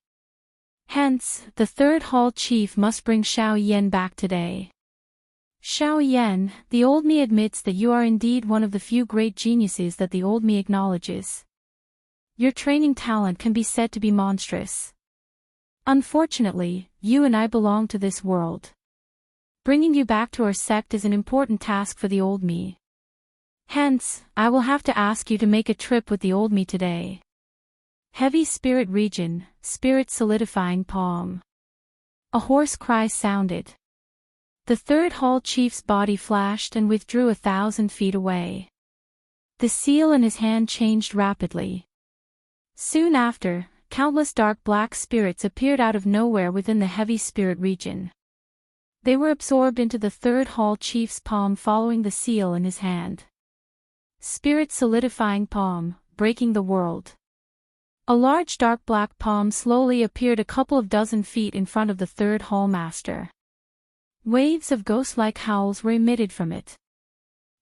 A: Hence, the third hall chief must bring Xiao Yan back today. Xiao Yan, the old me admits that you are indeed one of the few great geniuses that the old me acknowledges. Your training talent can be said to be monstrous. Unfortunately, you and I belong to this world. Bringing you back to our sect is an important task for the old me. Hence, I will have to ask you to make a trip with the old me today. Heavy spirit region, spirit solidifying palm. A hoarse cry sounded. The third hall chief's body flashed and withdrew 1,000 feet away. The seal in his hand changed rapidly. Soon after, countless dark black spirits appeared out of nowhere within the heavy spirit region. They were absorbed into the third hall chief's palm following the seal in his hand. Spirit solidifying palm, breaking the world. A large dark black palm slowly appeared a couple of dozen feet in front of the third hall master. Waves of ghost-like howls were emitted from it.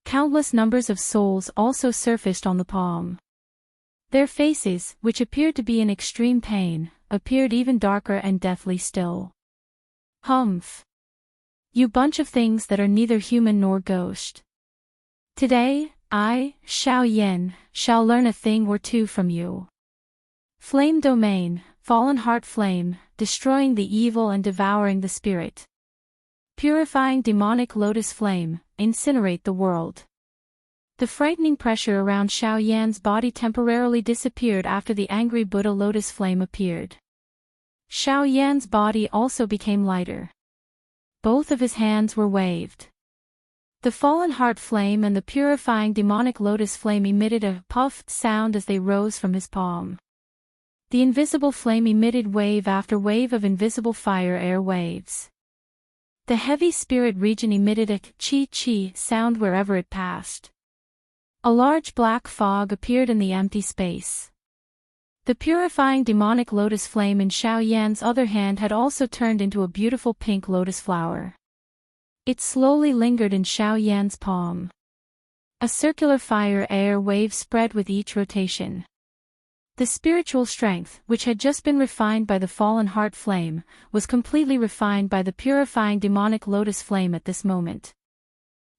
A: Countless numbers of souls also surfaced on the palm. Their faces, which appeared to be in extreme pain, appeared even darker and deathly still. Humph! You bunch of things that are neither human nor ghost. Today, I, Xiao Yan, shall learn a thing or two from you. Flame domain, fallen heart flame, destroying the evil and devouring the spirit. Purifying demonic lotus flame, incinerate the world. The frightening pressure around Xiao Yan's body temporarily disappeared after the angry Buddha lotus flame appeared. Xiao Yan's body also became lighter. Both of his hands were waved. The fallen heart flame and the purifying demonic lotus flame emitted a puffed sound as they rose from his palm. The invisible flame emitted wave after wave of invisible fire air waves. The heavy spirit region emitted a chi-chi sound wherever it passed. A large black fog appeared in the empty space. The purifying demonic lotus flame in Xiao Yan's other hand had also turned into a beautiful pink lotus flower. It slowly lingered in Xiao Yan's palm. A circular fire air wave spread with each rotation. The spiritual strength, which had just been refined by the fallen heart flame, was completely refined by the purifying demonic lotus flame at this moment.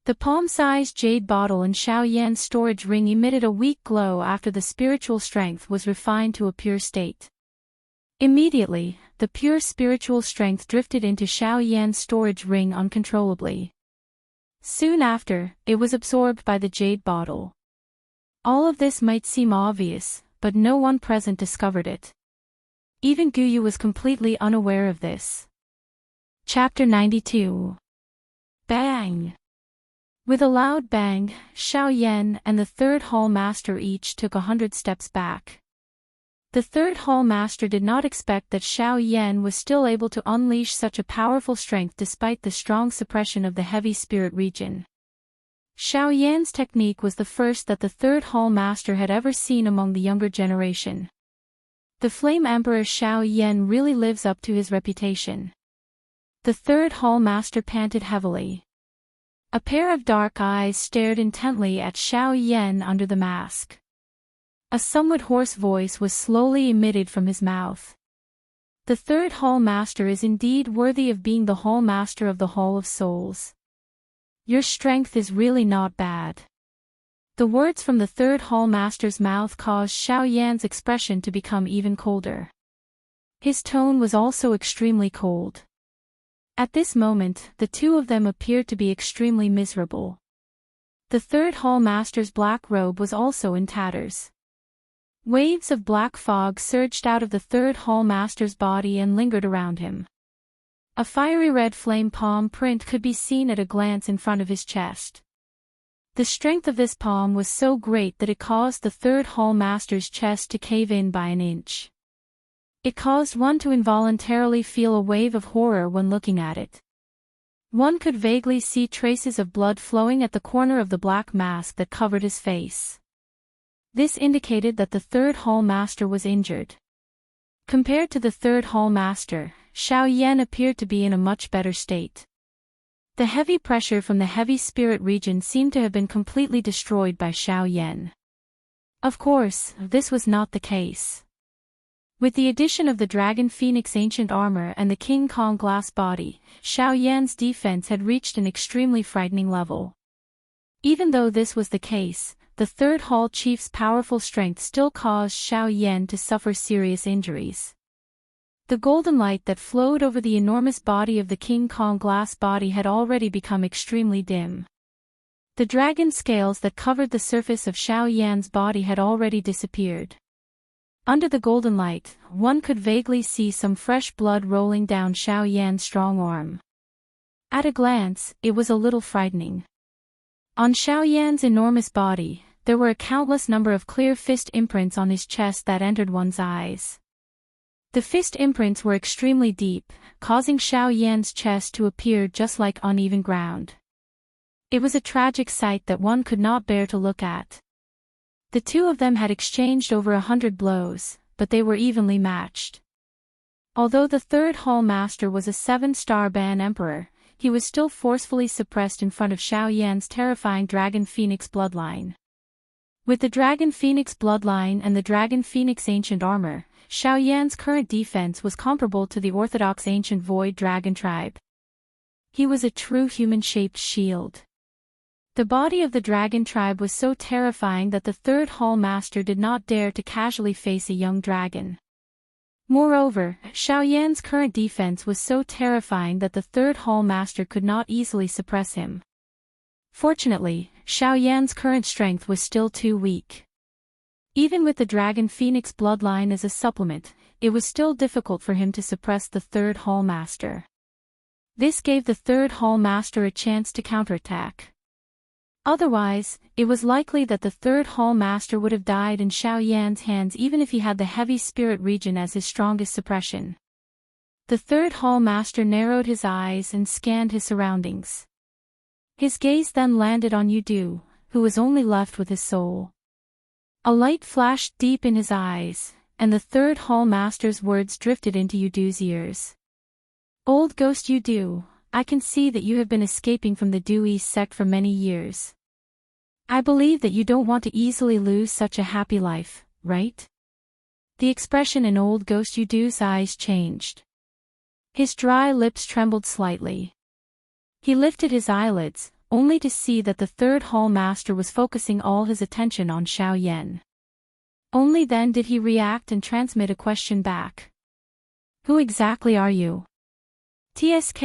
A: The palm-sized jade bottle in Xiao Yan's storage ring emitted a weak glow after the spiritual strength was refined to a pure state. Immediately, the pure spiritual strength drifted into Xiao Yan's storage ring uncontrollably. Soon after, it was absorbed by the jade bottle. All of this might seem obvious, but no one present discovered it. Even Guyu was completely unaware of this. Chapter 92. Bang! With a loud bang, Xiao Yan and the third hall master each took 100 steps back. The third hall master did not expect that Xiao Yan was still able to unleash such a powerful strength despite the strong suppression of the heavy spirit region. Xiao Yan's technique was the first that the third hall master had ever seen among the younger generation. The Flame Emperor Xiao Yan really lives up to his reputation. The third hall master panted heavily. A pair of dark eyes stared intently at Xiao Yan under the mask. A somewhat hoarse voice was slowly emitted from his mouth. The third hall master is indeed worthy of being the hall master of the Hall of Souls. Your strength is really not bad. The words from the third hall master's mouth caused Xiao Yan's expression to become even colder. His tone was also extremely cold. At this moment, the two of them appeared to be extremely miserable. The third hall master's black robe was also in tatters. Waves of black fog surged out of the third hall master's body and lingered around him. A fiery red flame palm print could be seen at a glance in front of his chest. The strength of this palm was so great that it caused the third hall master's chest to cave in by an inch. It caused one to involuntarily feel a wave of horror when looking at it. One could vaguely see traces of blood flowing at the corner of the black mask that covered his face. This indicated that the third hall master was injured. Compared to the third hall master, Xiao Yan appeared to be in a much better state. The heavy pressure from the heavy spirit region seemed to have been completely destroyed by Xiao Yan. Of course, this was not the case. With the addition of the Dragon Phoenix ancient armor and the King Kong glass body, Xiao Yan's defense had reached an extremely frightening level. Even though this was the case, the third hall chief's powerful strength still caused Xiao Yan to suffer serious injuries. The golden light that flowed over the enormous body of the King Kong glass body had already become extremely dim. The dragon scales that covered the surface of Xiao Yan's body had already disappeared. Under the golden light, one could vaguely see some fresh blood rolling down Xiao Yan's strong arm. At a glance, it was a little frightening. On Xiao Yan's enormous body, there were a countless number of clear fist imprints on his chest that entered one's eyes. The fist imprints were extremely deep, causing Xiao Yan's chest to appear just like uneven ground. It was a tragic sight that one could not bear to look at. The two of them had exchanged over 100 blows, but they were evenly matched. Although the third hall master was a 7-star ban emperor, he was still forcefully suppressed in front of Xiao Yan's terrifying Dragon Phoenix bloodline. With the Dragon Phoenix bloodline and the Dragon Phoenix ancient armor, Xiao Yan's current defense was comparable to the orthodox ancient Void Dragon tribe. He was a true human-shaped shield. The body of the dragon tribe was so terrifying that the third hall master did not dare to casually face a young dragon. Moreover, Xiaoyan's current defense was so terrifying that the third hall master could not easily suppress him. Fortunately, Xiaoyan's current strength was still too weak. Even with the Dragon Phoenix bloodline as a supplement, it was still difficult for him to suppress the third hall master. This gave the third hall master a chance to counterattack. Otherwise, it was likely that the third hall master would have died in Xiaoyan's hands even if he had the heavy spirit region as his strongest suppression. The third hall master narrowed his eyes and scanned his surroundings. His gaze then landed on Yudu, who was only left with his soul. A light flashed deep in his eyes, and the third hall master's words drifted into Yudu's ears. Old ghost Yudu, I can see that you have been escaping from the Dewey sect for many years. I believe that you don't want to easily lose such a happy life, right? The expression in old ghost Yudu's eyes changed. His dry lips trembled slightly. He lifted his eyelids, only to see that the third hall master was focusing all his attention on Xiaoyan. Only then did he react and transmit a question back. Who exactly are you? TSK,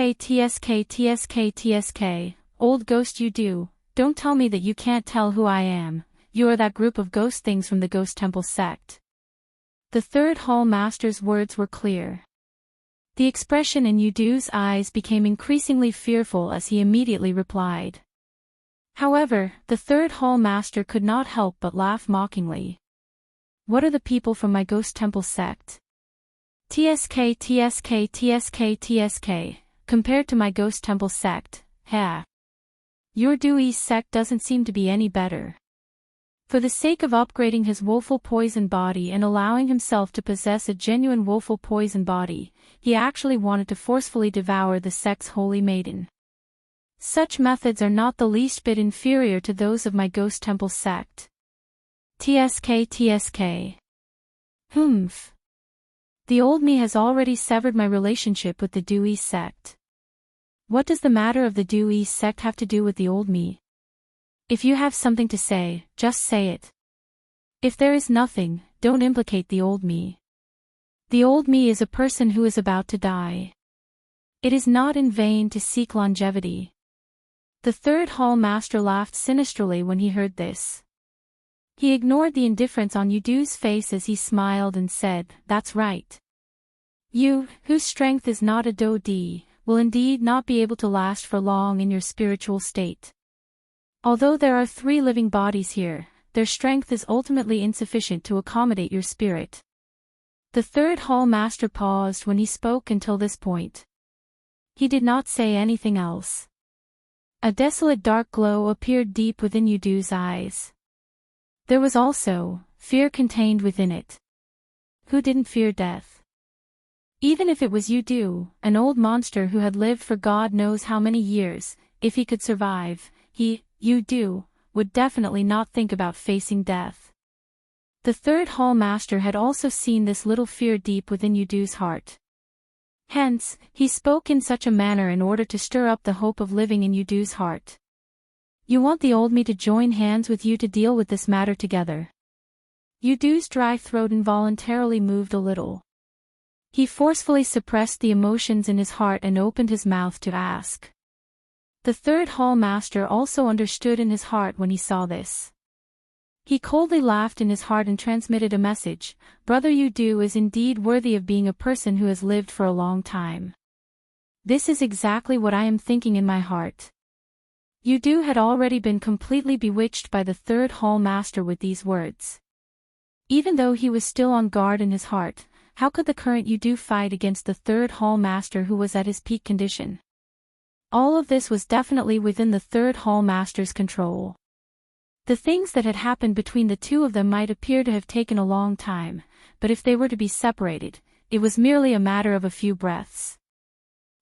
A: old ghost Yudu, don't tell me that you can't tell who I am, you are that group of ghost things from the Ghost Temple sect. The third hall master's words were clear. The expression in Yudu's eyes became increasingly fearful as he immediately replied. However, the third hall master could not help but laugh mockingly. What are the people from my Ghost Temple sect? TSK, compared to my Ghost Temple sect, your Dewey sect doesn't seem to be any better. For the sake of upgrading his woeful poison body and allowing himself to possess a genuine woeful poison body, he actually wanted to forcefully devour the sect's holy maiden. Such methods are not the least bit inferior to those of my Ghost Temple sect. TSK. Humph. The old me has already severed my relationship with the Dewey sect. What does the matter of the Dewey sect have to do with the old me? If you have something to say, just say it. If there is nothing, don't implicate the old me. The old me is a person who is about to die. It is not in vain to seek longevity. The third hall master laughed sinisterly when he heard this. He ignored the indifference on Yudu's face as he smiled and said, that's right. You, whose strength is not a do-di, will indeed not be able to last for long in your spiritual state. Although there are 3 living bodies here, their strength is ultimately insufficient to accommodate your spirit. The third hall master paused when he spoke until this point. He did not say anything else. A desolate dark glow appeared deep within Yudu's eyes. There was also fear contained within it. Who didn't fear death? Even if it was Yudu, an old monster who had lived for God knows how many years, if he could survive, Yudu, would definitely not think about facing death. The third hall master had also seen this little fear deep within Yudu's heart. Hence, he spoke in such a manner in order to stir up the hope of living in Yudu's heart. You want the old me to join hands with you to deal with this matter together. Yudu's dry throat involuntarily moved a little. He forcefully suppressed the emotions in his heart and opened his mouth to ask. The third hall master also understood in his heart when he saw this. He coldly laughed in his heart and transmitted a message, Brother Yudu is indeed worthy of being a person who has lived for a long time. This is exactly what I am thinking in my heart. Yudu had already been completely bewitched by the third hall master with these words. Even though he was still on guard in his heart, how could the current Yudu fight against the third hall master who was at his peak condition? All of this was definitely within the third hall master's control. The things that had happened between the two of them might appear to have taken a long time, but if they were to be separated, it was merely a matter of a few breaths.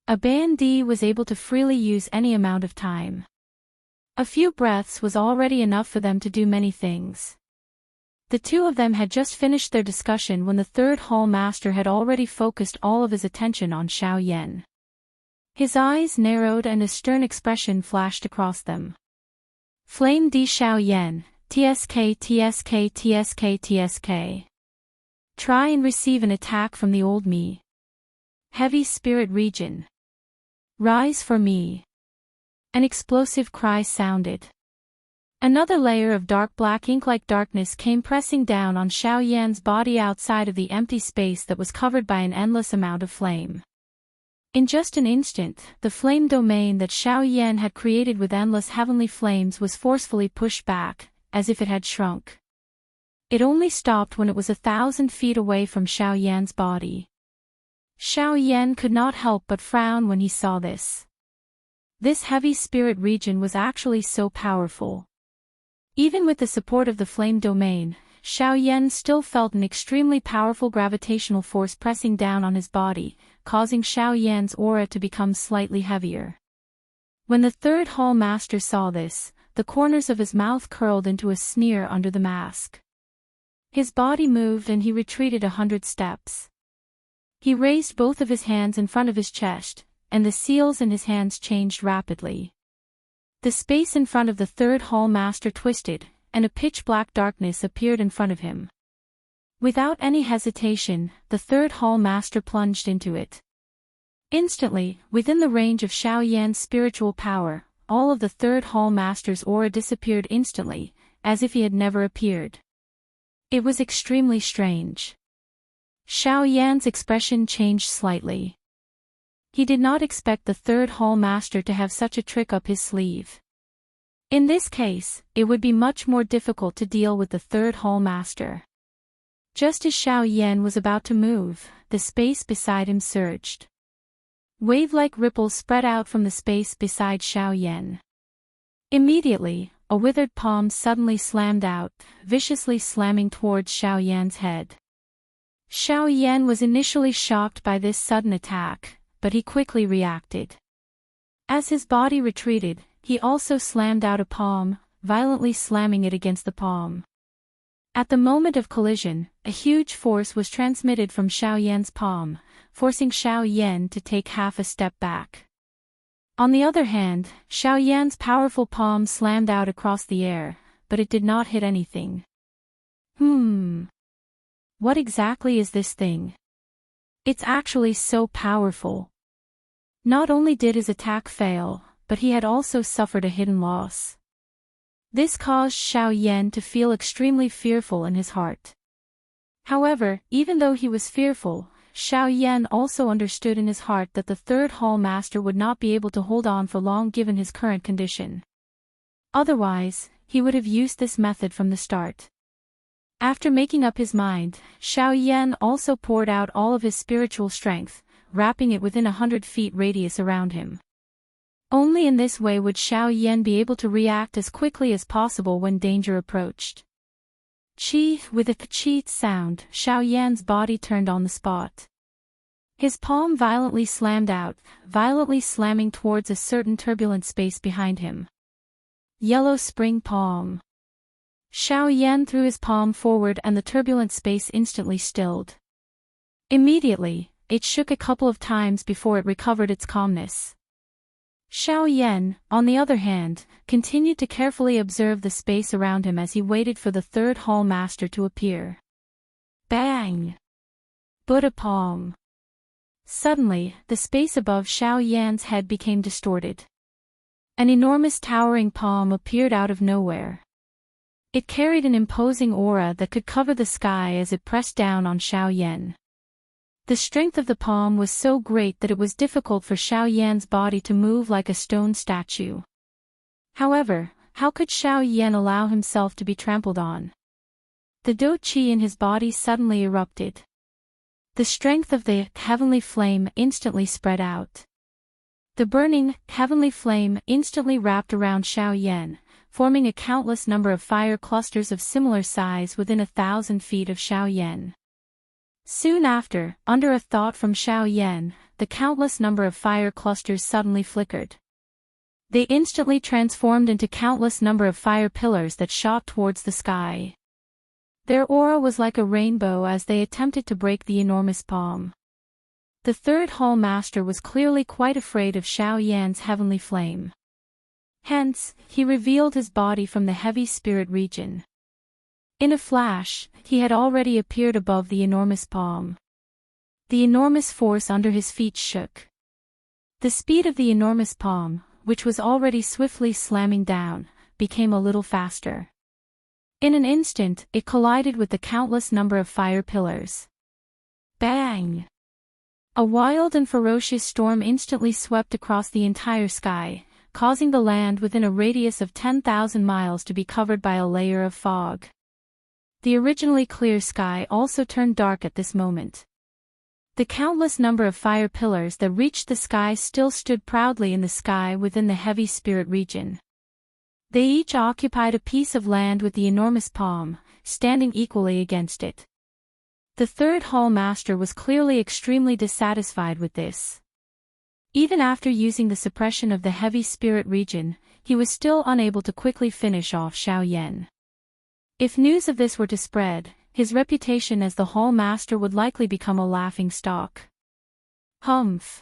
A: A bandit was able to freely use any amount of time. A few breaths was already enough for them to do many things. The two of them had just finished their discussion when the third hall master had already focused all of his attention on Xiaoyan. His eyes narrowed and a stern expression flashed across them. Flame di Xiaoyan, TSK TSK TSK TSK. Try and receive an attack from the old me. Heavy spirit region. Rise for me. An explosive cry sounded. Another layer of dark black ink-like darkness came pressing down on Xiaoyan's body outside of the empty space that was covered by an endless amount of flame. In just an instant, the flame domain that Xiaoyan had created with endless heavenly flames was forcefully pushed back, as if it had shrunk. It only stopped when it was 1,000 feet away from Xiaoyan's body. Xiaoyan could not help but frown when he saw this. This heavy spirit region was actually so powerful. Even with the support of the flame domain, Xiaoyan still felt an extremely powerful gravitational force pressing down on his body, causing Xiaoyan's aura to become slightly heavier. When the third hall master saw this, the corners of his mouth curled into a sneer under the mask. His body moved and he retreated 100 steps. He raised both of his hands in front of his chest, and the seals in his hands changed rapidly. The space in front of the third hall master twisted, and a pitch-black darkness appeared in front of him. Without any hesitation, the third hall master plunged into it. Instantly, within the range of Xiaoyan's spiritual power, all of the third hall master's aura disappeared instantly, as if he had never appeared. It was extremely strange. Xiaoyan's expression changed slightly. He did not expect the third hall master to have such a trick up his sleeve. In this case, it would be much more difficult to deal with the third hall master. Just as Xiaoyan was about to move, the space beside him surged. Wave-like ripples spread out from the space beside Xiaoyan. Immediately, a withered palm suddenly slammed out, viciously slamming towards Xiaoyan's head. Xiaoyan was initially shocked by this sudden attack, but he quickly reacted. As his body retreated, he also slammed out a palm, violently slamming it against the palm. At the moment of collision, a huge force was transmitted from Xiaoyan's palm, forcing Xiaoyan to take half a step back. On the other hand, Xiaoyan's powerful palm slammed out across the air, but it did not hit anything. What exactly is this thing? It's actually so powerful. Not only did his attack fail, but he had also suffered a hidden loss. This caused Xiaoyan to feel extremely fearful in his heart. However, even though he was fearful, Xiaoyan also understood in his heart that the third hall master would not be able to hold on for long given his current condition. Otherwise, he would have used this method from the start. After making up his mind, Xiaoyan also poured out all of his spiritual strength, wrapping it within 100 feet radius around him. Only in this way would Xiaoyan be able to react as quickly as possible when danger approached. Chi, with a chi sound, Xiaoyan's body turned on the spot. His palm violently slammed out, violently slamming towards a certain turbulent space behind him. Yellow spring palm. Xiaoyan threw his palm forward and the turbulent space instantly stilled. Immediately, it shook a couple of times before it recovered its calmness. Xiaoyan, on the other hand, continued to carefully observe the space around him as he waited for the third hall master to appear. Bang! Buddha palm. Suddenly, the space above Xiaoyan's head became distorted. An enormous towering palm appeared out of nowhere. It carried an imposing aura that could cover the sky as it pressed down on Xiaoyan. The strength of the palm was so great that it was difficult for Xiaoyan's body to move like a stone statue. However, how could Xiaoyan allow himself to be trampled on? The Do Qi in his body suddenly erupted. The strength of the heavenly flame instantly spread out. The burning, heavenly flame instantly wrapped around Xiaoyan, forming a countless number of fire clusters of similar size within 1,000 feet of Xiaoyan. Soon after, under a thought from Xiaoyan, the countless number of fire clusters suddenly flickered. They instantly transformed into countless number of fire pillars that shot towards the sky. Their aura was like a rainbow as they attempted to break the enormous palm. The third Hall Master was clearly quite afraid of Xiao Yan's heavenly flame. Hence, he revealed his body from the heavy spirit region. In a flash, he had already appeared above the enormous palm. The enormous force under his feet shook. The speed of the enormous palm, which was already swiftly slamming down, became a little faster. In an instant, it collided with the countless number of fire pillars. Bang! A wild and ferocious storm instantly swept across the entire sky, causing the land within a radius of 10,000 miles to be covered by a layer of fog. The originally clear sky also turned dark at this moment. The countless number of fire pillars that reached the sky still stood proudly in the sky within the heavy spirit region. They each occupied a piece of land with the enormous palm, standing equally against it. The third Hall Master was clearly extremely dissatisfied with this. Even after using the suppression of the heavy spirit region, he was still unable to quickly finish off Xiao Yan. If news of this were to spread, his reputation as the Hall Master would likely become a laughingstock. Humph!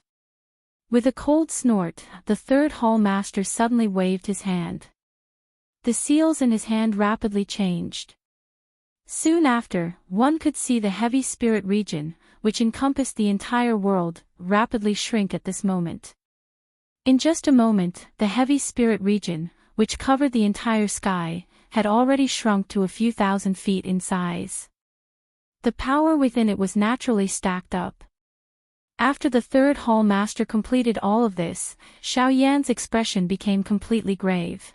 A: With a cold snort, the third Hall Master suddenly waved his hand. The seals in his hand rapidly changed. Soon after, one could see the heavy spirit region, which encompassed the entire world, rapidly shrink at this moment. In just a moment, the heavy spirit region, which covered the entire sky, had already shrunk to a few thousand feet in size. The power within it was naturally stacked up. After the third Hall Master completed all of this, Xiao Yan's expression became completely grave.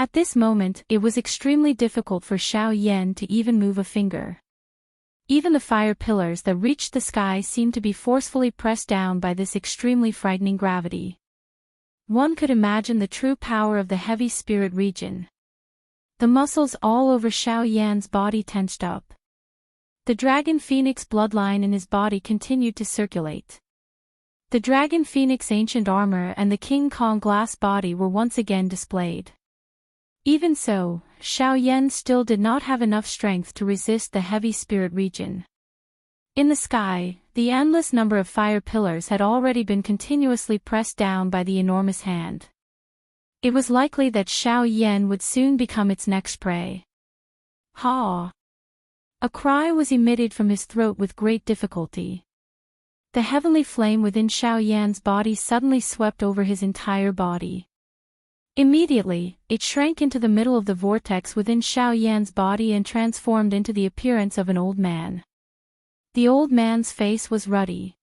A: At this moment, it was extremely difficult for Xiao Yan to even move a finger. Even the fire pillars that reached the sky seemed to be forcefully pressed down by this extremely frightening gravity. One could imagine the true power of the heavy spirit region. The muscles all over Xiao Yan's body tensed up. The Dragon Phoenix bloodline in his body continued to circulate. The Dragon Phoenix ancient armor and the King Kong glass body were once again displayed. Even so, Xiao Yan still did not have enough strength to resist the heavy spirit region. In the sky, the endless number of fire pillars had already been continuously pressed down by the enormous hand. It was likely that Xiao Yan would soon become its next prey. Ha! A cry was emitted from his throat with great difficulty. The heavenly flame within Xiao Yan's body suddenly swept over his entire body. Immediately, it shrank into the middle of the vortex within Xiao Yan's body and transformed into the appearance of an old man. The old man's face was ruddy.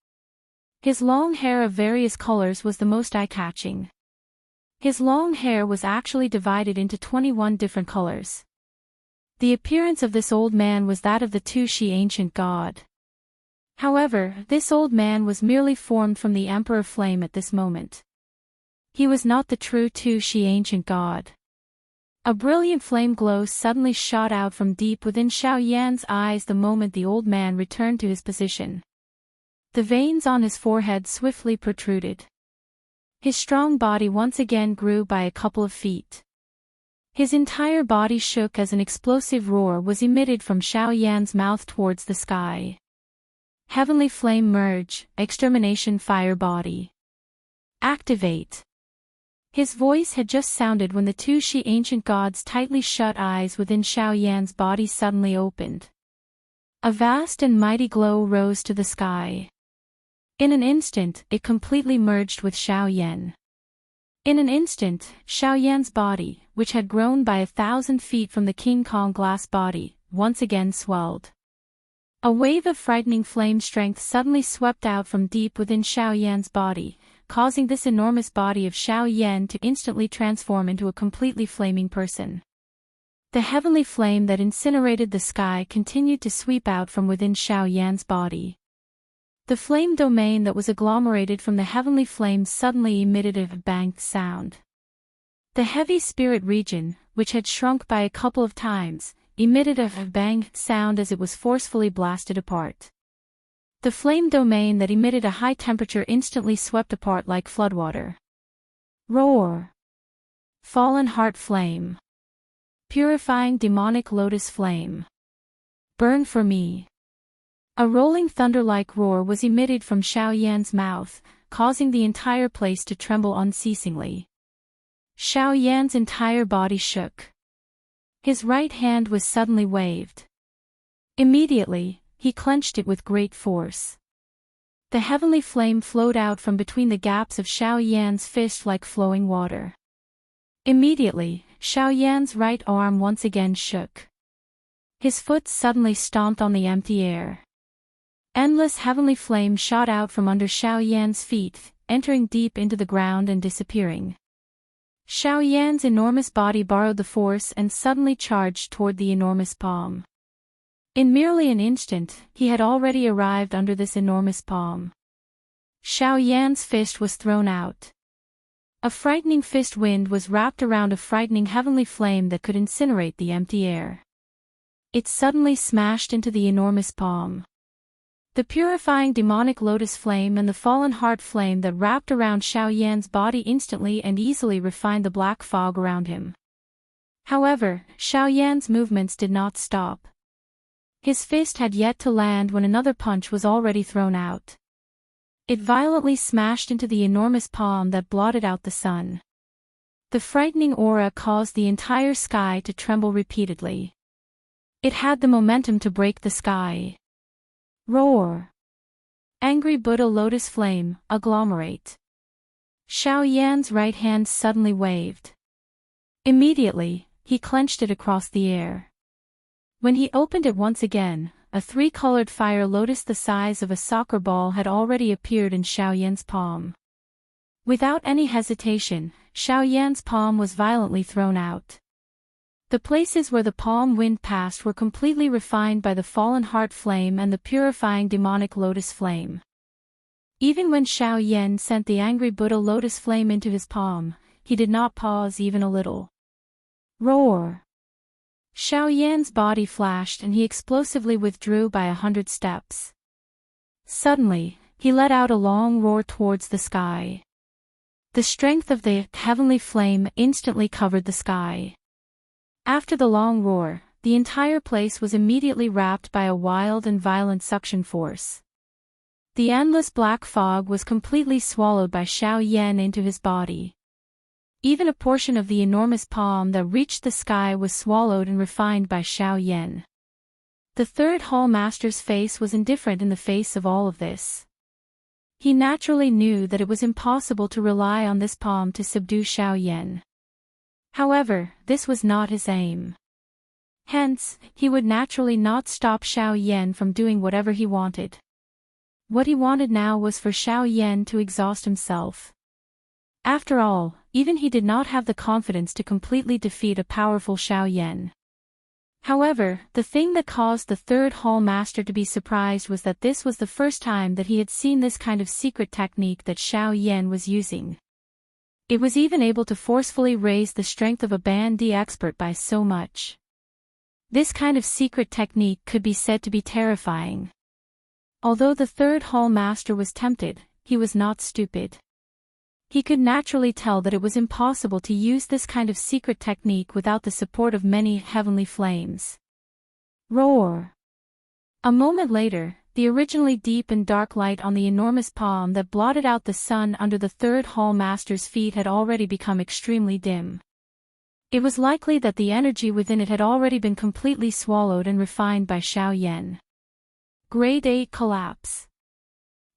A: His long hair of various colors was the most eye-catching. His long hair was actually divided into 21 different colors. The appearance of this old man was that of the Tu-Shi ancient god. However, this old man was merely formed from the Emperor Flame at this moment. He was not the true Tu-Shi ancient god. A brilliant flame glow suddenly shot out from deep within Xiao Yan's eyes the moment the old man returned to his position. The veins on his forehead swiftly protruded. His strong body once again grew by a couple of feet. His entire body shook as an explosive roar was emitted from Xiao Yan's mouth towards the sky. Heavenly Flame Merge, Extermination Fire Body. Activate. His voice had just sounded when the Tu-Shi ancient god's tightly shut eyes within Xiao Yan's body suddenly opened. A vast and mighty glow rose to the sky. In an instant, it completely merged with Xiao Yan. In an instant, Xiao Yan's body, which had grown by 1,000 feet from the King Kong glass body, once again swelled. A wave of frightening flame strength suddenly swept out from deep within Xiao Yan's body, causing this enormous body of Xiao Yan to instantly transform into a completely flaming person. The heavenly flame that incinerated the sky continued to sweep out from within Xiao Yan's body. The flame domain that was agglomerated from the heavenly flame suddenly emitted a bang sound. The heavy spirit region, which had shrunk by a couple of times, emitted a bang sound as it was forcefully blasted apart. The flame domain that emitted a high temperature instantly swept apart like floodwater. Roar! Fallen Heart Flame. Purifying Demonic Lotus Flame. Burn for me. A rolling thunder-like roar was emitted from Xiao Yan's mouth, causing the entire place to tremble unceasingly. Xiao Yan's entire body shook. His right hand was suddenly waved. Immediately, he clenched it with great force. The heavenly flame flowed out from between the gaps of Xiao Yan's fist like flowing water. Immediately, Xiao Yan's right arm once again shook. His foot suddenly stomped on the empty air. Endless heavenly flame shot out from under Xiao Yan's feet, entering deep into the ground and disappearing. Xiao Yan's enormous body borrowed the force and suddenly charged toward the enormous palm. In merely an instant, he had already arrived under this enormous palm. Xiao Yan's fist was thrown out. A frightening fist wind was wrapped around a frightening heavenly flame that could incinerate the empty air. It suddenly smashed into the enormous palm. The purifying demonic lotus flame and the fallen heart flame that wrapped around Xiao Yan's body instantly and easily refined the black fog around him. However, Xiao Yan's movements did not stop. His fist had yet to land when another punch was already thrown out. It violently smashed into the enormous palm that blotted out the sun. The frightening aura caused the entire sky to tremble repeatedly. It had the momentum to break the sky. Roar! Angry Buddha lotus flame, agglomerate. Xiao Yan's right hand suddenly waved. Immediately, he clenched it across the air. When he opened it once again, a three-colored fire lotus the size of a soccer ball had already appeared in Xiao Yan's palm. Without any hesitation, Xiao Yan's palm was violently thrown out. The places where the palm wind passed were completely refined by the fallen heart flame and the purifying demonic lotus flame. Even when Xiao Yan sent the angry Buddha lotus flame into his palm, he did not pause even a little. Roar! Xiao Yan's body flashed and he explosively withdrew by 100 steps. Suddenly, he let out a long roar towards the sky. The strength of the heavenly flame instantly covered the sky. After the long roar, the entire place was immediately wrapped by a wild and violent suction force. The endless black fog was completely swallowed by Xiao Yan into his body. Even a portion of the enormous palm that reached the sky was swallowed and refined by Xiao Yan. The third Hall Master's face was indifferent in the face of all of this. He naturally knew that it was impossible to rely on this palm to subdue Xiao Yan. However, this was not his aim. Hence, he would naturally not stop Xiao Yan from doing whatever he wanted. What he wanted now was for Xiao Yan to exhaust himself. After all, even he did not have the confidence to completely defeat a powerful Xiao Yan. However, the thing that caused the third Hall Master to be surprised was that this was the first time that he had seen this kind of secret technique that Xiao Yan was using. It was even able to forcefully raise the strength of a Band D expert by so much. This kind of secret technique could be said to be terrifying. Although the third Hall Master was tempted, he was not stupid. He could naturally tell that it was impossible to use this kind of secret technique without the support of many heavenly flames. Roar! A moment later, the originally deep and dark light on the enormous palm that blotted out the sun under the third Hall Master's feet had already become extremely dim. It was likely that the energy within it had already been completely swallowed and refined by Xiao Yan. Grade 8 collapse.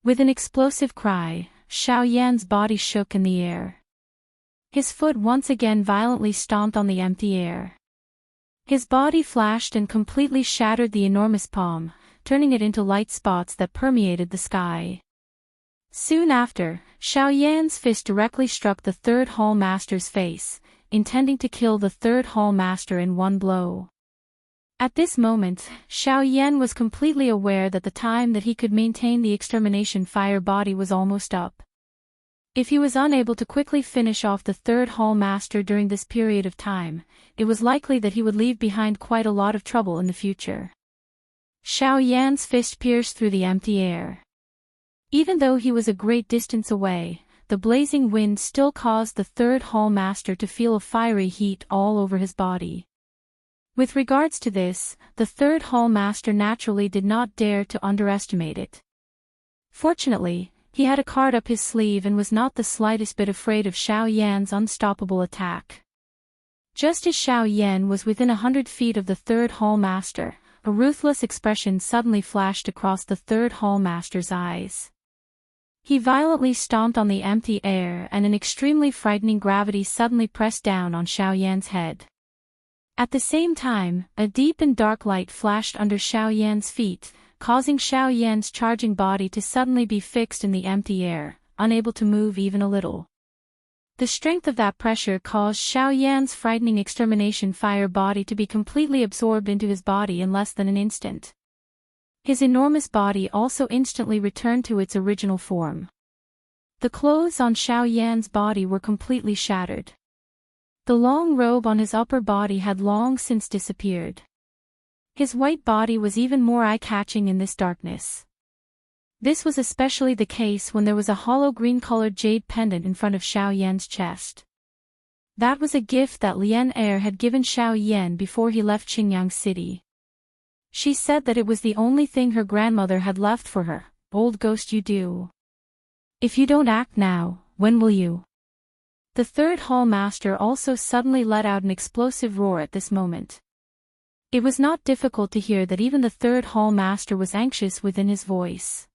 A: With an explosive cry, Xiao Yan's body shook in the air. His foot once again violently stomped on the empty air. His body flashed and completely shattered the enormous palm, turning it into light spots that permeated the sky. Soon after, Xiao Yan's fist directly struck the third Hall Master's face, intending to kill the third Hall Master in one blow. At this moment, Xiao Yan was completely aware that the time that he could maintain the extermination fire body was almost up. If he was unable to quickly finish off the third Hall Master during this period of time, it was likely that he would leave behind quite a lot of trouble in the future. Xiao Yan's fist pierced through the empty air. Even though he was a great distance away, the blazing wind still caused the third Hall Master to feel a fiery heat all over his body. With regards to this, the third Hall Master naturally did not dare to underestimate it. Fortunately, he had a card up his sleeve and was not the slightest bit afraid of Xiao Yan's unstoppable attack. Just as Xiao Yan was within 100 feet of the third Hall Master, a ruthless expression suddenly flashed across the third Hall Master's eyes. He violently stomped on the empty air and an extremely frightening gravity suddenly pressed down on Xiao Yan's head. At the same time, a deep and dark light flashed under Xiao Yan's feet, causing Xiao Yan's charging body to suddenly be fixed in the empty air, unable to move even a little. The strength of that pressure caused Xiao Yan's frightening extermination fire body to be completely absorbed into his body in less than an instant. His enormous body also instantly returned to its original form. The clothes on Xiao Yan's body were completely shattered. The long robe on his upper body had long since disappeared. His white body was even more eye-catching in this darkness. This was especially the case when there was a hollow green-colored jade pendant in front of Xiao Yan's chest. That was a gift that Lian Er had given Xiao Yan before he left Qingyang City. She said that it was the only thing her grandmother had left for her. Old ghost, you do. If you don't act now, when will you? The third Hall Master also suddenly let out an explosive roar at this moment. It was not difficult to hear that even the third Hall Master was anxious within his voice.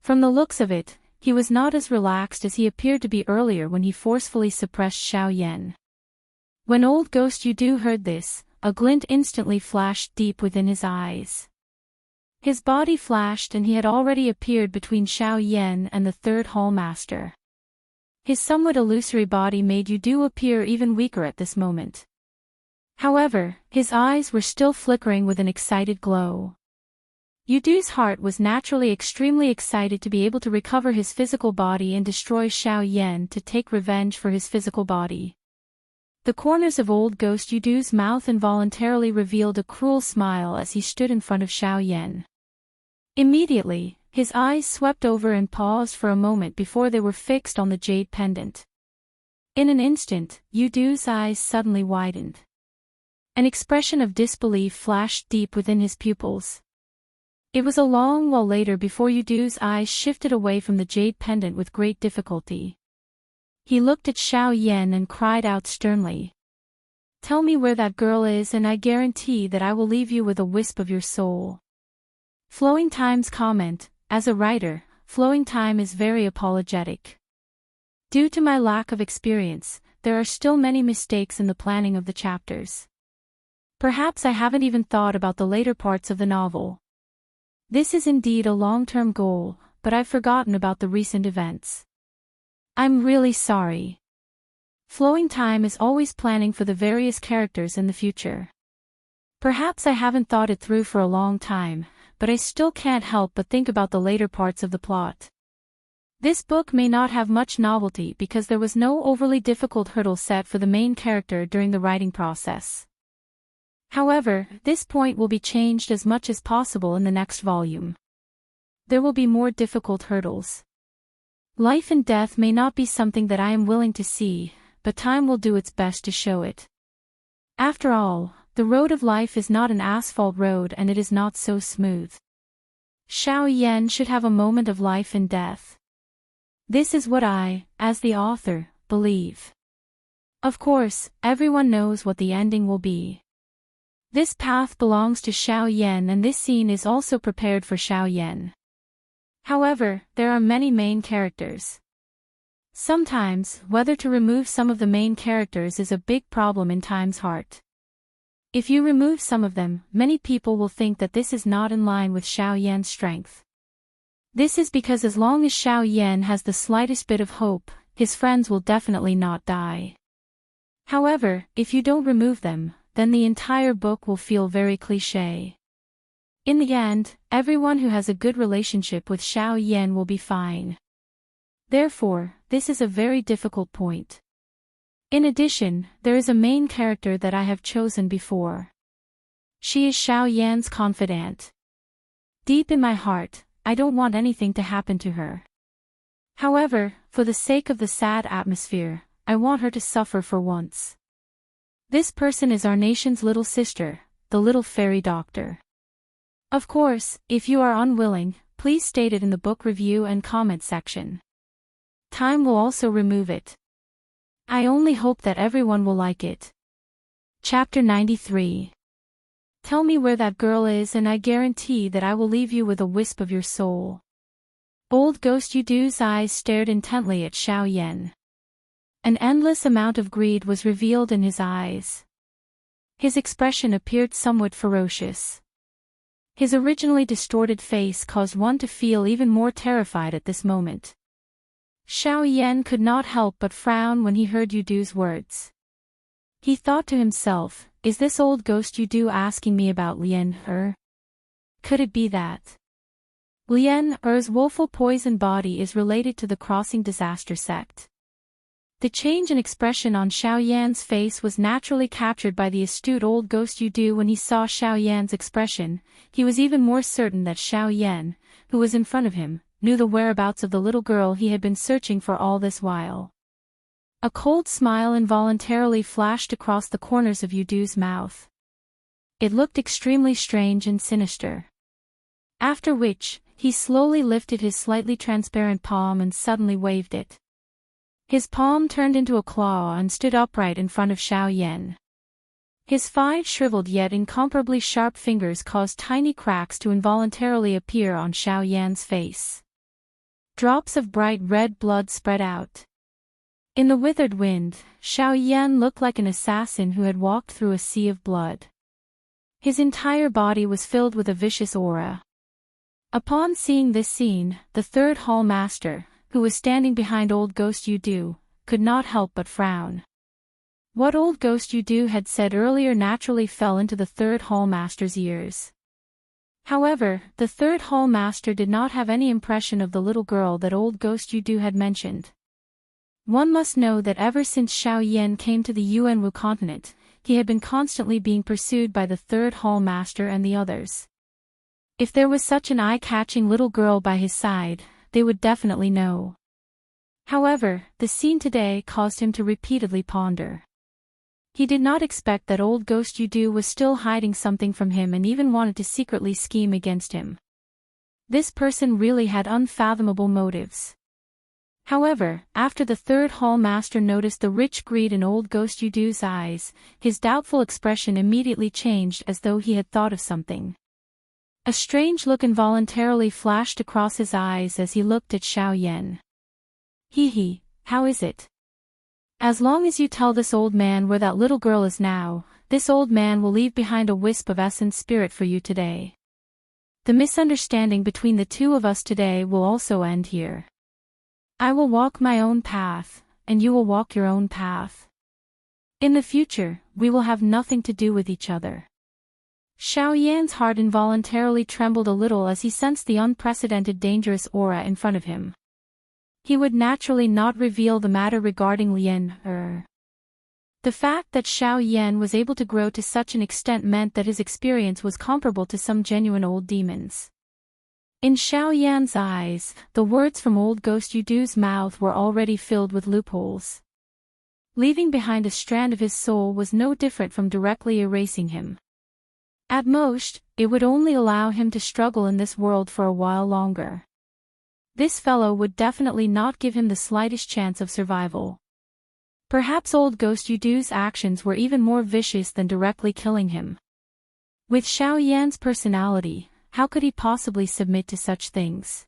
A: From the looks of it, he was not as relaxed as he appeared to be earlier when he forcefully suppressed Xiao Yan. When Old Ghost Yudu heard this, a glint instantly flashed deep within his eyes. His body flashed and he had already appeared between Xiao Yan and the third Hall Master. His somewhat illusory body made Yudu appear even weaker at this moment. However, his eyes were still flickering with an excited glow. Yudu's heart was naturally extremely excited to be able to recover his physical body and destroy Xiao Yan to take revenge for his physical body. The corners of Old Ghost Yudu's mouth involuntarily revealed a cruel smile as he stood in front of Xiao Yan. Immediately, his eyes swept over and paused for a moment before they were fixed on the jade pendant. In an instant, Yudu's eyes suddenly widened. An expression of disbelief flashed deep within his pupils. It was a long while later before Yudu's eyes shifted away from the jade pendant with great difficulty. He looked at Xiao Yan and cried out sternly. "Tell me where that girl is and I guarantee that I will leave you with a wisp of your soul." Flowing Time's comment: as a writer, Flowing Time is very apologetic. Due to my lack of experience, there are still many mistakes in the planning of the chapters. Perhaps I haven't even thought about the later parts of the novel. This is indeed a long-term goal, but I've forgotten about the recent events. I'm really sorry. Flowing Time is always planning for the various characters in the future. Perhaps I haven't thought it through for a long time, but I still can't help but think about the later parts of the plot. This book may not have much novelty because there was no overly difficult hurdle set for the main character during the writing process. However, this point will be changed as much as possible in the next volume. There will be more difficult hurdles. Life and death may not be something that I am willing to see, but time will do its best to show it. After all, the road of life is not an asphalt road and it is not so smooth. Xiao Yan should have a moment of life and death. This is what I, as the author, believe. Of course, everyone knows what the ending will be. This path belongs to Xiao Yan and this scene is also prepared for Xiao Yan. However, there are many main characters. Sometimes, whether to remove some of the main characters is a big problem in Time's heart. If you remove some of them, many people will think that this is not in line with Xiao Yan's strength. This is because as long as Xiao Yan has the slightest bit of hope, his friends will definitely not die. However, if you don't remove them, then the entire book will feel very cliché. In the end, everyone who has a good relationship with Xiao Yan will be fine. Therefore, this is a very difficult point. In addition, there is a main character that I have chosen before. She is Xiao Yan's confidant. Deep in my heart, I don't want anything to happen to her. However, for the sake of the sad atmosphere, I want her to suffer for once. This person is our nation's little sister, the little fairy doctor. Of course, if you are unwilling, please state it in the book review and comment section. Time will also remove it. I only hope that everyone will like it. Chapter 93. Tell me where that girl is and I guarantee that I will leave you with a wisp of your soul. Old Ghost Yudu's eyes stared intently at Xiao Yan. An endless amount of greed was revealed in his eyes. His expression appeared somewhat ferocious. His originally distorted face caused one to feel even more terrified at this moment. Xiao Yan could not help but frown when he heard Yudu's words. He thought to himself, is this old Ghost Yudu asking me about Lian Er? Could it be that Lian Er's woeful poison body is related to the Crossing Disaster sect? The change in expression on Xiao Yan's face was naturally captured by the astute old Ghost Yudu. When he saw Xiao Yan's expression, he was even more certain that Xiao Yan, who was in front of him, knew the whereabouts of the little girl he had been searching for all this while. A cold smile involuntarily flashed across the corners of Yudu's mouth. It looked extremely strange and sinister. After which, he slowly lifted his slightly transparent palm and suddenly waved it. His palm turned into a claw and stood upright in front of Xiao Yan. His 5 shriveled yet incomparably sharp fingers caused tiny cracks to involuntarily appear on Xiao Yan's face. Drops of bright red blood spread out. In the withered wind, Xiao Yan looked like an assassin who had walked through a sea of blood. His entire body was filled with a vicious aura. Upon seeing this scene, the third hall master, who was standing behind old Ghost Yudu, could not help but frown. What old Ghost Yudu had said earlier naturally fell into the third hall master's ears. However, the third hall master did not have any impression of the little girl that old Ghost Yudu had mentioned. One must know that ever since Xiao Yan came to the Yuanwu continent, he had been constantly being pursued by the third hall master and the others. If there was such an eye-catching little girl by his side, they would definitely know. However, the scene today caused him to repeatedly ponder. He did not expect that old Ghost Yudu was still hiding something from him and even wanted to secretly scheme against him. This person really had unfathomable motives. However, after the third hall master noticed the rich greed in old Ghost Yudu's eyes, his doubtful expression immediately changed as though he had thought of something. A strange look involuntarily flashed across his eyes as he looked at Xiao Yan. Hee, how is it? As long as you tell this old man where that little girl is now, this old man will leave behind a wisp of essence spirit for you today. The misunderstanding between the two of us today will also end here. I will walk my own path, and you will walk your own path. In the future, we will have nothing to do with each other. Xiao Yan's heart involuntarily trembled a little as he sensed the unprecedented dangerous aura in front of him. He would naturally not reveal the matter regarding Lian Er. The fact that Xiao Yan was able to grow to such an extent meant that his experience was comparable to some genuine old demons. In Xiao Yan's eyes, the words from old Ghost Yudu's mouth were already filled with loopholes. Leaving behind a strand of his soul was no different from directly erasing him. At most, it would only allow him to struggle in this world for a while longer. This fellow would definitely not give him the slightest chance of survival. Perhaps old Ghost Yudu's actions were even more vicious than directly killing him. With Xiao Yan's personality, how could he possibly submit to such things?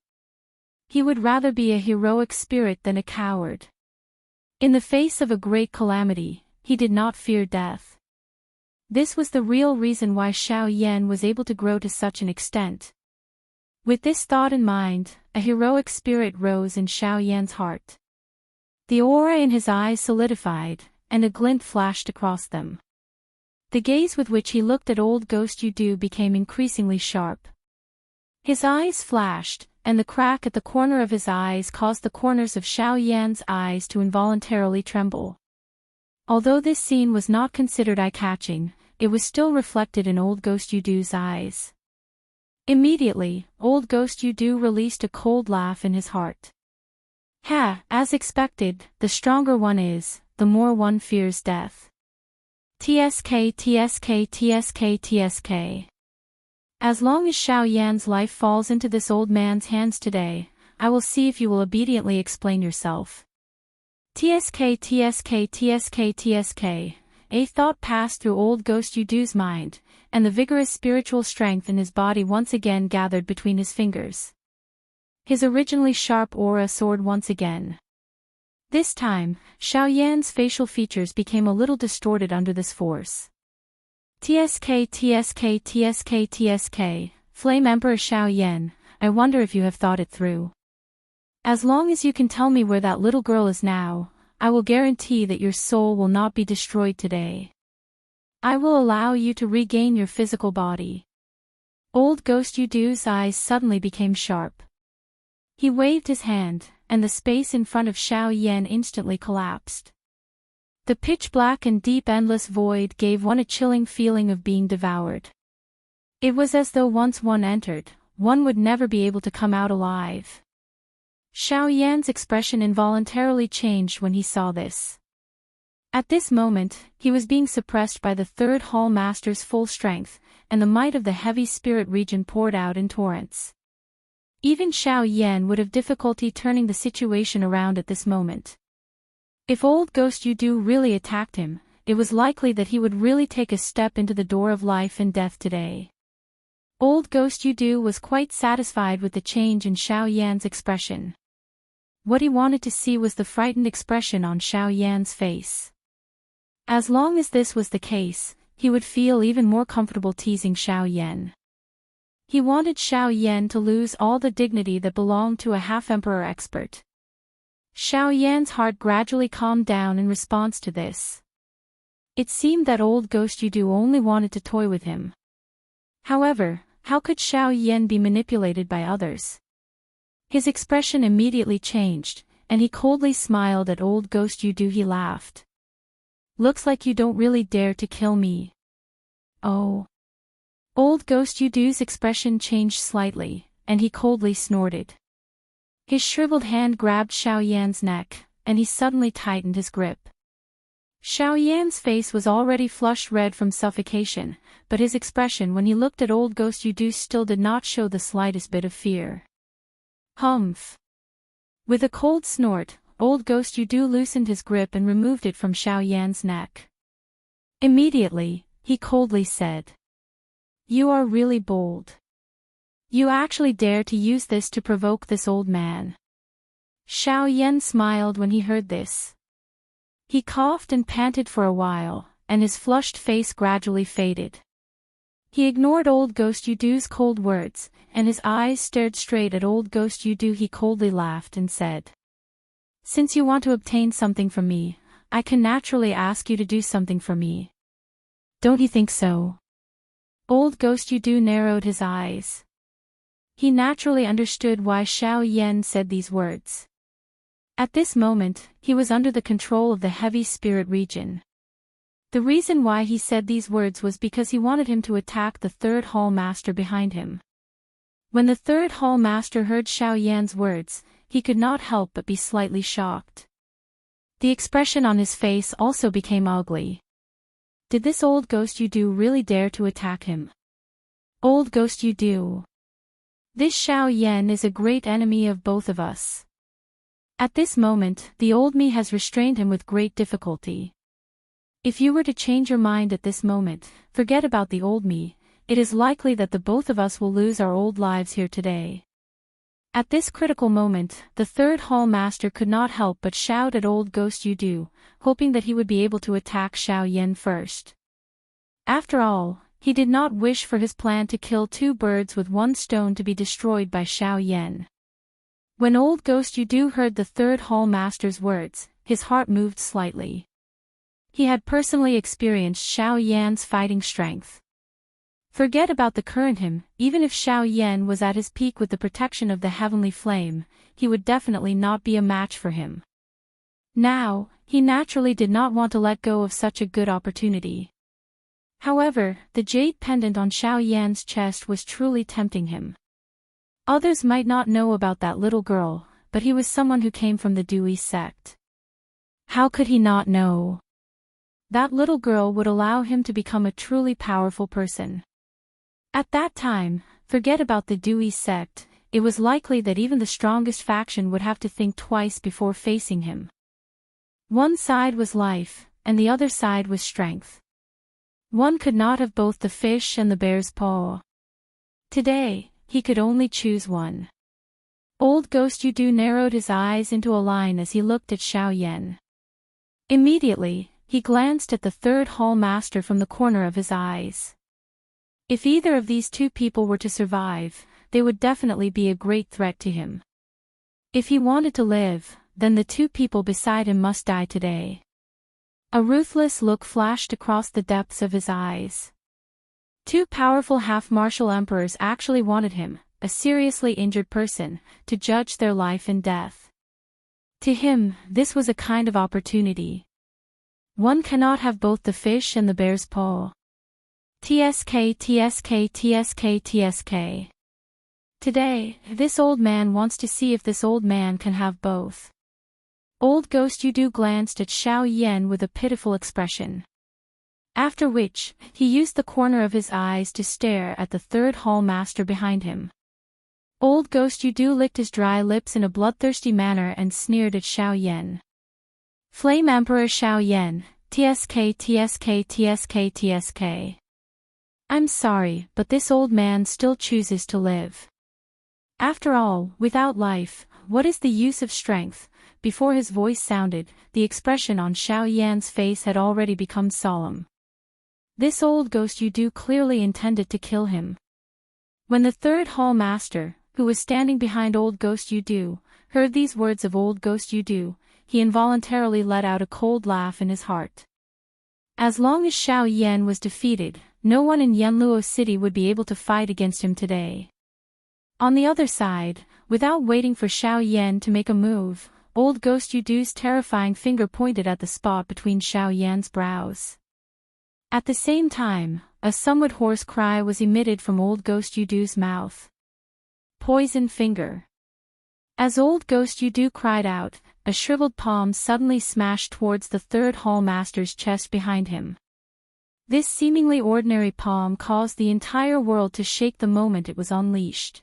A: He would rather be a heroic spirit than a coward. In the face of a great calamity, he did not fear death. This was the real reason why Xiao Yan was able to grow to such an extent. With this thought in mind, a heroic spirit rose in Xiao Yan's heart. The aura in his eyes solidified, and a glint flashed across them. The gaze with which he looked at old Ghost Yudu became increasingly sharp. His eyes flashed, and the crack at the corner of his eyes caused the corners of Xiao Yan's eyes to involuntarily tremble. Although this scene was not considered eye-catching, it was still reflected in old Ghost Yudu's eyes. Immediately, old Ghost Yudu released a cold laugh in his heart. As expected, the stronger one is, the more one fears death. TSK TSK TSK TSK. As long as Xiao Yan's life falls into this old man's hands today, I will see if you will obediently explain yourself. TSK TSK TSK TSK. A thought passed through old Ghost Yudu's mind, and the vigorous spiritual strength in his body once again gathered between his fingers. His originally sharp aura soared once again. This time, Xiao Yan's facial features became a little distorted under this force. TSK TSK TSK TSK, Flame Emperor Xiao Yan, I wonder if you have thought it through. As long as you can tell me where that little girl is now, I will guarantee that your soul will not be destroyed today. I will allow you to regain your physical body. Old Ghost Yudu's eyes suddenly became sharp. He waved his hand, and the space in front of Xiao Yan instantly collapsed. The pitch-black and deep endless void gave one a chilling feeling of being devoured. It was as though once one entered, one would never be able to come out alive. Xiao Yan's expression involuntarily changed when he saw this. At this moment, he was being suppressed by the third Hall Master's full strength, and the might of the heavy spirit region poured out in torrents. Even Xiao Yan would have difficulty turning the situation around at this moment. If old Ghost Yudu really attacked him, it was likely that he would really take a step into the door of life and death today. Old Ghost Yudu was quite satisfied with the change in Xiao Yan's expression. What he wanted to see was the frightened expression on Xiao Yan's face. As long as this was the case, he would feel even more comfortable teasing Xiao Yan. He wanted Xiao Yan to lose all the dignity that belonged to a half-emperor expert. Xiao Yan's heart gradually calmed down in response to this. It seemed that old Ghost Yudu only wanted to toy with him. However, how could Xiao Yan be manipulated by others? His expression immediately changed, and he coldly smiled at old Ghost Yudu. He laughed. Looks like you don't really dare to kill me. Oh. Old Ghost Yudu's expression changed slightly, and he coldly snorted. His shriveled hand grabbed Xiao Yan's neck, and he suddenly tightened his grip. Xiao Yan's face was already flushed red from suffocation, but his expression when he looked at old Ghost Yudu still did not show the slightest bit of fear. Humph. With a cold snort, old Ghost Yudu loosened his grip and removed it from Xiao Yan's neck. Immediately, he coldly said, "You are really bold. You actually dare to use this to provoke this old man." Xiao Yan smiled when he heard this. He coughed and panted for a while, and his flushed face gradually faded. He ignored old Ghost Yudu's cold words, and his eyes stared straight at old Ghost Yudu. He coldly laughed and said, "Since you want to obtain something from me, I can naturally ask you to do something for me. Don't you think so?" Old Ghost Yudu narrowed his eyes. He naturally understood why Xiao Yan said these words. At this moment, he was under the control of the heavy spirit region. The reason why he said these words was because he wanted him to attack the third Hall Master behind him. When the third Hall Master heard Xiao Yan's words, he could not help but be slightly shocked. The expression on his face also became ugly. Did this old Ghost Yudu really dare to attack him? Old Ghost Yudu. This Xiao Yan is a great enemy of both of us. At this moment, the old me has restrained him with great difficulty. If you were to change your mind at this moment, forget about the old me, it is likely that the both of us will lose our old lives here today. At this critical moment, the third Hall Master could not help but shout at old Ghost Yudu, hoping that he would be able to attack Xiao Yan first. After all, he did not wish for his plan to kill two birds with one stone to be destroyed by Xiao Yan. When old Ghost Yudu heard the third Hall Master's words, his heart moved slightly. He had personally experienced Xiao Yan's fighting strength. Forget about the current him, even if Xiao Yan was at his peak with the protection of the heavenly flame, he would definitely not be a match for him. Now, he naturally did not want to let go of such a good opportunity. However, the jade pendant on Xiao Yan's chest was truly tempting him. Others might not know about that little girl, but he was someone who came from the Dewey sect. How could he not know? that little girl would allow him to become a truly powerful person. At that time, forget about the Dewey sect, it was likely that even the strongest faction would have to think twice before facing him. One side was life, and the other side was strength. One could not have both the fish and the bear's paw. Today, he could only choose one. Old Ghost Yudu narrowed his eyes into a line as he looked at Xiao Yan. Immediately, he glanced at the third hall master from the corner of his eyes. If either of these two people were to survive, they would definitely be a great threat to him. If he wanted to live, then the two people beside him must die today. A ruthless look flashed across the depths of his eyes. Two powerful half-martial emperors actually wanted him, a seriously injured person, to judge their life and death. To him, this was a kind of opportunity. One cannot have both the fish and the bear's paw. TSK TSK TSK TSK. Today, this old man wants to see if this old man can have both. Old Ghost Yudu glanced at Xiao Yan with a pitiful expression. After which, he used the corner of his eyes to stare at the third hall master behind him. Old Ghost Yudu licked his dry lips in a bloodthirsty manner and sneered at Xiao Yan. Flame Emperor Xiao Yan, TSK TSK TSK TSK. I'm sorry, but this old man still chooses to live. After all, without life, what is the use of strength? Before his voice sounded, the expression on Xiao Yan's face had already become solemn. This old Ghost Yudu clearly intended to kill him. When the third hall master, who was standing behind old Ghost Yudu, heard these words of old Ghost Yudu, he involuntarily let out a cold laugh in his heart. As long as Xiao Yan was defeated, no one in Yanluo City would be able to fight against him today. On the other side, without waiting for Xiao Yan to make a move, old Ghost Yudu's terrifying finger pointed at the spot between Xiao Yan's brows. At the same time, a somewhat hoarse cry was emitted from old Ghost Yudu's mouth. Poison finger. As old Ghost Yudu cried out, a shriveled palm suddenly smashed towards the third hall master's chest behind him. This seemingly ordinary palm caused the entire world to shake the moment it was unleashed.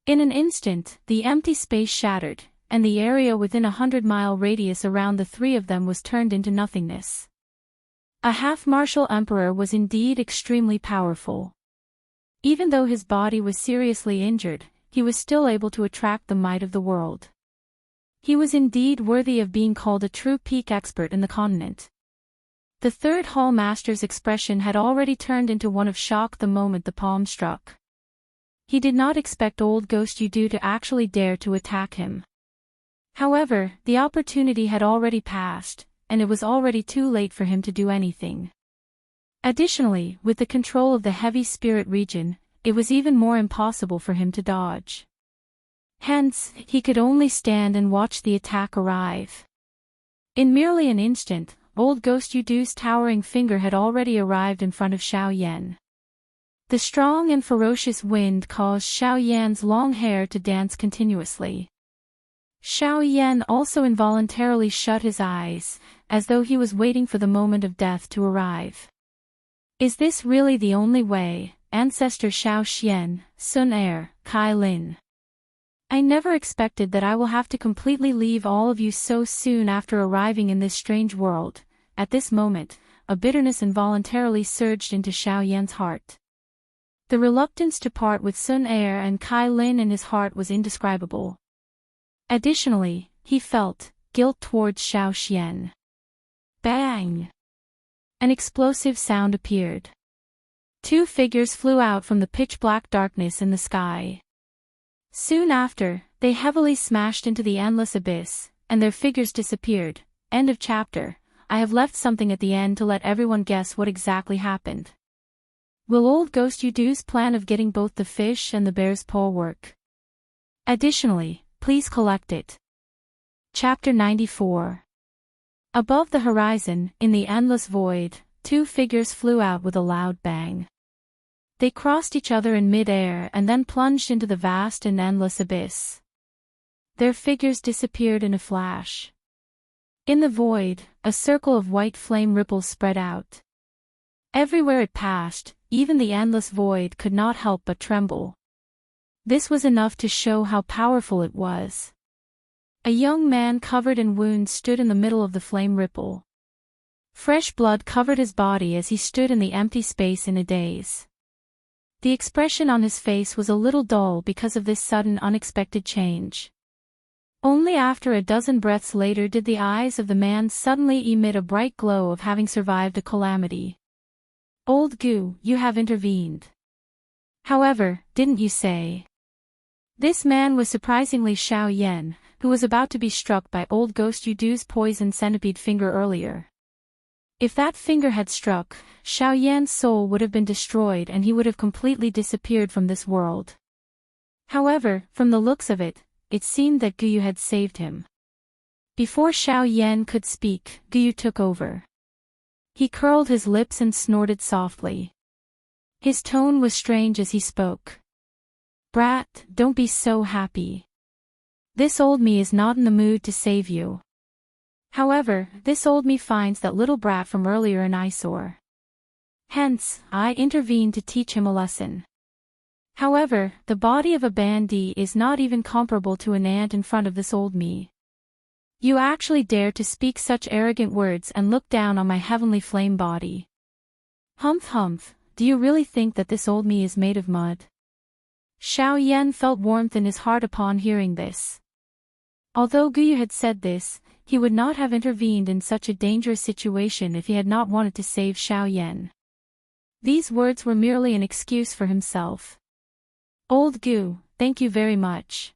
A: In an instant, the empty space shattered, and the area within 100-mile radius around the three of them was turned into nothingness. A half-martial emperor was indeed extremely powerful. Even though his body was seriously injured, he was still able to attract the might of the world. He was indeed worthy of being called a true peak expert in the continent. The third hall master's expression had already turned into one of shock the moment the palm struck. He did not expect old Ghost Yudu to actually dare to attack him. However, the opportunity had already passed, and it was already too late for him to do anything. Additionally, with the control of the heavy spirit region, it was even more impossible for him to dodge. Hence, he could only stand and watch the attack arrive. In merely an instant, old Ghost Yudu's towering finger had already arrived in front of Xiao Yan. The strong and ferocious wind caused Xiao Yan's long hair to dance continuously. Xiao Yan also involuntarily shut his eyes, as though he was waiting for the moment of death to arrive. Is this really the only way, Ancestor Xiao Xian, Sun Air, Kai Lin? I never expected that I will have to completely leave all of you so soon after arriving in this strange world. At this moment, a bitterness involuntarily surged into Xiao Yan's heart. The reluctance to part with Sun Air and Kai Lin in his heart was indescribable. Additionally, he felt guilt towards Xiao Xian. Bang! An explosive sound appeared. Two figures flew out from the pitch-black darkness in the sky. Soon after, they heavily smashed into the endless abyss, and their figures disappeared. End of chapter. I have left something at the end to let everyone guess what exactly happened. Will old Ghost Yudu's plan of getting both the fish and the bear's paw work? Additionally, please collect it. Chapter 94. Above the horizon, in the endless void, two figures flew out with a loud bang. They crossed each other in mid-air and then plunged into the vast and endless abyss. Their figures disappeared in a flash. In the void, a circle of white flame ripples spread out. Everywhere it passed, even the endless void could not help but tremble. This was enough to show how powerful it was. A young man covered in wounds stood in the middle of the flame ripple. Fresh blood covered his body as he stood in the empty space in a daze. The expression on his face was a little dull because of this sudden unexpected change. Only after a dozen breaths later did the eyes of the man suddenly emit a bright glow of having survived a calamity. "Old Gu, you have intervened. However, didn't you say?" This man was surprisingly Xiao Yan, who was about to be struck by old Ghost Yudu's poison centipede finger earlier. If that finger had struck, Xiao Yan's soul would have been destroyed and he would have completely disappeared from this world. However, from the looks of it, it seemed that Guyu had saved him. Before Xiao Yan could speak, Guyu took over. He curled his lips and snorted softly. His tone was strange as he spoke. "Brat, don't be so happy. This old me is not in the mood to save you. However, this old me finds that little brat from earlier an eyesore. Hence, I intervened to teach him a lesson. However, the body of a bandy is not even comparable to an ant in front of this old me. You actually dare to speak such arrogant words and look down on my heavenly flame body. Humph humph, do you really think that this old me is made of mud?" Xiao Yan felt warmth in his heart upon hearing this. Although Guyu had said this, he would not have intervened in such a dangerous situation if he had not wanted to save Xiao Yan. These words were merely an excuse for himself. "Old Gu, thank you very much."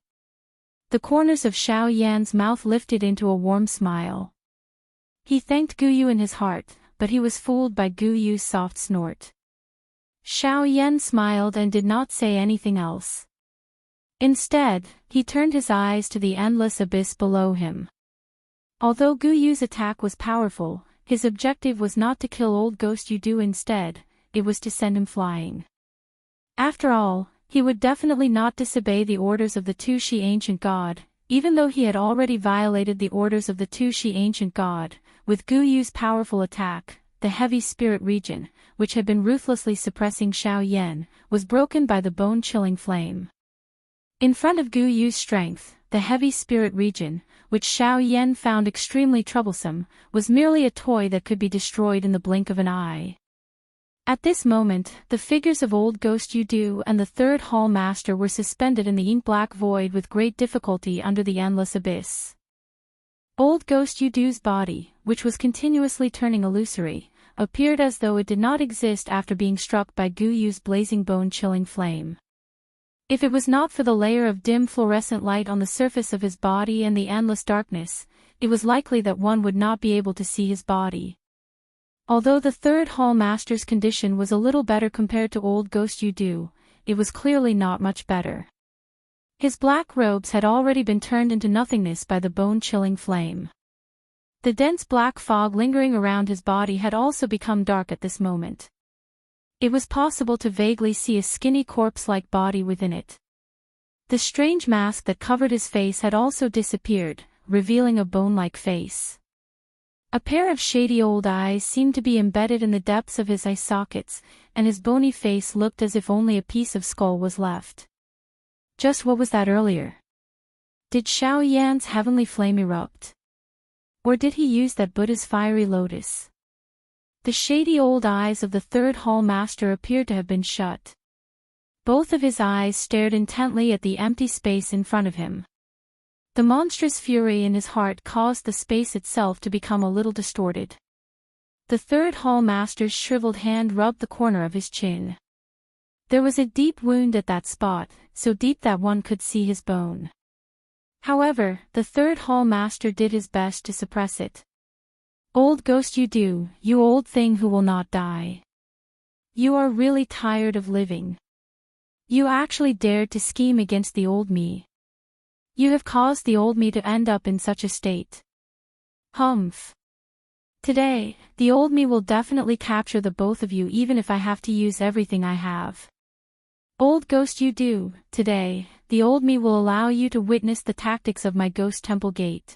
A: The corners of Xiao Yan's mouth lifted into a warm smile. He thanked Guyu in his heart, but he was fooled by Guyu's soft snort. Xiao Yan smiled and did not say anything else. Instead, he turned his eyes to the endless abyss below him. Although Guyu's attack was powerful, his objective was not to kill old Ghost Yudu instead, it was to send him flying. After all, he would definitely not disobey the orders of the Tushi ancient god, even though he had already violated the orders of the Tushi ancient god, with Guyu's powerful attack. The heavy spirit region, which had been ruthlessly suppressing Xiao Yan, was broken by the bone-chilling flame. In front of Guyu's strength, the heavy spirit region, which Xiao Yan found extremely troublesome, was merely a toy that could be destroyed in the blink of an eye. At this moment, the figures of old Ghost Yudu and the third Hall Master were suspended in the ink-black void with great difficulty under the endless abyss. Old Ghost Yudu's body, which was continuously turning illusory, appeared as though it did not exist after being struck by Guyu's blazing bone-chilling flame. If it was not for the layer of dim fluorescent light on the surface of his body and the endless darkness, it was likely that one would not be able to see his body. Although the third Hall Master's condition was a little better compared to old Ghost Yudu, it was clearly not much better. His black robes had already been turned into nothingness by the bone-chilling flame. The dense black fog lingering around his body had also become dark at this moment. It was possible to vaguely see a skinny corpse-like body within it. The strange mask that covered his face had also disappeared, revealing a bone-like face. A pair of shady old eyes seemed to be embedded in the depths of his eye sockets, and his bony face looked as if only a piece of skull was left. Just what was that earlier? Did Xiao Yan's heavenly flame erupt? Or did he use that Buddha's fiery lotus? The shady old eyes of the third Hall Master appeared to have been shut. Both of his eyes stared intently at the empty space in front of him. The monstrous fury in his heart caused the space itself to become a little distorted. The third Hall Master's shriveled hand rubbed the corner of his chin. There was a deep wound at that spot, so deep that one could see his bone. However, the third Hall Master did his best to suppress it. "Old Ghost Yudu, you old thing who will not die. You are really tired of living. You actually dared to scheme against the old me. You have caused the old me to end up in such a state. Humph. Today, the old me will definitely capture the both of you even if I have to use everything I have. Old Ghost Yudu, today, the old me will allow you to witness the tactics of my Ghost Temple Gate."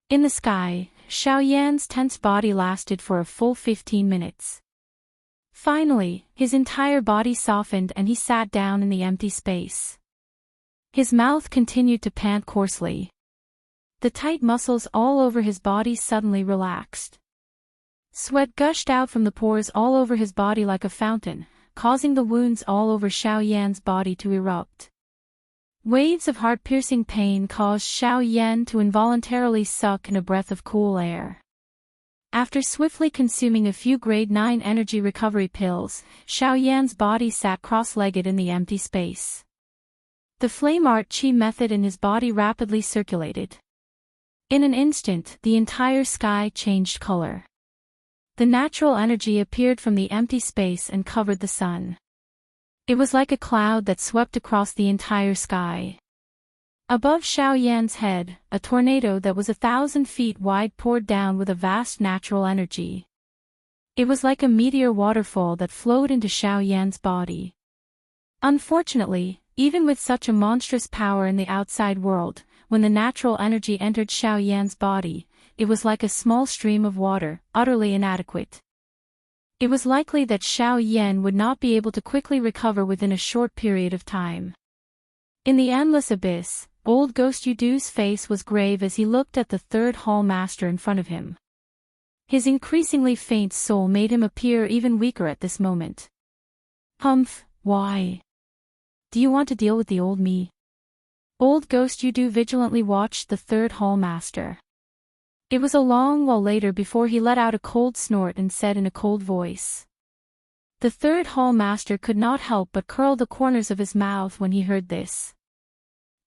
A: In the sky, Xiao Yan's tense body lasted for a full 15 minutes. Finally, his entire body softened and he sat down in the empty space. His mouth continued to pant coarsely. The tight muscles all over his body suddenly relaxed. Sweat gushed out from the pores all over his body like a fountain, causing the wounds all over Xiao Yan's body to erupt. Waves of heart-piercing pain caused Xiao Yan to involuntarily suck in a breath of cool air. After swiftly consuming a few grade 9 energy recovery pills, Xiao Yan's body sat cross-legged in the empty space. The flame art chi method in his body rapidly circulated. In an instant, the entire sky changed color. The natural energy appeared from the empty space and covered the sun. It was like a cloud that swept across the entire sky. Above Xiao Yan's head, a tornado that was 1,000 feet wide poured down with a vast natural energy. It was like a meteor waterfall that flowed into Xiao Yan's body. Unfortunately, even with such a monstrous power in the outside world, when the natural energy entered Xiao Yan's body, it was like a small stream of water, utterly inadequate. It was likely that Xiao Yan would not be able to quickly recover within a short period of time. In the endless abyss, old Ghost Yudu's face was grave as he looked at the third hall master in front of him. His increasingly faint soul made him appear even weaker at this moment. Humph, why? Do you want to deal with the old me? Old Ghost Yudu vigilantly watched the third hall master. It was a long while later before he let out a cold snort and said in a cold voice. The third hall master could not help but curl the corners of his mouth when he heard this.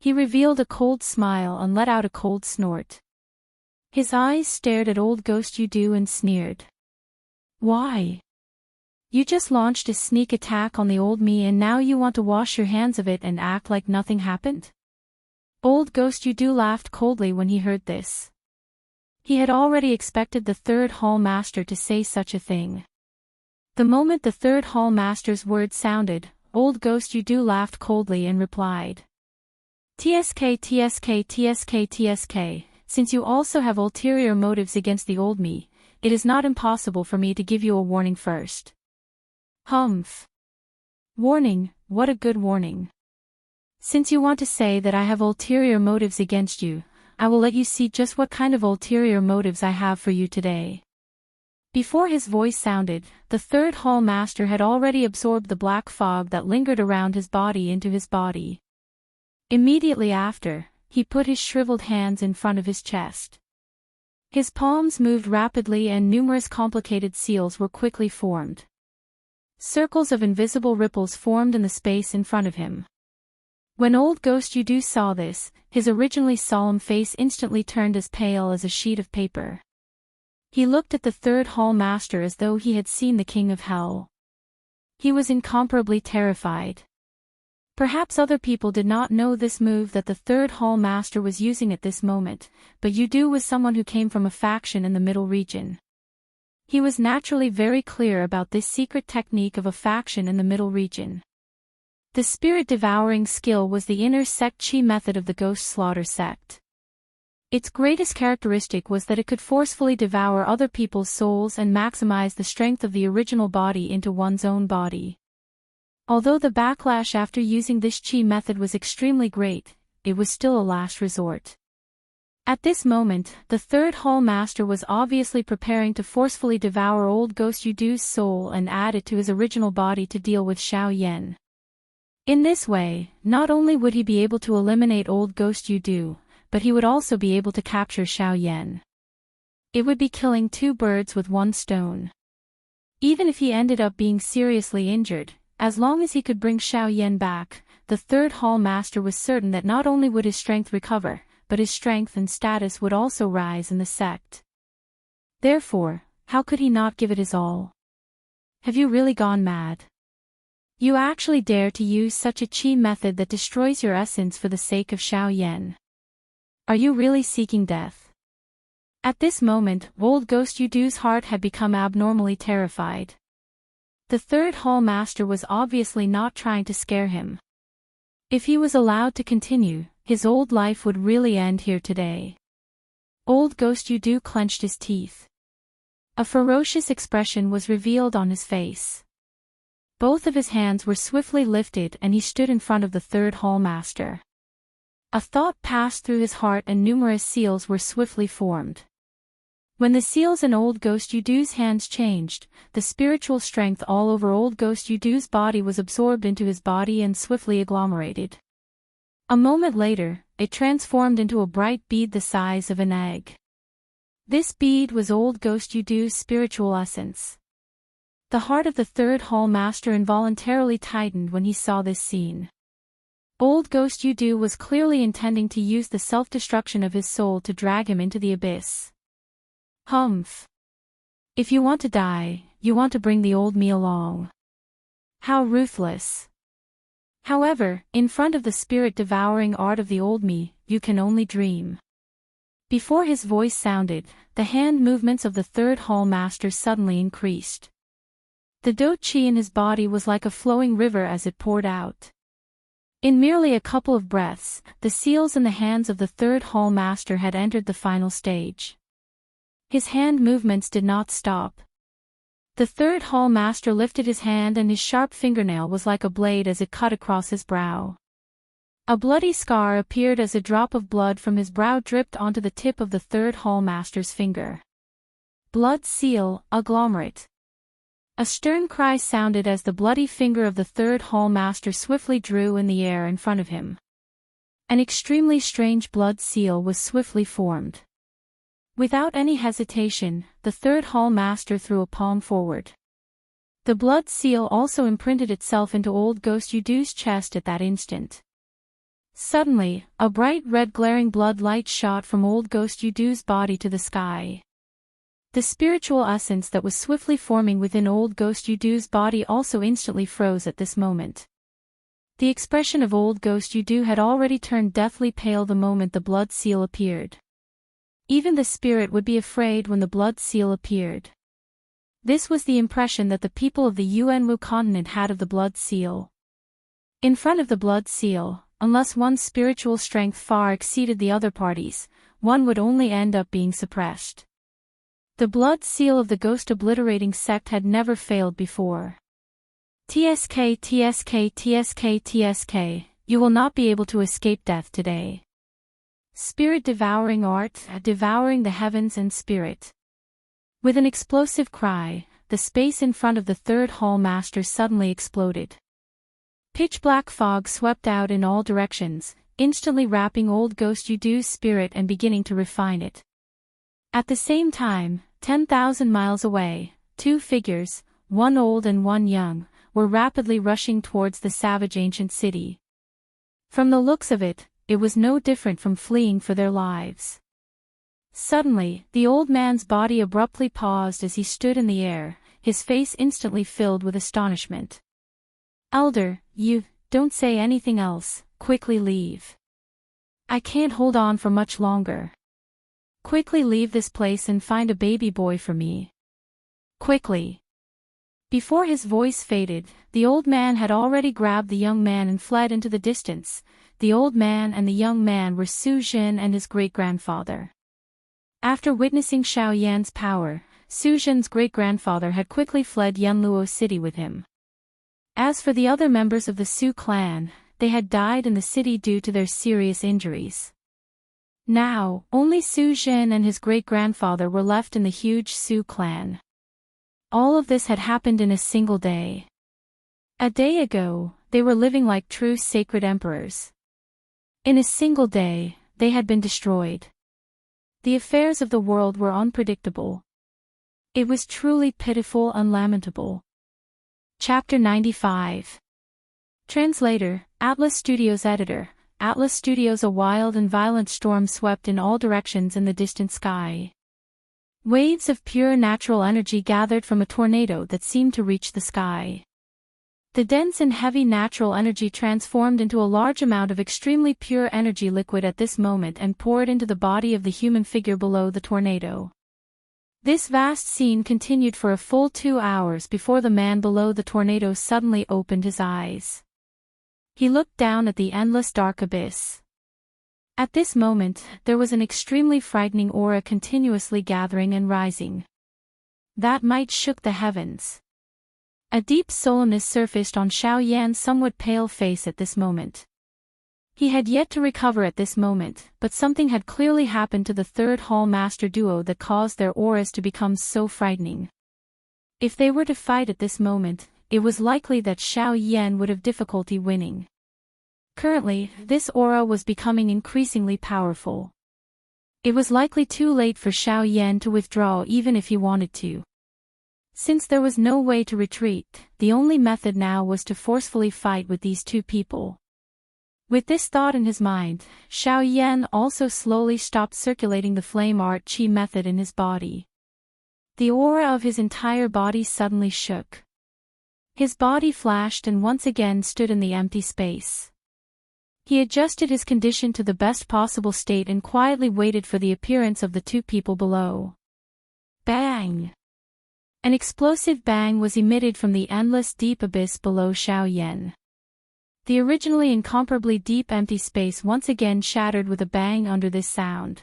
A: He revealed a cold smile and let out a cold snort. His eyes stared at old Ghost Yudu and sneered. Why? You just launched a sneak attack on the old me and now you want to wash your hands of it and act like nothing happened? Old Ghost Yudu laughed coldly when he heard this. He had already expected the third hall master to say such a thing. The moment the third hall master's words sounded, old Ghost Yudu laughed coldly and replied. TSK TSK TSK TSK, since you also have ulterior motives against the old me, it is not impossible for me to give you a warning first. Humph. Warning, what a good warning. Since you want to say that I have ulterior motives against you, I will let you see just what kind of ulterior motives I have for you today. Before his voice sounded, the third hall master had already absorbed the black fog that lingered around his body into his body. Immediately after, he put his shriveled hands in front of his chest. His palms moved rapidly and numerous complicated seals were quickly formed. Circles of invisible ripples formed in the space in front of him. When old Ghost Yudu saw this, his originally solemn face instantly turned as pale as a sheet of paper. He looked at the third hall master as though he had seen the king of hell. He was incomparably terrified. Perhaps other people did not know this move that the third hall master was using at this moment, but Yudu was someone who came from a faction in the middle region. He was naturally very clear about this secret technique of a faction in the middle region. The spirit-devouring skill was the inner sect chi method of the Ghost Slaughter sect. Its greatest characteristic was that it could forcefully devour other people's souls and maximize the strength of the original body into one's own body. Although the backlash after using this chi method was extremely great, it was still a last resort. At this moment, the third hall master was obviously preparing to forcefully devour old Ghost Yudu's soul and add it to his original body to deal with Xiao Yan. In this way, not only would he be able to eliminate old Ghost Yudu, but he would also be able to capture Xiao Yan. It would be killing two birds with one stone. Even if he ended up being seriously injured, as long as he could bring Xiao Yan back, the third hall master was certain that not only would his strength recover, but his strength and status would also rise in the sect. Therefore, how could he not give it his all? Have you really gone mad? You actually dare to use such a chi method that destroys your essence for the sake of Xiao Yan. Are you really seeking death? At this moment, old Ghost Yudu's heart had become abnormally terrified. The third hall master was obviously not trying to scare him. If he was allowed to continue, his old life would really end here today. Old Ghost Udo clenched his teeth. A ferocious expression was revealed on his face. Both of his hands were swiftly lifted and he stood in front of the third hall master. A thought passed through his heart and numerous seals were swiftly formed. When the seals in Old Ghost Udo's hands changed, the spiritual strength all over Old Ghost Udo's body was absorbed into his body and swiftly agglomerated. A moment later, it transformed into a bright bead the size of an egg. This bead was Old Ghost Udo's spiritual essence. The heart of the third hall master involuntarily tightened when he saw this scene. Old Ghost Udo was clearly intending to use the self-destruction of his soul to drag him into the abyss. Humph. If you want to die, you want to bring the old me along. How ruthless. However, in front of the spirit-devouring art of the old me, you can only dream. Before his voice sounded, the hand movements of the third hall master suddenly increased. The do chi in his body was like a flowing river as it poured out. In merely a couple of breaths, the seals in the hands of the third hall master had entered the final stage. His hand movements did not stop. The third hall master lifted his hand and his sharp fingernail was like a blade as it cut across his brow. A bloody scar appeared as a drop of blood from his brow dripped onto the tip of the third hall master's finger. Blood seal, agglomerate. A stern cry sounded as the bloody finger of the third hall master swiftly drew in the air in front of him. An extremely strange blood seal was swiftly formed. Without any hesitation, the third hall master threw a palm forward. The blood seal also imprinted itself into Old Ghost Udo's chest at that instant. Suddenly, a bright red glaring blood light shot from Old Ghost Udo's body to the sky. The spiritual essence that was swiftly forming within Old Ghost Udo's body also instantly froze at this moment. The expression of Old Ghost Udo had already turned deathly pale the moment the blood seal appeared. Even the spirit would be afraid when the blood seal appeared. This was the impression that the people of the Yuanwu continent had of the blood seal. In front of the blood seal, unless one's spiritual strength far exceeded the other parties, one would only end up being suppressed. The blood seal of the ghost obliterating sect had never failed before. TSK, TSK, TSK, TSK, you will not be able to escape death today. Spirit devouring art, devouring the heavens and spirit. With an explosive cry, the space in front of the third hall master suddenly exploded. Pitch-black fog swept out in all directions, instantly wrapping Old Ghost Udo's spirit and beginning to refine it. At the same time, 10,000 miles away, two figures, one old and one young, were rapidly rushing towards the savage ancient city. From the looks of it, it was no different from fleeing for their lives. Suddenly, the old man's body abruptly paused as he stood in the air, his face instantly filled with astonishment. Elder, you, don't say anything else, quickly leave. I can't hold on for much longer. Quickly leave this place and find a baby boy for me. Quickly. Before his voice faded, the old man had already grabbed the young man and fled into the distance. The old man and the young man were Su Jin and his great-grandfather. After witnessing Xiao Yan's power, Su Jin's great-grandfather had quickly fled Yanluo City with him. As for the other members of the Su clan, they had died in the city due to their serious injuries. Now, only Su Jin and his great-grandfather were left in the huge Su clan. All of this had happened in a single day. A day ago, they were living like true sacred emperors. In a single day, they had been destroyed. The affairs of the world were unpredictable. It was truly pitiful and lamentable. Chapter 95. Translator, Atlas Studios Editor, Atlas Studios. A wild and violent storm swept in all directions in the distant sky. Waves of pure natural energy gathered from a tornado that seemed to reach the sky. The dense and heavy natural energy transformed into a large amount of extremely pure energy liquid at this moment and poured into the body of the human figure below the tornado. This vast scene continued for a full 2 hours before the man below the tornado suddenly opened his eyes. He looked down at the endless dark abyss. At this moment, there was an extremely frightening aura continuously gathering and rising. That might shook the heavens. A deep solemnness surfaced on Xiao Yan's somewhat pale face at this moment. He had yet to recover at this moment, but something had clearly happened to the third Hall Master duo that caused their auras to become so frightening. If they were to fight at this moment, it was likely that Xiao Yan would have difficulty winning. Currently, this aura was becoming increasingly powerful. It was likely too late for Xiao Yan to withdraw even if he wanted to. Since there was no way to retreat, the only method now was to forcefully fight with these two people. With this thought in his mind, Xiao Yan also slowly stopped circulating the flame art chi method in his body. The aura of his entire body suddenly shook. His body flashed and once again stood in the empty space. He adjusted his condition to the best possible state and quietly waited for the appearance of the two people below. Bang! An explosive bang was emitted from the endless deep abyss below Xiao Yan. The originally incomparably deep empty space once again shattered with a bang under this sound.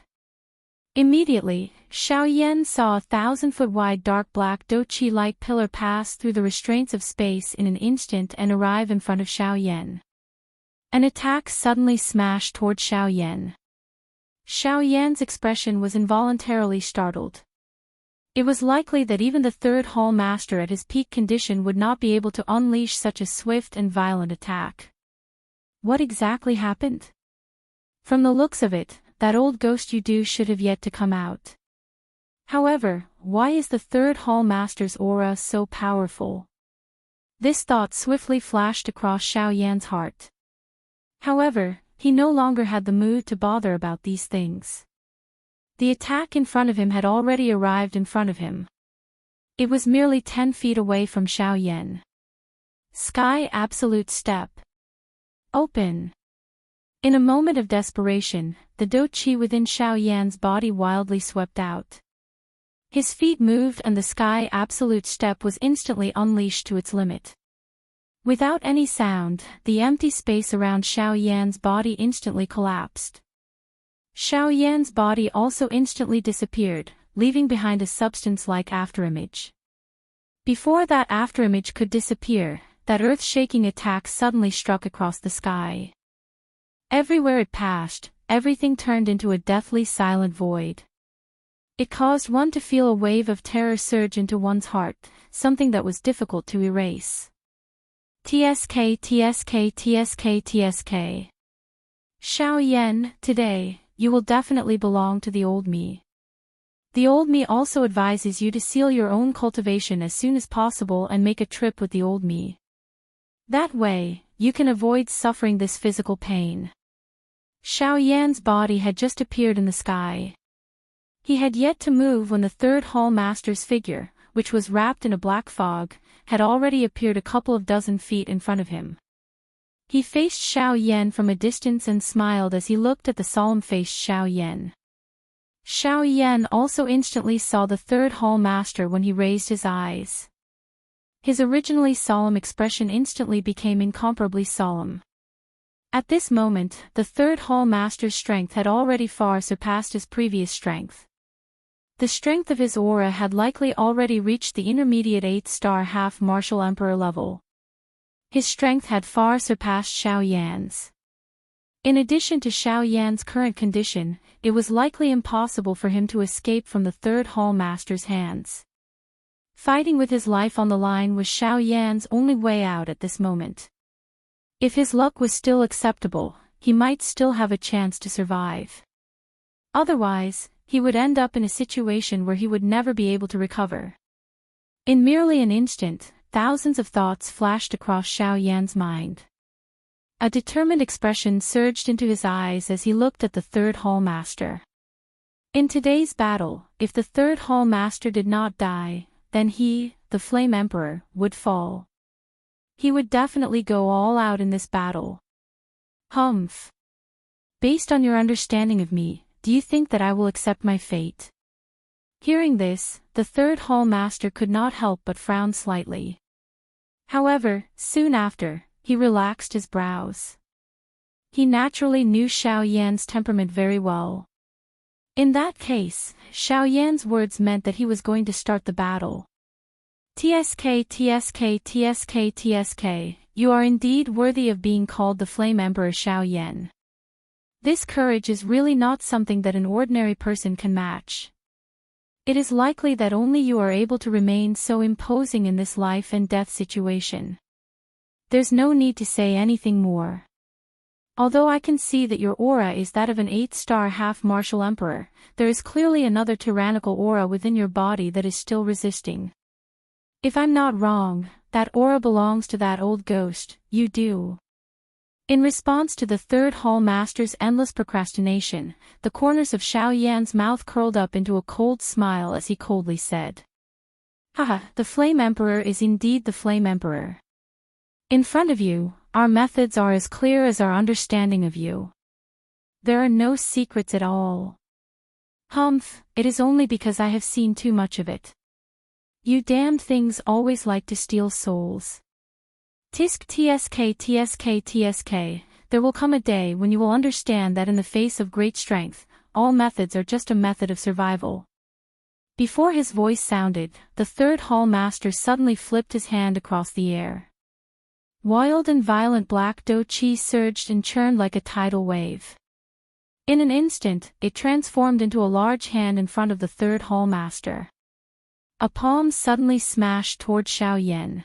A: Immediately, Xiao Yan saw a 1,000-foot-wide dark black Do-Chi-like pillar pass through the restraints of space in an instant and arrive in front of Xiao Yan. An attack suddenly smashed toward Xiao Yan. Xiao Yan's expression was involuntarily startled. It was likely that even the third Hall Master at his peak condition would not be able to unleash such a swift and violent attack. What exactly happened? From the looks of it, that old ghost you do should have yet to come out. However, why is the third Hall Master's aura so powerful? This thought swiftly flashed across Xiao Yan's heart. However, he no longer had the mood to bother about these things. The attack in front of him had already arrived in front of him. It was merely 10 feet away from Xiao Yan. Sky Absolute Step. Open. In a moment of desperation, the Do-Chi within Xiao Yan's body wildly swept out. His feet moved and the Sky Absolute Step was instantly unleashed to its limit. Without any sound, the empty space around Xiao Yan's body instantly collapsed. Xiao Yan's body also instantly disappeared, leaving behind a substance-like afterimage. Before that afterimage could disappear, that earth-shaking attack suddenly struck across the sky. Everywhere it passed, everything turned into a deathly silent void. It caused one to feel a wave of terror surge into one's heart, something that was difficult to erase. TSK TSK TSK TSK. Xiao Yan, today, you will definitely belong to the old me. The old me also advises you to seal your own cultivation as soon as possible and make a trip with the old me. That way, you can avoid suffering this physical pain. Xiao Yan's body had just appeared in the sky. He had yet to move when the third Hall Master's figure, which was wrapped in a black fog, had already appeared a couple of dozen feet in front of him. He faced Xiao Yan from a distance and smiled as he looked at the solemn-faced Xiao Yan. Xiao Yan also instantly saw the third Hall Master when he raised his eyes. His originally solemn expression instantly became incomparably solemn. At this moment, the third Hall Master's strength had already far surpassed his previous strength. The strength of his aura had likely already reached the intermediate 8-star half-martial emperor level. His strength had far surpassed Xiao Yan's. In addition to Xiao Yan's current condition, it was likely impossible for him to escape from the third Hall Master's hands. Fighting with his life on the line was Xiao Yan's only way out at this moment. If his luck was still acceptable, he might still have a chance to survive. Otherwise, he would end up in a situation where he would never be able to recover. In merely an instant, thousands of thoughts flashed across Xiao Yan's mind. A determined expression surged into his eyes as he looked at the third Hall Master. In today's battle, if the third Hall Master did not die, then he, the Flame Emperor, would fall. He would definitely go all out in this battle. Humph. Based on your understanding of me, do you think that I will accept my fate? Hearing this, the third Hall Master could not help but frown slightly. However, soon after, he relaxed his brows. He naturally knew Xiao Yan's temperament very well. In that case, Xiao Yan's words meant that he was going to start the battle. TSK, TSK, TSK, TSK, you are indeed worthy of being called the Flame Emperor Xiao Yan. This courage is really not something that an ordinary person can match. It is likely that only you are able to remain so imposing in this life and death situation. There's no need to say anything more. Although I can see that your aura is that of an 8-star half-martial emperor, there is clearly another tyrannical aura within your body that is still resisting. If I'm not wrong, that aura belongs to that old ghost, you do. In response to the third hall master's endless procrastination, the corners of Xiao Yan's mouth curled up into a cold smile as he coldly said. Haha, the Flame Emperor is indeed the Flame Emperor. In front of you, our methods are as clear as our understanding of you. There are no secrets at all. Humph, it is only because I have seen too much of it. You damned things always like to steal souls. Tisk TSK TSK TSK, there will come a day when you will understand that in the face of great strength, all methods are just a method of survival. Before his voice sounded, the third hall master suddenly flipped his hand across the air. Wild and violent black do chi surged and churned like a tidal wave. In an instant, it transformed into a large hand in front of the third hall master. A palm suddenly smashed toward Xiao Yan.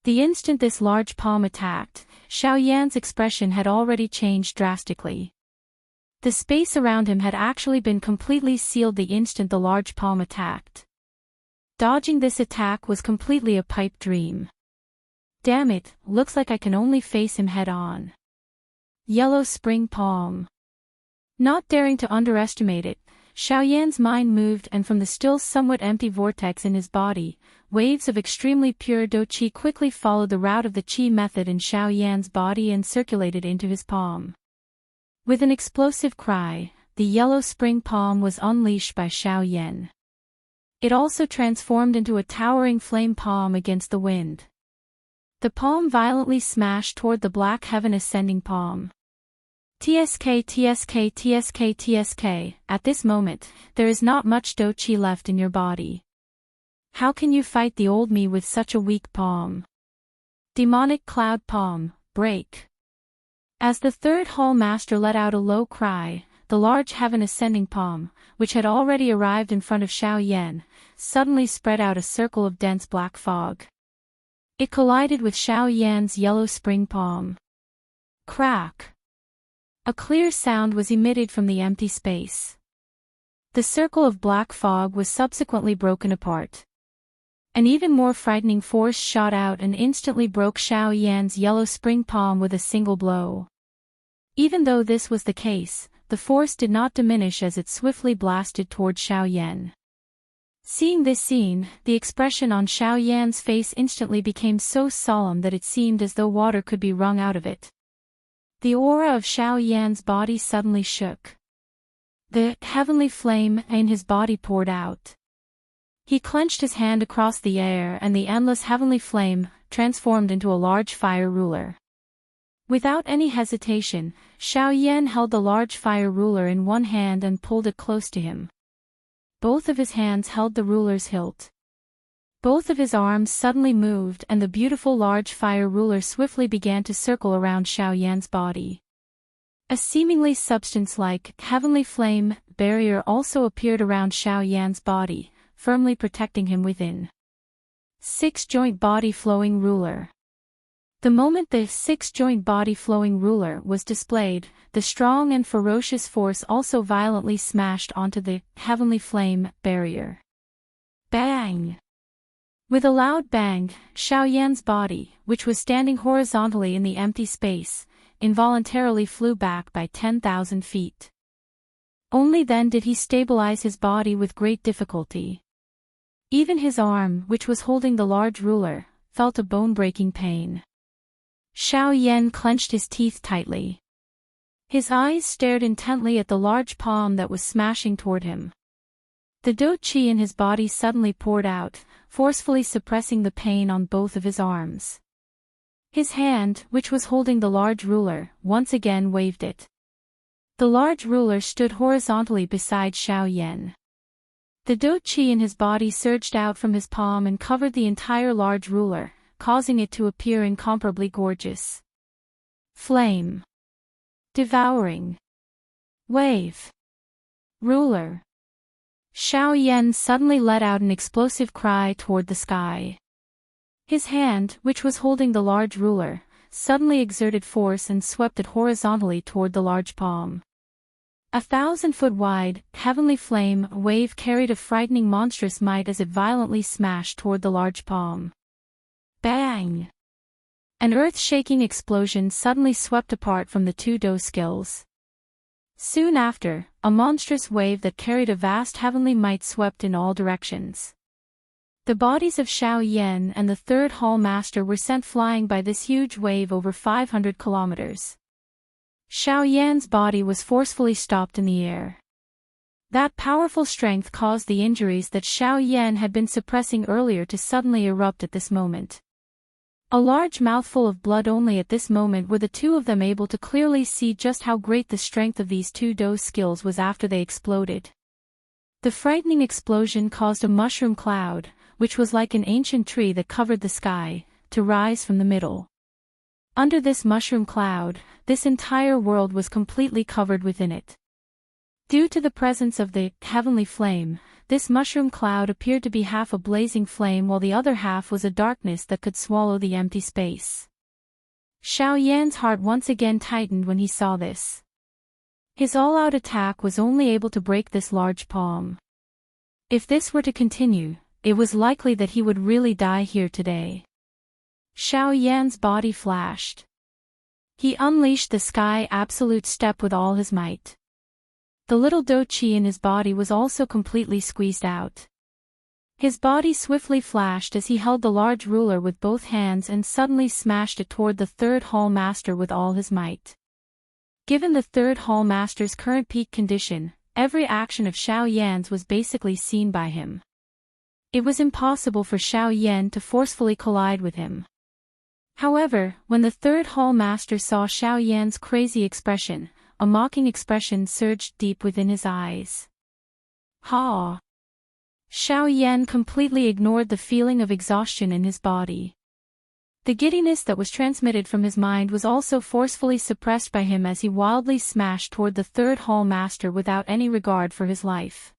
A: The instant this large palm attacked, Xiao Yan's expression had already changed drastically. The space around him had actually been completely sealed the instant the large palm attacked. Dodging this attack was completely a pipe dream. Damn it, looks like I can only face him head-on. Yellow Spring Palm. Not daring to underestimate it, Xiao Yan's mind moved, and from the still somewhat empty vortex in his body, waves of extremely pure do chi quickly followed the route of the chi method in Xiao Yan's body and circulated into his palm. With an explosive cry, the yellow spring palm was unleashed by Xiao Yan. It also transformed into a towering flame palm against the wind. The palm violently smashed toward the black heaven ascending palm. TSK TSK TSK TSK, at this moment, there is not much do chi left in your body. How can you fight the old me with such a weak palm? Demonic Cloud Palm, break. As the third hall master let out a low cry, the large heaven ascending palm, which had already arrived in front of Xiao Yan, suddenly spread out a circle of dense black fog. It collided with Xiao Yan's yellow spring palm. Crack! A clear sound was emitted from the empty space. The circle of black fog was subsequently broken apart. An even more frightening force shot out and instantly broke Xiao Yan's yellow spring palm with a single blow. Even though this was the case, the force did not diminish as it swiftly blasted toward Xiao Yan. Seeing this scene, the expression on Xiao Yan's face instantly became so solemn that it seemed as though water could be wrung out of it. The aura of Xiao Yan's body suddenly shook. The heavenly flame in his body poured out. He clenched his hand across the air, and the endless heavenly flame transformed into a large fire ruler. Without any hesitation, Xiao Yan held the large fire ruler in one hand and pulled it close to him. Both of his hands held the ruler's hilt. Both of his arms suddenly moved, and the beautiful large fire ruler swiftly began to circle around Xiao Yan's body. A seemingly substance-like, heavenly flame barrier also appeared around Xiao Yan's body, firmly protecting him within. 6-joint body flowing ruler. The moment the 6-joint body flowing ruler was displayed, the strong and ferocious force also violently smashed onto the heavenly flame barrier. Bang! With a loud bang, Xiao Yan's body, which was standing horizontally in the empty space, involuntarily flew back by 10,000 feet. Only then did he stabilize his body with great difficulty. Even his arm, which was holding the large ruler, felt a bone-breaking pain. Xiao Yan clenched his teeth tightly. His eyes stared intently at the large palm that was smashing toward him. The do chi in his body suddenly poured out, forcefully suppressing the pain on both of his arms. His hand, which was holding the large ruler, once again waved it. The large ruler stood horizontally beside Xiao Yan. The dou qi in his body surged out from his palm and covered the entire large ruler, causing it to appear incomparably gorgeous. Flame. Devouring. Wave. Ruler. Xiao Yan suddenly let out an explosive cry toward the sky. His hand, which was holding the large ruler, suddenly exerted force and swept it horizontally toward the large palm. 1,000-foot wide, heavenly flame wave carried a frightening monstrous might as it violently smashed toward the large palm. Bang! An earth-shaking explosion suddenly swept apart from the two dou skills. Soon after, a monstrous wave that carried a vast heavenly might swept in all directions. The bodies of Xiao Yan and the third Hall Master were sent flying by this huge wave over 500 kilometers. Xiao Yan's body was forcefully stopped in the air. That powerful strength caused the injuries that Xiao Yan had been suppressing earlier to suddenly erupt at this moment. A large mouthful of blood. Only at this moment were the two of them able to clearly see just how great the strength of these two dou skills was after they exploded. The frightening explosion caused a mushroom cloud, which was like an ancient tree that covered the sky, to rise from the middle. Under this mushroom cloud, this entire world was completely covered within it. Due to the presence of the heavenly flame, this mushroom cloud appeared to be half a blazing flame while the other half was a darkness that could swallow the empty space. Xiao Yan's heart once again tightened when he saw this. His all-out attack was only able to break this large palm. If this were to continue, it was likely that he would really die here today. Xiao Yan's body flashed. He unleashed the sky absolute step with all his might. The little dou qi in his body was also completely squeezed out. His body swiftly flashed as he held the large ruler with both hands and suddenly smashed it toward the third Hall Master with all his might. Given the third Hall Master's current peak condition, every action of Xiao Yan's was basically seen by him. It was impossible for Xiao Yan to forcefully collide with him. However, when the third Hall Master saw Xiao Yan's crazy expression, a mocking expression surged deep within his eyes. Ha! Xiao Yan completely ignored the feeling of exhaustion in his body. The giddiness that was transmitted from his mind was also forcefully suppressed by him as he wildly smashed toward the third Hall Master without any regard for his life.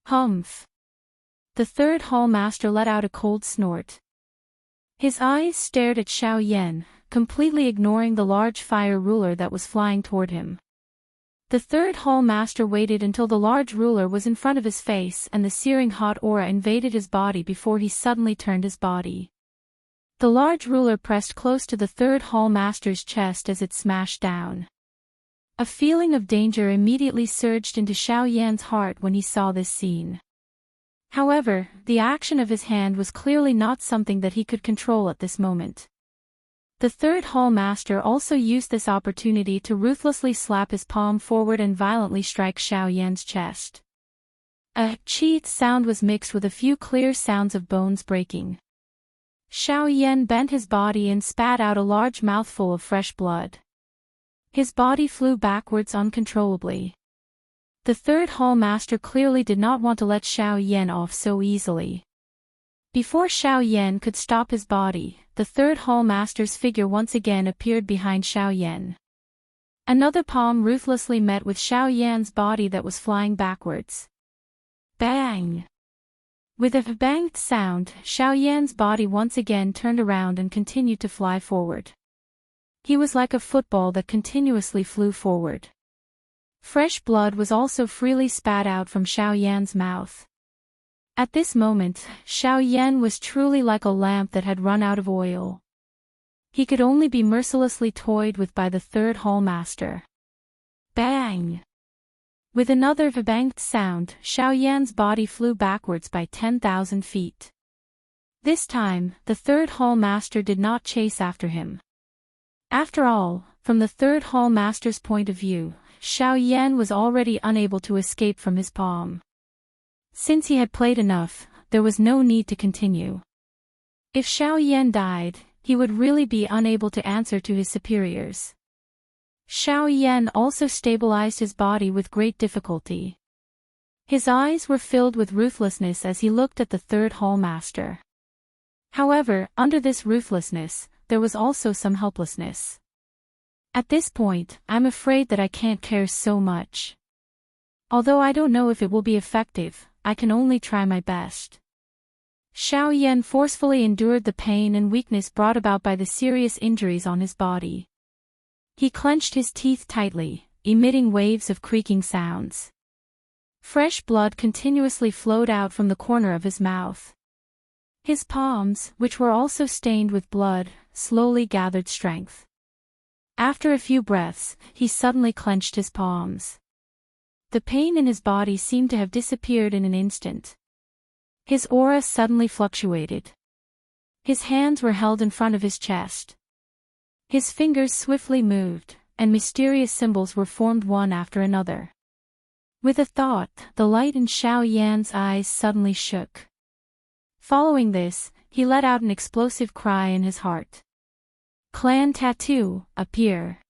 A: Humph! The third Hall Master let out a cold snort. His eyes stared at Xiao Yan, completely ignoring the large fire ruler that was flying toward him. The third Hall Master waited until the large ruler was in front of his face and the searing hot aura invaded his body before he suddenly turned his body. The large ruler pressed close to the third Hall Master's chest as it smashed down. A feeling of danger immediately surged into Xiao Yan's heart when he saw this scene. However, the action of his hand was clearly not something that he could control at this moment. The third Hall Master also used this opportunity to ruthlessly slap his palm forward and violently strike Xiao Yan's chest. A cheat sound was mixed with a few clear sounds of bones breaking. Xiao Yan bent his body and spat out a large mouthful of fresh blood. His body flew backwards uncontrollably. The third Hall Master clearly did not want to let Xiao Yan off so easily. Before Xiao Yan could stop his body, the third Hall Master's figure once again appeared behind Xiao Yan. Another palm ruthlessly met with Xiao Yan's body that was flying backwards. Bang! With a banged sound, Xiao Yan's body once again turned around and continued to fly forward. He was like a football that continuously flew forward. Fresh blood was also freely spat out from Xiao Yan's mouth. At this moment, Xiao Yan was truly like a lamp that had run out of oil. He could only be mercilessly toyed with by the third Hall Master. Bang! With another banged sound, Xiao Yan's body flew backwards by 10,000 feet. This time, the third Hall Master did not chase after him. After all, from the third Hall Master's point of view, Xiao Yan was already unable to escape from his palm. Since he had played enough, there was no need to continue. If Xiao Yan died, he would really be unable to answer to his superiors. Xiao Yan also stabilized his body with great difficulty. His eyes were filled with ruthlessness as he looked at the third hall master. However, under this ruthlessness, there was also some helplessness. At this point, I'm afraid that I can't care so much. Although I don't know if it will be effective, I can only try my best. Xiao Yan forcefully endured the pain and weakness brought about by the serious injuries on his body. He clenched his teeth tightly, emitting waves of creaking sounds. Fresh blood continuously flowed out from the corner of his mouth. His palms, which were also stained with blood, slowly gathered strength. After a few breaths, he suddenly clenched his palms. The pain in his body seemed to have disappeared in an instant. His aura suddenly fluctuated. His hands were held in front of his chest. His fingers swiftly moved, and mysterious symbols were formed one after another. With a thought, the light in Xiao Yan's eyes suddenly shook. Following this, he let out an explosive cry in his heart. Clan Tattoo, appear.